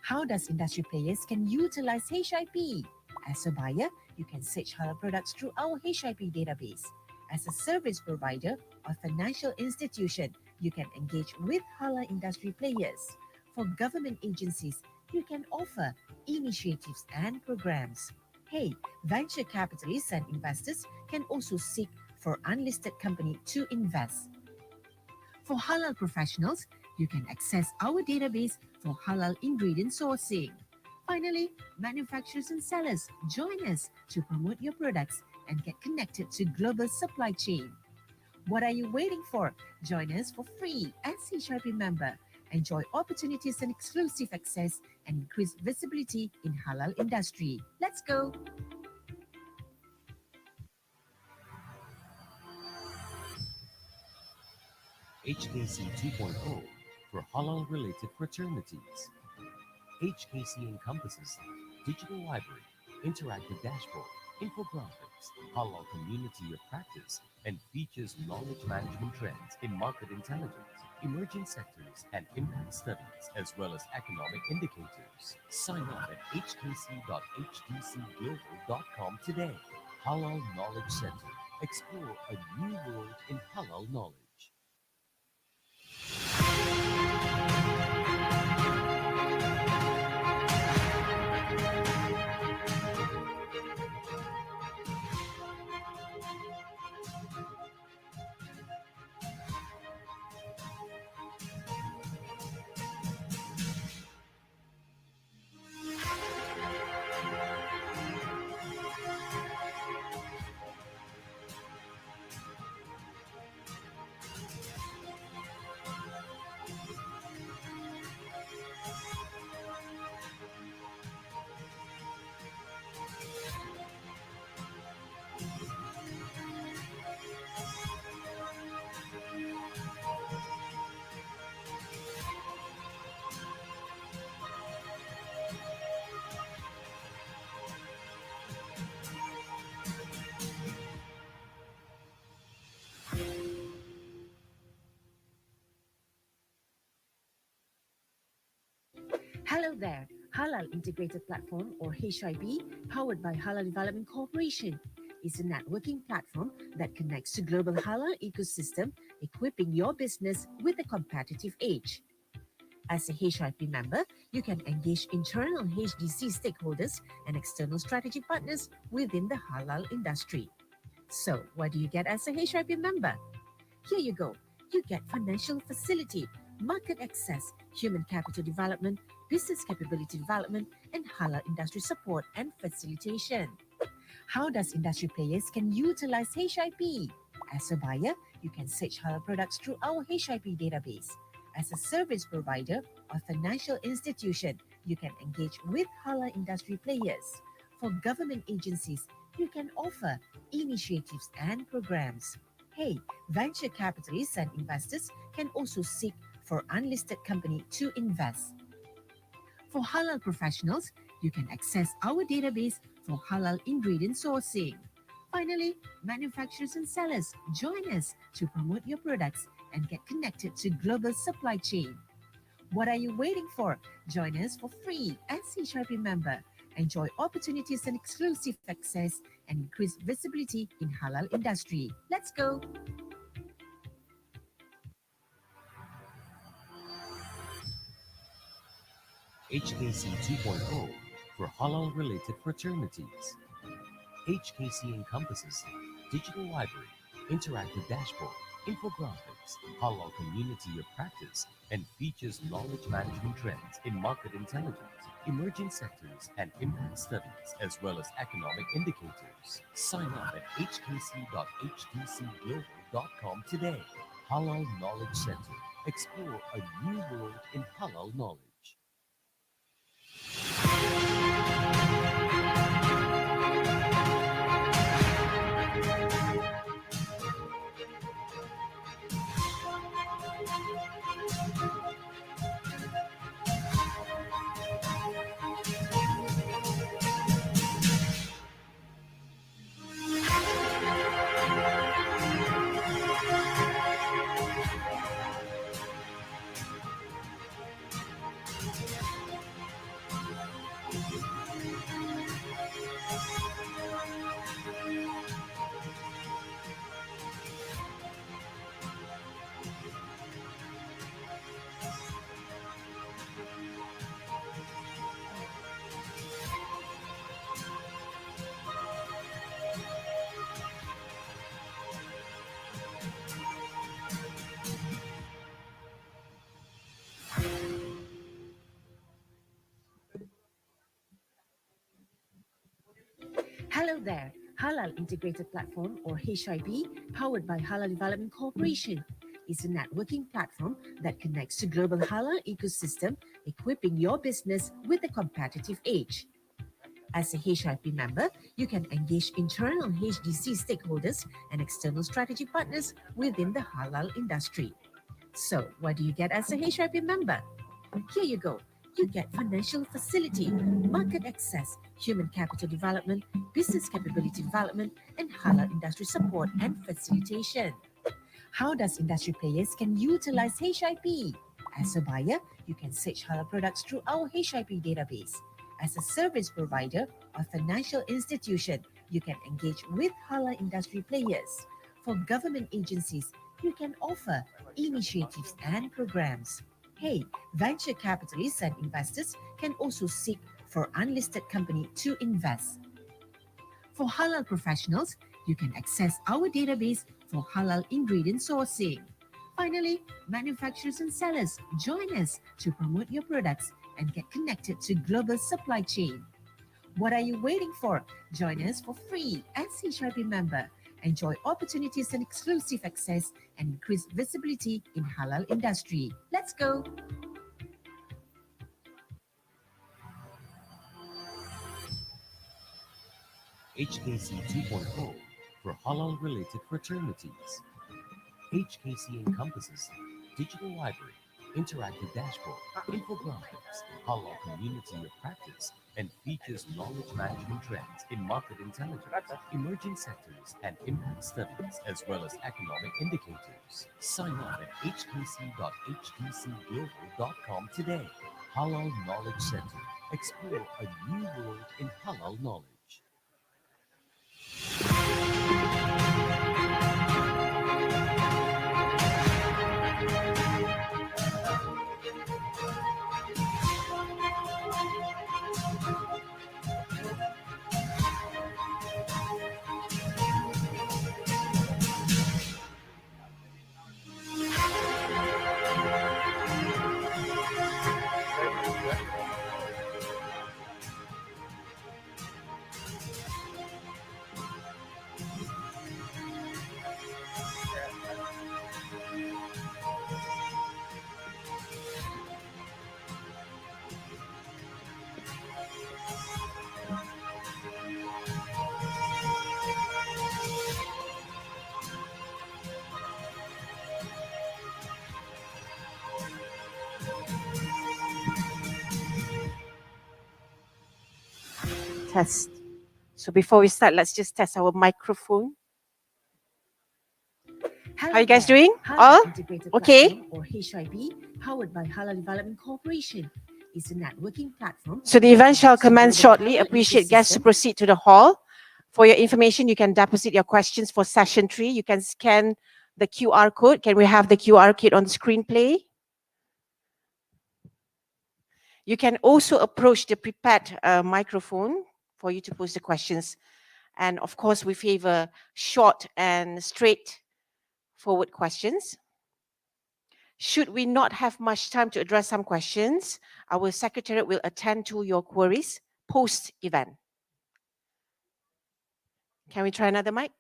How does industry players can utilize HIP? As a buyer, you can search halal products through our HIP database. As a service provider or financial institution, you can engage with halal industry players. For government agencies, you can offer initiatives and programs. Hey, venture capitalists and investors can also seek for unlisted company to invest. For halal professionals, you can access our database for halal ingredient sourcing. Finally, manufacturers and sellers, join us to promote your products and get connected to global supply chain. What are you waiting for? Join us for free as HIP member. Enjoy opportunities and exclusive access and increase visibility in halal industry. Let's go. HKC 2.0 for halal-related fraternities. HKC encompasses digital library, interactive dashboard, infographics, halal community of practice, and features knowledge management trends in market intelligence, emerging sectors, and impact studies, as well as economic indicators. Sign up at hkc.hdcglobal.com today. Halal Knowledge Center. Explore a new world in halal knowledge. Hello there. Halal Integrated Platform, or HIP, powered by Halal Development Corporation, is a networking platform that connects the global halal ecosystem, equipping your business with a competitive edge. As a HIP member, you can engage internal HDC stakeholders and external strategic partners within the halal industry. So, what do you get as a HIP member? Here you go. You get financial facility, market access, human capital development, business capability development, and halal industry support and facilitation. How does industry players can utilize HIP? As a buyer, you can search halal products through our HIP database. As a service provider or financial institution, you can engage with halal industry players. For government agencies, you can offer initiatives and programs. Hey, venture capitalists and investors can also seek for unlisted company to invest. For halal professionals, you can access our database for halal ingredient sourcing. Finally, manufacturers and sellers, join us to promote your products and get connected to global supply chain. What are you waiting for? Join us for free as HIP member. Enjoy opportunities and exclusive access and increase visibility in halal industry. Let's go! HKC 2.0 for halal-related fraternities. HKC encompasses digital library, interactive dashboard, infographics, halal community of practice, and features knowledge management trends in market intelligence, emerging sectors, and impact studies, as well as economic indicators. Sign up at hkc.htcglobal.com today. Halal Knowledge Center. Explore a new world in halal knowledge. Hello there. Halal Integrated Platform, or HIP, powered by Halal Development Corporation, is a networking platform that connects the global halal ecosystem, equipping your business with a competitive edge. As a HIP member, you can engage internal HDC stakeholders and external strategic partners within the halal industry. So, what do you get as a HIP member? Here you go. You get financial facility, market access, human capital development, business capability development, and halal industry support and facilitation. How does industry players can utilize HIP? As a buyer, you can search halal products through our HIP database. As a service provider or financial institution, you can engage with halal industry players. For government agencies, you can offer initiatives and programs. Hey, venture capitalists and investors can also seek for unlisted company to invest. For halal professionals, you can access our database for halal ingredient sourcing. Finally, manufacturers and sellers, join us to promote your products and get connected to global supply chain. What are you waiting for? Join us for free as HIP member. Enjoy opportunities and exclusive access and increased visibility in halal industry. Let's go! HKC 2.0 for halal-related fraternities. HKC encompasses digital library, interactive dashboard, infographics, halal community of practice, and features knowledge management trends in market intelligence, emerging sectors, and impact studies, as well as economic indicators. Sign up at hkc.htcglobal.com today. Halal Knowledge Center. Explore a new world in halal knowledge. Test. So before we start, let's just test our microphone. How are you guys doing? All okay? Or HIP, powered by Halal Development Corporation, is a networking platform. So the event shall commence shortly. Appreciate guests to proceed to the hall. For your information, you can deposit your questions for session 3. You can scan the QR code. Can we have the QR code on the screen, play? You can also approach the prepared microphone for you to pose the questions. And of course, we favor short and straightforward questions. Should we not have much time to address some questions, our secretariat will attend to your queries post-event. Can we try another mic?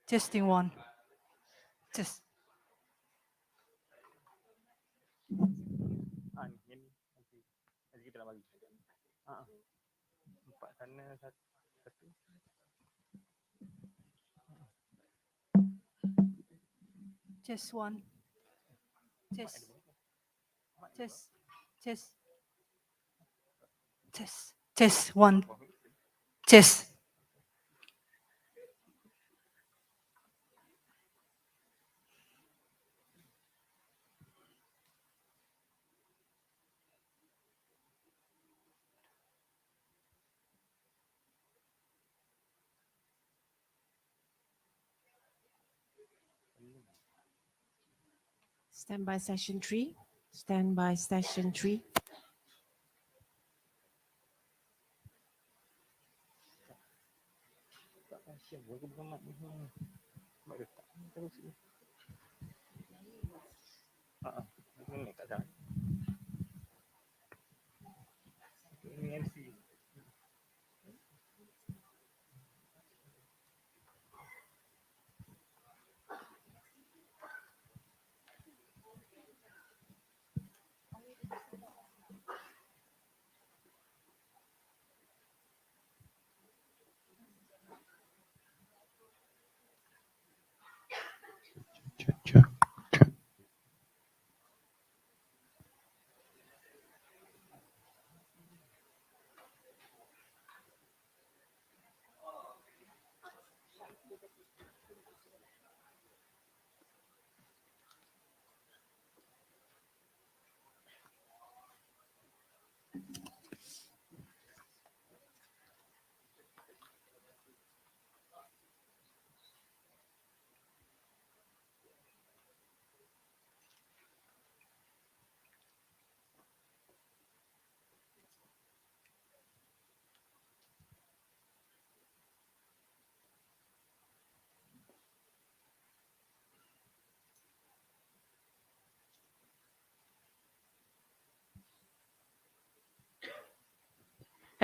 Testing one. Test. Test one. Test. Test. Test. Test. Test one. Test. Stand by session 3. Stand by session 3.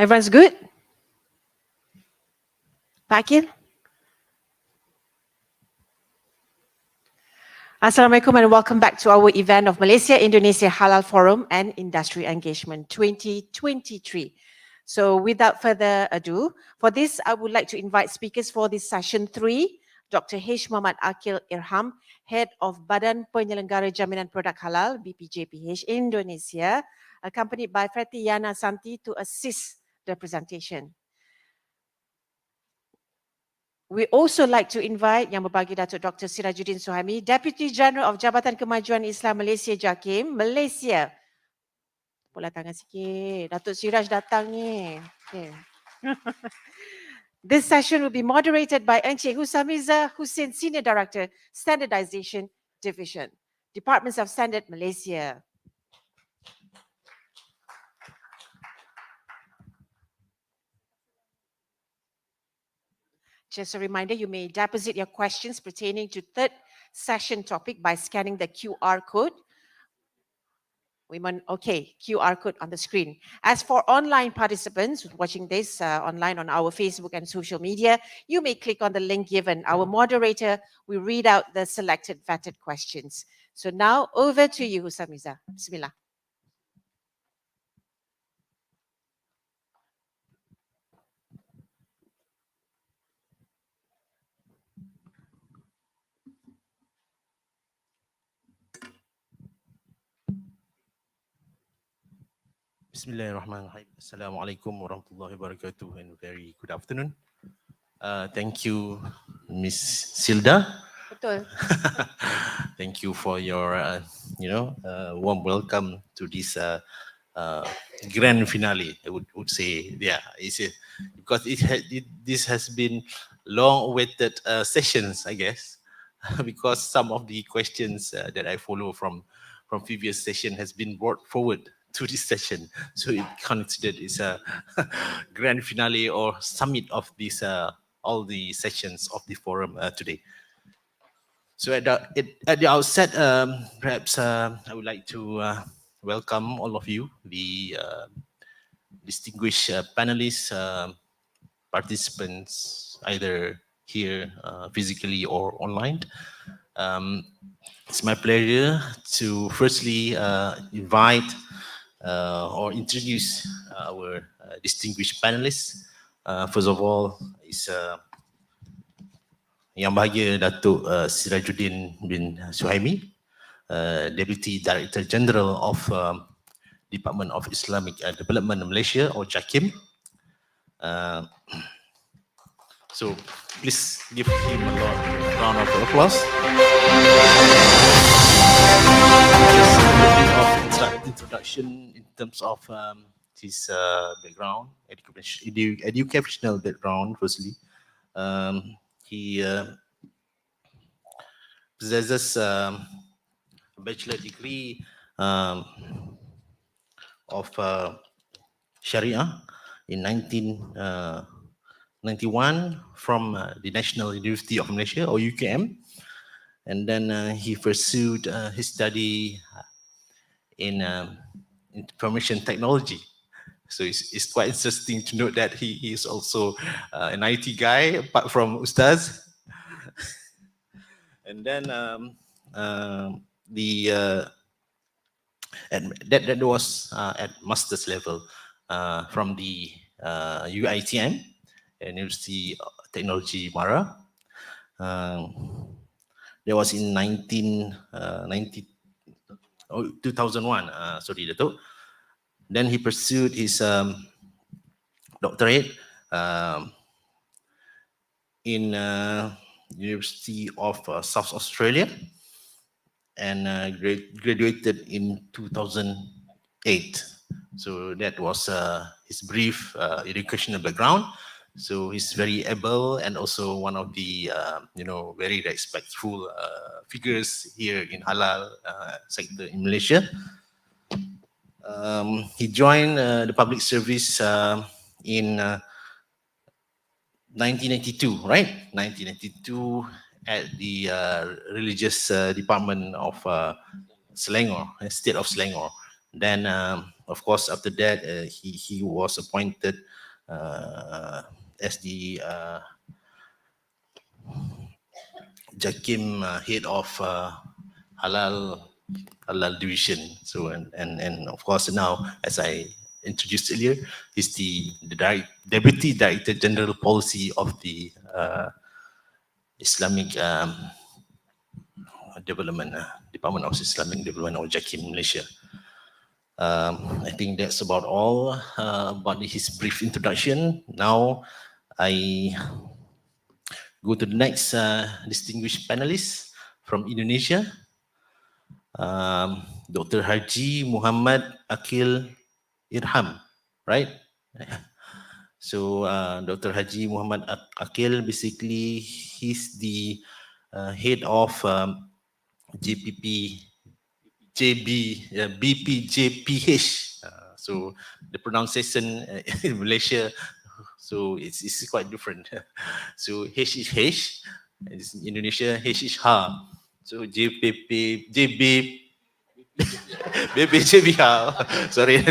Everyone's good? Pak Akil? Assalamualaikum and welcome back to our event of Malaysia Indonesia Halal Forum and Industry Engagement 2023. So without further ado, for this, I would like to invite speakers for this session 3, Dr. H. Muhammad Akil Irham, Head of Badan Penyelenggara Jaminan Produk Halal, BPJPH Indonesia, accompanied by Frati Yana Santi to assist the presentation. We also like to invite Yang Berbagi Dato Dr. Sirajuddin Suhaimi, Deputy General of Jabatan Kemajuan Islam Malaysia JAKIM, Malaysia. Pula tangan sikit, Datuk Siraj datang ni. Okay. This session will be moderated by Encik Husamiza Hussein, Senior Director, Standardization Division, Departments of Standard Malaysia. Just a reminder, you may deposit your questions pertaining to third session topic by scanning the QR code. Okay, QR code on the screen. As for online participants watching this online on our Facebook and social media, you may click on the link given. Our moderator will read out the selected vetted questions. So now over to you, Husamiza. Bismillah. Bismillahirrahmanirrahim. Assalamualaikum warahmatullahi wabarakatuh and very good afternoon. Thank you, Miss Silda. Betul. Thank you for your, warm welcome to this grand finale. I would say, yeah, because this has been long-awaited sessions, I guess, because some of the questions that I follow from previous session has been brought forward to this session. So it considered is a grand finale or summit of this all the sessions of the forum today. So at the outset, perhaps I would like to welcome all of you, the distinguished panelists, participants, either here physically or online. It's my pleasure to firstly invite or introduce our distinguished panelists. First of all, is Yang Bahagia Dato Sirajuddin bin Suhaimi, Deputy Director General of Department of Islamic Development Malaysia or JAKIM. So please give him a round of applause. Just a bit of introduction in terms of his background, educational background. Firstly, he possesses a bachelor degree of Sharia in 1991 from the National University of Malaysia or UKM, and then he pursued his study in information technology. So it's quite interesting to note that he is also an IT guy apart from Ustaz. And then that was at master's level from the UITM, University of Technology Mara. That was in 2001, sorry, Dato. Then he pursued his doctorate in University of South Australia and graduated in 2008. So that was his brief educational background. So he's very able and also one of the very respectful figures here in halal sector in Malaysia. He joined the public service in 1992, right? 1992 at the religious department of Selangor, state of Selangor. Then, of course, after that, he was appointed as the Jakim head of Halal division. So and of course now, as I introduced earlier, he's the Deputy Director General Policy of the Islamic Development Department of Islamic Development or Jakim Malaysia. I think that's about all about his brief introduction. Now I go to the next distinguished panelist from Indonesia, Dr. Haji Muhammad Akil Irham, right? So Dr. Haji Muhammad Akil, basically he's the head of BPJPH. So the pronunciation in Malaysia, so it's quite different. So H is H, in Indonesia H is H. So BPJPH. Sorry.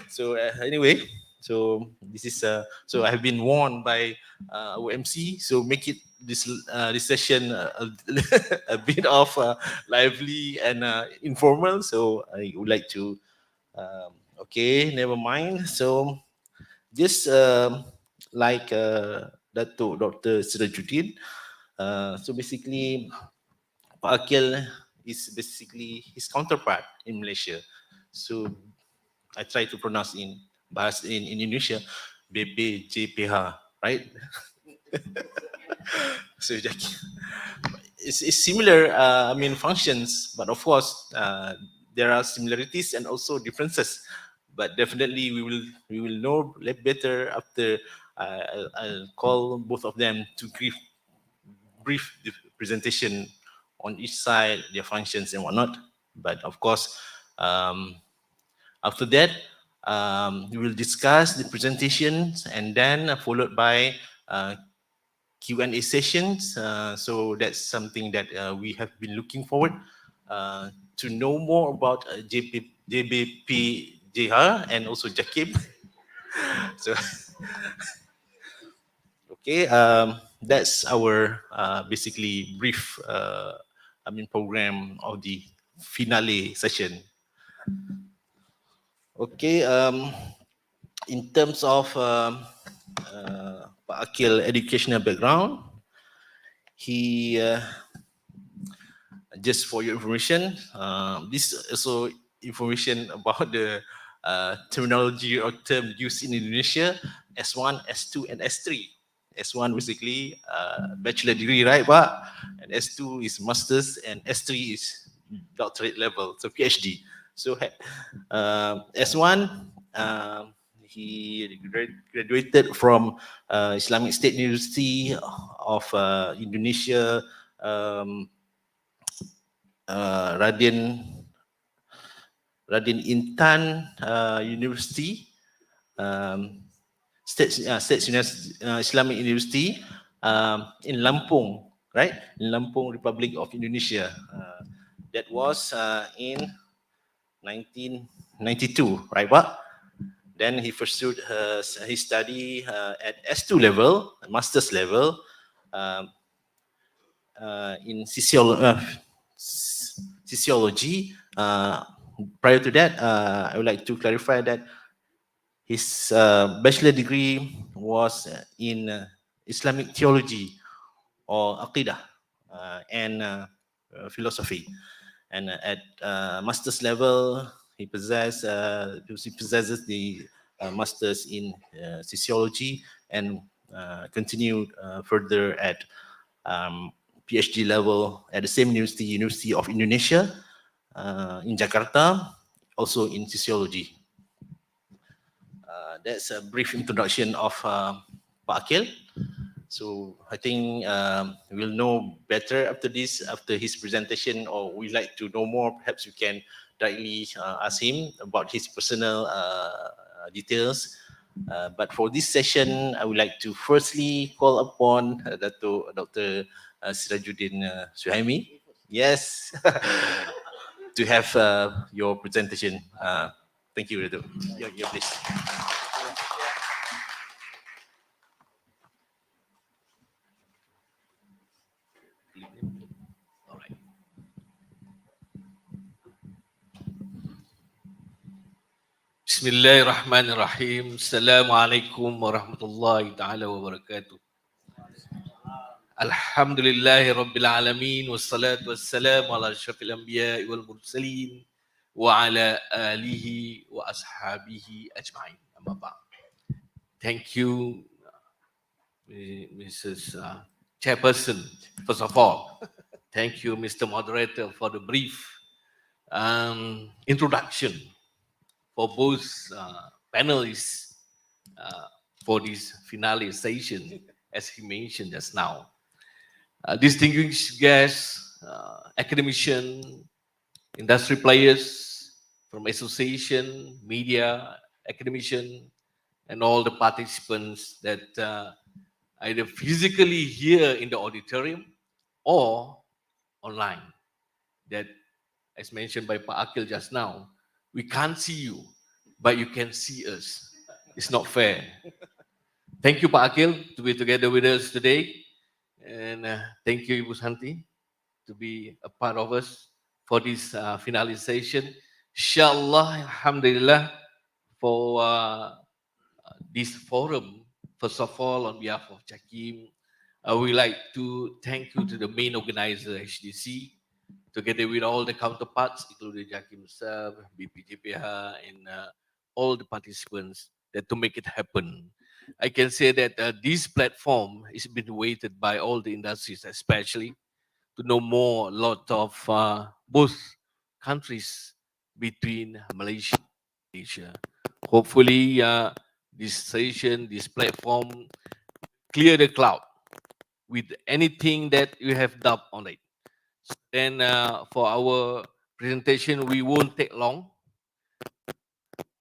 So anyway, so this is so I have been warned by our MC, so make it this session a bit of lively and informal. So I would like to okay, never mind. So just like Dato Dr. Sirajuddin, so basically Pak Akil is basically his counterpart in Malaysia. So I try to pronounce in Indonesia BPJPH, right? So it's similar, I mean, functions, but of course there are similarities and also differences. But definitely we will know better after I'll call both of them to give brief presentation on each side, their functions and whatnot. But of course, after that, we will discuss the presentations and then followed by Q&A sessions. So that's something that we have been looking forward to know more about JBPJR and also Jakim. So, okay, that's our basically brief, program of the finale session. Okay, in terms of Pak Akil educational background, he just for your information, this is also information about the terminology or term used in Indonesia: S1, S2, and S3. S1 basically bachelor degree, right, Pak? And S2 is master's, and S3 is doctorate level, so PhD. So S1, he graduated from Islamic State University of Indonesia, Raden Intan University, Islamic University in Lampung, right? In Lampung, Republic of Indonesia. That was in 1992, right, Pak? Then he pursued his study at S2 level, master's level, in sociology. Prior to that, I would like to clarify that his bachelor degree was in Islamic theology or aqidah and philosophy. And at master's level, he possesses the master's in sociology and continued further at PhD level at the same university, University of Indonesia in Jakarta, also in sociology. That's a brief introduction of Pak Akil. So I think we'll know better after this, after his presentation, or we'd like to know more, perhaps you can directly ask him about his personal details. But for this session, I would like to firstly call upon Dato Dr. Sirajuddin Suhaimi. Yes. to have your presentation. Thank you, Dato. Yeah, please. All right. Bismillahirrahmanirrahim. Assalamualaikum warahmatullahi ta'ala wabarakatuh. Alhamdulillahi Rabbil Alamin. Wassalatu wassalamu ala ashrafil anbiya wal mursalin. Wa ala alihi wa ashabihi ajma'in. Amma ba'd. Thank you, Mrs. Chairperson, first of all. Thank you, Mr. Moderator, for the brief introduction for both panelists for this finalization, as he mentioned just now. Distinguished guests, academicians, industry players from association, media, academician, and all the participants that either physically here in the auditorium or online. That, as mentioned by Pak Akil just now, we can't see you, but you can see us. It's not fair. Thank you, Pak Akil, to be together with us today. And thank you, Ibu Santi, to be a part of us for this finalization. Inshallah, Alhamdulillah, for this forum. First of all, on behalf of Jakim, we like to thank you to the main organizer, HDC, together with all the counterparts, including Jakim himself, BPJPH, and all the participants that to make it happen. I can say that this platform is been weighted by all the industries, especially to know more, a lot of both countries between Malaysia and Indonesia. Hopefully, this session, this platform, clear the cloud with anything that you have doubt on it. Then for our presentation, we won't take long.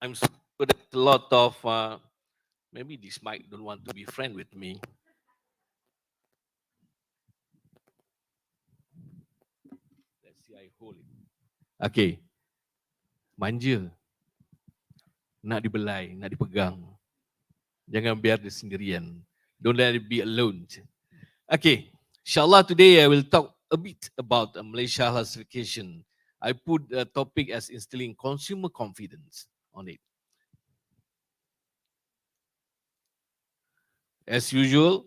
I'm sure that a lot of, maybe this mic don't want to be friend with me. Let's see, I hold it. Okay. Manja. Nak dibelai, nak dipegang. Jangan biar dia sendirian. Don't let it be alone. Okay. Inshallah today I will talk a bit about Malaysia classification. I put the topic as instilling consumer confidence on it. As usual,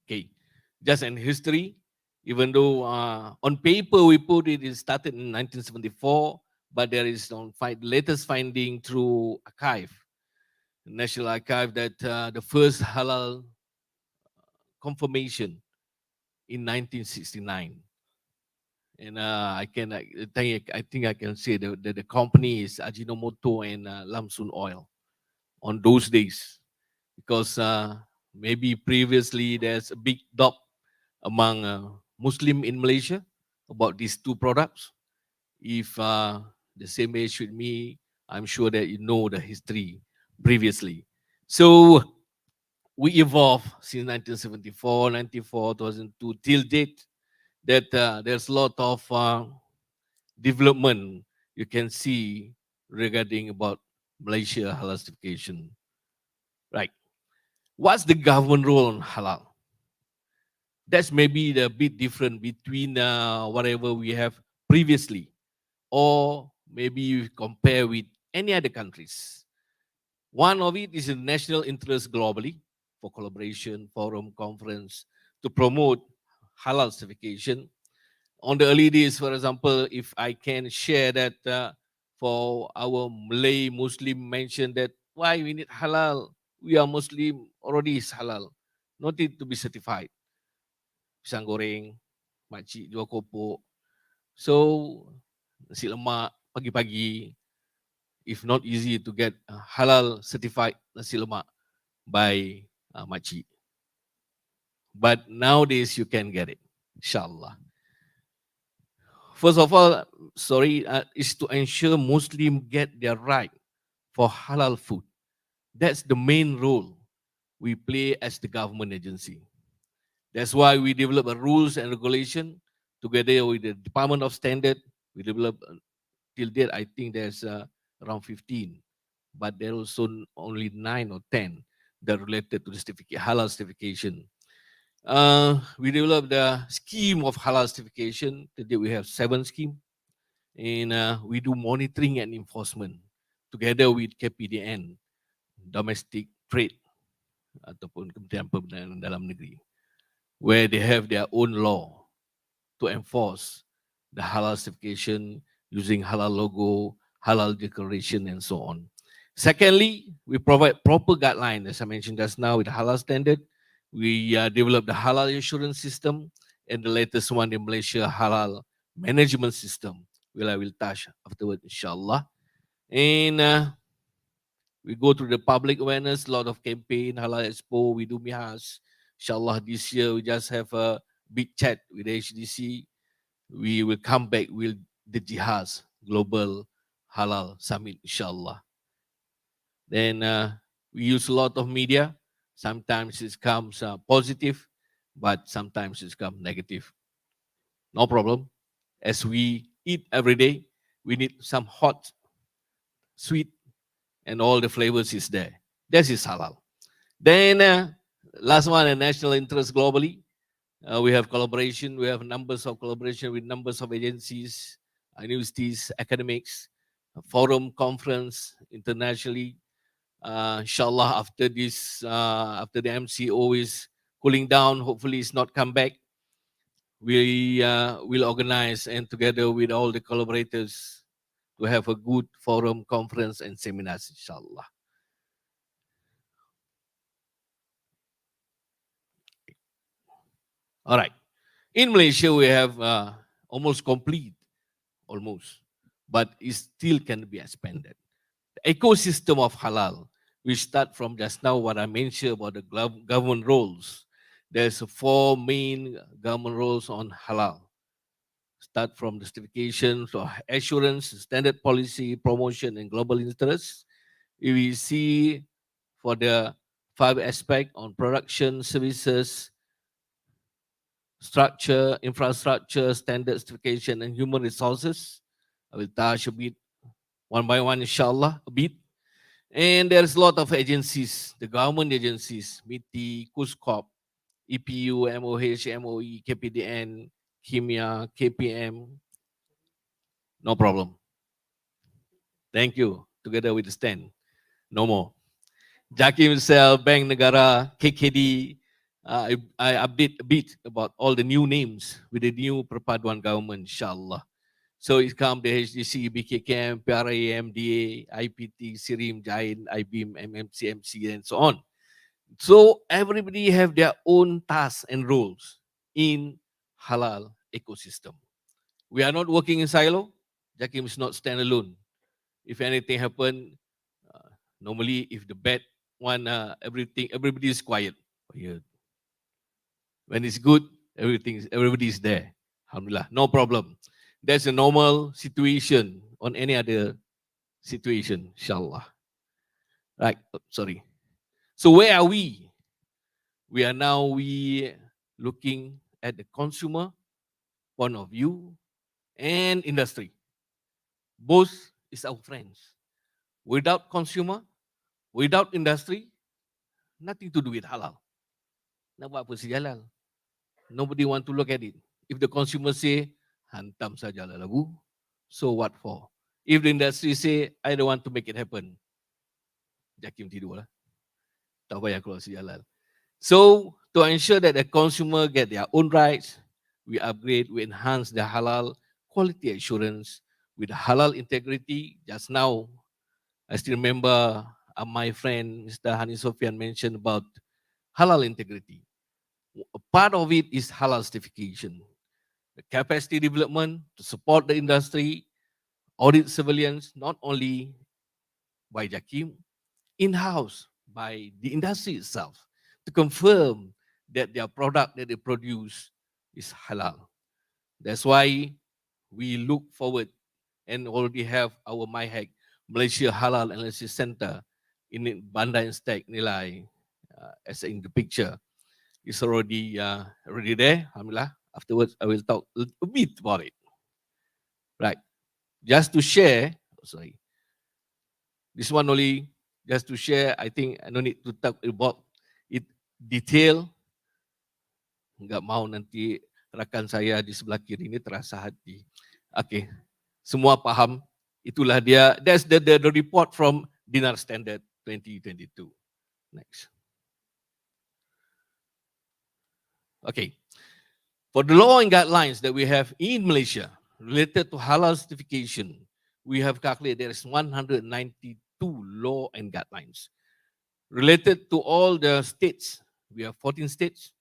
okay, just in history, even though on paper we put it started in 1974, but there is on latest finding through archive, National Archive, that the first halal confirmation in 1969. And I think I can say that the company is Ajinomoto and Lamsun Oil on those days, because maybe previously there's a big doubt among Muslim in Malaysia about these two products. If the same age with me, I'm sure that you know the history previously. So we evolved since 1974, 94, 2002 till date, that there's a lot of development you can see regarding about Malaysia halal certification. Right. What's the government role on halal? That's maybe the bit different between whatever we have previously, or maybe you compare with any other countries. One of it is the national interest globally for collaboration, forum, conference to promote halal certification. On the early days, for example, if I can share that for our Malay Muslim mentioned that why we need halal, we are Muslim, already is halal, not need to be certified. Pisang goreng, makcik jual kopok. So, nasi lemak pagi-pagi, if not easy to get halal certified nasi lemak by makcik. But nowadays you can get it, inshallah. First of all, is to ensure Muslims get their right for halal food. That's the main role we play as the government agency. That's why we develop a rules and regulation together with the Department of Standard, We developed till date, I think there's around 15, but there are also only 9 or 10 that are related to the halal certification. We developed the scheme of halal certification. Today we have 7 schemes, and we do monitoring and enforcement together with KPDN, Domestic Trade ataupun Kementerian Perdagangan Dalam Negeri, where they have their own law to enforce the halal certification using halal logo, halal declaration, and so on. Secondly, we provide proper guidelines, as I mentioned just now, with the halal standard. We developed the halal assurance system, and the latest one in Malaysia, halal management system, which I will touch afterward, inshallah. And we go through the public awareness, a lot of campaign, halal expo, we do mihas. Inshallah, this year we just have a big chat with the HDC. We will come back with the Jihaz Global Halal Summit, inshallah. Then we use a lot of media. Sometimes it comes positive, but sometimes it comes negative. No problem. As we eat every day, we need some hot, sweet, and all the flavors is there. That is halal. Then last one, a national interest globally. We have collaboration. We have numbers of collaboration with numbers of agencies, universities, academics, forum, conference, internationally. Inshallah, after this, after the MCO is cooling down, hopefully it's not come back. We will organize and together with all the collaborators to have a good forum, conference, and seminars, inshallah. All right. In Malaysia, we have almost complete, but it still can be expanded. The ecosystem of halal, we start from just now what I mentioned about the government roles. There's 4 main government roles on halal. Start from the certification, so assurance, standard policy, promotion, and global interests. We see for the 5 aspects on production, services, structure, infrastructure, standard certification, and human resources. I will touch a bit one by one, inshallah, a bit. And there's a lot of agencies, the government agencies, MITI, KUSKOP, EPU, MOH, MOE, KPDN, Kimia, KPM. No problem. Thank you. Together with the stand. No more. Jakim himself, Bank Negara, KKD. I update a bit about all the new names with the new Perpaduan government, inshallah. So it comes the HDC, BKKM, PRA, MDA, IPT, SIRIM, Giant, IBIM, MMC, MC, and so on. So everybody have their own tasks and roles in halal ecosystem. We are not working in silo. Jakim is not standalone. If anything happen, normally if the bad one, everybody is quiet. When it's good, everybody is there. Alhamdulillah, no problem. That's a normal situation on any other situation, inshallah. Right, sorry. So where are we? We are now looking at the consumer point of view and industry. Both is our friends. Without consumer, without industry, nothing to do with halal. Nak buat apa si halal? Nobody want to look at it. If the consumer say, hantam sajalah lagu, so what for? If the industry say, I don't want to make it happen, Jakim tidur lah. Tak payah keluar si halal. So, to ensure that the consumer get their own rights, we upgrade, we enhance the halal quality assurance with halal integrity. Just now, I still remember my friend, Mr. Hani Sofian mentioned about halal integrity. A part of it is halal certification. The capacity development to support the industry, audit surveillance, not only by Jakim, in-house by the industry itself, to confirm that their product that they produce is halal. That's why we look forward and already have our MIHAG, Malaysia Halal Analysis Center in Bandar Instead Nilai, as in the picture. It's already there, alhamdulillah. Afterwards, I will talk a bit about it. Right. Just to share, sorry, this one only just to share. I think I no need to talk about it detail. Enggak mau nanti rakan saya di sebelah kiri ini terasa hati. Okay, semua paham. Itulah dia. That's the report from Dinar Standard 2022. Next. Okay. For the law and guidelines that we have in Malaysia related to halal certification, we have calculated there is 192 law and guidelines. Related to all the states, we have 14 states,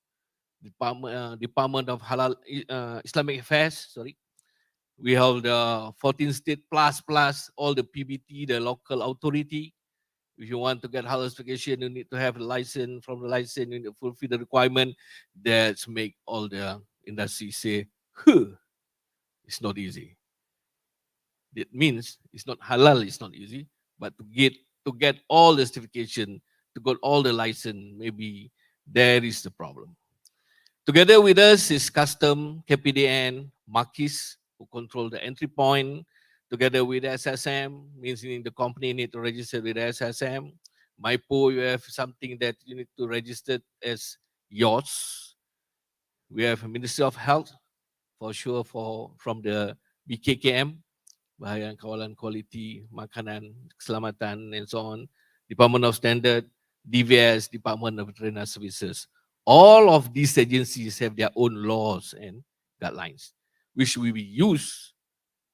Department of Halal Islamic Affairs, sorry. We have the 14 state plus all the PBT, the local authority. If you want to get halal certification, you need to have a license. From the license, you need to fulfill the requirement. That's make all the industry say, it's not easy. It means it's not halal, it's not easy, but to get all the certification, to get all the license, maybe there is the problem. Together with us is Custom, KPDN, Marquis, who control the entry point. Together with SSM, means the company need to register with SSM. MIPO, you have something that you need to register as yours. We have Ministry of Health, for sure, from the BKKM, Bahagian Kawalan Kualiti, Makanan, Keselamatan, and so on. Department of Standard, DVS, Department of Veterinary Services. All of these agencies have their own laws and guidelines, which will be used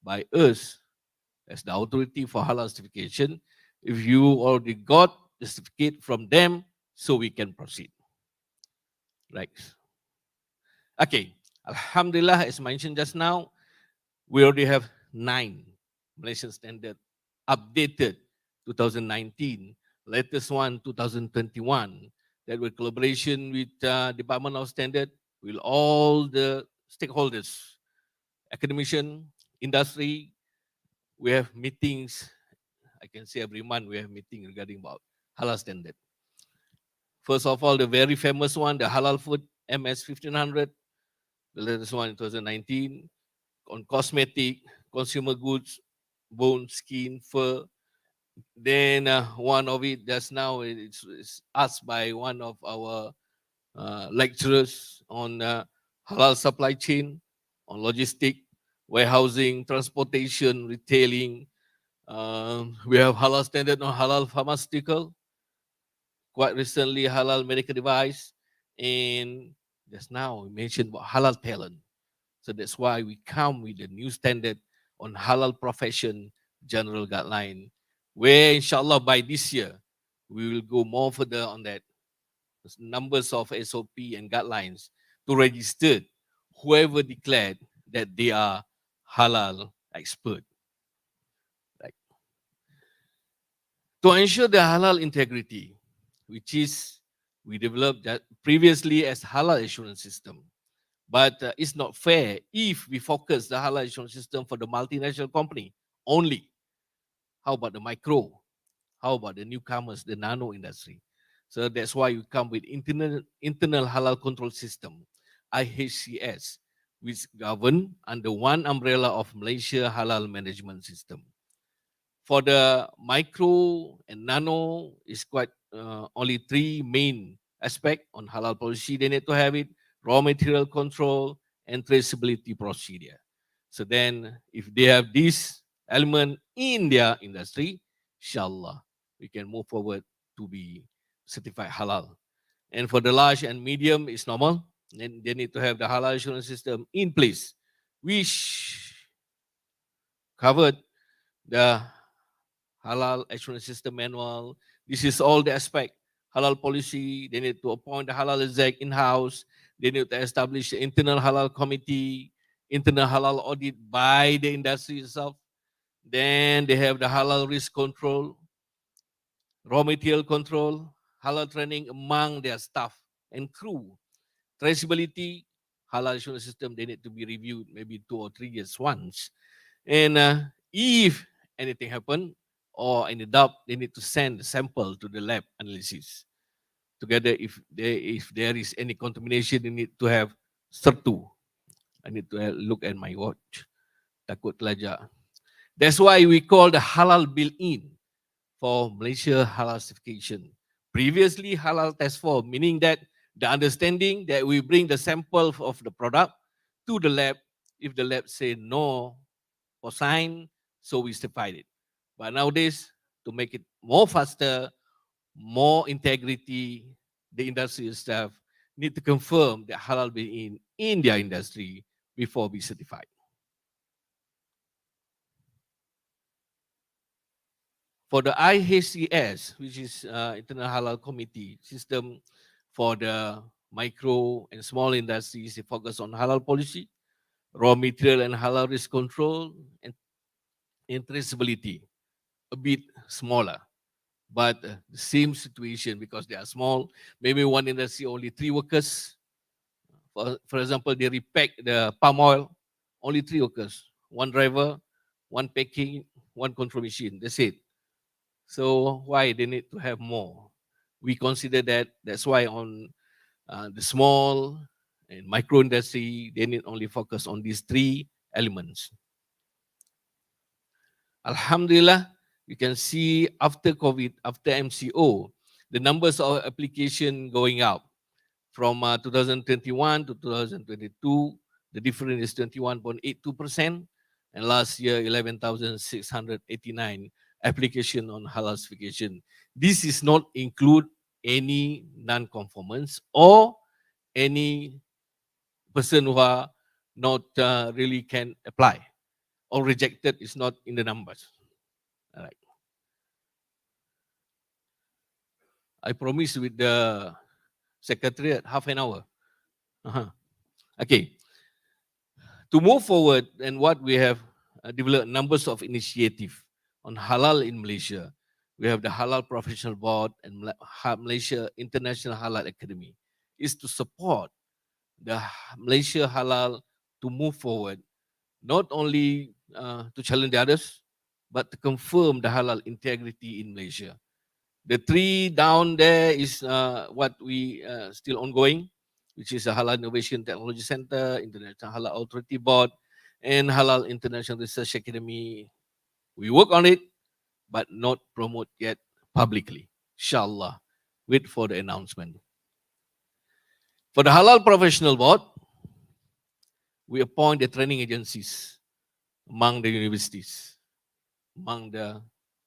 by us as the authority for halal certification. If you already got the certificate from them, so we can proceed. Right. Okay. Alhamdulillah, as mentioned just now, we already have 9 Malaysian standard updated 2019, latest one 2021, that with collaboration with Department of Standard, with all the stakeholders, academician, industry, we have meetings. I can say every month we have meeting regarding about halal standard. First of all, the very famous one, the halal food MS 1500, the latest one in 2019, on cosmetic, consumer goods, bone, skin, fur. Then one of it just now it's asked by one of our lecturers on halal supply chain, on logistic, warehousing, transportation, retailing. We have halal standard on halal pharmaceutical. Quite recently, halal medical device, and just now we mentioned about halal talent. So that's why we come with a new standard on halal profession general guideline, where inshallah by this year, we will go more further on that. There's numbers of SOP and guidelines to register whoever declared that they are halal expert. Right. To ensure the halal integrity, which is we developed that previously as halal assurance system. But it's not fair if we focus the halal assurance system for the multinational company only. How about the micro? How about the newcomers, the nano industry? So that's why we come with internal halal control system, IHCS, which govern under one umbrella of Malaysia Halal Management System. For the micro and nano, is quite only 3 main aspects on halal policy. They need to have it: raw material control and traceability procedure. So then, if they have this element in their industry, inshallah, we can move forward to be certified halal. And for the large and medium, it's normal. Then they need to have the halal assurance system in place, which covered the halal assurance system manual. This is all the aspect. Halal policy, they need to appoint the halal exec in-house. They need to establish the internal halal committee, internal halal audit by the industry itself. Then they have the halal risk control, raw material control, halal training among their staff and crew. Traceability, halal assurance system, they need to be reviewed maybe 2 or 3 years once. And if anything happen or any doubt, they need to send the sample to the lab analysis. Together, if there is any contamination, they need to have CERTU. I need to look at my watch. Takut 𝗙𝗦𝗓𝗪𝗓. That's why we call the halal built-in for Malaysia halal certification. Previously, halal test form, meaning that the understanding that we bring the sample of the product to the lab. If the lab say no or sign, so we certified it. But nowadays, to make it more faster, more integrity, the industry staff need to confirm that halal be in their industry before we certified. For the IHCS, which is International Halal Committee system for the micro and small industries, they focus on halal policy, raw material and halal risk control, and traceability. A bit smaller, but the same situation because they are small. Maybe one industry only 3 workers. For example, they repack the palm oil, only 3 workers, 1 driver, 1 packing, 1 control machine. That's it. So why they need to have more? We consider that. That's why on the small and micro industry, they need only focus on these 3 elements. Alhamdulillah, you can see after COVID, after MCO, the numbers of application going up from 2021 to 2022. The difference is 21.82%, and last year 11,689 application on halal certification. This is not include any non-conformance or any person who are not really can apply or rejected is not in the numbers. All right. I promise with the secretariat half an hour. Okay. To move forward, and what we have developed numbers of initiatives on halal in Malaysia. We have the Halal Professional Board and Malaysia International Halal Academy. Is to support the Malaysia Halal to move forward, not only to challenge the others, but to confirm the halal integrity in Malaysia. The 3 down there is what we still ongoing, which is a Halal Innovation Technology Center, International Halal Authority Board, and Halal International Research Academy. We work on it, but not promote yet publicly. Inshallah, wait for the announcement. For the Halal Professional Board, we appoint the training agencies among the universities, among the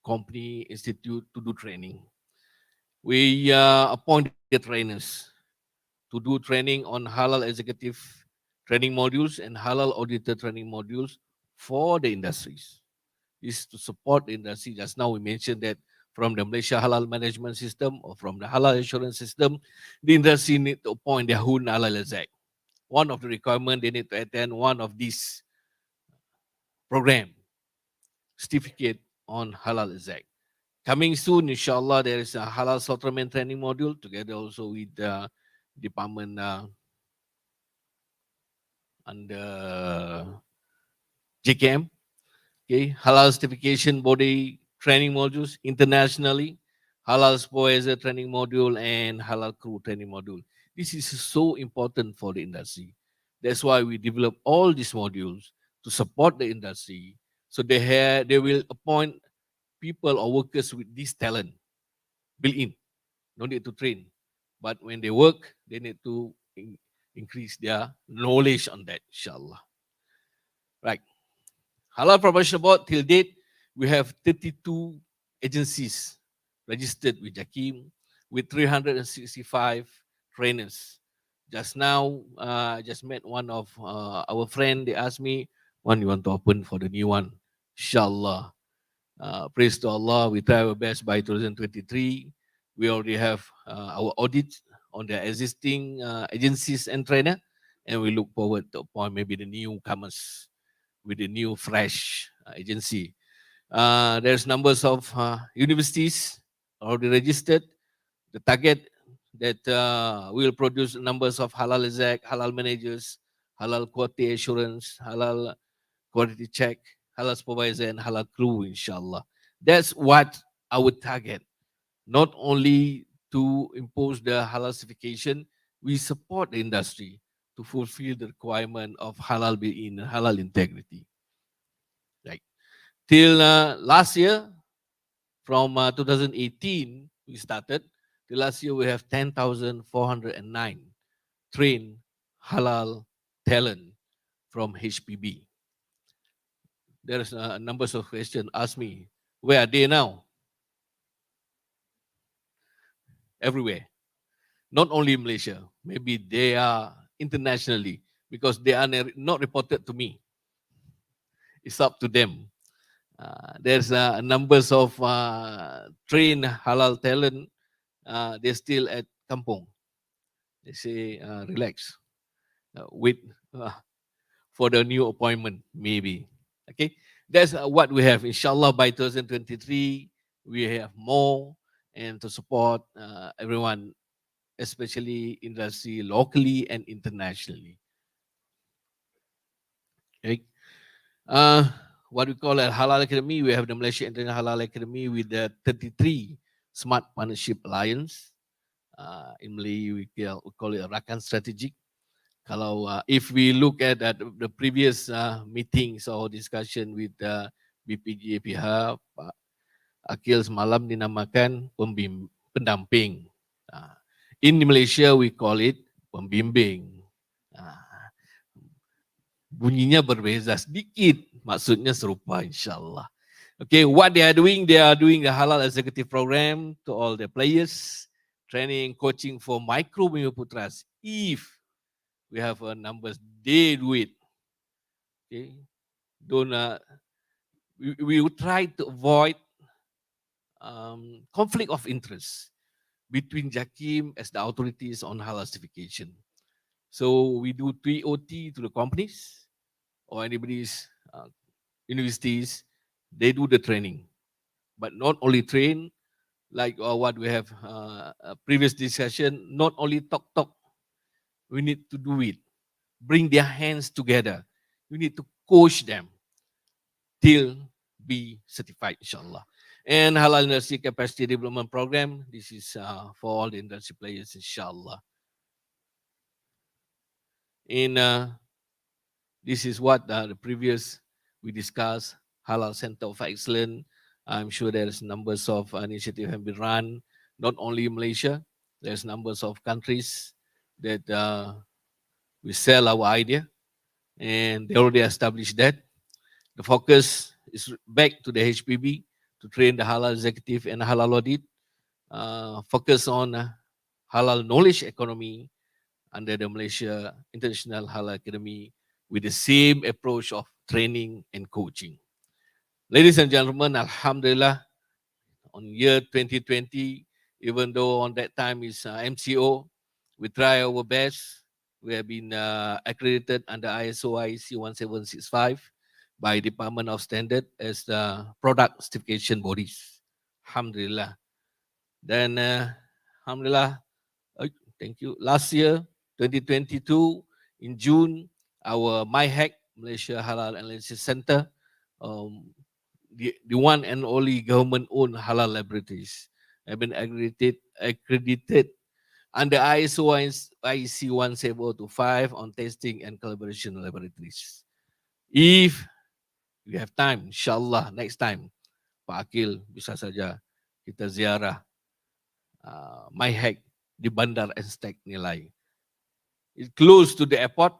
company, institute to do training. We appoint the trainers to do training on halal executive training modules and halal auditor training modules for the industries. This is to support the industry. Just now we mentioned that from the Malaysia Halal Management System or from the Halal Insurance System, the industry need to appoint their own halal exec. One of the requirements, they need to attend one of these program, certificate on halal exec. Coming soon, inshallah, there is a halal slaughterman training module together also with the department under JKM. Okay, halal certification body training modules internationally, halal supervisor training module, and halal crew training module. This is so important for the industry. That's why we develop all these modules to support the industry. So they will appoint people or workers with this talent built in. No need to train. But when they work, they need to increase their knowledge on that, inshallah. Right. Halal Professional Board, till date, we have 32 agencies registered with JAKIM with 365 trainers. Just now, I just met one of our friend. They asked me, when you want to open for the new one? Inshallah. Praise to Allah. We try our best by 2023. We already have our audit on the existing agencies and trainer, and we look forward to appoint maybe the newcomers with the new fresh agency. There's numbers of universities already registered. The target that will produce numbers of halal exec, halal managers, halal quality assurance, halal quality check, halal supervisor, and halal crew, inshallah. That's what our target. Not only to impose the halal certification, we support the industry to fulfill the requirement of halal being halal integrity. Right. Till last year, from 2018, we started. Till last year, we have 10,409 trained halal talent from HPB. There's a number of questions asked me, where are they now? Everywhere. Not only Malaysia, maybe they are internationally, because they are not reported to me. It's up to them. There's numbers of trained halal talent. They're still at kampung. They say, relax, wait for the new appointment, maybe. Okay, that's what we have. Inshallah, by 2023, we have more, and to support everyone, especially industry locally and internationally. Okay. What we call a Halal Academy, we have the Malaysia and Indonesia Halal Academy with the 33 Smart Partnership Alliance. In Malay, we call it a Rakan Strategic. Kalau if we look at the previous meetings or discussion with BPG pihak, Pak Akil semalam dinamakan pendamping. In Malaysia, we call it pembimbing. Bunyinya berbeza sedikit, maksudnya serupa insyaAllah. Okay, what they are doing the Halal Executive Program to all the players, training, coaching for micro Putras. If we have numbers, they do it. Okay, don't. We will try to avoid conflict of interest between JAKIM as the authorities on halal certification. So we do TOT to the companies or anybody's universities. They do the training, but not only train, like what we have previous discussion, not only talk. We need to do it. Bring their hands together. We need to coach them till be certified, inshallah. And Halal Industry Capacity Development Program, this is for all the industry players, inshallah. This is what the previous we discussed, Halal Center of Excellence. I'm sure there's numbers of initiatives have been run, not only Malaysia, there's numbers of countries that we sell our idea, and they already established that. The focus is back to the HPB to train the halal executive and halal audit. Focus on halal knowledge economy under the Malaysia International Halal Academy with the same approach of training and coaching. Ladies and gentlemen, Alhamdulillah, on year 2020, even though on that time is MCO, we try our best. We have been accredited under ISO IEC 1765 by Department of Standard as the product certification bodies. Alhamdulillah. Then, Alhamdulillah, thank you. Last year, 2022, in June, our MIHAC, Malaysia Halal Analysis Center, the one and only government-owned halal laboratories, have been accredited under ISO IEC 17025 on testing and collaboration laboratories. If we have time, insyaAllah, next time, Pak Akil bisa saja kita ziarah MIHAC di Bandar Estek Nilai. It's close to the airport,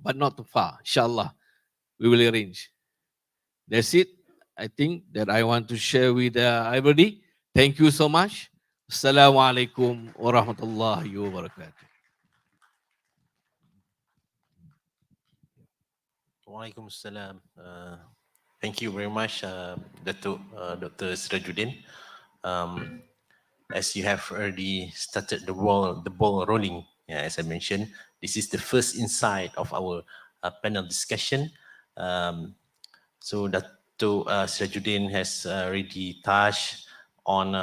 but not too far. Inshallah, we will arrange. That's it. I think that I want to share with everybody. Thank you so much. Assalamualaikum warahmatullahi wabarakatuh. Waalaikumsalam. Thank you very much, Dato, Dr. Sirajuddin. As you have already started the ball rolling, as I mentioned, this is the first insight of our panel discussion. So Dato Sirajuddin has already touched on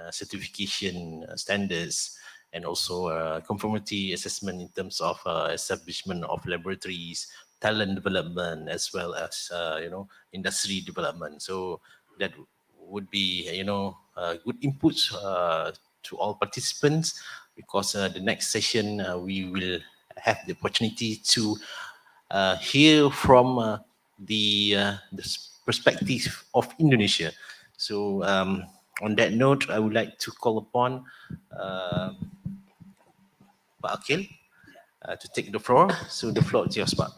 certification standards and also conformity assessment in terms of establishment of laboratories, talent development, as well as industry development. So that would be good inputs to all participants, because the next session we will have the opportunity to hear from the perspective of Indonesia. So on that note, I would like to call upon Pak Akil to take the floor. So the floor is yours, Pak.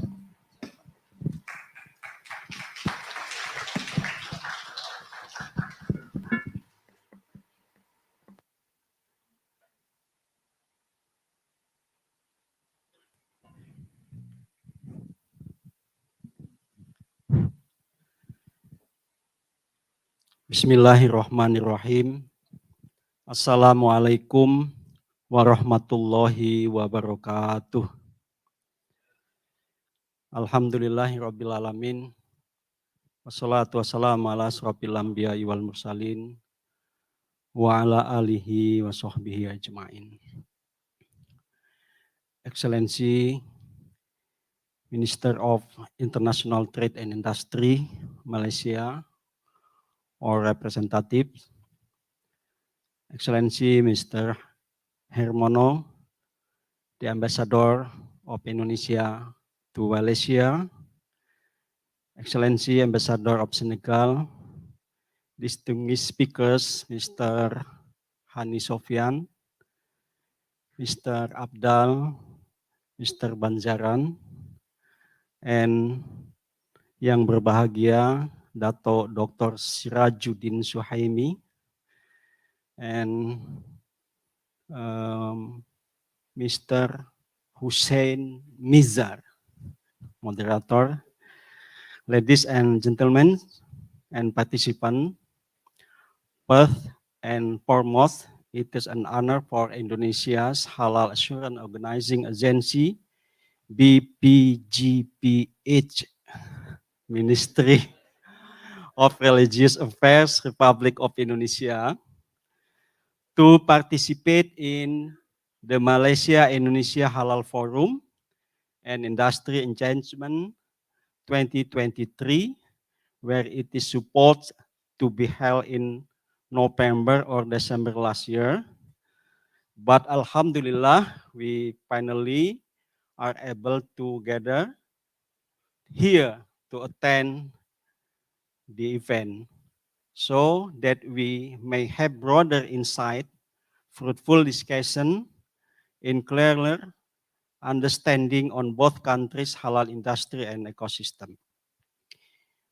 Bismillahirrahmanirrahim. Assalamualaikum warahmatullahi wabarakatuh. Alhamdulillahirabbil alamin. Wassalatu wassalamu ala asrofil anbiya'i wal mursalin wa ala alihi wa sahbihi ajma'in. Excellency Minister of International Trade and Industry, Malaysia, or representatives, Excellency Mr. Hermono, the Ambassador of Indonesia to Malaysia, Excellency Ambassador of Senegal, distinguished speakers, Mr. Hani Sofyan, Mr. Abdal, Mr. Banjaran, and yang berbahagia Dato Dr. 𝗚𝗔𝗟𝗔𝗬𝗦𝗜𝗔, and Mr. 𝗚𝗡𝗗𝗨𝗏𝗔𝗍, moderator, ladies and gentlemen, and participants. First and foremost, it is an honor for Indonesia's Halal Assurance Organizing Agency, YBhg, Ministry of Religious Affairs, Republic of Indonesia, to participate in the Malaysia and Indonesia Halal Forum and Industry Engagement 2023, where it is supposed to be held in November or December last year. But Alhamdulillah, we finally are able to gather here to attend the event so that we may have broader insight, fruitful discussion, in clearer understanding on both countries' halal industry and ecosystem.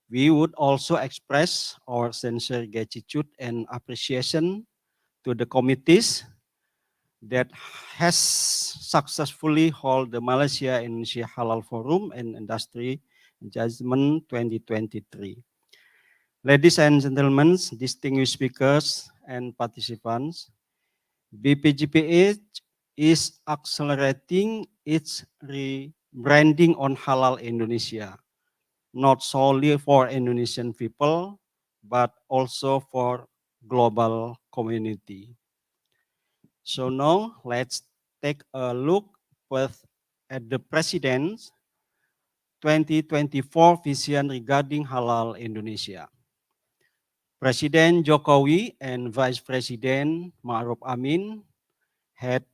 We would also express our sincere gratitude and appreciation to the committees that has successfully held the Malaysia and Indonesia Halal Forum and Industry Engagement 2023. Ladies and gentlemen, distinguished speakers and participants, BPGPH is accelerating its rebranding on Halal Indonesia, not solely for Indonesian people, but also for global community. So now let's take a look at the President's 2024 vision regarding Halal Indonesia. Presiden Jokowi and Vice President Ma'ruf Amin had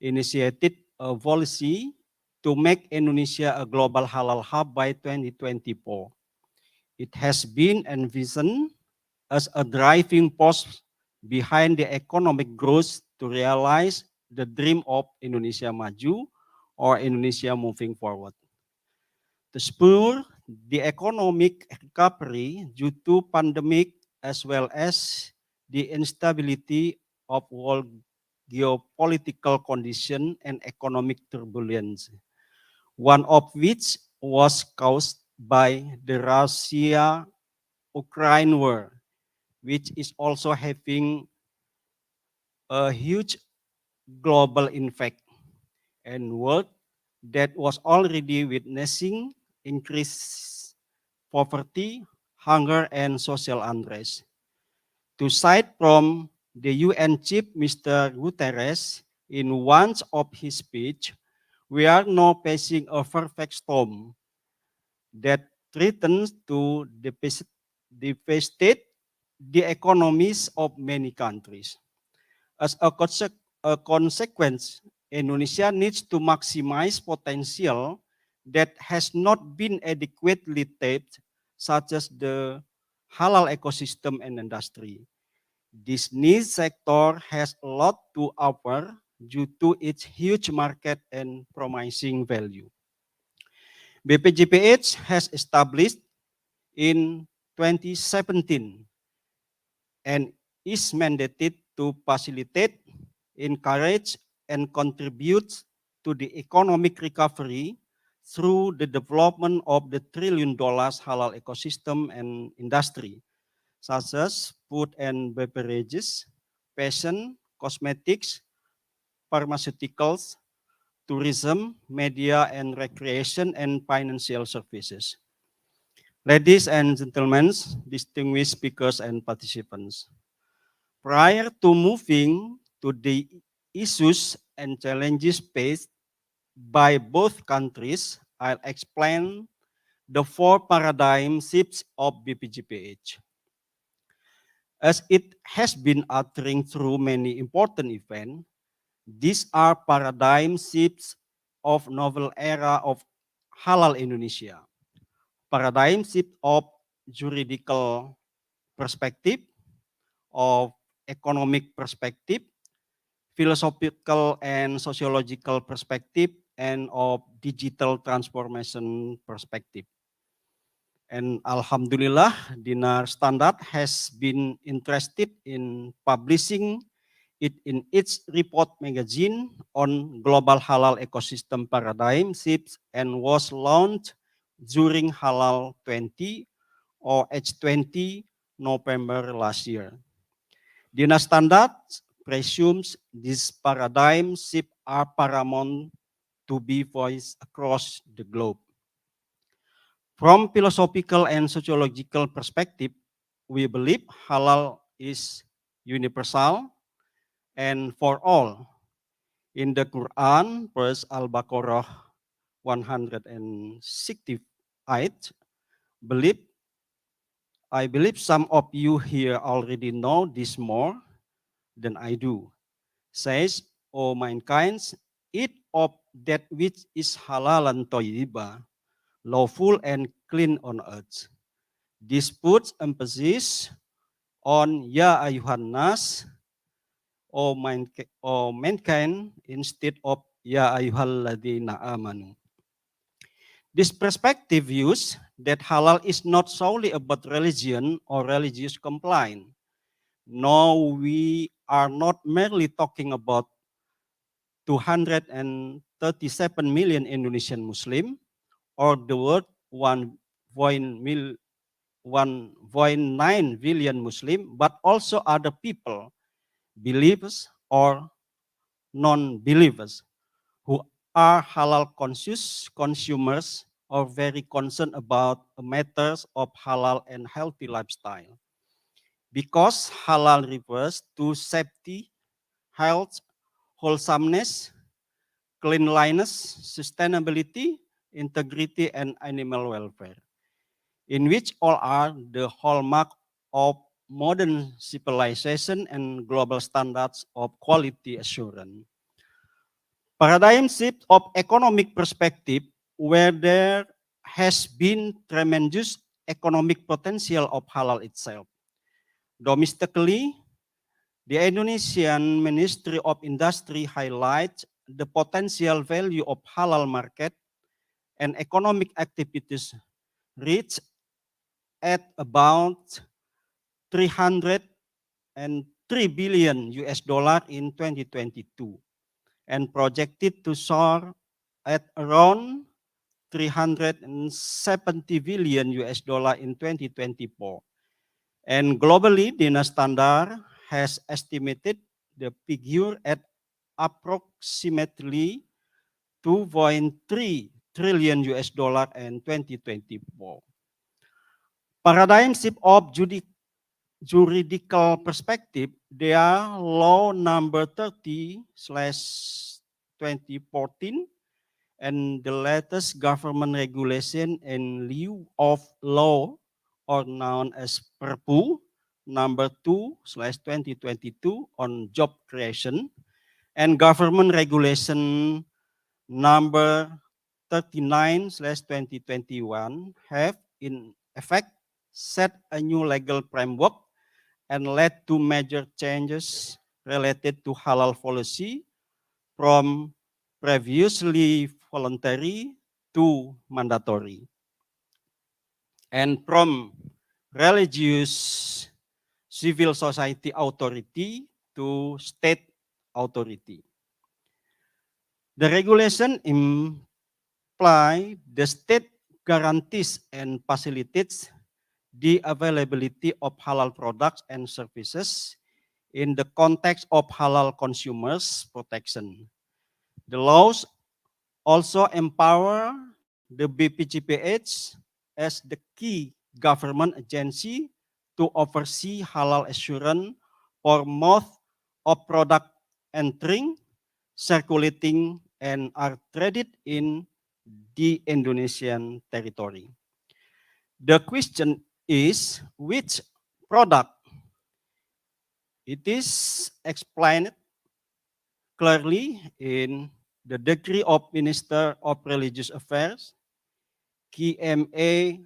initiated a policy to make Indonesia a global halal hub by 2024. It has been envisioned as a driving force behind the economic growth to realize the dream of Indonesia Maju or Indonesia moving forward. To spur the economic recovery due to pandemic as well as the instability of world geopolitical condition and economic turbulence, one of which was caused by the Russia-Ukraine war, which is also having a huge global impact, and world that was already witnessing increased poverty, hunger, and social unrest. To cite from the UN Chief Mr. Guterres in one of his speech, we are now facing a perfect storm that threatens to devastate the economies of many countries. As a consequence, Indonesia needs to maximize potential that has not been adequately tapped, such as the halal ecosystem and industry. This niche sector has a lot to offer due to its huge market and promising value. BPJPH has established in 2017 and is mandated to facilitate, encourage, and contribute to the economic recovery through the development of the trillion-dollar halal ecosystem and industry, such as food and beverages, fashion, cosmetics, pharmaceuticals, tourism, media and recreation, and financial services. Ladies and gentlemen, distinguished speakers and participants, prior to moving to the issues and challenges faced by both countries, I'll explain the 4 paradigm shifts of BPJPH. As it has been uttering through many important events, these are paradigm shifts of novel era of halal Indonesia. Paradigm shift of juridical perspective, of economic perspective, philosophical and sociological perspective, and of digital transformation perspective. And Alhamdulillah, Dinar Standard has been interested in publishing it in its report magazine on global halal ecosystem paradigm shifts and was launched during Halal 20 or H20 November last year. Dinar Standard presumes these paradigm shifts are paramount to be voiced across the globe. From philosophical and sociological perspective, we believe halal is universal and for all. In the Quran, verse Al-Baqarah 168, I believe some of you here already know this more than I do. Says, O mankind, eat of that which is halal and thayyibah, lawful and clean on earth. This puts emphasis on ya ayuhan nas, O mankind, instead of ya ayyuhalladzina amanu. This perspective views that halal is not solely about religion or religious compliance. No, we are not merely talking about 237 million Indonesian Muslim or the world 1.9 billion Muslim, but also other people, believers or non-believers, who are halal conscious consumers or very concerned about matters of halal and healthy lifestyle. Because halal refers to safety, health, wholesomeness, cleanliness, sustainability, integrity, and animal welfare, in which all are the hallmark of modern civilization and global standards of quality assurance. Paradigm shift of economic perspective, where there has been tremendous economic potential of halal itself. Domestically, the Indonesian Ministry of Industry highlights the potential value of halal market and economic activities reached at about 303 billion US dollar in 2022 and projected to soar at around 370 billion US dollar in 2024. And globally, Dinar Standard has estimated the figure at approximately 2.3 trillion US dollar in 2024. Paradigm shift of juridical perspective, they are law number 30/2014 and the latest government regulation in lieu of law, or known as Perpu number 2/2022 on job creation, and government regulation number 39/2021 have in effect set a new legal framework and led to major changes related to halal policy from previously voluntary to mandatory, and from religious civil society authority to state authority. The regulation imply the state guarantees and facilitates the availability of halal products and services in the context of halal consumers protection. The laws also empower the BPJPH as the key government agency to oversee halal assurance for most of product entering, circulating, and are traded in the Indonesian territory. The question is which product? It is explained clearly in the Decree of Minister of Religious Affairs, KMA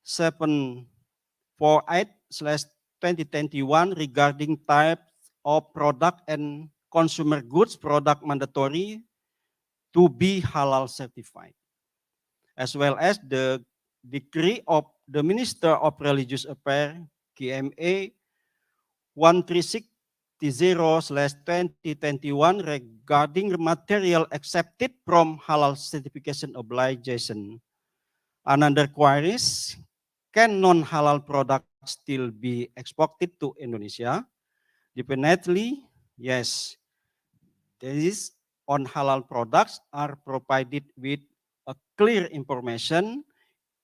748/2021 regarding types of product and consumer goods product mandatory to be halal certified, as well as the Decree of the Minister of Religious Affairs, KMA 136/2021 regarding material accepted from halal certification obligation. Another queries, can non-halal products still be exported to Indonesia? Definitely, yes. These on halal products are provided with a clear information,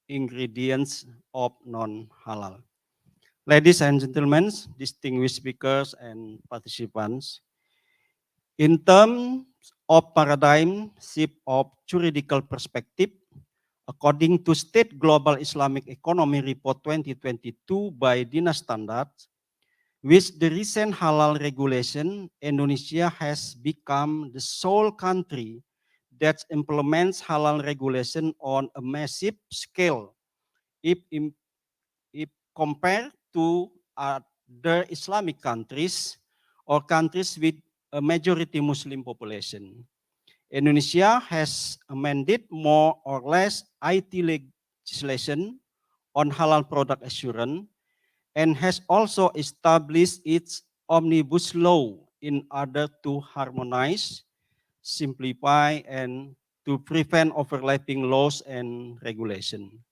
ingredients of non-halal. Ladies and gentlemen, distinguished speakers and participants, in terms of paradigm shift of juridical perspective, according to State Global Islamic Economy Report 2022 by Dina Standards, with the recent halal regulation, Indonesia has become the sole country that implements halal regulation on a massive scale if compared to other Islamic countries or countries with a majority Muslim population. Indonesia has amended more or less IT legislation on halal product assurance and has also established its omnibus law in order to harmonize, simplify, and to prevent overlapping laws and regulation.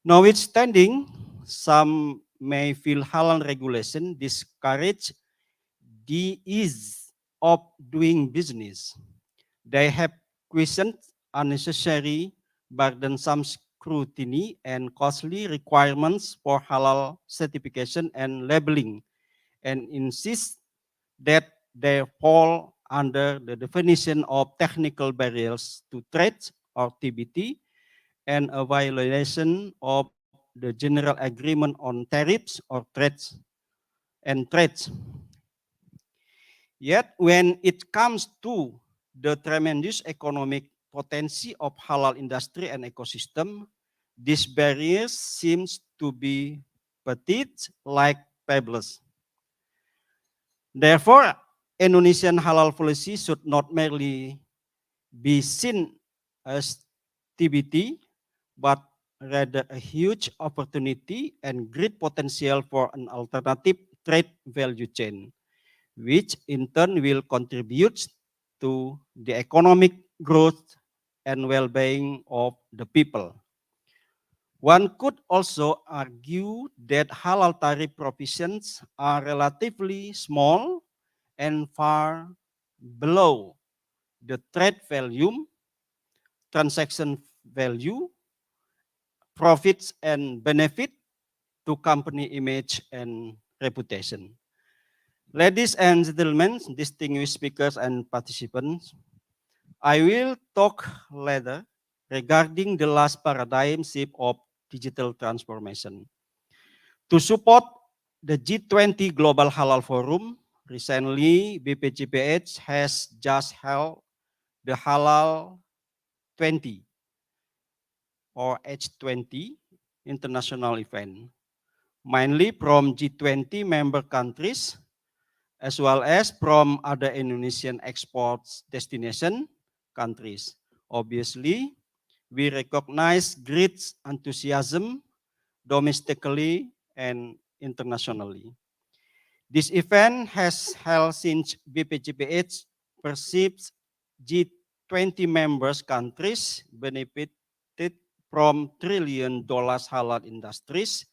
Notwithstanding, some may feel halal regulation discourage the ease of doing business. They have questioned unnecessary burdensome scrutiny and costly requirements for halal certification and labeling, and insist that they fall under the definition of technical barriers to trade or TBT, and a violation of the General Agreement on Tariffs or Trades and Trades. Yet, when it comes to the tremendous economic potential of halal industry and ecosystem, these barriers seems to be petite like pebbles. Therefore, Indonesian halal policy should not merely be seen as TBT, but rather a huge opportunity and great potential for an alternative trade value chain, which in turn will contribute to the economic growth and well-being of the people. One could also argue that halal tariff provisions are relatively small and far below the trade volume, transaction value, profits and benefit to company image and reputation. Ladies and gentlemen, distinguished speakers and participants, I will talk later regarding the last paradigm shift of digital transformation. To support the G20 Global Halal Forum, recently BPJPH has just held the Halal 20 or H20 international event, mainly from G20 member countries, as well as from other Indonesian exports destination countries. Obviously, we recognize great enthusiasm domestically and internationally. This event has held since BPJPH perceives G20 members countries benefited from $1 trillion halal industries,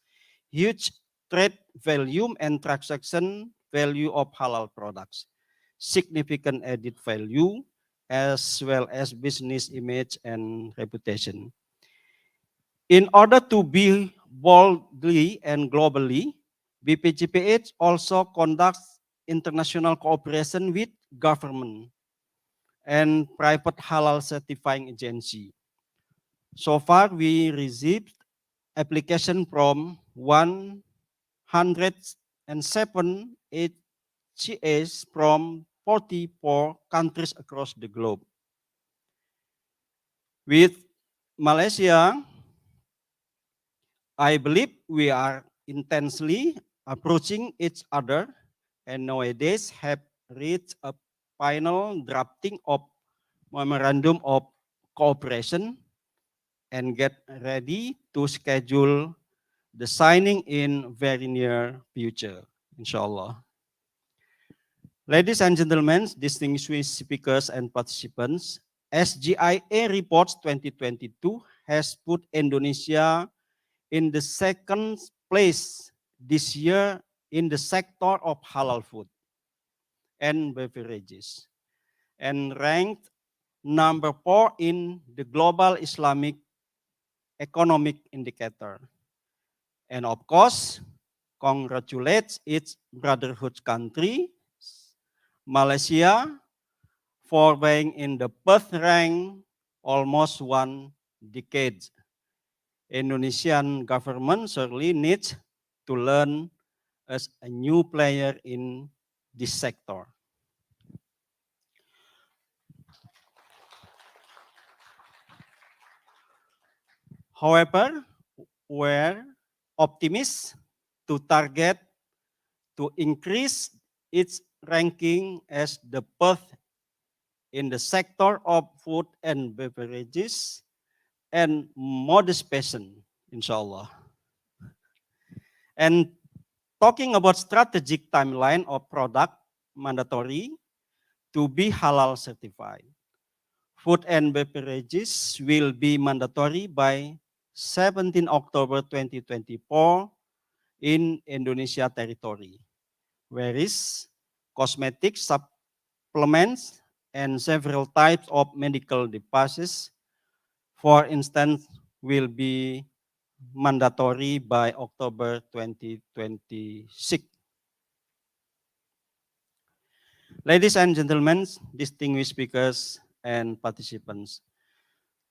huge trade volume and transaction value of halal products, significant added value, as well as business image and reputation. In order to be boldly and globally, BPJPH also conducts international cooperation with government and private halal certifying agency. So far, we received application from 107 HCAs from 44 countries across the globe. With Malaysia, I believe we are intensely approaching each other and nowadays have reached a final drafting of memorandum of cooperation and get ready to schedule the signing in very near future, inshallah. Ladies and gentlemen, distinguished speakers and participants, SGIA Reports 2022 has put Indonesia in the second place this year in the sector of halal food and beverages, and ranked number 4 in the global Islamic economic indicator. And of course, congratulates its brotherhood country, Malaysia, for being in the first rank almost 1 decade. Indonesian government certainly needs to learn as a new player in this sector. However, we're optimists to target to increase its ranking as the first in the sector of food and beverages and modest passion, inshallah. And talking about strategic timeline of product mandatory to be halal certified. Food and beverages will be mandatory by 17 October 2024 in Indonesia territory, whereas cosmetic supplements and several types of medical devices, for instance, will be mandatory by October 2026. Ladies and gentlemen, distinguished speakers and participants,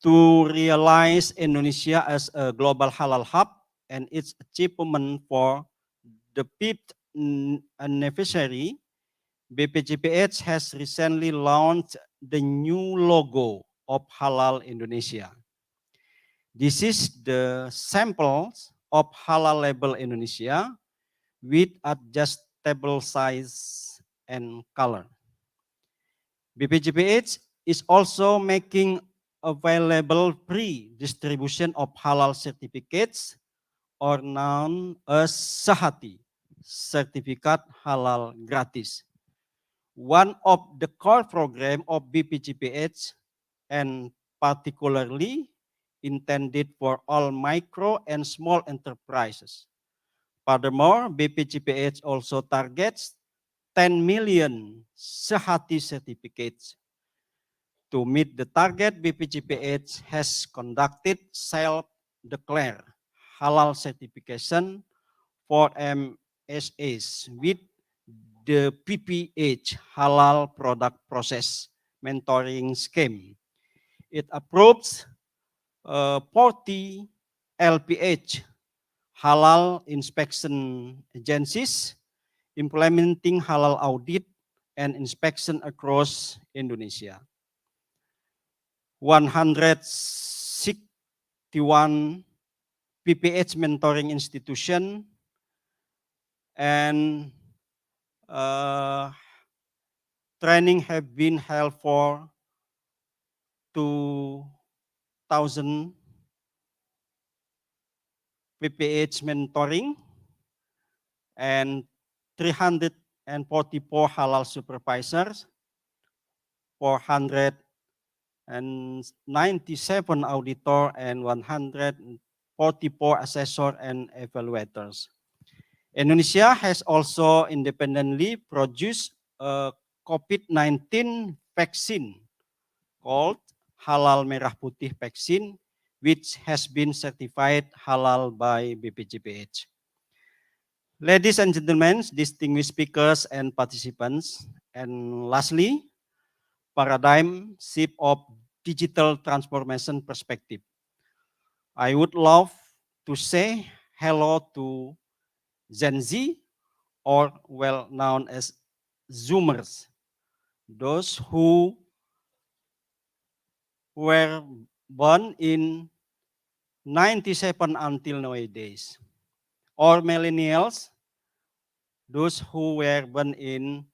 to realize Indonesia as a global halal hub and its achievement for the 5th anniversary, BPJPH has recently launched the new logo of Halal Indonesia. This is the samples of Halal Label Indonesia with adjustable size and color. BPJPH is also making available pre-distribution of halal certificates, or known as Sahati, Certificate Halal Gratis. One of the core program of BPJPH and particularly intended for all micro and small enterprises. Furthermore, BPJPH also targets 10 million Sahati certificates. To meet the target, BPJPH has conducted self-declared halal certification for MSAs with the PPH Halal Product Process Mentoring Scheme. It approves 40 LPH halal inspection agencies implementing halal audit and inspection across Indonesia. 161 PPH mentoring institution, and training have been held for 2,000 PPH mentoring and 344 halal supervisors, 497 auditor, and 144 assessor and evaluators. Indonesia has also independently produced a COVID-19 vaccine called Halal Merah Putih vaccine, which has been certified halal by BPJPH. Ladies and gentlemen, distinguished speakers and participants, and lastly, paradigm shift of digital transformation perspective. I would love to say hello to Gen Z, or well known as Zoomers, those who were born in 97 until nowadays, or millennials, those who were born in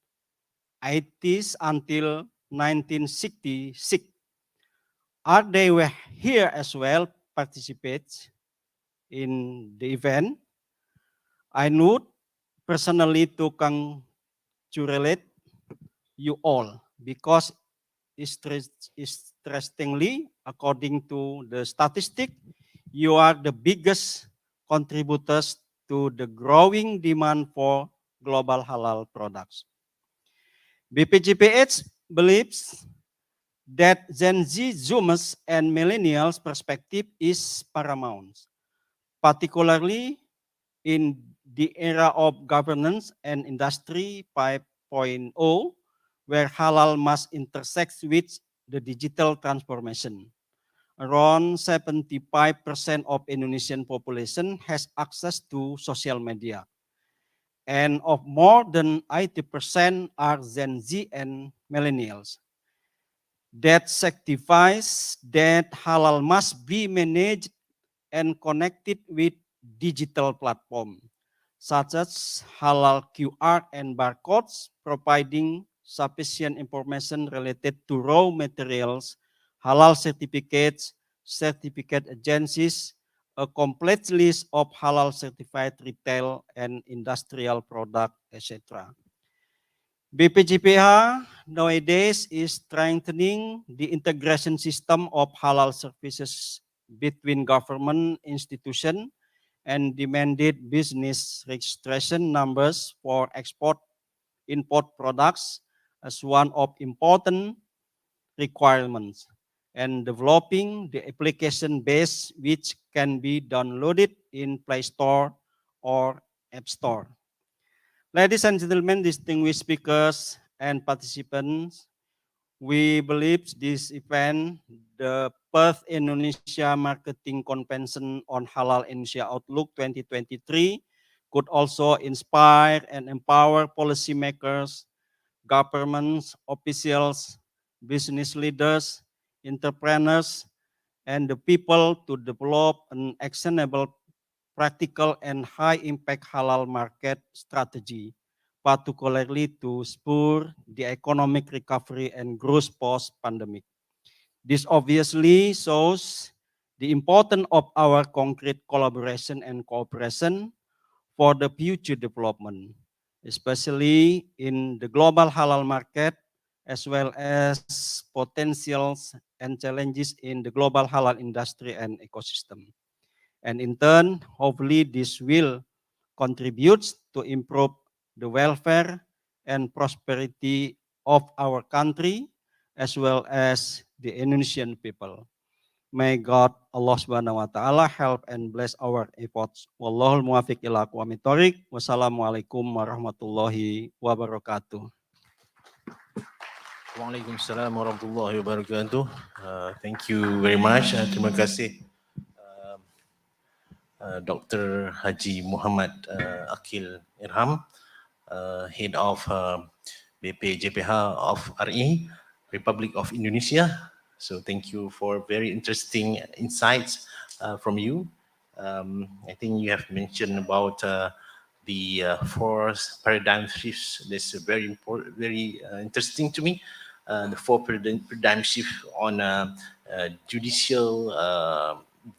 80s until 1966. Are they were here as well, participate in the event? I would personally to congratulate you all, because interestingly, according to the statistic, you are the biggest contributors to the growing demand for global halal products. BPJPH believes that Gen Z, Zoomers, and millennials' perspective is paramount, particularly in the era of governance and industry 5.0, where halal must intersect with the digital transformation. Around 75% of Indonesian population has access to social media, and of more than 80% are Gen Z and millennials. That signifies that halal must be managed and connected with digital platform, such as halal QR and barcodes, providing sufficient information related to raw materials, halal certificates, certificate agencies, a complete list of halal certified retail and industrial product, etc. BPJPH nowadays is strengthening the integration system of halal services between government institutions and demanded business registration numbers for export import products as one of important requirements, and developing the application base which can be downloaded in Play Store or App Store. Ladies and gentlemen, distinguished speakers and participants, we believe this event, the Perth Indonesia Marketing Convention on Halal Indonesia Outlook 2023, could also inspire and empower policymakers, governments, officials, business leaders, entrepreneurs, and the people to develop an actionable, practical, and high-impact halal market strategy, particularly to spur the economic recovery and growth post-pandemic. This obviously shows the importance of our concrete collaboration and cooperation for the future development, especially in the global halal market, as well as potentials and challenges in the global halal industry and ecosystem. And in turn, hopefully this will contribute to improve the welfare and prosperity of our country, as well as the Indonesian people. May God, Allah Subhanahu wa Ta'ala, help and bless our efforts. Wallahul muwafiq ila aqwamit thoriq. Wassalamualaikum warahmatullahi wabarakatuh. Waalaikumsalam warahmatullahi wabarakatuh. Thank you very much. Terima kasih Dr. Haji Muhammad Akil Irham, Head of BPJPH of RI, Republic of Indonesia. So thank you for very interesting insights from you. I think you have mentioned about the four paradigm shifts. That's very important, very interesting to me. The four paradigm shift on judicial,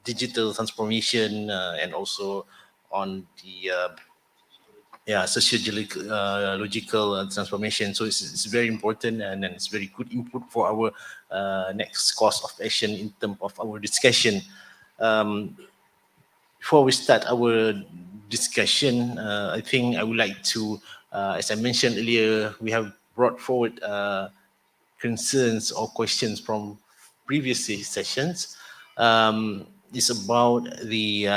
digital transformation, and also on the sociological logical transformation. So it's very important, and then it's very good input for our next course of action in terms of our discussion. Before we start our discussion, I think I would like to, as I mentioned earlier, we have brought forward concerns or questions from previous sessions. It's about the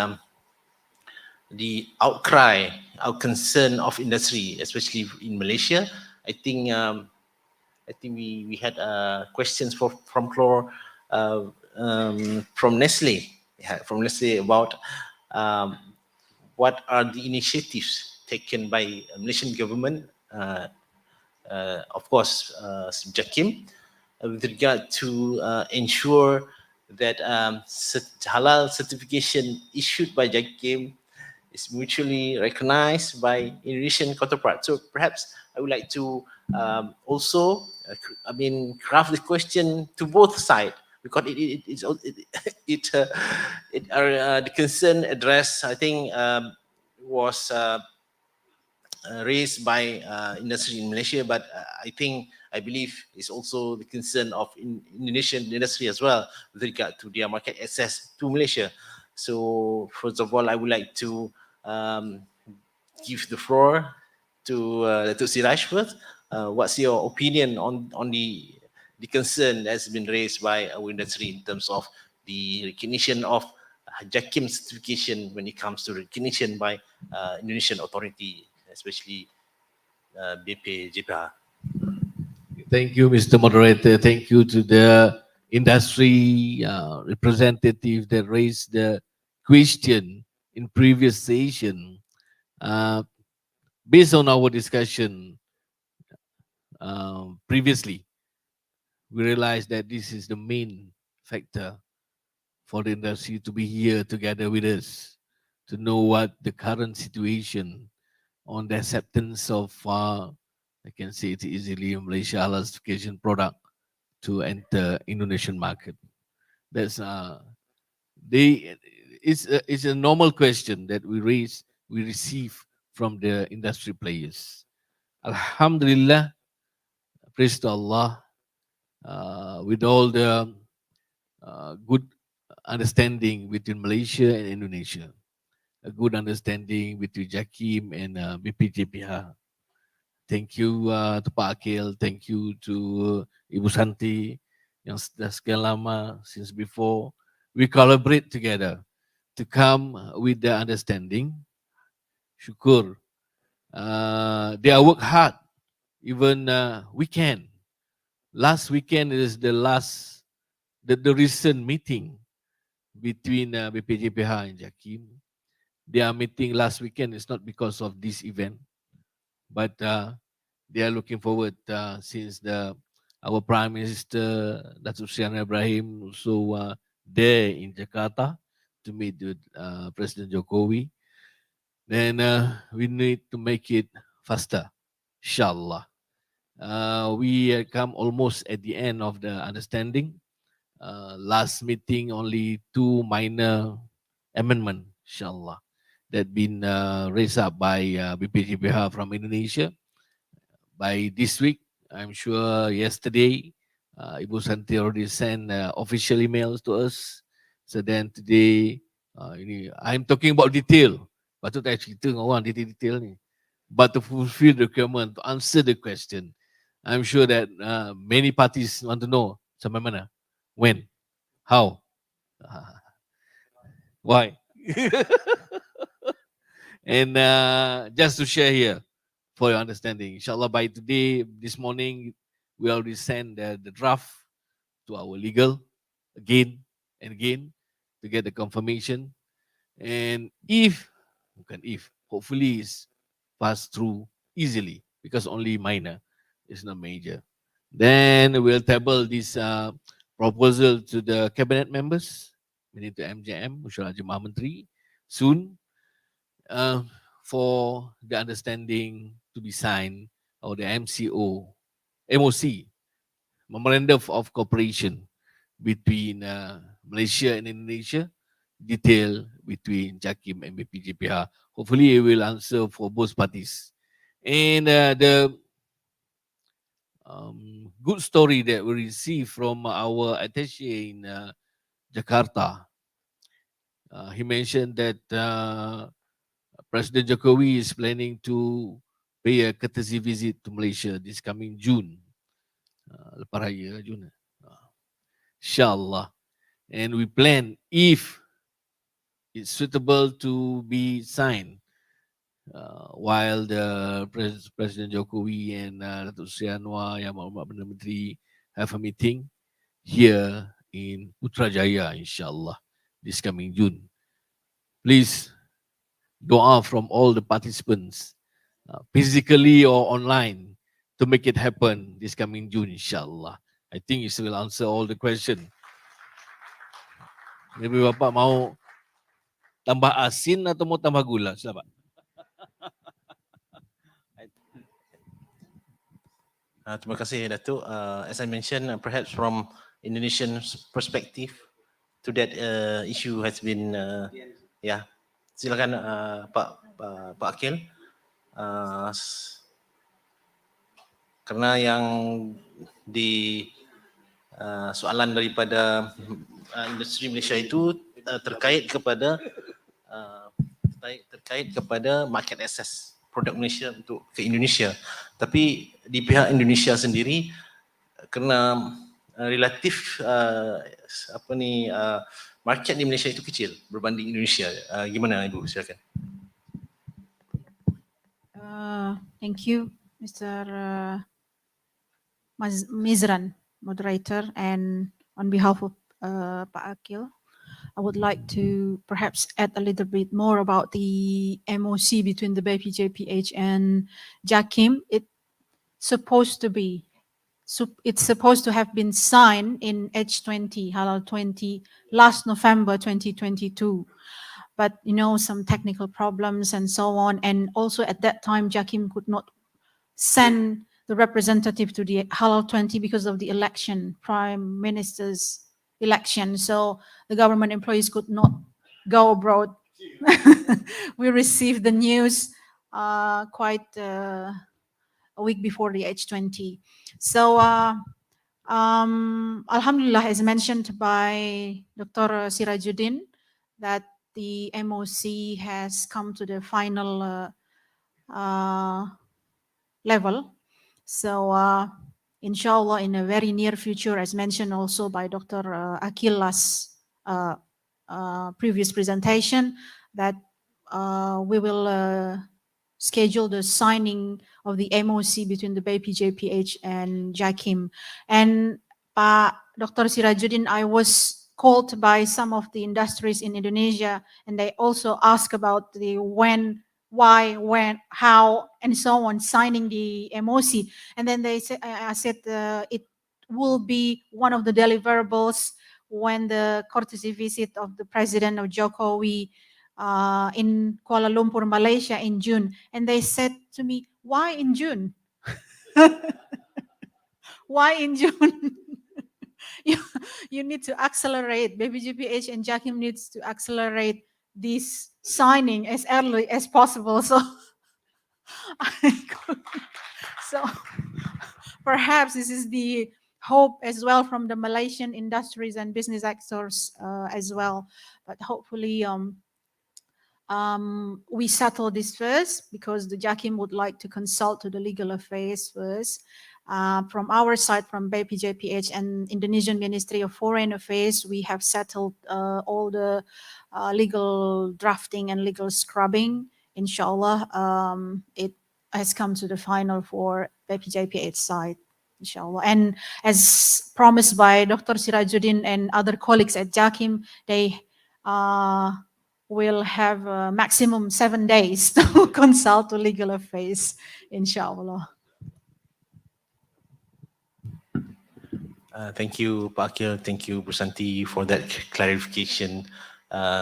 outcry, our concern of industry, especially in Malaysia. I think we had questions from floor from Nestle, from Nestle about what are the initiatives taken by Malaysian government, of course, JAKIM, with regard to ensure that halal certification issued by JAKIM is mutually recognized by Indonesian counterparts. So perhaps I would like to also, craft the question to both sides, because the concern addressed, I think, was raised by industry in Malaysia, but I believe it's also the concern of Indonesian industry as well with regard to their market access to Malaysia. So first of all, I would like to give the floor to Dato Siraj first. What's your opinion on the concern that's been raised by our industry in terms of the recognition of JAKIM certification when it comes to recognition by Indonesian authority, especially YBhg? Thank you, Mr. Moderator. Thank you to the industry representative that raised the question in previous session. Based on our discussion previously, we realized that this is the main factor for the industry to be here together with us, to know what the current situation on the acceptance of, I can say it easily, Malaysia halal certification product to enter Indonesian market. That's it's a normal question that we receive from the industry players. Alhamdulillah, praise to Allah, with all the good understanding between Malaysia and Indonesia, a good understanding between JAKIM and YBhg. Thank you to Pak Akil, thank you to Ibu Santi yang sudah sekian lama, since before. We collaborate together to come with the understanding. Syukur. They are work hard, even weekend. Last weekend is the recent meeting between YBhg and JAKIM. Their meeting last weekend is not because of this event, but they are looking forward since our Prime Minister Dato Sri Anwar Ibrahim also there in Jakarta to meet with President Jokowi. Then we need to make it faster, inshallah. We come almost at the end of the understanding. Last meeting, only 2 minor amendments, inshallah, that been raised up by YBhg from Indonesia. By this week, I'm sure yesterday, Ibu Santi already sent official emails to us. So then today, I'm talking about detail. Patut tak cerita dengan orang detail-detail ni. But to fulfill the requirement, to answer the question, I'm sure that many parties want to know sampai mana, when, how, why. And just to share here, for your understanding, inshallah by today, this morning, we already send the draft to our legal again and again to get the confirmation. And hopefully it's passed through easily, because only minor, it's not major. Then we'll table this proposal to the cabinet members, meaning to MJM, Musyawarah Jemaah Menteri, soon, for the understanding to be signed, or the MOC, Memorandum of Cooperation between Malaysia and Indonesia, detail between JAKIM and BPJPH. Hopefully it will answer for both parties. And the good story that we received from our attaché in Jakarta, he mentioned that President Jokowi is planning to pay a courtesy visit to Malaysia this coming June. Lepas Raya Jun. InsyaAllah. And we plan, if it's suitable to be signed, while the President Jokowi and Dato Sri Anwar, Yang Berhormat Perdana Menteri, have a meeting here in Putrajaya, insyaAllah, this coming June. Please, doa from all the participants, physically or online, to make it happen this coming June, insyaAllah. I think it will answer all the questions. Maybe Bapak mau tambah asin atau mau tambah gula? Sila Pak. Terima kasih Dato. As I mentioned, perhaps from Indonesian perspective, to that issue has been, silakan Pak Akil. Karena yang di soalan daripada industri Malaysia itu terkait kepada market access produk Malaysia untuk ke Indonesia. Tapi di pihak Indonesia sendiri, kerana relatif market di Malaysia itu kecil berbanding Indonesia. Gimana Ibu? Silakan. Thank you, Mr. Mizran, moderator, and on behalf of Pak Akil, I would like to perhaps add a little bit more about the MOC between the BPJPH and JAKIM. It's supposed to have been signed in H20, Halal 20, last November 2022. But some technical problems and so on. And also at that time, JAKIM could not send the representative to the Halal 20 because of the election, Prime Minister's election. So the government employees could not go abroad. We received the news quite a week before the H20. So Alhamdulillah, as mentioned by Dr. Sirajuddin, that the MOC has come to the final level. So inshallah, in a very near future, as mentioned also by Dr. Akil's previous presentation, that we will schedule the signing of the MOC between the BPJPH and JAKIM. And Dr. Sirajuddin, I was called by some of the industries in Indonesia, and they also asked about the when, why, when, how, and so on, signing the MOC. And then I said it will be one of the deliverables when the courtesy visit of the President of Jokowi in Kuala Lumpur, Malaysia in June. And they said to me, why in June? Why in June? You need to accelerate. BPJPH and JAKIM needs to accelerate this signing as early as possible. So, so perhaps this is the hope as well from the Malaysian industries and business actors as well. But hopefully we settle this first, because the JAKIM would like to consult to the legal affairs first. From our side, from BPJPH and Indonesian Ministry of Foreign Affairs, we have settled all the legal drafting and legal scrubbing. Inshallah, it has come to the final for BPJPH side, inshallah. And as promised by Dr. Sirajuddin and other colleagues at JAKIM, they will have a maximum 7 days to consult to legal affairs, inshallah. Thank you, Pak Akil. Thank you, Bu Santi, for that clarification.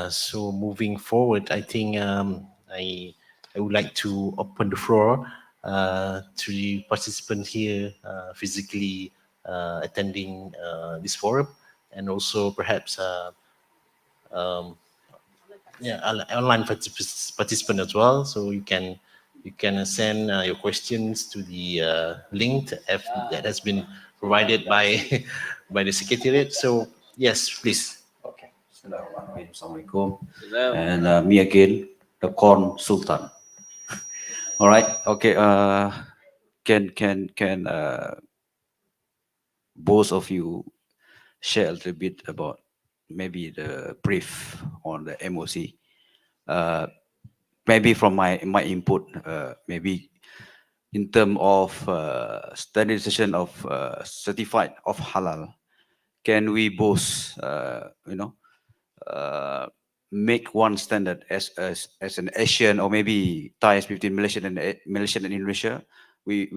So moving forward, I think I would like to open the floor to the participants here physically attending this forum, and also perhaps online participant as well. So you can send your questions to the link that has been provided by by the secretariat. So yes, please. Okay. Assalamualaikum. And me again, the Corn Sultan. All right. Okay. Can both of you share a little bit about maybe the brief on the MOC? Maybe from my input, maybe in terms of standardization of certified of halal, can we both, make one standard as an Asian, or maybe ties between Malaysia and Indonesia? We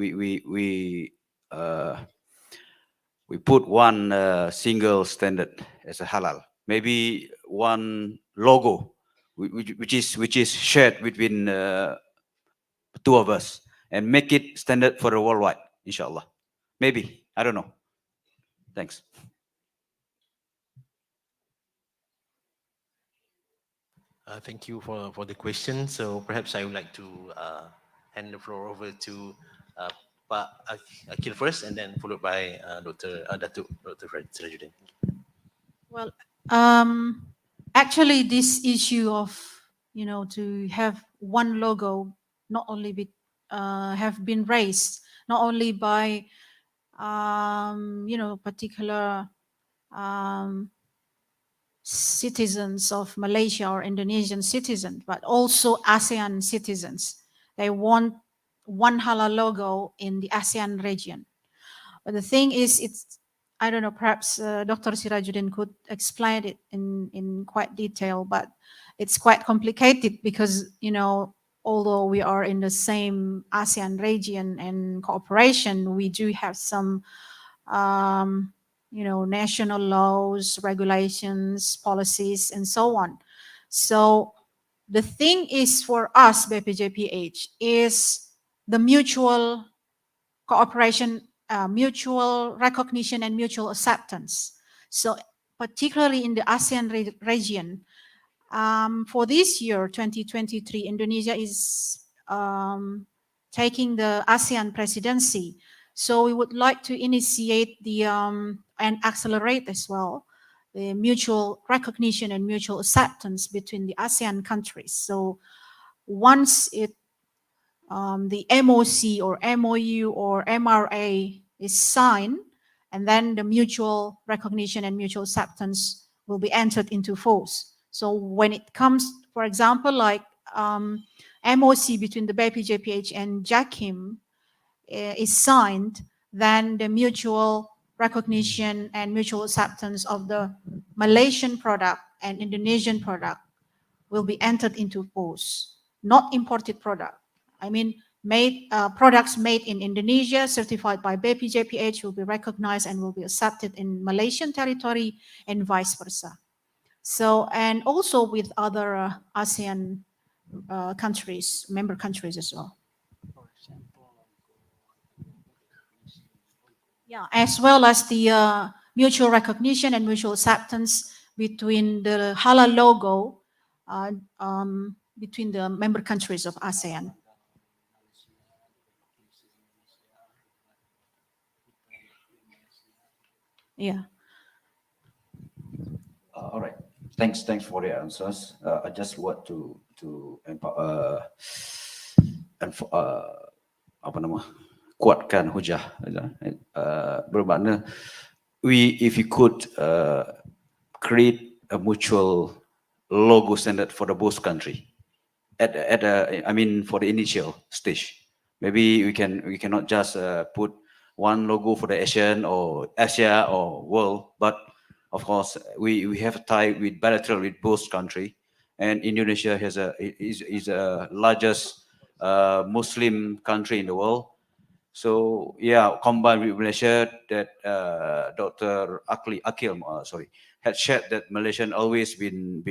put one single standard as a halal, maybe one logo which is shared between two of us, and make it standard for the worldwide, inshallah. Maybe, I don't know. Thanks. Thank you for the question. So perhaps I would like to hand the floor over to Pak Akil first, and then followed by Dato Sirajuddin. Well, actually, this issue of to have one logo not only have been raised not only by particular citizens of Malaysia or Indonesian citizens, but also ASEAN citizens. They want one halal logo in the ASEAN region. But the thing is, I don't know, perhaps Dr. Sirajuddin could explain it in quite detail, but it's quite complicated because, although we are in the same ASEAN region and cooperation, we do have some national laws, regulations, policies, and so on. So the thing is for us, BPJPH, is the mutual cooperation, mutual recognition, and mutual acceptance. So particularly in the ASEAN region, for this year, 2023, Indonesia is taking the ASEAN presidency. So we would like to initiate and accelerate as well the mutual recognition and mutual acceptance between the ASEAN countries. So once the MOC or MOU or MRA is signed, and then the mutual recognition and mutual acceptance will be entered into force. So when it comes, for example, like MOC between the BPJPH and JAKIM is signed, then the mutual recognition and mutual acceptance of the Malaysian product and Indonesian product will be entered into force, not imported product. I mean, products made in Indonesia, certified by BPJPH, will be recognized and will be accepted in Malaysian territory and vice versa. So, and also with other ASEAN countries, member countries as well. Yeah, as well as the mutual recognition and mutual acceptance between the halal logo between the member countries of ASEAN. Yeah. All right. Thanks for the answers. I just want to kuatkan hujah. Bermakna if you could create a mutual logo standard for the both country I mean for the initial stage. Maybe we cannot just put one logo for the Asian or Asia or world, but of course we have a tie with bilateral with both country, and Indonesia is a largest Muslim country in the world. So yeah, combined with Malaysia, that Dr. Akil had shared that Malaysian always been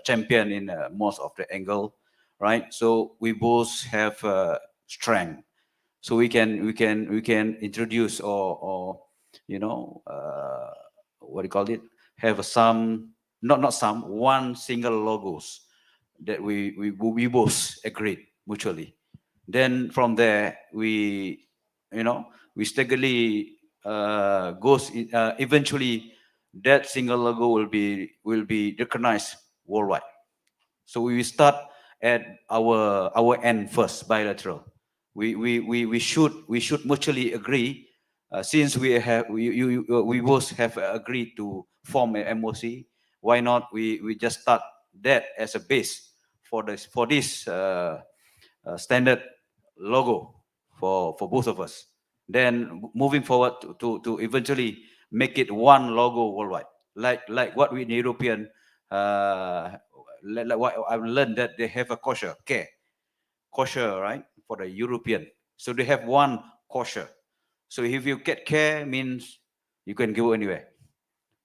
champion in most of the angle, right? So we both have strength, so we can introduce or you know what do you call it? Have some not some one single logos that we both agreed mutually. Then from there we we steadily goes eventually that single logo will be recognized worldwide. So we will start at our end first, bilateral. We should mutually agree, since we both have agreed to form a MOC. Why not we just start that as a base for this standard logo for both of us. Then moving forward to eventually make it one logo worldwide, like what we in European, like what I've learned, that they have a kosher right, for the European. So they have one kosher. So if you get care, means you can go anywhere.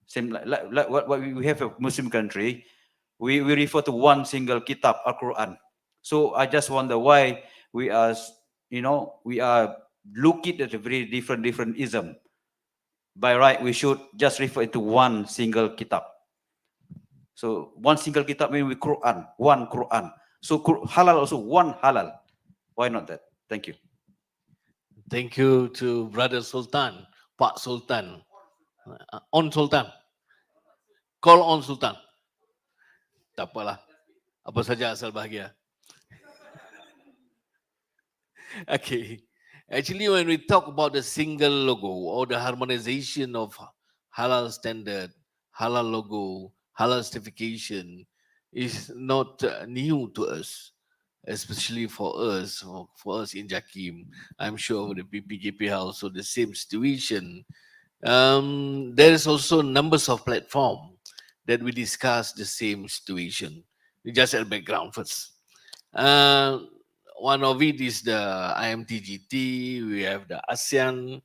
Same like what we have a Muslim country, we refer to one single kitab, Al-Quran. So I just wonder why we are looking at a very different ism. By right, we should just refer to one single kitab. So one single kitab means we Quran, one Quran. So halal also one halal. Why not that? Thank you. Thank you to Brother Sultan, Pak Sultan, On Sultan. Call on Sultan. Tak apalah. Apa saja asal bahagia. Okay. Actually, when we talk about the single logo or the harmonization of halal standard, halal logo, halal certification is not new to us, especially for us in Jakim. I'm sure the PPKP also the same situation. There is also numbers of platforms that we discuss the same situation. Just at background first. One of it is the IMTGT, we have the ASEAN,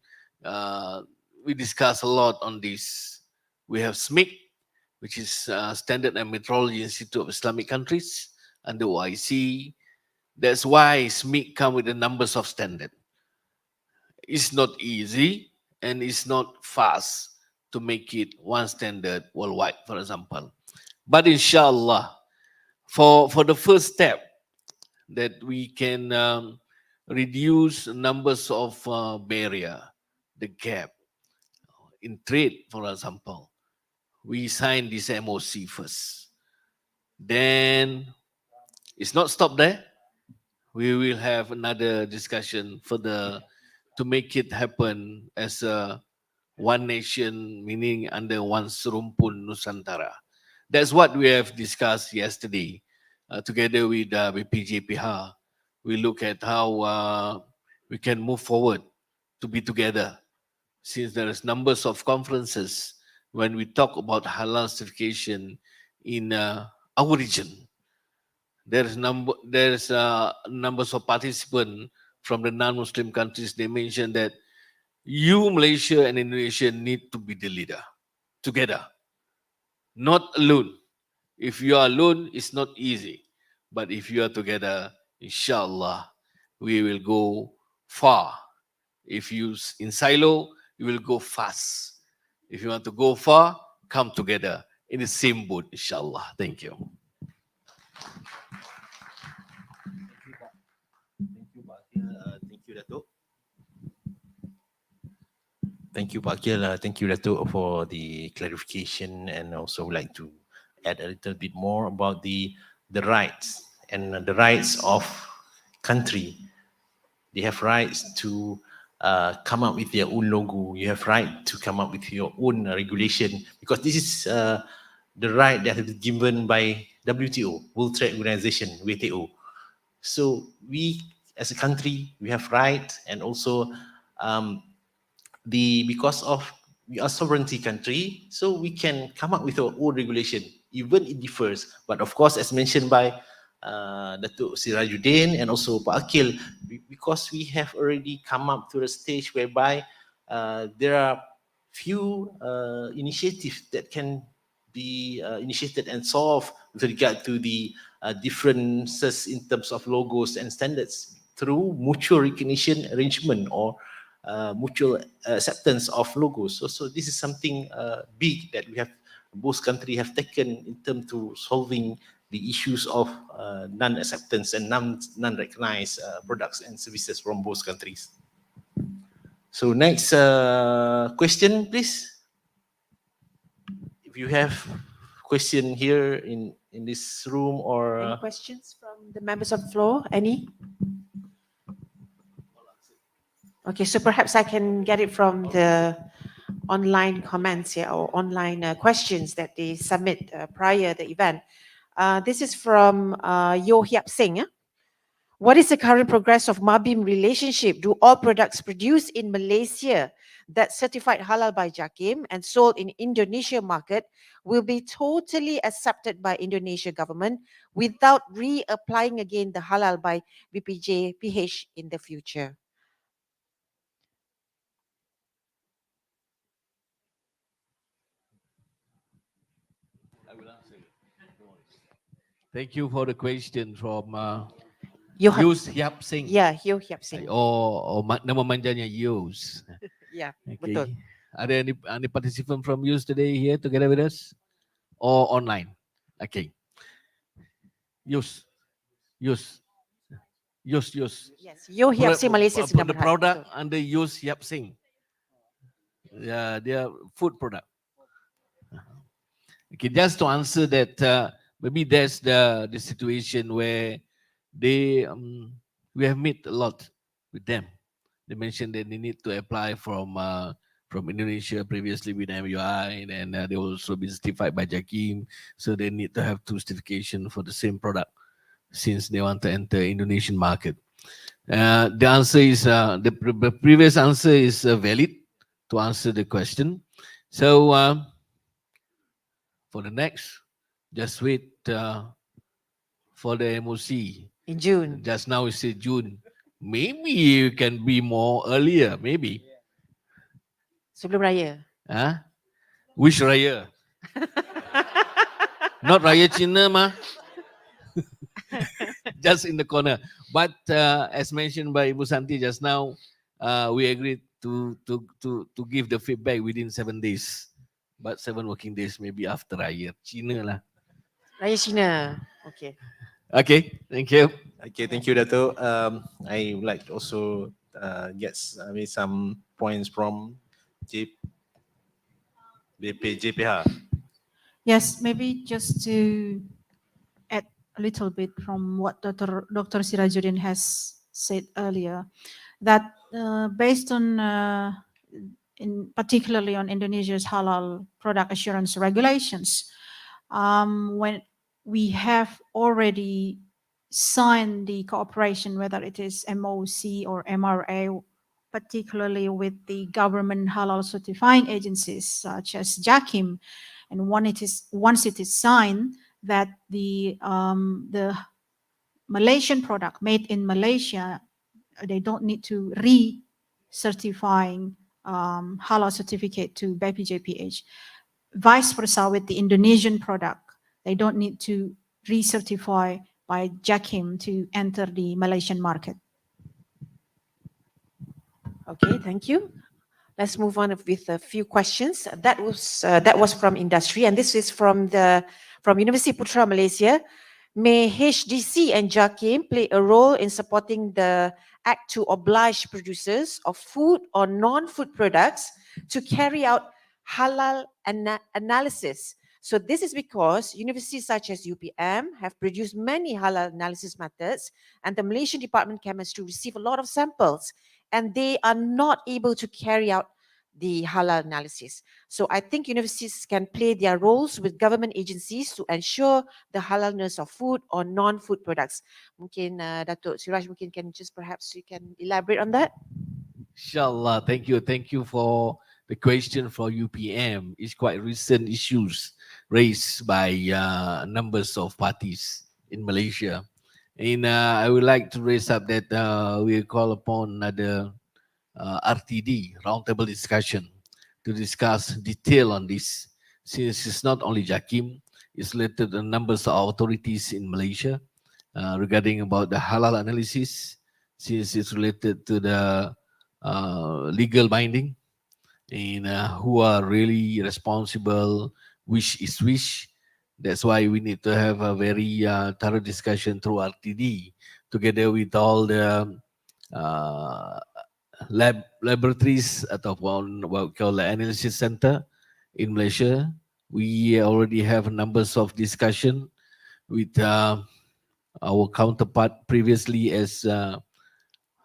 we discuss a lot on this. We have SMIC, which is Standard and Metrology Institute of Islamic Countries, under OIC. That's why SMIC come with the numbers of standard. It's not easy and it's not fast to make it one standard worldwide, for example. But inshallah, for the first step, that we can reduce numbers of barrier, the gap in trade, for example. We sign this MOC first. Then it's not stop there. We will have another discussion further to make it happen as a one nation, meaning under one serumpun Nusantara. That's what we have discussed yesterday. Together with YBhg, we look at how we can move forward to be together. Since there is numbers of conferences when we talk about halal certification in our region, there's numbers of participants from the non-Muslim countries. They mentioned that you, Malaysia and Indonesia, need to be the leader together, not alone. If you are alone, it's not easy. But if you are together, inshallah, we will go far. If you in silo, you will go fast. If you want to go far, come together in the same boat, inshallah. Thank you. Thank you, Dato. Thank you, Pak Akil. Thank you, Dato, for the clarification, and also would like to add a little bit more about the rights and the rights of country. They have rights to come up with their own logo. You have right to come up with your own regulation, because this is the right that is given by WTO, World Trade Organization, WTO. So we, as a country, we have right, and also because of we are sovereignty country, so we can come up with our own regulation, even it differs. But of course, as mentioned by Dato Sirajuddin and also Pak Akil, because we have already come up to a stage whereby there are few initiatives that can be initiated and solved with regard to the differences in terms of logos and standards through mutual recognition arrangement or mutual acceptance of logos. So this is something big that we have, both countries have taken in terms to solving the issues of non-acceptance and non-recognized products and services from both countries. So next question, please. If you have question here in this room or Any questions from the members of the floor? Any? Okay, so perhaps I can get it from the online comments here or online questions that they submit prior the event. This is from 𝗡𝗢𝗡𝗦𝗓𝗓. What is the current progress of MABIM relationship? Do all products produced in Malaysia that certified halal by JAKIM and sold in Indonesia market will be totally accepted by Indonesia government without reapplying again the halal by YBhg in the future? Thank you for the question from 𝗡𝗢𝗡𝗦𝗓𝗓. Yeah, 𝗡𝗢𝗡𝗦𝗓𝗓. or nama manjanya Yus. Yeah, Okay. betul. Are there any participant from Yus today here together with us or online? Okay. Yus. Yes, 𝗡𝗢𝗡𝗦𝗓𝗓 Malaysia The Sdn Bhd. product under 𝗡𝗢𝗡𝗦𝗓𝗓. Yeah, they are food product. Okay, just to answer that, maybe that's the situation where they we have met a lot with them. They mentioned that they need to apply from Indonesia previously with MUI, and they also been certified by JAKIM, so they need to have two certification for the same product since they want to enter Indonesian market. The answer is the previous answer is valid to answer the question. So for the next, just wait for the MOC in June. Just now we said June. Maybe you can be more earlier. Maybe. Sebelum raya. Huh? Which raya? Not raya Cina mah. Just in the corner. But as mentioned by Ibu Santi just now, we agreed to give the feedback within 7 days. But 7 working days maybe after Raya Cina lah. Raya Cina. Okay. Okay, thank you. Okay, thank you, Dato. I would like to also get some points from JPH. Yes, maybe just to add a little bit from what Dr. Sirajuddin has said earlier, that based on, particularly on Indonesia's halal product assurance regulations, when we have already signed the cooperation, whether it is MOC or MRA, particularly with the government halal certifying agencies such as JAKIM, and once it is signed, that the Malaysian product made in Malaysia, they don't need to re-certifying halal certificate to BPJPH. Vice versa with the Indonesian product, they don't need to recertify by JAKIM to enter the Malaysian market. Okay, thank you. Let's move on with a few questions. That was from industry, and this is from University Putra Malaysia. May HDC and JAKIM play a role in supporting the act to oblige producers of food or non-food products to carry out halal analysis? So this is because universities such as UPM have produced many halal analysis methods, and the Malaysian Department of Chemistry receive a lot of samples, and they are not able to carry out the halal analysis. So I think universities can play their roles with government agencies to ensure the halalness of food or non-food products. Mungkin Dato' Siraj, mungkin can just perhaps you can elaborate on that. Inshallah, thank you. Thank you for the question for UPM. It's quite recent issues raised by numbers of parties in Malaysia. And I would like to raise up that we call upon the RTD, roundtable discussion, to discuss detail on this, since it's not only JAKIM, it's related to numbers of authorities in Malaysia regarding about the halal analysis, since it's related to the legal binding, and who are really responsible, which is which. That's why we need to have a very thorough discussion through RTD, together with all the laboratories ataupun what we call the analysis center in Malaysia. We already have numbers of discussion with our counterpart previously as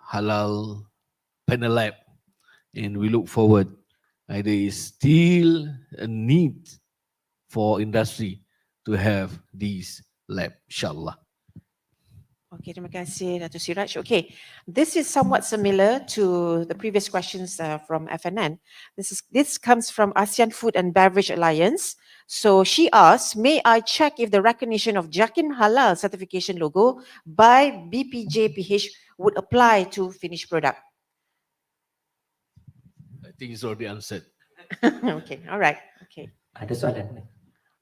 Halal Panel Lab, and we look forward. There is still a need for industry to have these lab, insyaAllah. Okay, terima kasih Dato' Siraj. Okay, this is somewhat similar to the previous questions from FNN. This comes from ASEAN Food and Beverage Alliance. So she asks, may I check if the recognition of JAKIM Halal certification logo by BPJPH would apply to finished product? I think it's already answered. Okay, all right. Okay. Ada soalan.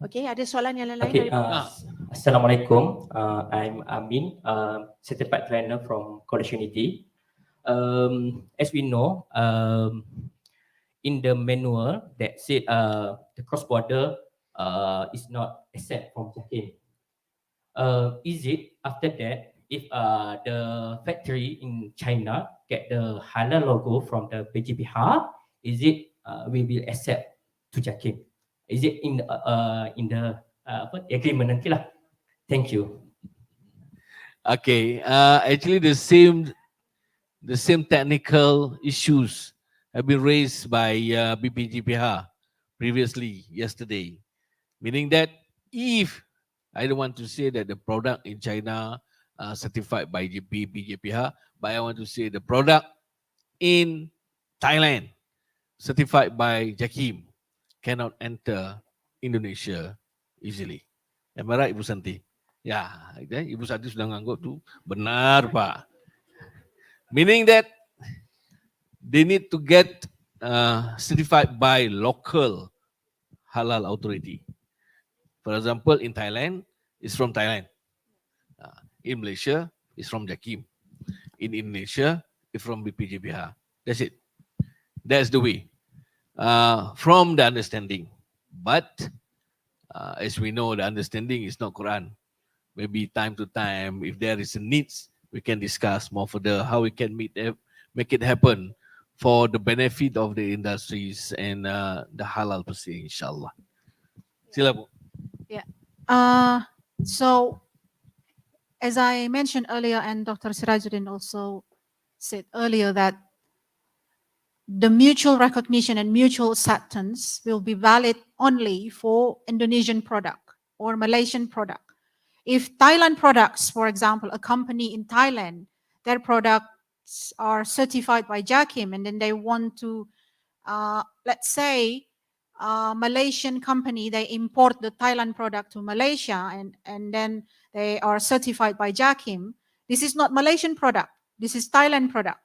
Okay, ada soalan yang lain? Okay, Assalamualaikum. I'm Amin, certified trainer from College Unity. As we know, in the manual that said the cross-border is not accept from JAKIM. Is it after that, if the factory in China get the halal logo from the BGPH, is it we will accept to JAKIM? Is it in the agreement nanti lah? Thank you. Okay, actually the same technical issues have been raised by BPGPH previously yesterday, meaning that if I don't want to say that the product in China certified by BPGPH, but I want to say the product in Thailand certified by JAKIM cannot enter Indonesia easily. Am I right, Ibu Santi? Ya, Ibu Santi sudah menganggap tu benar, Pak. Meaning that they need to get certified by local halal authority. For example, in Thailand, it's from Thailand. In Malaysia, it's from JAKIM. In Indonesia, it's from BPJPH. That's it. That's the way. From the understanding. But as we know, the understanding is not Quran. Maybe time to time, if there is a needs, we can discuss more further how we can make it happen for the benefit of the industries and the halal per se, inshallah. Sila Bu. Yeah. So, as I mentioned earlier, and Dr. Sirajuddin also said earlier, that the mutual recognition and mutual acceptance will be valid only for Indonesian product or Malaysian product. If Thailand products, for example, a company in Thailand, their products are certified by JAKIM, and then they want to, let's say, Malaysian company, they import the Thailand product to Malaysia, and then they are certified by JAKIM. This is not Malaysian product. This is Thailand product.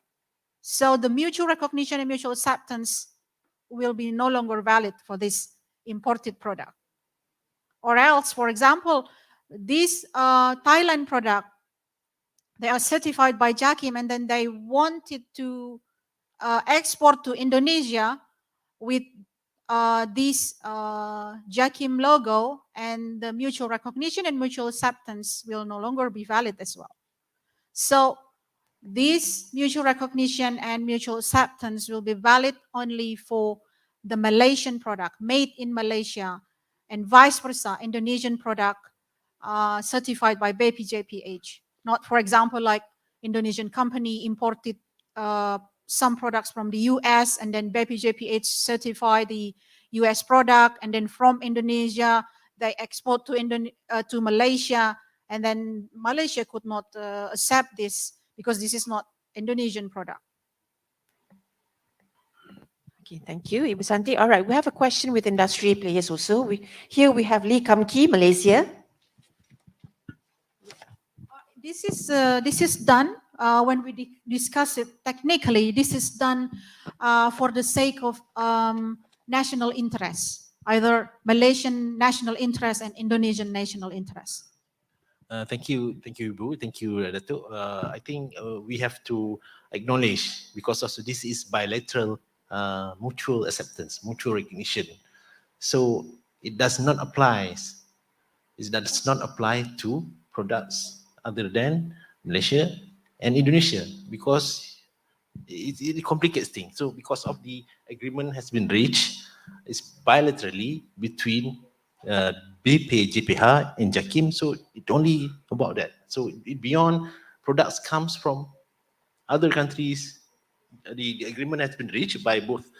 So the mutual recognition and mutual acceptance will be no longer valid for this imported product. Or else, for example, this Thailand product, they are certified by JAKIM, and then they wanted to export to Indonesia with this JAKIM logo, and the mutual recognition and mutual acceptance will no longer be valid as well. So this mutual recognition and mutual acceptance will be valid only for the Malaysian product made in Malaysia, and vice versa, Indonesian product certified by BPJPH. Not, for example, like Indonesian company imported some products from the US, and then BPJPH certify the US product, and then from Indonesia they export to Malaysia, and then Malaysia could not accept this because this is not Indonesian product. Okay, thank you, Ibu Santi. All right, we have a question with industry players also. Here we have Lee Kam Ki, Malaysia. This is done when we discuss it technically. This is done for the sake of national interest, either Malaysian national interest and Indonesian national interest. Thank you, Ibu. Thank you, Dato. I think we have to acknowledge, because also this is bilateral mutual acceptance, mutual recognition. So it does not apply. It does not apply to products other than Malaysia and Indonesia, because it complicates things. So because of the agreement has been reached, it's bilaterally between BPJPH and JAKIM, so it only about that. So beyond products comes from other countries, the agreement has been reached by both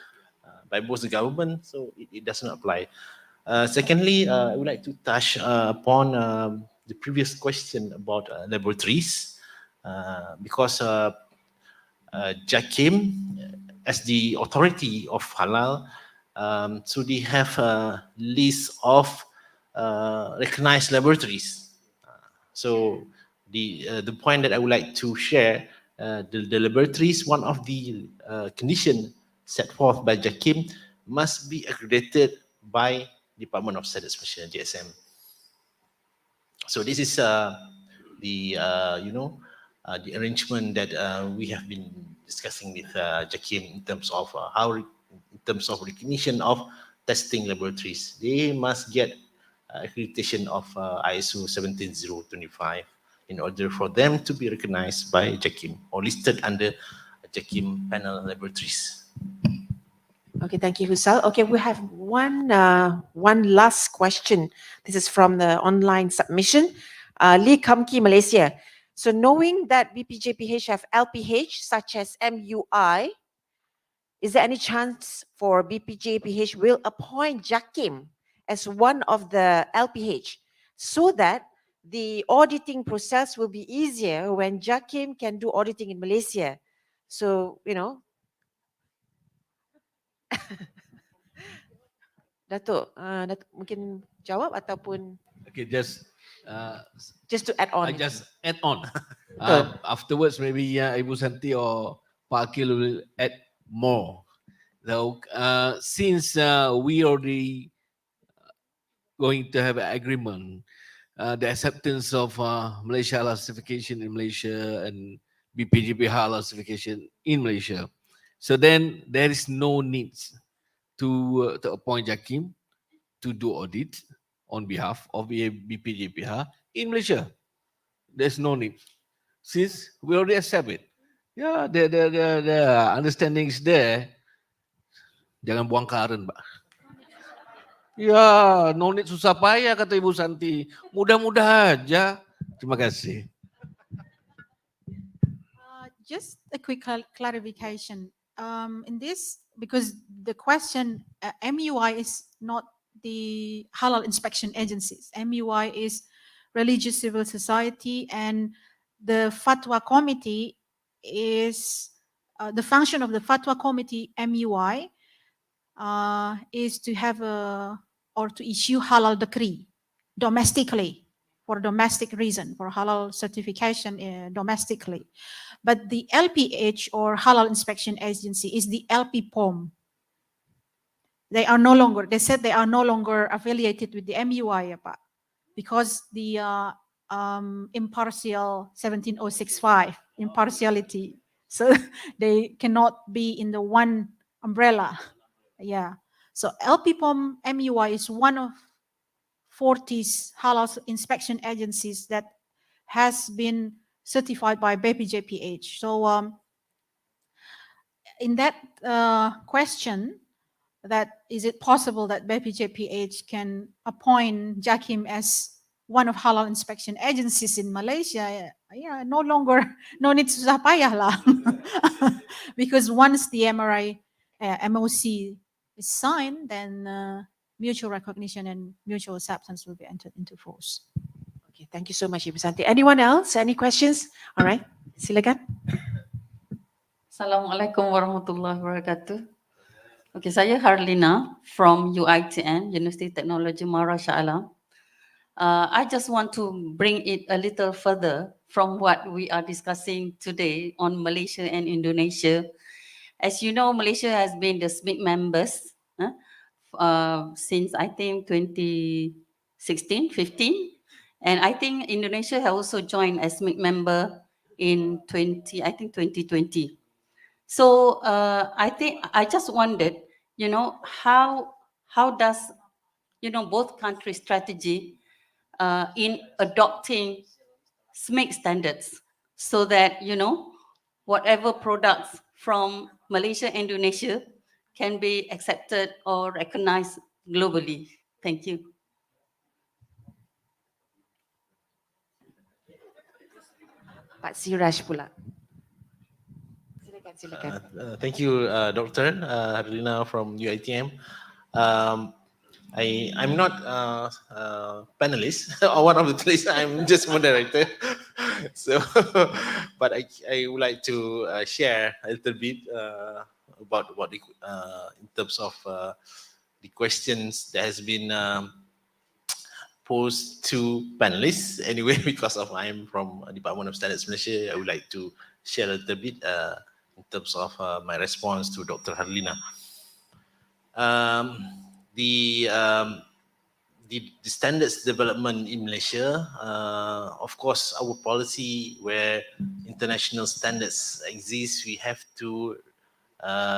the government, so it does not apply. Secondly, I would like to touch upon the previous question about laboratories, because JAKIM, as the authority of halal, so they have a list of recognized laboratories. So the point that I would like to share, the laboratories, one of the conditions set forth by JAKIM must be accredited by Department of Standards Special, DSM. So this is the arrangement that we have been discussing with JAKIM in terms of in terms of recognition of testing laboratories. They must get accreditation of ISO 17025 in order for them to be recognized by JAKIM or listed under JAKIM panel laboratories. Okay, thank you, Husal. Okay, we have one last question. This is from the online submission. Lee Kamki, Malaysia. So knowing that BPJPH have LPH such as MUI, is there any chance for BPJPH will appoint JAKIM as one of the LPH so that the auditing process will be easier when JAKIM can do auditing in Malaysia? So, Dato, mungkin jawab ataupun Okay, just to add on. I just add on. Afterwards, maybe Ibu Santi or Pak Akil will add more. So, since we already going to have an agreement, the acceptance of Malaysia Halal certification in Malaysia and BPJP Halal certification in Malaysia, so then there is no need to appoint JAKIM to do audit on behalf of BPJPH in Malaysia. There's no need, since we already accept it. Yeah, the understanding is there. Jangan buang karen, Pak. Ya, no need susah payah, kata Ibu Santi. Mudah-mudah aja. Terima kasih. Just a quick clarification. In this, because the question, MUI is not the halal inspection agencies. MUI is religious civil society, and the fatwa committee is the function of the fatwa committee MUI is to have or to issue halal decree domestically for domestic reason, for halal certification domestically. But the LPH or halal inspection agency is the LPPOM. They are no longer, they said they are no longer affiliated with the MUI, because the impartial 17065, impartiality. So they cannot be in the one umbrella. Yeah. So LPPOM MUI is one of 40 halal inspection agencies that has been certified by BPJPH. So in that question, that is it possible that BPJPH can appoint JAKIM as one of halal inspection agencies in Malaysia? Yeah, no longer, no need to susah payah lah. Because once the MOC is signed, then mutual recognition and mutual acceptance will be entered into force. Okay, thank you so much, Ibu Santi. Anyone else? Any questions? All right, silakan. Assalamualaikum warahmatullahi wabarakatuh. Okay, saya Harlina from UITN, University Technology Mara Shah Alam. I just want to bring it a little further from what we are discussing today on Malaysia and Indonesia. As you know, Malaysia has been the SMIC members since I think 2016, 15. And I think Indonesia has also joined as SMIC member in 2020. So I think I just wondered, how does, both countries' strategy in adopting SMIC standards so that, whatever products from Malaysia and Indonesia can be accepted or recognized globally. Thank you. Pak Siraj pula. Silakan. Thank you, Dr. Harlina from UiTM. I'm not panelist or one of the three. I'm just moderator. So, but I would like to share a little bit about what in terms of the questions that has been posed to panelists. Anyway, because of I'm from Department of Standards Malaysia, I would like to share a little bit in terms of my response to Dr. Harlina. The standards development in Malaysia, of course, our policy where international standards exist, we have to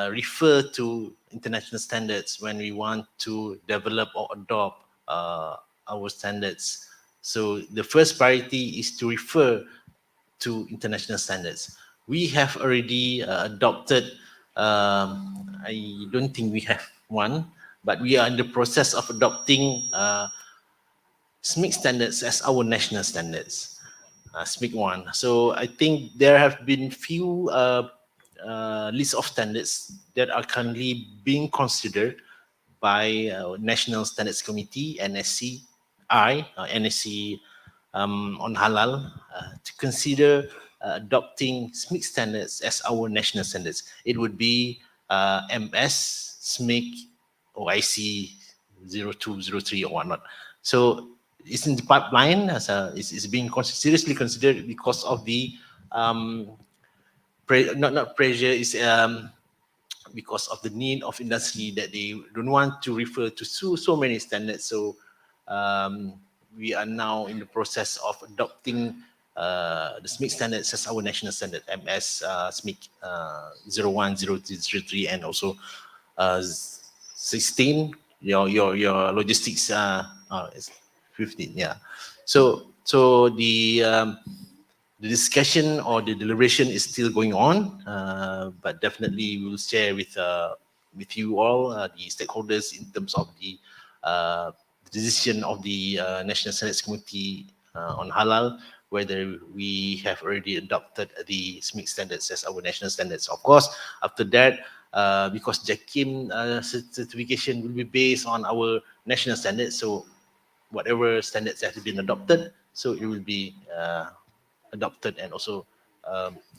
refer to international standards when we want to develop or adopt our standards. So the first priority is to refer to international standards. We have already adopted, I don't think we have one, but we are in the process of adopting SMIC standards as our national standards, SMIC 1. So I think there have been few lists of standards that are currently being considered by National Standards Committee, NSC on halal, to consider adopting SMIC standards as our national standards. It would be MS, SMIC, OIC 0203 or whatnot. So it's in the pipeline, it's being seriously considered because of the not pressure, is because of the need of industry that they don't want to refer to so many standards. So we are now in the process of adopting the SMIC standards as our national standard, MS SMIC 010303, and also 16, your logistics 15, yeah. So the discussion or the deliberation is still going on, but definitely we will share with you all, the stakeholders, in terms of the decision of the National Standards Committee on halal, whether we have already adopted the SMIC standards as our national standards. Of course, after that, because JAKIM certification will be based on our national standards, so whatever standards have been adopted, so it will be adopted and also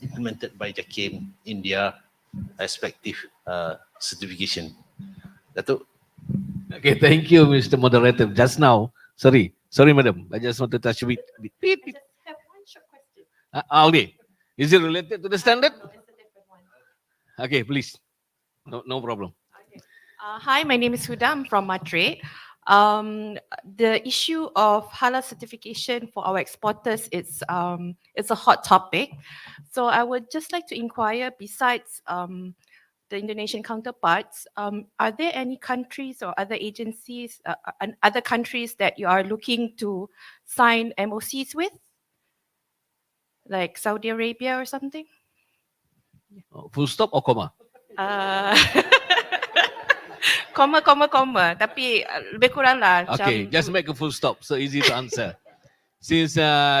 implemented by JAKIM in their respective certification. Dato. Okay, thank you, Mr. Moderator. Just now, sorry, madam, I just want to touch a bit. Have one short question. Ali, is it related to the standard? Okay, please. No problem. Hi, my name is Huda. I'm from Madrid. The issue of halal certification for our exporters is it's a hot topic. So I would just like to inquire, besides the Indonesian counterparts, are there any countries or other agencies and other countries that you are looking to sign MOCs with, like Saudi Arabia or something? Full stop or comma? Comma. Tapi lebih kurang lah. Okay, just make a full stop, so easy to answer. Since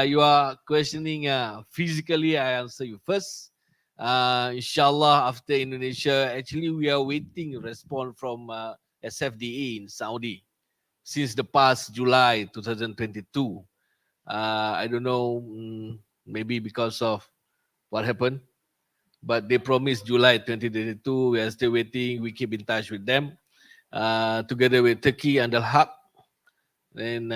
you are questioning physically, I answer you first. Inshallah, after Indonesia, actually we are waiting a response from SFDA in Saudi since the past July 2022. I don't know, maybe because of what happened, but they promised July 2022. We are still waiting. We keep in touch with them, together with Turkey and 𝗙𝗢𝗏. Then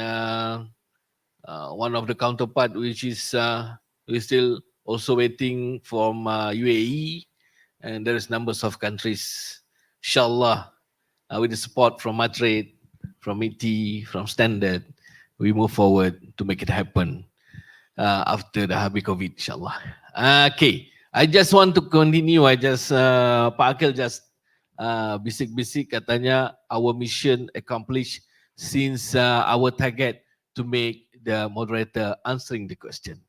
one of the counterpart, which is we're still also waiting from UAE, and there is numbers of countries. Inshallah, with the support from Madrid, from MITI, from Standard, we move forward to make it happen after the habis COVID, inshallah. Okay, I just want to continue. Pak Akil just bisik-bisik katanya our mission accomplished since our target to make the moderator answering the question.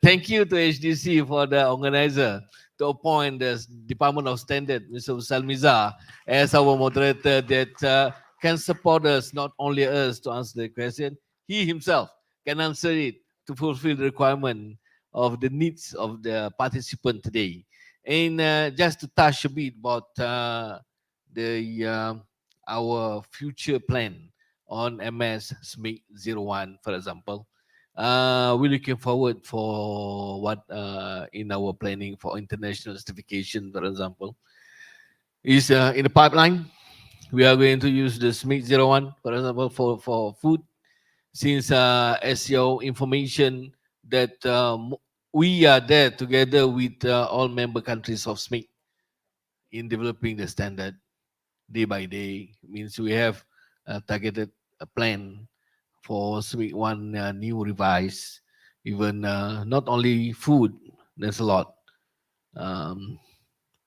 Thank you to HDC for the organizer to appoint the Department of Standard, Mr. Salmiza, as our moderator that can support us, not only us to answer the question, he himself can answer it to fulfill the requirement of the needs of the participant today. And just to touch a bit about our future plan on MS SMIC 01, for example. We're looking forward for what in our planning for international certification, for example, is in the pipeline. We are going to use the SMIC 01, for example, for food, since as your information that we are there together with all member countries of SMIC in developing the standard day by day. Means we have targeted a plan for SMIC 1 new revise, even not only food, there's a lot.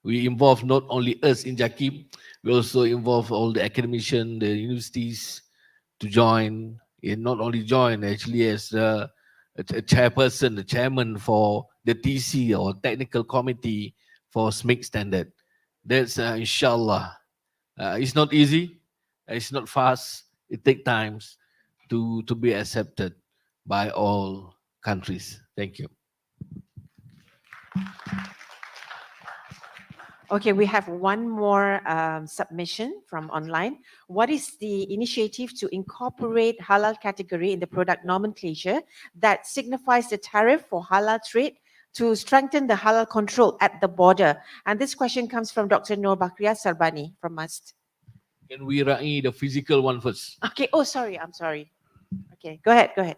We involve not only us in JAKIM, we also involve all the academicians, the universities to join, and not only join, actually as a chairperson, the chairman for the TC or technical committee for SMIC standard. That's inshallah. It's not easy, it's not fast, it takes time to be accepted by all countries. Thank you. Okay, we have one more submission from online. What is the initiative to incorporate halal category in the product nomenclature that signifies the tariff for halal trade to strengthen the halal control at the border? And this question comes from Dr. Nur Bakria Sarbani from MUST. Can we ra'i the physical one first? Okay, oh sorry, I'm sorry. Okay, go ahead. Okay.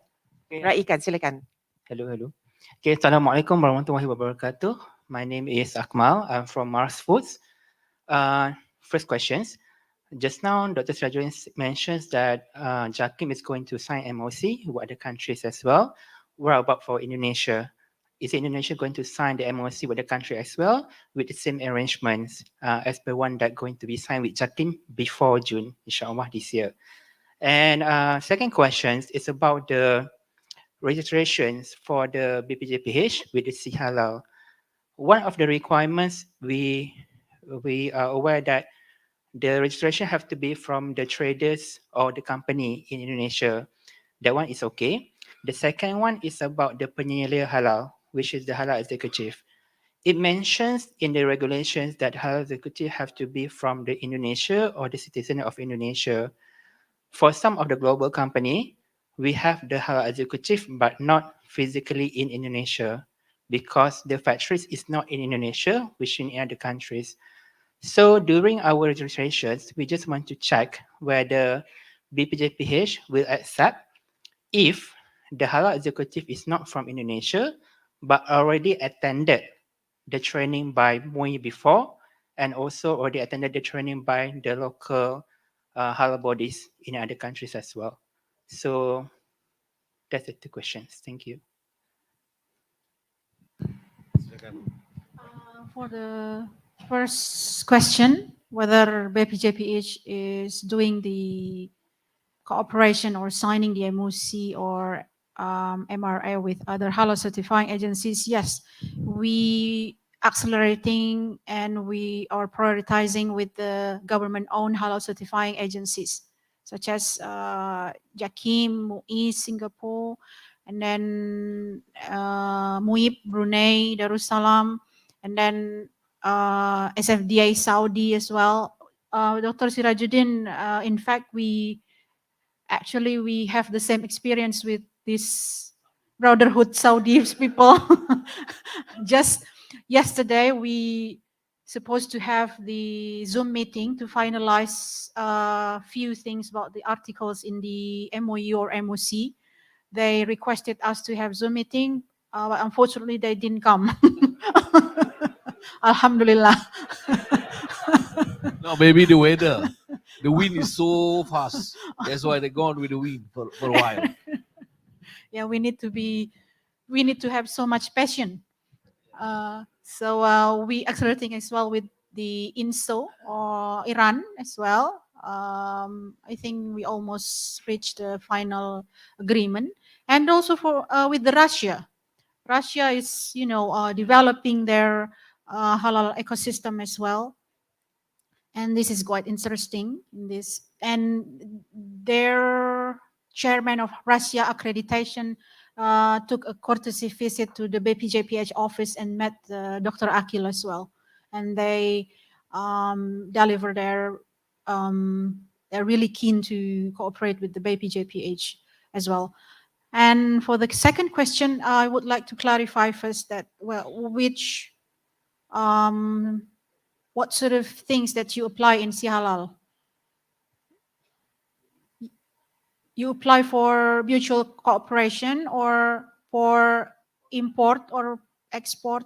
Ra'ikan, silakan. Hello. Okay, Assalamualaikum warahmatullahi wabarakatuh. My name is Akmal. I'm from Mars Foods. First questions. Just now, Dr. Sirajuddin mentions that JAKIM is going to sign MOC with other countries as well. What about for Indonesia? Is Indonesia going to sign the MOC with the country as well with the same arrangements as the one that going to be signed with JAKIM before June, inshallah, this year? And second question is about the registrations for the BPJPH with the C Halal. One of the requirements we are aware that the registration have to be from the traders or the company in Indonesia. That one is okay. The second one is about the penyelia halal, which is the halal executive. It mentions in the regulations that halal executive have to be from the Indonesia or the citizen of Indonesia. For some of the global company, we have the halal executive, but not physically in Indonesia because the factories is not in Indonesia, which in other countries. So during our registrations, we just want to check whether BPJPH will accept if the halal executive is not from Indonesia, but already attended the training by MUI before, and also already attended the training by the local halal bodies in other countries as well. So that's the two questions. Thank you. For the first question, whether BPJPH is doing the cooperation or signing the MOC or MRA with other halal certifying agencies, yes, we accelerating and we are prioritizing with the government-owned halal certifying agencies, such as JAKIM, MUI, Singapore, and then MUIB, Brunei, Darussalam, and then SFDA Saudi as well. Dr. Sirajuddin, in fact, we have the same experience with this Brotherhood Saudi people. Just yesterday, we supposed to have the Zoom meeting to finalize a few things about the articles in the MOU or MOC. They requested us to have Zoom meeting, but unfortunately they didn't come. Alhamdulillah. No, maybe the weather. The wind is so fast. That's why they gone with the wind for a while. Yeah, we need to have so much passion. So we accelerating as well with the INSO or Iran as well. I think we almost reached the final agreement, and also for with the Russia. Russia is, developing their halal ecosystem as well, and this is quite interesting. In this, and their chairman of Russia accreditation took a courtesy visit to the BPJPH office and met Dr. Akil as well, and they deliver they're really keen to cooperate with the BPJPH as well. And for the second question, I would like to clarify first that, well, what sort of things that you apply in Halal? You apply for mutual cooperation or for import or export?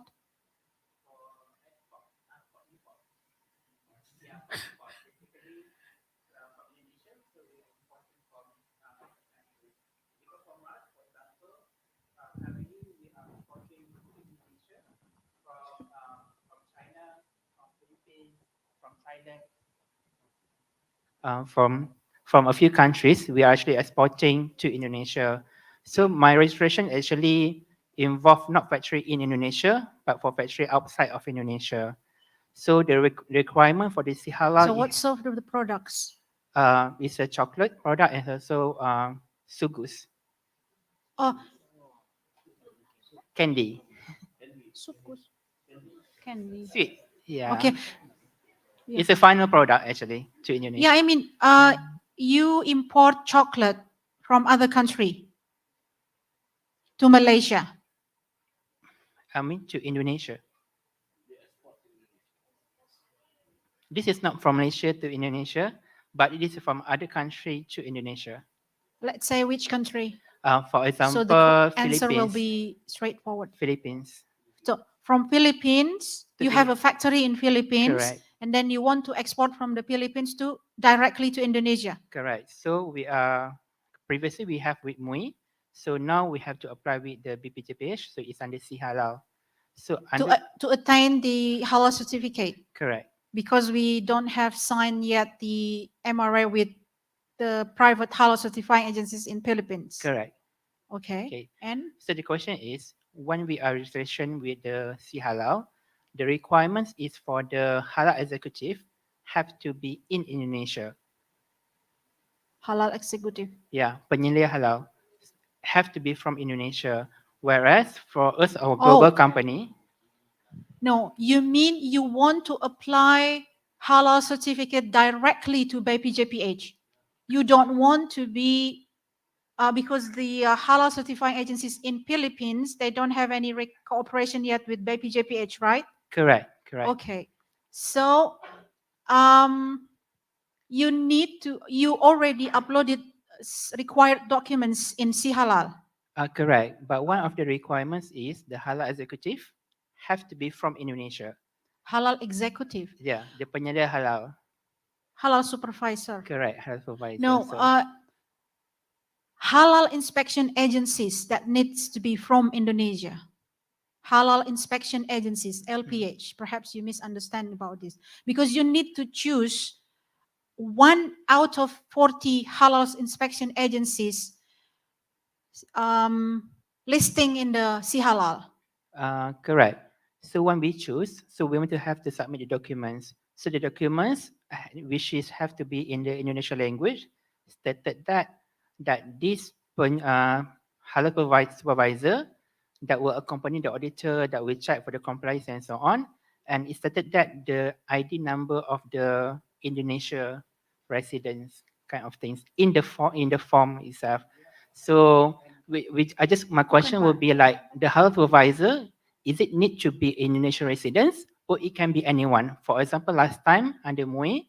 From a few countries, we are actually exporting to Indonesia. So my registration actually involved not factory in Indonesia, but for factory outside of Indonesia. So the requirement for this halal So what sort of the products? Is a chocolate product and also sugus, Oh, candy, sugus, candy. sweet. Yeah. Okay. Yeah. It's a final product actually to Indonesia. Yeah, I mean, you import chocolate from other country to Malaysia. I mean to Indonesia. This is not from Malaysia to Indonesia, but it is from other country to Indonesia. Let's say which country? For example, So the Philippines. answer will be straightforward. Philippines. So from Philippines, you have a factory in Philippines, Correct. and then you want to export from the Philippines to directly to Indonesia. Correct. So we are previously we have with MUI, so now we have to apply with the BPJPH, so it's under Halal. So To attain the halal certificate. Correct. Because we don't have signed yet the MRA with the private halal certifying agencies in Philippines. Correct. Okay. And so the question is, when we are registration with the Halal, the requirements is for the halal executive have to be in Indonesia. Halal executive. Yeah, penyelia halal have to be from Indonesia. Whereas for us, our global company. No, you mean you want to apply halal certificate directly to BPJPH. You don't want to be, because the halal certifying agencies in Philippines, they don't have any cooperation yet with BPJPH, right? Correct, correct. Okay. So, you already uploaded required documents in Halal. Correct. But one of the requirements is the halal executive have to be from Indonesia. Halal executive. Yeah, the penyelia halal. Halal supervisor. Correct, halal supervisor. No, halal inspection agencies that needs to be from Indonesia. Halal inspection agencies, LPH. Perhaps you misunderstand about this. Because you need to choose 1 out of 40 halal inspection agencies listing in the Halal. Correct. So when we choose, so we want to have to submit the documents. So the documents, which have to be in the Indonesian language, stated that this halal supervisor that will accompany the auditor, that will check for the compliance and so on, and it stated that the ID number of the Indonesia residents, kind of things, in the form itself. So my question would be like, the halal supervisor, is it need to be Indonesian residents or it can be anyone. For example, last time under MUI,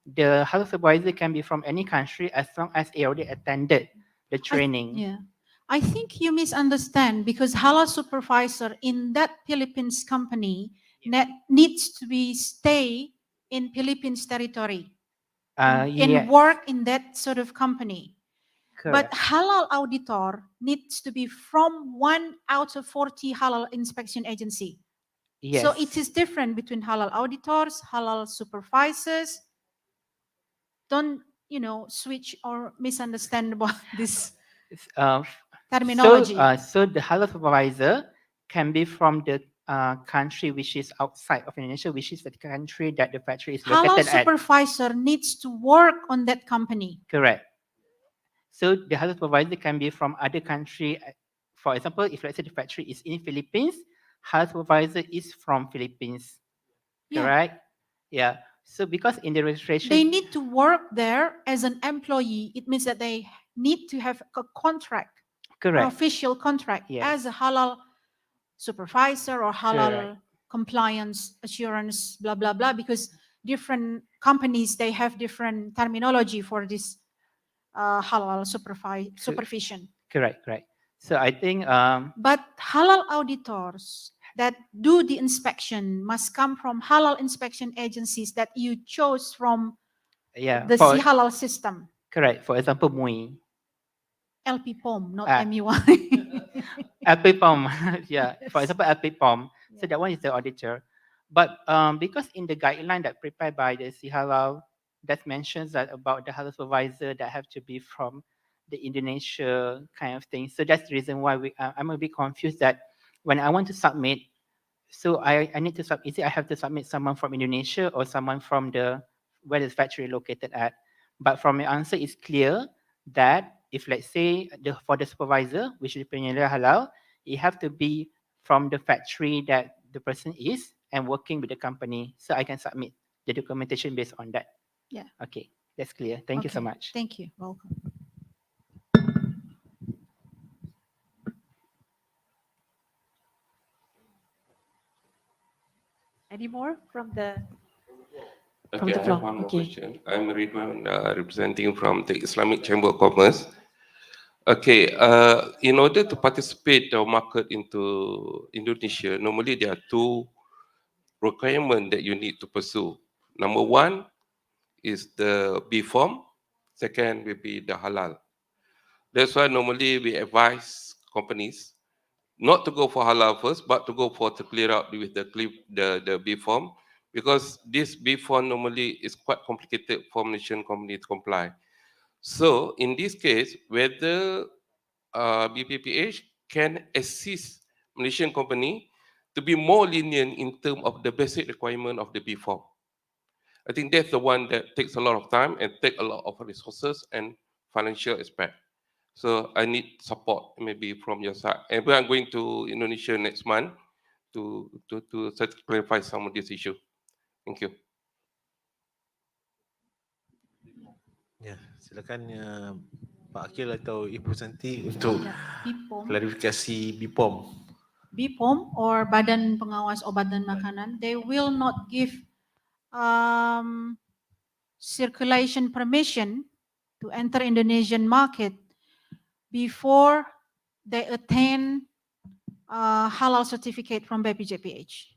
the halal supervisor can be from any country as long as they already attended the training. Yeah. I think you misunderstand because halal supervisor in that Philippines company needs to be stay in Philippines territory and work in that sort of company. Correct. But halal auditor needs to be from 1 out of 40 halal inspection agency. Yes. So it is different between halal auditors, halal supervisors. Don't, switch or misunderstand about this terminology. So the halal supervisor can be from the country which is outside of Indonesia, which is the country that the factory is Halal located at. supervisor needs to work on that company. Correct. So the halal supervisor can be from other country. For example, if let's say the factory is in Philippines, halal supervisor is from Philippines. Correct? Yeah. So because in the registration, They need to work there as an employee. It means that they need to have a contract, correct. official contract Yes. as a halal supervisor or halal Correct. compliance assurance, blah, blah, blah, because different companies, they have different terminology for this halal supervision. Correct, correct. So I think But halal auditors that do the inspection must come from halal inspection agencies that you chose from the halal system. Correct. For example, MUI. LPPOM, not Ah. MUI. LPPOM, yeah. For example, LPPOM. So that one is the auditor. But because in the guideline that prepared by the Halal, that mentions that about the halal supervisor that have to be from the Indonesia kind of thing. So that's the reason why I'm a bit confused that when I want to submit, so I need to is it I have to submit someone from Indonesia or someone from where the factory located at? But from your answer, it's clear that if let's say for the supervisor, which is penyelia halal, it have to be from the factory that the person is and working with the company, so I can submit the documentation based on that. Yeah. Okay, that's clear. Thank you so much. Thank you. Welcome. Any more from the Okay, I have one more question. I'm Ridwan, representing from the Islamic Chamber of Commerce. Okay, in order to participate or market into Indonesia, normally there are two requirements that you need to pursue. Number one is the B form. Second will be the halal. That's why normally we advise companies not to go for halal first, but to go for to clear out with the B form, because this B form normally is quite complicated for Malaysian company to comply. So in this case, whether BPPH can assist Malaysian company to be more lenient in terms of the basic requirement of the B form. I think that's the one that takes a lot of time and take a lot of resources and financial aspect. So I need support maybe from your side. And we are going to Indonesia next month to clarify some of this issue. Thank you. Ya, silakan Pak Akil atau Ibu Santi untuk klarifikasi BPOM. BPOM or Badan Pengawas Obat dan Makanan, they will not give circulation permission to enter Indonesian market before they attain halal certificate from BPJPH.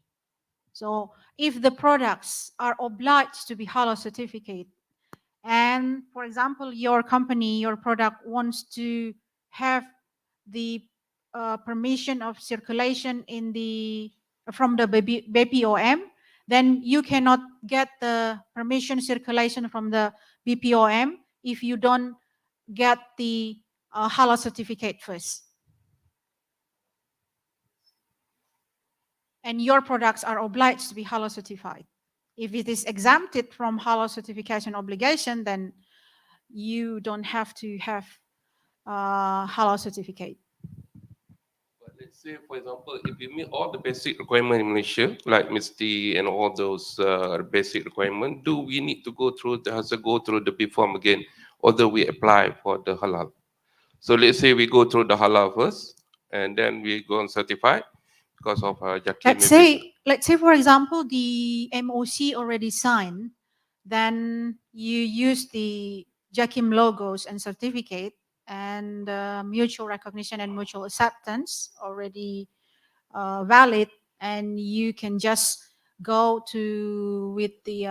So if the products are obliged to be halal certificate, and for example, your company, your product wants to have the permission of circulation from the BPOM, then you cannot get the permission circulation from the BPOM if you don't get the halal certificate first. And your products are obliged to be halal certified. If it is exempted from halal certification obligation, then you don't have to have halal certificate. But let's say, for example, if you meet all the basic requirements in Malaysia, like MITI and all those basic requirements, do we need to go through the B form again, or do we apply for the halal? So let's say we go through the halal first, and then we go and certify. because of Jackie. Let's say, for example, the MOC already signed, then you use the JAKIM logos and certificate, and mutual recognition and mutual acceptance already valid, and you can just go to with the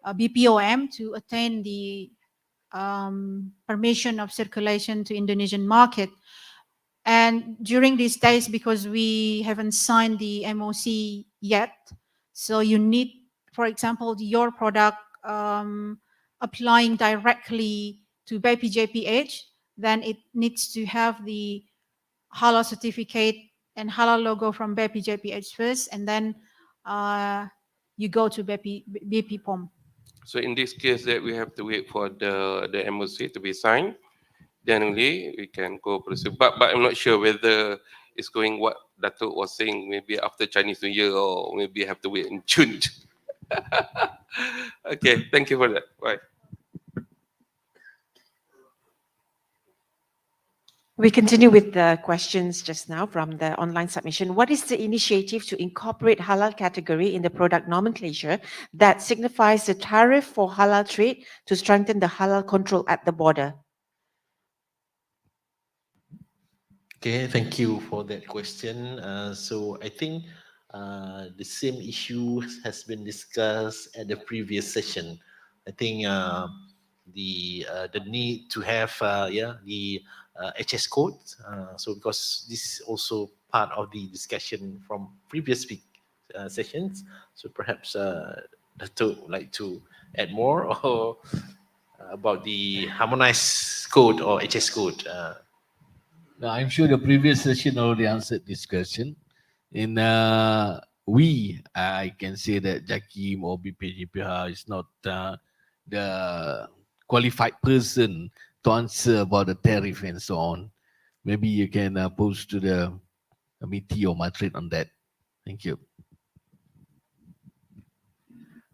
BPOM to attain the permission of circulation to Indonesian market. And during these days, because we haven't signed the MOC yet, so you need, for example, your product applying directly to YBhg, then it needs to have the Halal certificate and Halal logo from YBhg first, and then you go to BPOM. So in this case, that we have to wait for the MOC to be signed. Then only we can go proceed. But I'm not sure whether it's going what Dato was saying, maybe after Chinese New Year, or maybe have to wait in June. Okay, thank you for that. Bye. We continue with the questions just now from the online submission. What is the initiative to incorporate halal category in the product nomenclature that signifies the tariff for halal trade to strengthen the halal control at the border? Okay, thank you for that question. So I think the same issue has been discussed at the previous session. I think the need to have the HS code. So because this is also part of the discussion from previous sessions. So perhaps Dato would like to add more or about the harmonized code or HS code. No, I'm sure the previous session already answered this question. In I can say that JAKIM or BPJPH is not the qualified person to answer about the tariff and so on. Maybe you can post to the MITI or Madrid on that. Thank you.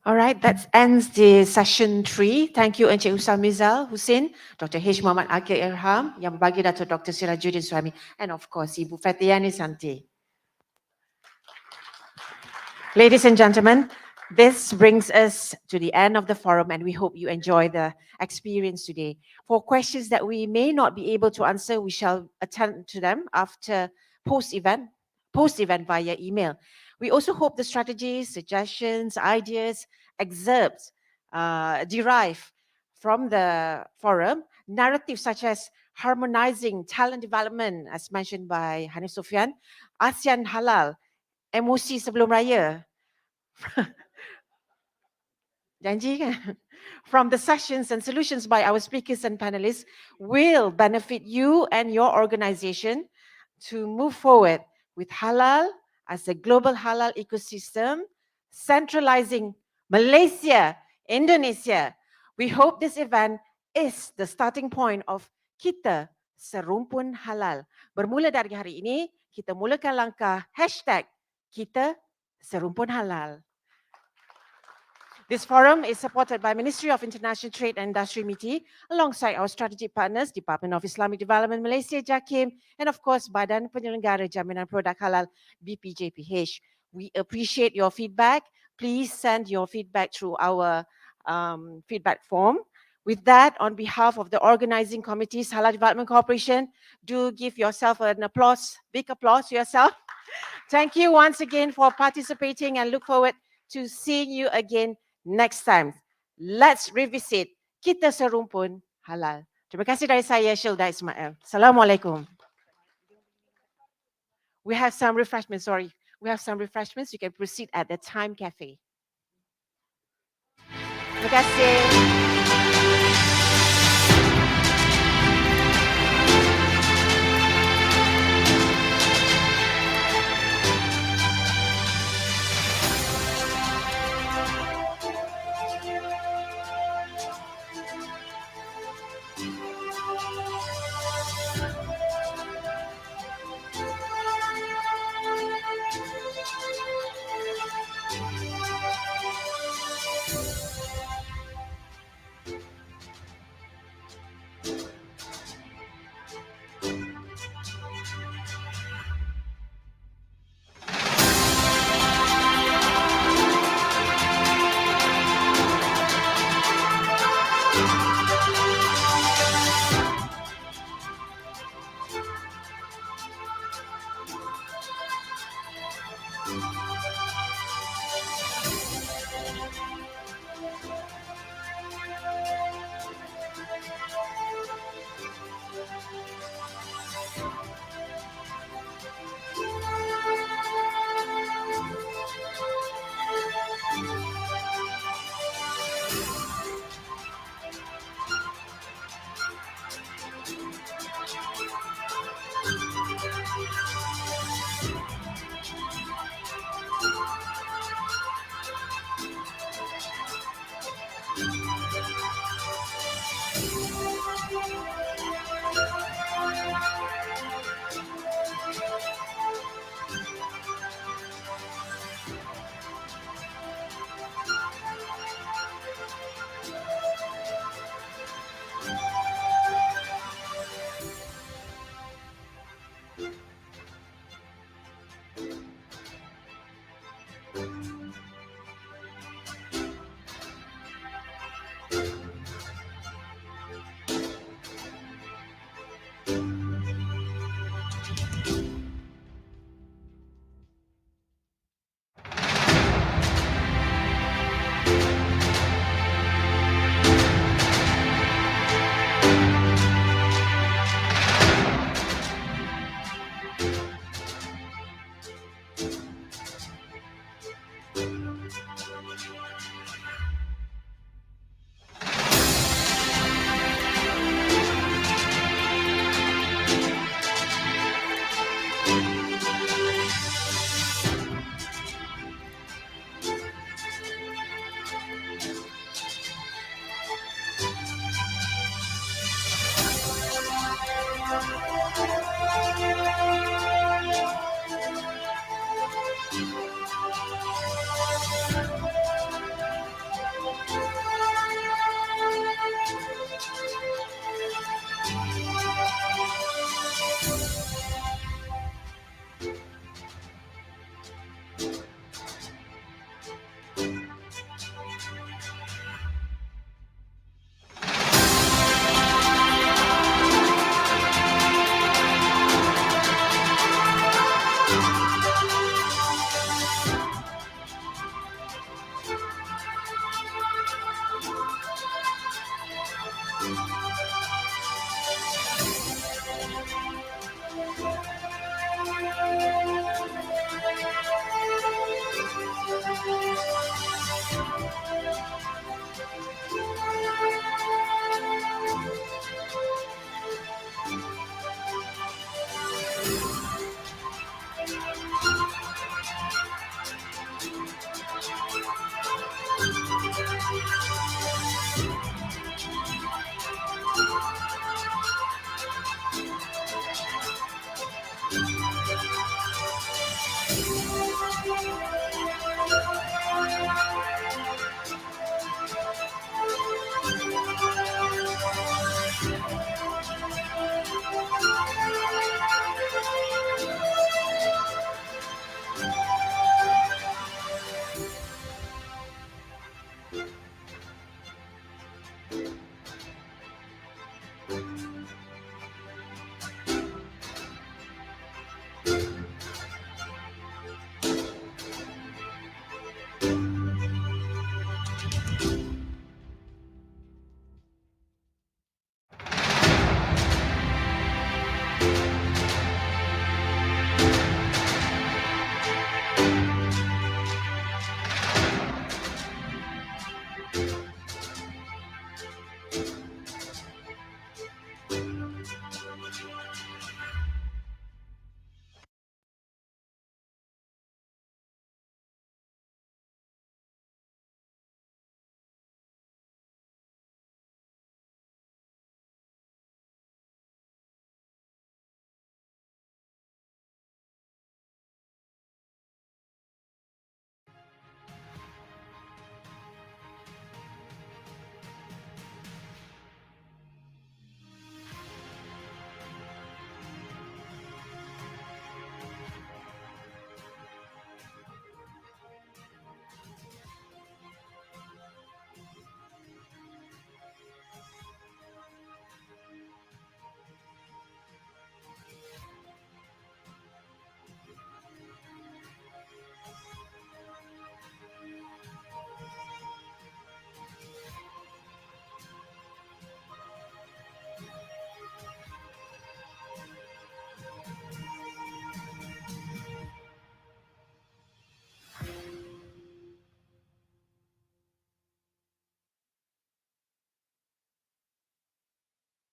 All right, that ends the session 3. Thank you Encik Ustaz Mirzal Hussein, Dr. H. Muhammad Akil Irham, yang berbagi Dato Dr. Sirajuddin Suhaimi, and of course Ibu Fathiani Santi. Ladies and gentlemen, this brings us to the end of the forum, and we hope you enjoy the experience today. For questions that we may not be able to answer, we shall attend to them after post-event via email. We also hope the strategies, suggestions, ideas, excerpts derive from the forum, narratives such as harmonizing talent development, as mentioned by Hanif Sofyan, ASEAN Halal, MOC sebelum raya. Janji kan? From the sessions and solutions by our speakers and panelists will benefit you and your organization to move forward with halal as a global halal ecosystem, centralizing Malaysia, Indonesia. We hope this event is the starting point of kita serumpun halal. Bermula dari hari ini, kita mulakan langkah #kita serumpun halal. This forum is supported by Ministry of International Trade and Industry MITI, alongside our strategic partners, Department of Islamic Development Malaysia, JAKIM, and of course, Badan Penyelenggara Jaminan Produk Halal, BPJPH. We appreciate your feedback. Please send your feedback through our feedback form. With that, on behalf of the organizing committees, Halal Development Corporation, do give yourself an applause, big applause to yourself. Thank you once again for participating and look forward to seeing you again next time. Let's revisit kita serumpun halal. Terima kasih dari saya, Shilda Ismail. Assalamualaikum. We have some refreshments, We have some refreshments. You can proceed at the Time Cafe. Terima kasih.